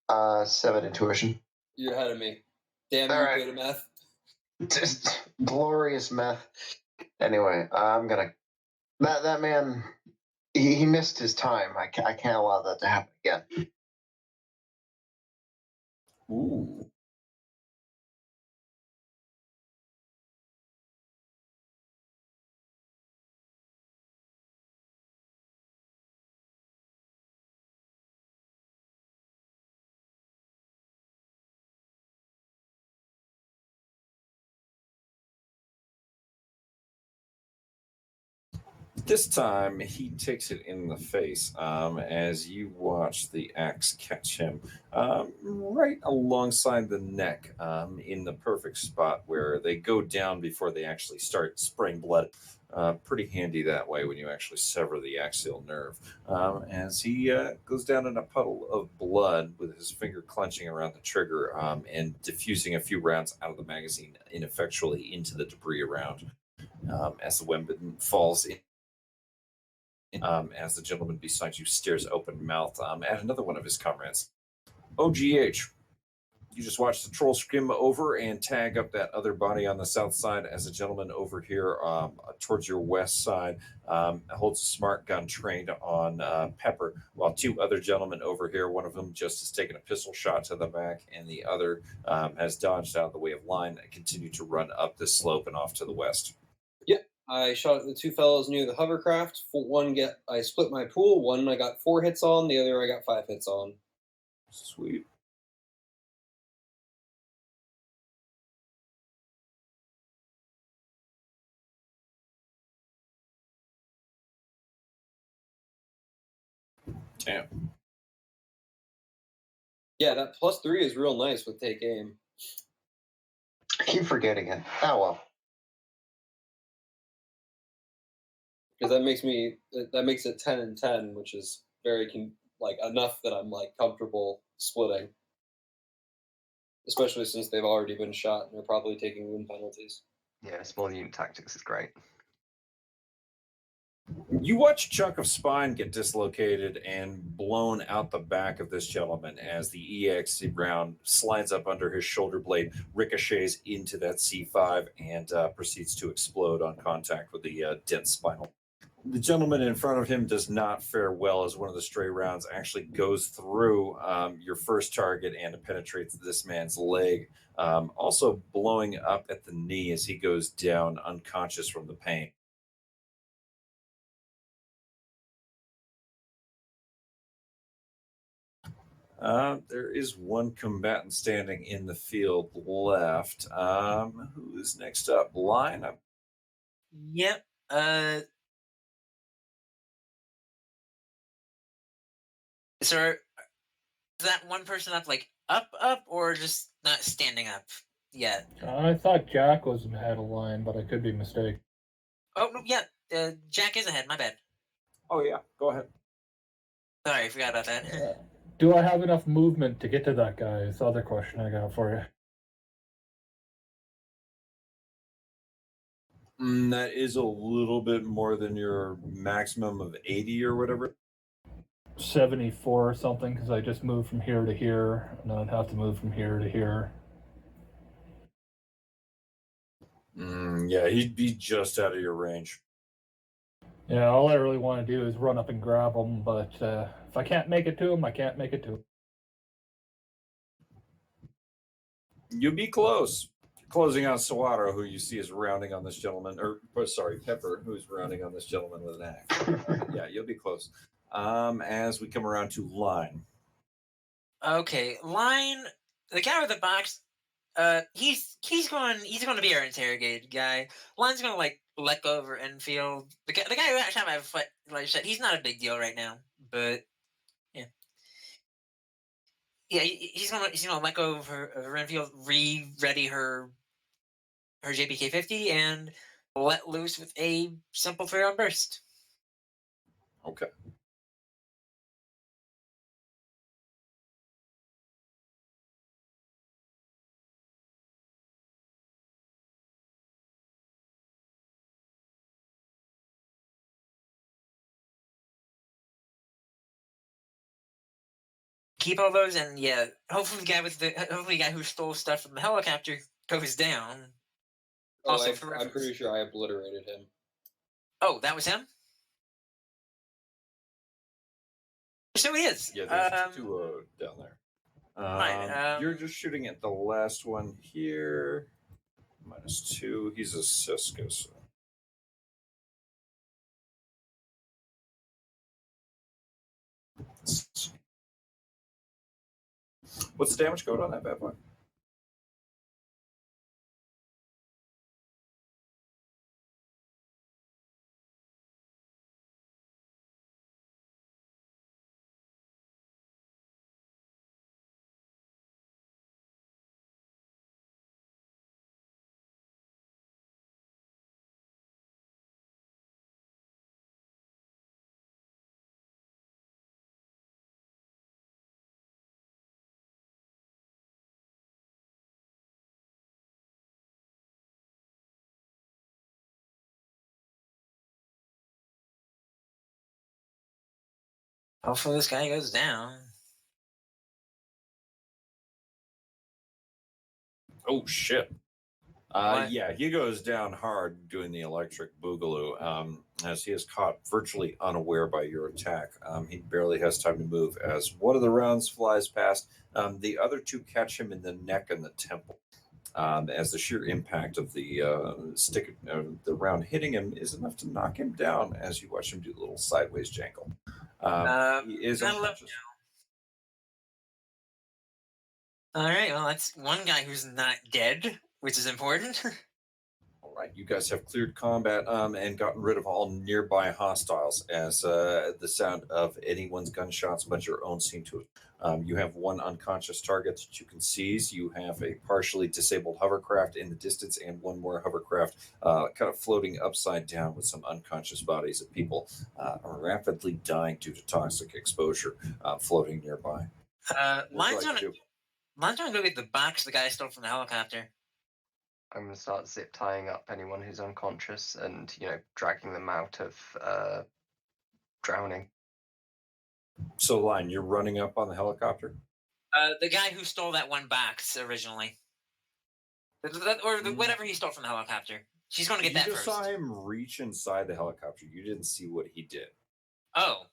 7 intuition. You're ahead of me. Damn All you, right. good at math. Just glorious meth. Anyway, I'm gonna. That man, he missed his time. I can't allow that to happen again. Ooh. This time, he takes it in the face as you watch the axe catch him right alongside the neck in the perfect spot where they go down before they actually start spraying blood. Pretty handy that way when you actually sever the axial nerve. As he goes down in a puddle of blood with his finger clenching around the trigger and diffusing a few rounds out of the magazine ineffectually into the debris around. As the weapon falls in. As the gentleman beside you stares open mouthed at another one of his comrades. OGH, you just watch the troll skim over and tag up that other body on the south side as a gentleman over here towards your west side holds a smart gun trained on Pepper, while 2 other gentlemen over here, one of them just has taken a pistol shot to the back, and the other has dodged out of the way of line and continue to run up this slope and off to the west. I shot at the 2 fellows near the hovercraft. I split my pool. One I got 4 hits on. The other I got 5 hits on. Sweet. Damn. Yeah, that +3 is real nice with take aim. I keep forgetting it. Oh well. Because that makes it 10 and 10, which is enough that I'm comfortable splitting. Especially since they've already been shot and they're probably taking wound penalties. Yeah, small unit tactics is great. You watch a chunk of spine get dislocated and blown out the back of this gentleman as the EXC round slides up under his shoulder blade, ricochets into that C5, and proceeds to explode on contact with the dense spinal. The gentleman in front of him does not fare well as one of the stray rounds actually goes through your first target and penetrates this man's leg, also blowing up at the knee as he goes down unconscious from the pain. There is one combatant standing in the field left. Who's next up? Line? Yep. So is that one person up, up, or just not standing up yet? I thought Jack was ahead of line, but I could be mistaken. Oh, no, yeah. Jack is ahead. My bad. Oh, yeah. Go ahead. Sorry, I forgot about that. Do I have enough movement to get to that guy? It's the other question I got for you. That is a little bit more than your maximum of 80 or whatever. 74 or something, because I just moved from here to here, and then I'd have to move from here to here. Yeah, he'd be just out of your range. Yeah, all I really want to do is run up and grab him, but if I can't make it to him, I can't make it to him. You'd be close. Closing out Sawato, who you see is rounding on this gentleman, Pepper, who's rounding on this gentleman with an axe. Yeah, you'll be close. As we come around to Line. Okay, Line, the guy with the box, he's going to be our interrogated guy. Line's going to let go over infield. The guy who actually had my foot, like I said, he's not a big deal right now, but yeah, he's gonna let go of her infield, ready her JPK 50, and let loose with a simple 3-round burst. Okay. keep all those, and yeah, hopefully the guy who stole stuff from the helicopter goes down. Oh, Also, I'm for pretty reference. sure I obliterated him. Oh, that was him. So he is. Yeah, there's two down there. Fine, You're just shooting at the last one here. -2. He's a Cisco. So. What's the damage code on that bad boy? hopefully this guy goes down. Oh shit. What? Yeah, he goes down hard doing the electric boogaloo as he is caught virtually unaware by your attack. He barely has time to move as one of the rounds flies past. The other two catch him in the neck and the temple. As the sheer impact of the the round hitting him is enough to knock him down as you watch him do a little sideways jangle. He is gotta let unconscious. All right, well, that's one guy who's not dead, which is important. All right, you guys have cleared combat and gotten rid of all nearby hostiles as the sound of anyone's gunshots but your own seem to. You have one unconscious target that you can seize. You have a partially disabled hovercraft in the distance and one more hovercraft kind of floating upside down with some unconscious bodies of people rapidly dying due to toxic exposure floating nearby. Mine's gonna go get the box the guy stole from the helicopter. I'm going to start zip tying up anyone who's unconscious and, dragging them out of drowning. So, Line, you're running up on the helicopter? The guy who stole that one box originally. Whatever he stole from the helicopter. She's going to get that You just first. saw him reach inside the helicopter. You didn't see what he did. Oh.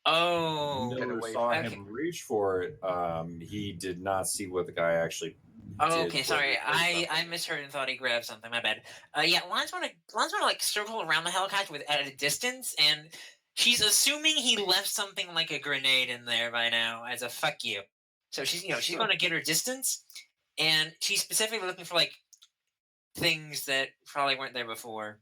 Miller saw him reach for it. He did not see what the guy actually did. Okay, sorry. I misheard and thought he grabbed something. My bad. Yeah, Lion's want to like circle around the helicopter at a distance, and she's assuming he left something like a grenade in there by now as a fuck you. So she's going to get her distance, and she's specifically looking for like things that probably weren't there before.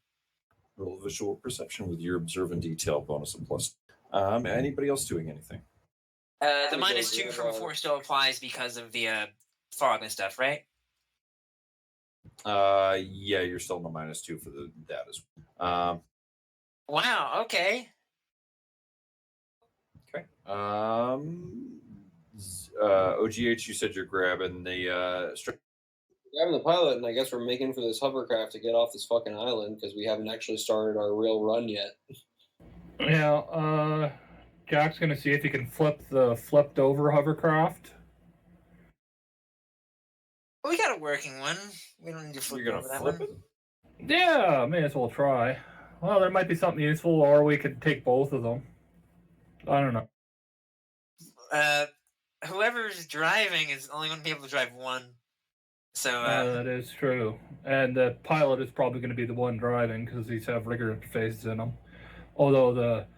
Roll visual perception with your observant detail bonus of plus. Anybody else doing anything? The -2 from 4 still applies because of the fog and stuff, right? Yeah, you're still in the -2 for that as well. Wow. Okay. Okay. OGH, you said you're grabbing the Grabbing the pilot, and I guess we're making for this hovercraft to get off this fucking island because we haven't actually started our real run yet. Yeah, Jack's gonna see if he can flip the flipped over hovercraft. We got a working one. We don't need to flip You're over gonna that flip one. it? Yeah, may as well try. Well, there might be something useful, or we could take both of them. I don't know. Whoever's driving is only going to be able to drive one. So that is true, and the pilot is probably going to be the one driving because these have rigger interfaces in them. Although the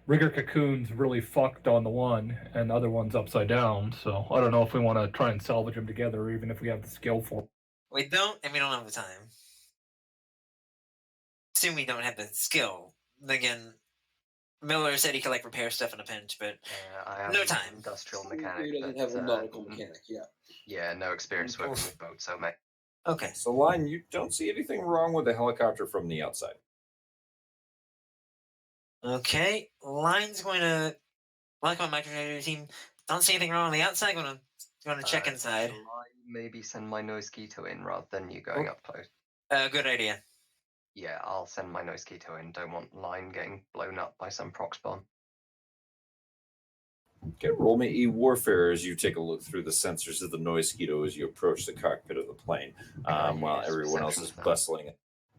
rigger cocoon's really fucked on the one, and the other one's upside down. So I don't know if we want to try and salvage them together, or even if we have the skill for it. we don't, and we don't have the time. Assume we don't have the skill. Again, Miller said he could like repair stuff in a pinch, but I am no time. Industrial mechanic. He doesn't but, have a nautical mechanic, yeah. Yeah, no experience working with boats, so mate. Okay. So, Line, you don't see anything wrong with the helicopter from the outside. Okay. Line's going to, like on my team, don't see anything wrong on the outside. Going to check inside. Shall I maybe send my Noisquito in rather than you going up close? Good idea. Yeah, I'll send my Noisquito in. Don't want Line getting blown up by some proc spawn. Okay, roll me e-warfare as you take a look through the sensors of the Noisquito as you approach the cockpit of the plane, while use everyone else perception is for that? bustling.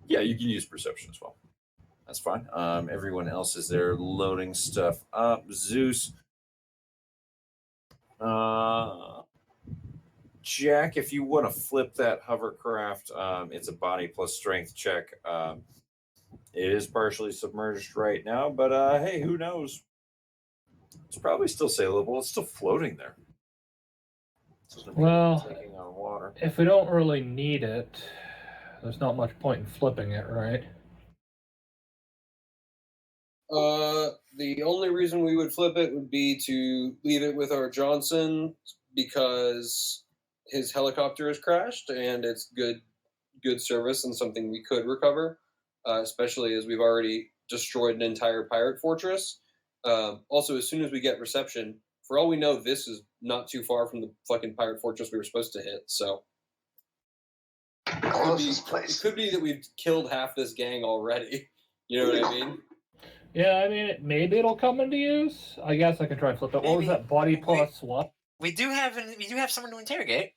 Yeah, you can use perception as well. That's fine. Everyone else is there loading stuff up. Zeus. Jack, if you want to flip that hovercraft, it's a body plus strength check. It is partially submerged right now, but hey, who knows? It's probably still sailable. It's still floating there. Well, Taking on water. if we don't really need it, there's not much point in flipping it, right? The only reason we would flip it would be to leave it with our Johnson because his helicopter has crashed and it's good service and something we could recover, especially as we've already destroyed an entire pirate fortress. Also, as soon as we get reception, for all we know, this is not too far from the fucking pirate fortress we were supposed to hit. So Closest it place. could be that we've killed half this gang already. You know what I mean? Yeah, I mean, maybe it'll come into use. I guess I can try and flip it. What was Maybe. that? Body plus what? We do have someone to interrogate.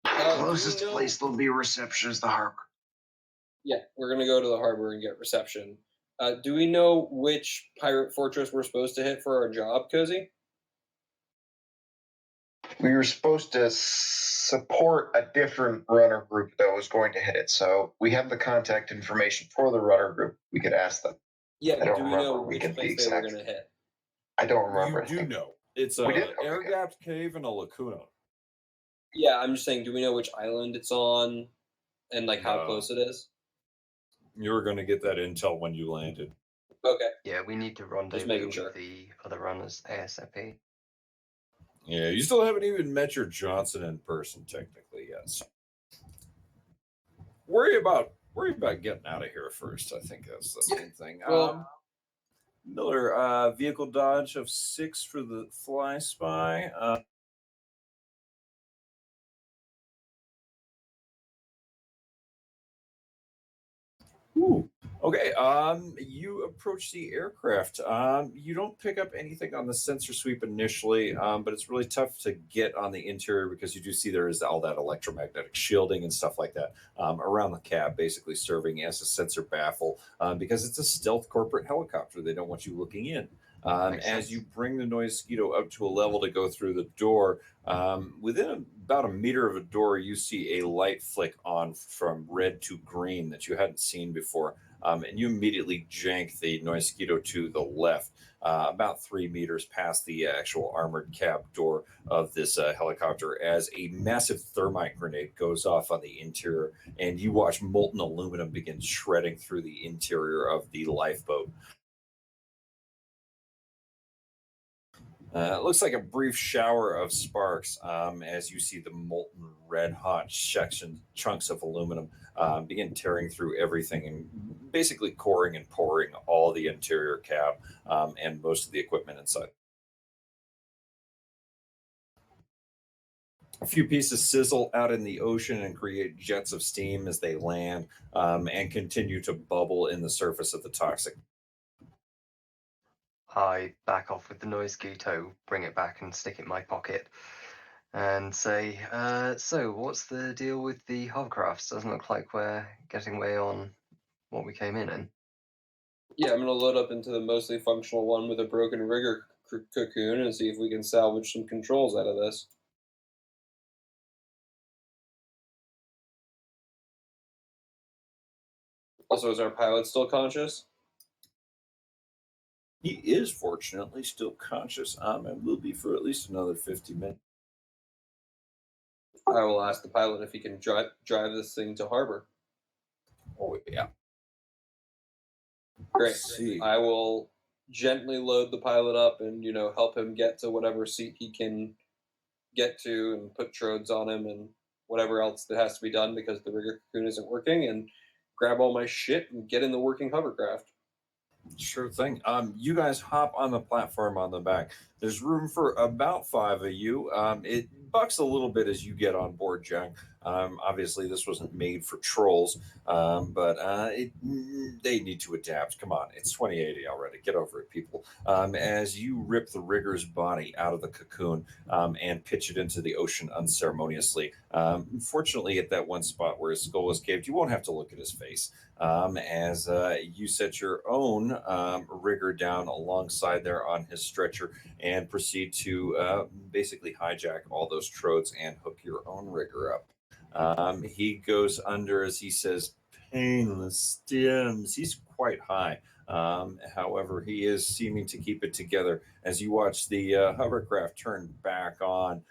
Closest place there'll be reception is the harbor. Yeah, we're gonna go to the harbor and get reception. Do we know which pirate fortress we're supposed to hit for our job, Cozy? We were supposed to support a different runner group that was going to hit it. So we have the contact information for the runner group. We could ask them. Yeah, I but don't do we know remember. We which can be place they were exact. gonna hit? I don't remember. You do know. It's We a did? Okay, air good. gapped cave and a lacuna. Yeah, I'm just saying, do we know which island it's on and like how No. close it is? You were going to get that intel when you landed. Okay. Yeah, we need to rendezvous making with sure. the other runners ASAP. Yeah, you still haven't even met your Johnson in person technically yet. So worry about getting out of here first. I think that's the main thing. Well- Miller, vehicle dodge of 6 for the fly spy. Ooh. Okay. You approach the aircraft. You don't pick up anything on the sensor sweep initially, but it's really tough to get on the interior because you do see there is all that electromagnetic shielding and stuff like that around the cab, basically serving as a sensor baffle because it's a stealth corporate helicopter. They don't want you looking in. Makes As sense. you bring the Noisquito up to a level to go through the door, within about a meter of a door, you see a light flick on from red to green that you hadn't seen before. And you immediately jank the Noisquito to the left, about 3 meters past the actual armored cab door of this helicopter, as a massive thermite grenade goes off on the interior, and you watch molten aluminum begin shredding through the interior of the lifeboat. It looks like a brief shower of sparks as you see the molten red hot chunks of aluminum begin tearing through everything and basically coring and pouring all the interior cab and most of the equipment inside. A few pieces sizzle out in the ocean and create jets of steam as they land and continue to bubble in the surface of the toxic. I back off with the Noisquito, bring it back and stick it in my pocket, and say, so what's the deal with the hovercrafts? Doesn't look like we're getting way on what we came in. Yeah, I'm gonna load up into the mostly functional one with a broken rigger cocoon and see if we can salvage some controls out of this. Also, is our pilot still conscious? He is fortunately still conscious and will be for at least another 50 minutes. I will ask the pilot if he can drive this thing to harbor. Oh, yeah. Great. See. I will gently load the pilot up and help him get to whatever seat he can get to and put trodes on him and whatever else that has to be done because the rigger cocoon isn't working, and grab all my shit and get in the working hovercraft. Sure thing. You guys hop on the platform on the back. There's room for about 5 of you. It bucks a little bit as you get on board, Jack. Obviously, this wasn't made for trolls, but they need to adapt. Come on, it's 2080 already. Get over it, people. As you rip the rigger's body out of the cocoon and pitch it into the ocean unceremoniously. Fortunately, at that one spot where his skull was caved, you won't have to look at his face. As you set your own rigger down alongside there on his stretcher and proceed to basically hijack all those trodes and hook your own rigger up. He goes under, as he says, painless stems. He's quite high. However, he is seeming to keep it together as you watch the hovercraft turn back on,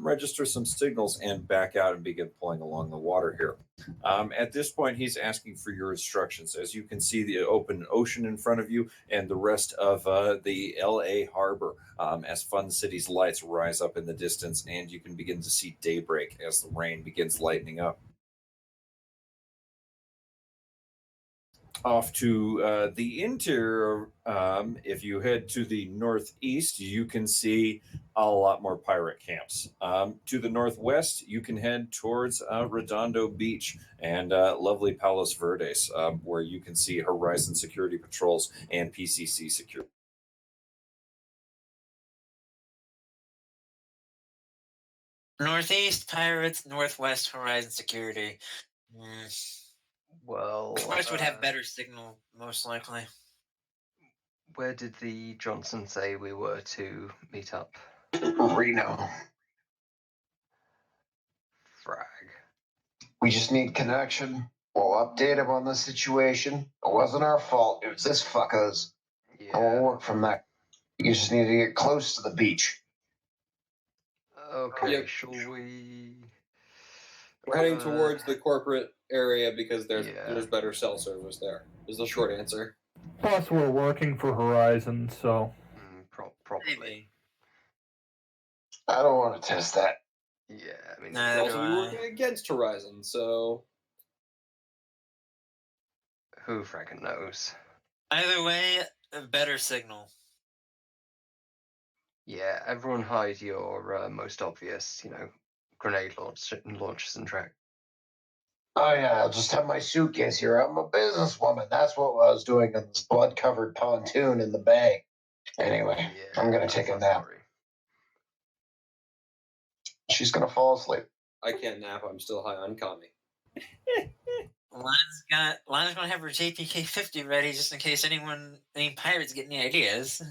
register some signals, and back out and begin pulling along the water here. At this point, he's asking for your instructions. As you can see, the open ocean in front of you and the rest of the LA harbor as Fun City's lights rise up in the distance, and you can begin to see daybreak as the rain begins lightening up. Off to the interior, if you head to the northeast, you can see a lot more pirate camps. To the northwest, you can head towards Redondo Beach and lovely Palos Verdes, where you can see Horizon Security Patrols and PCC Security. Northeast Pirates, Northwest Horizon Security. Well, Northwest would have better signal, most likely. Where did the Johnson say we were to meet up? Reno. Frag. We just need connection. We'll update him on the situation. It wasn't our fault. It was this fucker's. Yeah. We'll work from that. You just need to get close to the beach. Okay, Yep. shall we? We're heading towards the corporate area because there's Yeah. better cell service there. Is the short answer. Plus, we're working for Horizon, so Probably. Maybe. I don't want to test that. Yeah, I mean, Neither Also, do we I. working against Horizon, so who frickin' knows? Either way, a better signal. Yeah, everyone hide your most obvious, grenade launchers and track. Oh yeah, I'll just have my suitcase here. I'm a businesswoman. That's what I was doing in this blood-covered pontoon in the bay. Anyway, Yeah, I'm gonna take a nap. Sorry. She's gonna fall asleep. I can't nap. I'm still high on Kami. Lana's gonna have her JPK 50 ready just in case any pirates get any ideas.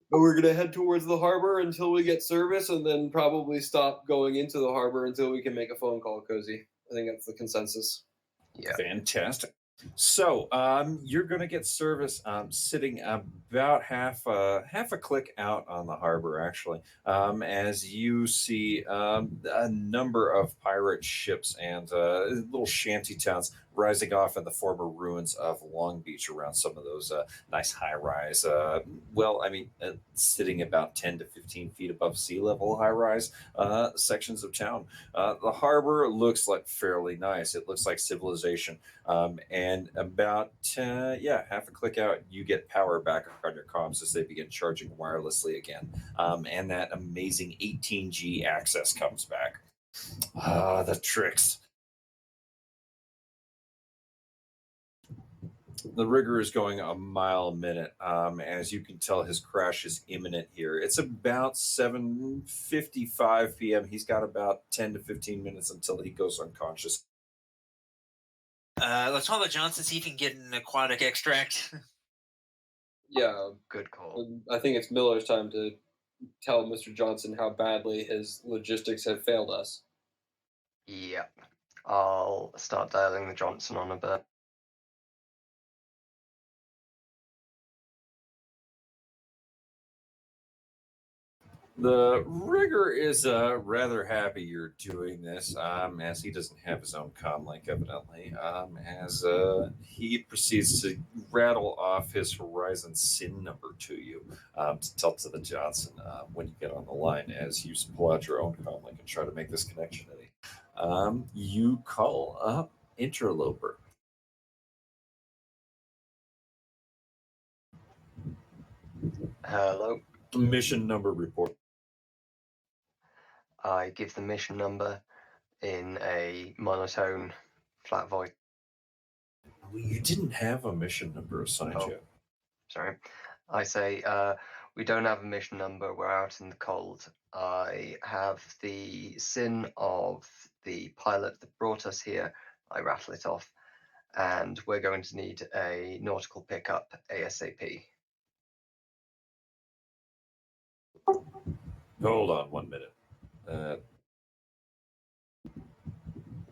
But we're gonna head towards the harbor until we get service, and then probably stop going into the harbor until we can make a phone call, Cozy. I think that's the consensus. Yeah. Fantastic. So you're going to get service sitting about half a click out on the harbor, actually, as you see a number of pirate ships and little shanty towns rising off in the former ruins of Long Beach around some of those nice high-rise, sitting about 10 to 15 feet above sea level high-rise sections of town. The harbor looks like fairly nice. It looks like civilization. And about half a click out, you get power back on your comms as they begin charging wirelessly again, and that amazing 18G access comes back. The tricks. The rigger is going a mile a minute. As you can tell, his crash is imminent here. It's about 7:55 p.m. He's got about 10 to 15 minutes until he goes unconscious. Let's call the Johnson, see if he can get an aquatic extract. Yeah, Good call. I think it's Miller's time to tell Mr. Johnson how badly his logistics have failed us. Yep. I'll start dialing the Johnson on a bit. The rigger is rather happy you're doing this, as he doesn't have his own comlink, evidently, as he proceeds to rattle off his Horizon SIN number to you to tell to the Johnson when you get on the line, as you pull out your own comlink and try to make this connection. You call up Interloper. Hello. Mission number report. I give the mission number in a monotone, flat voice. You didn't have a mission number assigned Oh. yet. Sorry. I say, we don't have a mission number. We're out in the cold. I have the SIN of the pilot that brought us here. I rattle it off. And we're going to need a nautical pickup ASAP. Hold on 1 minute.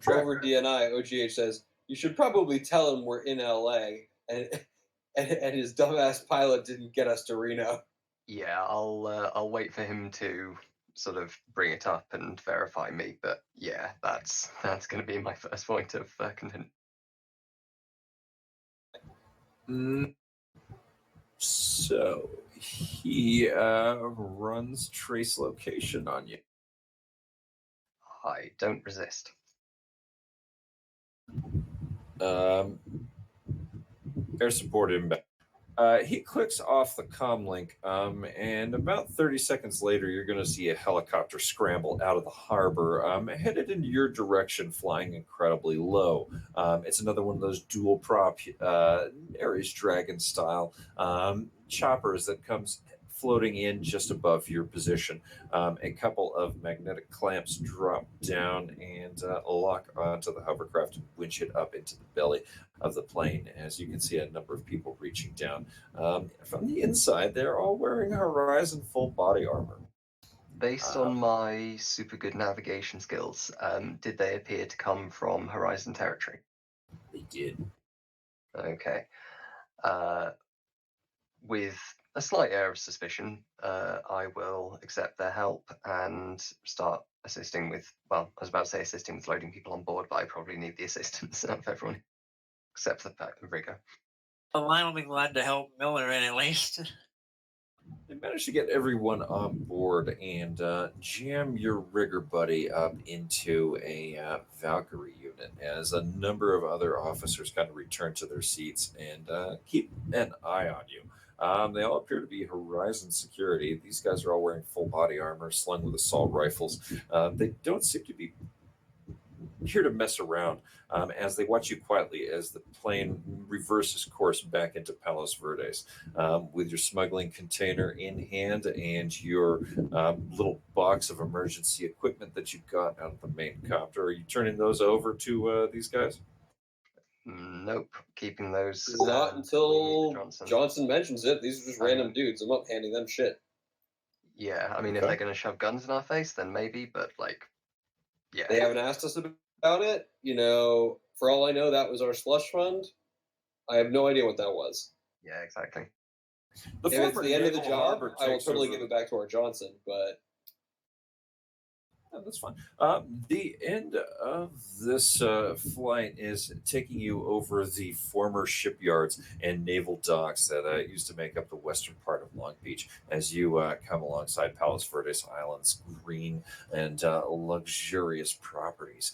Over DNI, OGH says, you should probably tell him we're in LA and his dumbass pilot didn't get us to Reno. Yeah, I'll wait for him to sort of bring it up and verify me. But yeah, that's going to be my first point of contention. So he runs trace location on you. I don't resist. Air support inbound. He clicks off the comm link, and about 30 seconds later, you're going to see a helicopter scramble out of the harbor, headed in your direction, flying incredibly low. It's another one of those dual prop Ares Dragon style choppers that comes floating in just above your position. A couple of magnetic clamps drop down and lock onto the hovercraft and winch it up into the belly of the plane. As you can see, a number of people reaching down. From the inside, they're all wearing Horizon full body armor. Based on my super good navigation skills, did they appear to come from Horizon territory? They did. Okay. With a slight air of suspicion, I will accept their help and start assisting with, well, I was about to say assisting with loading people on board, but I probably need the assistance of everyone except for the rigger. Well, I will be glad to help Miller in at least. They managed to get everyone on board and jam your rigger buddy up into a Valkyrie unit as a number of other officers kind of return to their seats and keep an eye on you. They all appear to be Horizon security. These guys are all wearing full body armor, slung with assault rifles. They don't seem to be here to mess around as they watch you quietly as the plane reverses course back into Palos Verdes with your smuggling container in hand and your little box of emergency equipment that you got out of the main copter. Are you turning those over to these guys? Nope, keeping those. Not until Johnson. Johnson mentions it. These are just random dudes. I'm not handing them shit. Yeah, I mean, if Okay. they're going to shove guns in our face, then maybe, but like, yeah. They haven't asked us about it. You know, for all I know, that was our slush fund. I have no idea what that was. Yeah, exactly. If it's the end of the Naval job, Harbor I will takes totally over. give it back to our Johnson. But Oh, that's fine. The end of this flight is taking you over the former shipyards and naval docks that used to make up the western part of Long Beach as you come alongside Palos Verdes Island's green and luxurious properties.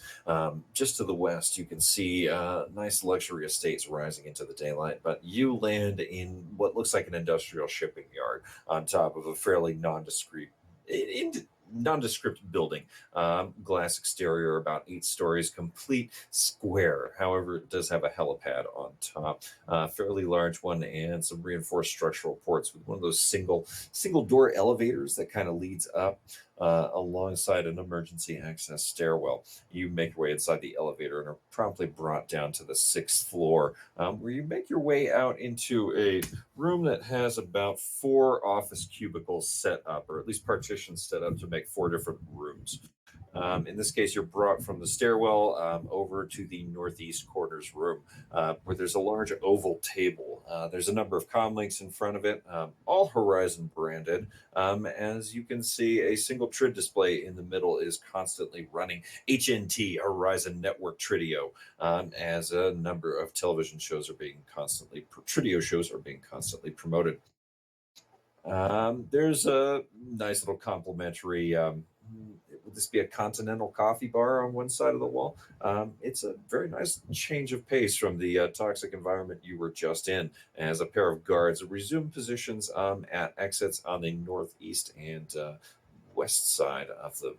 Just to the west, you can see nice luxury estates rising into the daylight, but you land in what looks like an industrial shipping yard on top of a fairly nondescript building. Glass exterior, about 8 stories, complete square. However, it does have a helipad on top, fairly large one, and some reinforced structural ports with one of those single door elevators that kind of leads up alongside an emergency access stairwell. You make your way inside the elevator and are promptly brought down to the 6th floor, where you make your way out into a room that has about 4 office cubicles set up, or at least partitions set up to make 4 different rooms. In this case, you're brought from the stairwell over to the northeast corners room, where there's a large oval table. There's a number of comm links in front of it, all Horizon branded. As you can see, a single TRID display in the middle is constantly running HNT, Horizon Network Tridio, as a number of television shows are being Tridio shows are being constantly promoted. There's a nice little complimentary would this be a continental coffee bar on one side of the wall? It's a very nice change of pace from the toxic environment you were just in, as a pair of guards resume positions at exits on the northeast and west side of the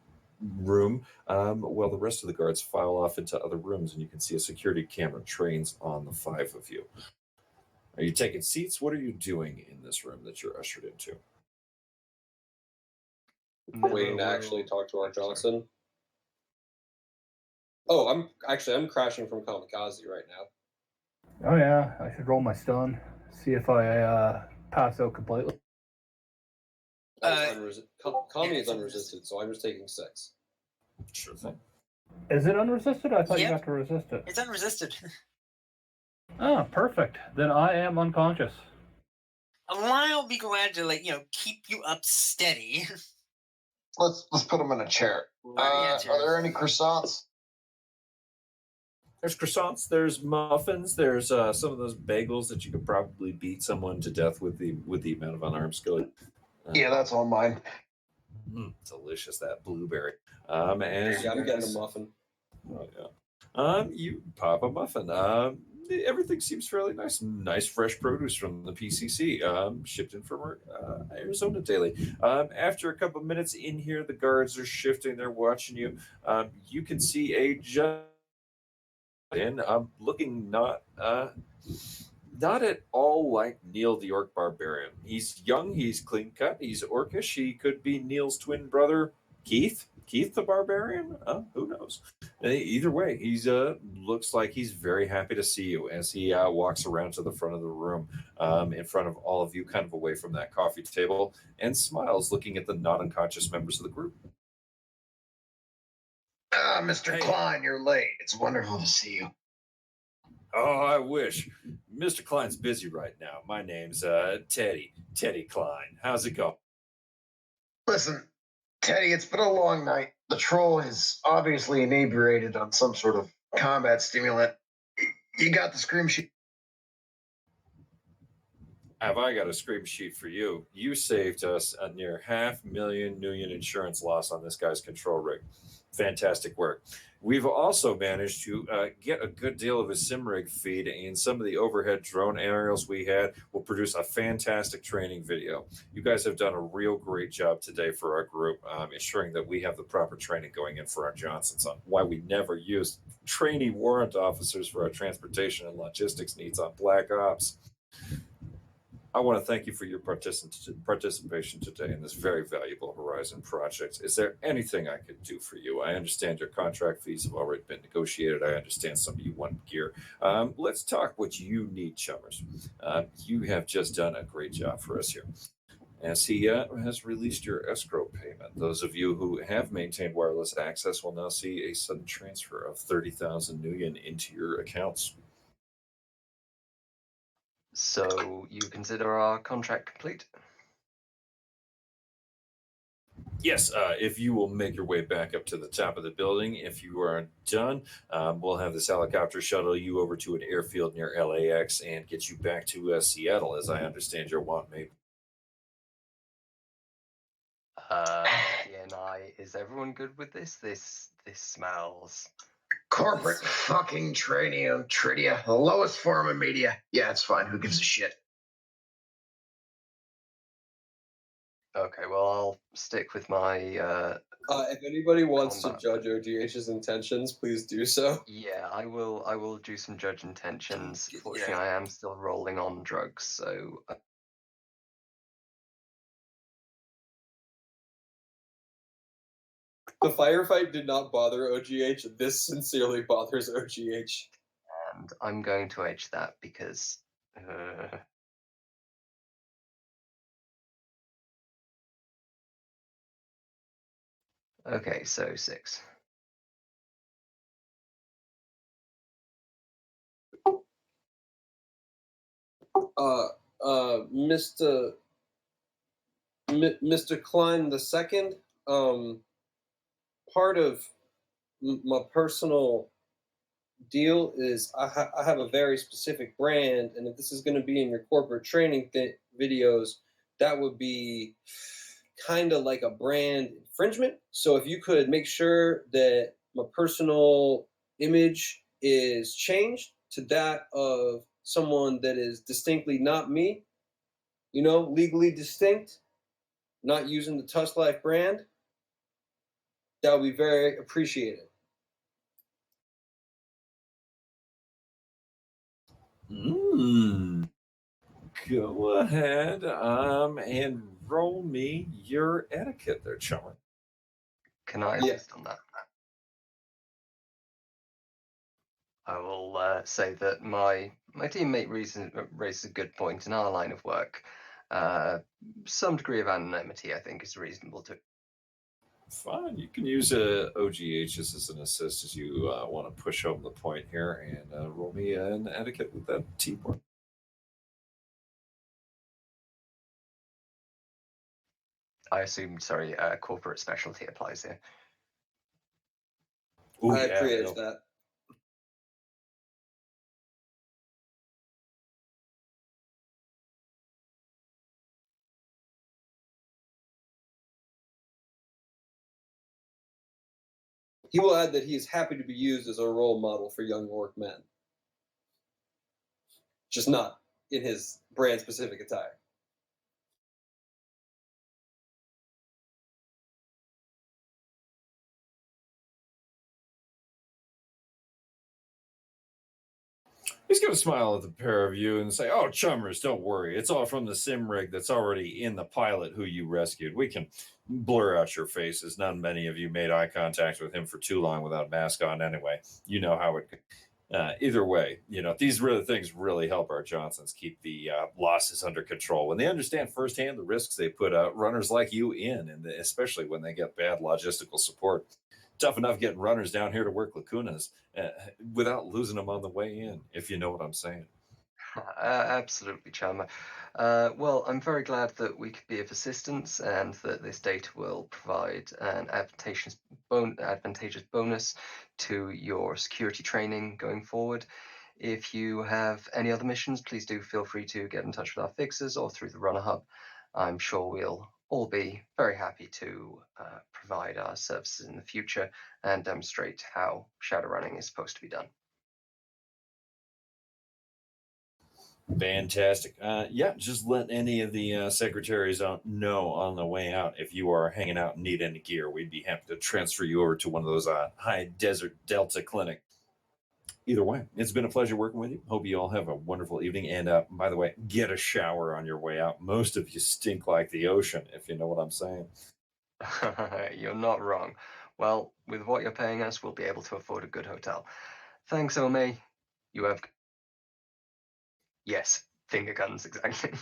room, while the rest of the guards file off into other rooms, and you can see a security camera trains on the five of you. Are you taking seats? What are you doing in this room that you're ushered into? Waiting to actually talk to our Johnson. Oh, I'm crashing from Kamikaze right now. Oh yeah, I should roll my stun. See if I pass out completely. Kami is unresisted, so I'm just taking 6. Sure thing. Is it unresisted? I thought you Yep. got to resist it. It's unresisted. Oh, perfect. Then I am unconscious. I'll be glad to keep you up steady. Let's put him in a chair. Yeah, Are there any croissants? There's croissants, there's muffins, there's some of those bagels that you could probably beat someone to death with the amount of unarmed skill. Yeah, that's all mine. Delicious, that blueberry. I'm getting a muffin. Oh yeah. You pop a muffin. Everything seems fairly nice. Nice fresh produce from the PCC, shipped in from Arizona daily. After a couple minutes in here, the guards are shifting. They're watching you. You can see a looking not at all like Neil the Orc Barbarian. He's young, he's clean cut, he's orcish. He could be Neil's twin brother, Keith the Barbarian. Who knows? Either way, he's looks like he's very happy to see you as he walks around to the front of the room, in front of all of you, kind of away from that coffee table, and smiles, looking at the not unconscious members of the group. Mr. Klein, you're late. It's wonderful to see you. Oh, I wish. Mr. Klein's busy right now. My name's Teddy Klein. How's it going? Listen, Teddy, it's been a long night. The troll is obviously inebriated on some sort of combat stimulant. You got the scream sheet? Have I got a scream sheet for you? You saved us a near $500,000 Nuyen insurance loss on this guy's control rig. Fantastic work. We've also managed to get a good deal of his SimRig feed, and some of the overhead drone aerials we had will produce a fantastic training video. You guys have done a real great job today for our group, ensuring that we have the proper training going in for our Johnsons on why we never used trainee warrant officers for our transportation and logistics needs on Black Ops. I want to thank you for your participation today in this very valuable Horizon project. Is there anything I could do for you? I understand your contract fees have already been negotiated. I understand some of you want gear. Let's talk what you need, chummers. You have just done a great job for us here. As he has released your escrow payment, those of you who have maintained wireless access will now see a sudden transfer of 30,000 Nuyen into your accounts. So you consider our contract complete? Yes, if you will make your way back up to the top of the building. If you are done, we'll have this helicopter shuttle you over to an airfield near LAX and get you back to Seattle, as I understand your want may. DNI, is everyone good with this? This smells. Corporate fucking Tridia, the lowest form of media. Yeah, it's fine. Who gives a shit? Okay, well, I'll stick with my. If anybody wants combat. to judge OGH's intentions, please do so. Yeah, I will. I will do some judge intentions. Fortunately, I am still rolling on drugs, so. The firefight did not bother OGH. This sincerely bothers OGH. And I'm going to edge that because. Okay, so 6. Mr. Klein the second, part of my personal deal is I have a very specific brand, and if this is going to be in your corporate training videos, that would be kind of like a brand infringement. So if you could make sure that my personal image is changed to that of someone that is distinctly not me, legally distinct, not using the Tusk Life brand, that would be very appreciated. Go ahead and roll me your etiquette there, Chummer. Can I Yeah. assist on that? I will say that my teammate raises a good point. In our line of work, some degree of anonymity, I think, is reasonable to. Fine, you can use OGH as an assist as you want to push home the point here, and roll me an etiquette with that T point. I assume, sorry, corporate specialty applies here. Ooh, I yeah, appreciate no. that. He will add that he is happy to be used as a role model for young orc men. Just not in his brand specific attire. He's going to smile at the pair of you and say, "Oh, chummers, don't worry. It's all from the sim rig that's already in the pilot who you rescued. We can blur out your faces. Not many of you made eye contact with him for too long without a mask on anyway. You know how it either way, these things really help our Johnsons keep the losses under control. When they understand firsthand the risks they put runners like you in, and especially when they get bad logistical support. Tough enough getting runners down here to work lacunas without losing them on the way in, if you know what I'm saying." Absolutely, Chalmer. Well, I'm very glad that we could be of assistance and that this data will provide an advantageous bonus to your security training going forward. If you have any other missions, please do feel free to get in touch with our fixers or through the RunnerHub. I'm sure we'll all be very happy to provide our services in the future and demonstrate how shadowrunning is supposed to be done. Fantastic. Yeah, just let any of the secretaries know on the way out if you are hanging out and need any gear. We'd be happy to transfer you over to one of those high desert Delta clinics. Either way, it's been a pleasure working with you. Hope you all have a wonderful evening. And by the way, get a shower on your way out. Most of you stink like the ocean, if you know what I'm saying. You're not wrong. Well, with what you're paying us, we'll be able to afford a good hotel. Thanks, Ome. You have... Yes, finger guns, exactly.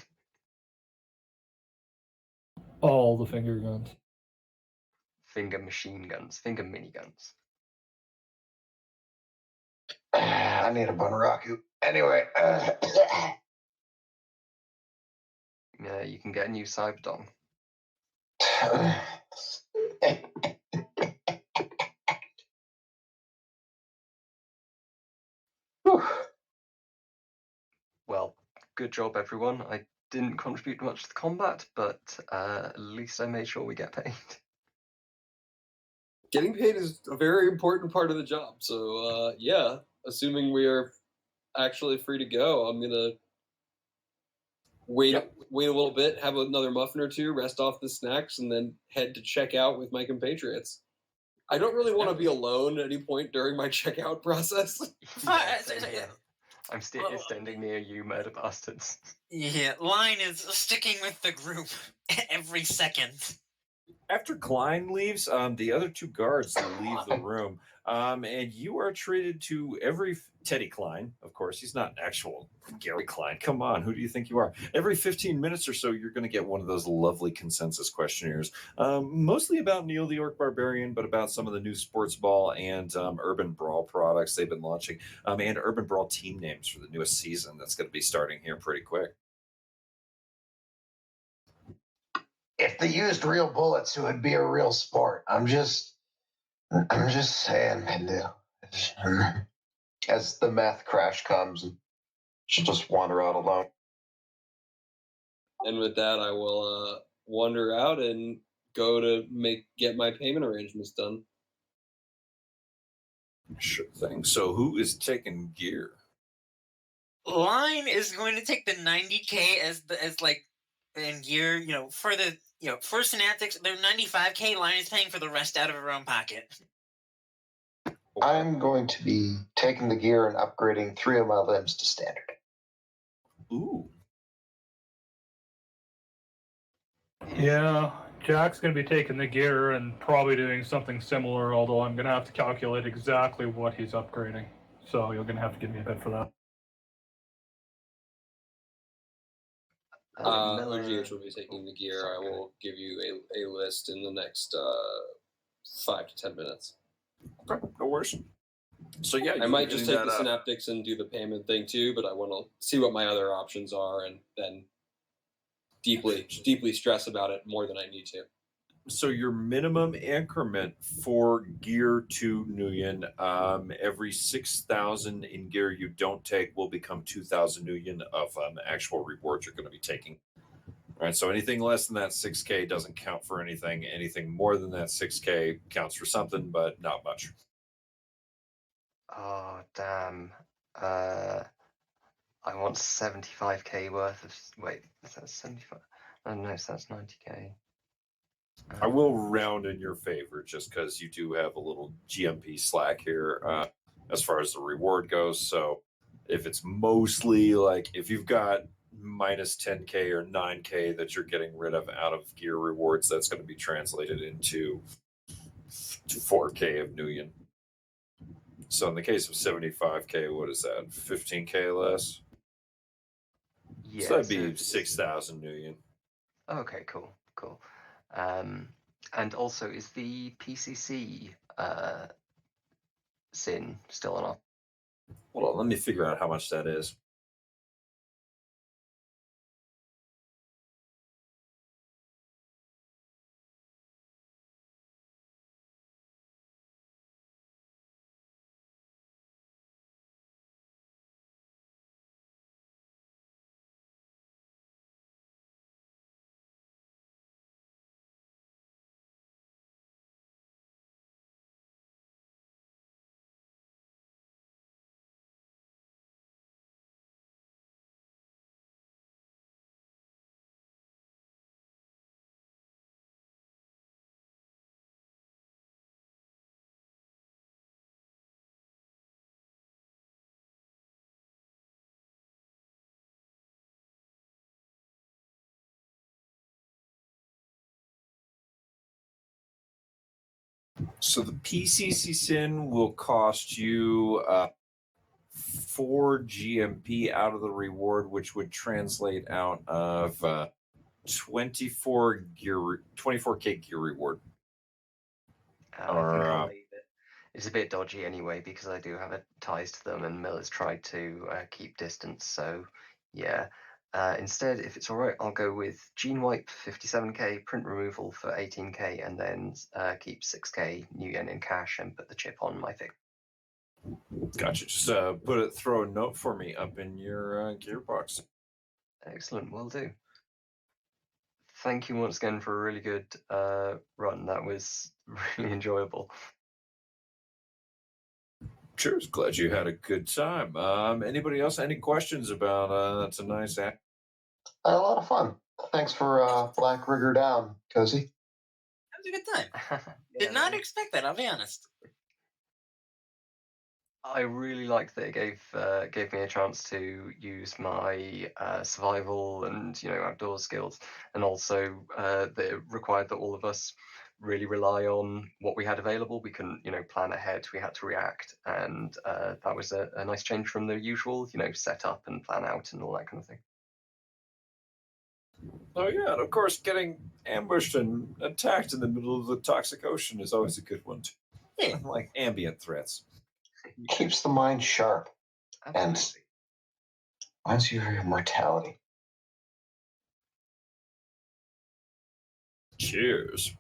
All the finger guns. Finger machine guns, finger miniguns. I need a Bunraku. Anyway. Yeah, you can get a new Cyberdong. Well, good job, everyone. I didn't contribute much to the combat, but at least I made sure we get paid. Getting paid is a very important part of the job. So, yeah, assuming we are actually free to go, I'm going to wait a little bit, have another muffin or two, rest off the snacks, and then head to check out with my compatriots. I don't really want to be alone at any point during my checkout process. Same here. I'm standing near you, murder bastards. Yeah, Line is sticking with the group every second. After Klein leaves, the other two guards leave the room, and you are treated to Teddy Klein, of course. He's not actual Gary Klein. Come on, who do you think you are? Every 15 minutes or so, you're going to get one of those lovely consensus questionnaires, mostly about Neil the Orc Barbarian, but about some of the new sports ball and urban brawl products they've been launching, and urban brawl team names for the newest season that's going to be starting here pretty quick. If they used real bullets, it would be a real sport. I'm just saying, Pindu. As the meth crash comes, and she'll just wander out alone. And with that, I will wander out and go to get my payment arrangements done. Sure thing. So who is taking gear? Line is going to take the 90K as like in gear, for the for Synaptics, their 95K. Line is paying for the rest out of her own pocket. I'm going to be taking the gear and upgrading 3 of my limbs to standard. Ooh. Yeah, Jack's going to be taking the gear and probably doing something similar, although I'm going to have to calculate exactly what he's upgrading. So you're going to have to give me a bit for that. OGH will be taking the gear. Sorry, I will give you a list in the next 5 to 10 minutes. Okay, no worries. So yeah, I might just take the that, Synaptics and do the payment thing too, but I want to see what my other options are and then deeply stress about it more than I need to. So your minimum increment for gear to Nuyen, every 6,000 in gear you don't take will become 2,000 Nuyen of actual rewards you're going to be taking. All right, so anything less than that 6K doesn't count for anything. Anything more than that 6K counts for something, but not much. Oh, damn. I want 75K worth of. Wait, is that 75? Oh, no, so that's 90K. I will round in your favor just because you do have a little GMP slack here as far as the reward goes. So if it's mostly like if you've got minus 10K or 9K that you're getting rid of out of gear rewards, that's going to be translated into 4K of Nuyen. So in the case of 75K, what is that? 15K less? Yeah, so that'd be 6,000 Nuyen. Okay, cool. And also, is the PCC SIN still on? Hold on, let me figure out how much that is. So the PCC SIN will cost you 4 GMP out of the reward, which would translate out of 24K gear reward. I think I'll leave it. It's a bit dodgy anyway because I do have ties to them, and Miller's tried to keep distance. So yeah. Instead, if it's all right, I'll go with gene wipe 57K, print removal for 18K, and then keep 6K new yen in cash and put the chip on my thing. Gotcha. Just throw a note for me up in your gearbox. Excellent, will do. Thank you once again for a really good run. That was really enjoyable. Cheers. Glad you had a good time. Anybody else? Any questions about tonight's act? I had a lot of fun. Thanks for Black Rigger down, Cozy. That was a good time. Yeah, Did not expect that. I'll be honest. I really liked that it gave me a chance to use my survival and outdoor skills, and also that it required that all of us really rely on what we had available. We couldn't plan ahead. We had to react, and that was a nice change from the usual set up and plan out and all that kind of thing. Oh yeah, and of course, getting ambushed and attacked in the middle of the toxic ocean is always a good one too. Yeah. Like ambient threats. Keeps the mind sharp and Absolutely. reminds you of your mortality. Cheers.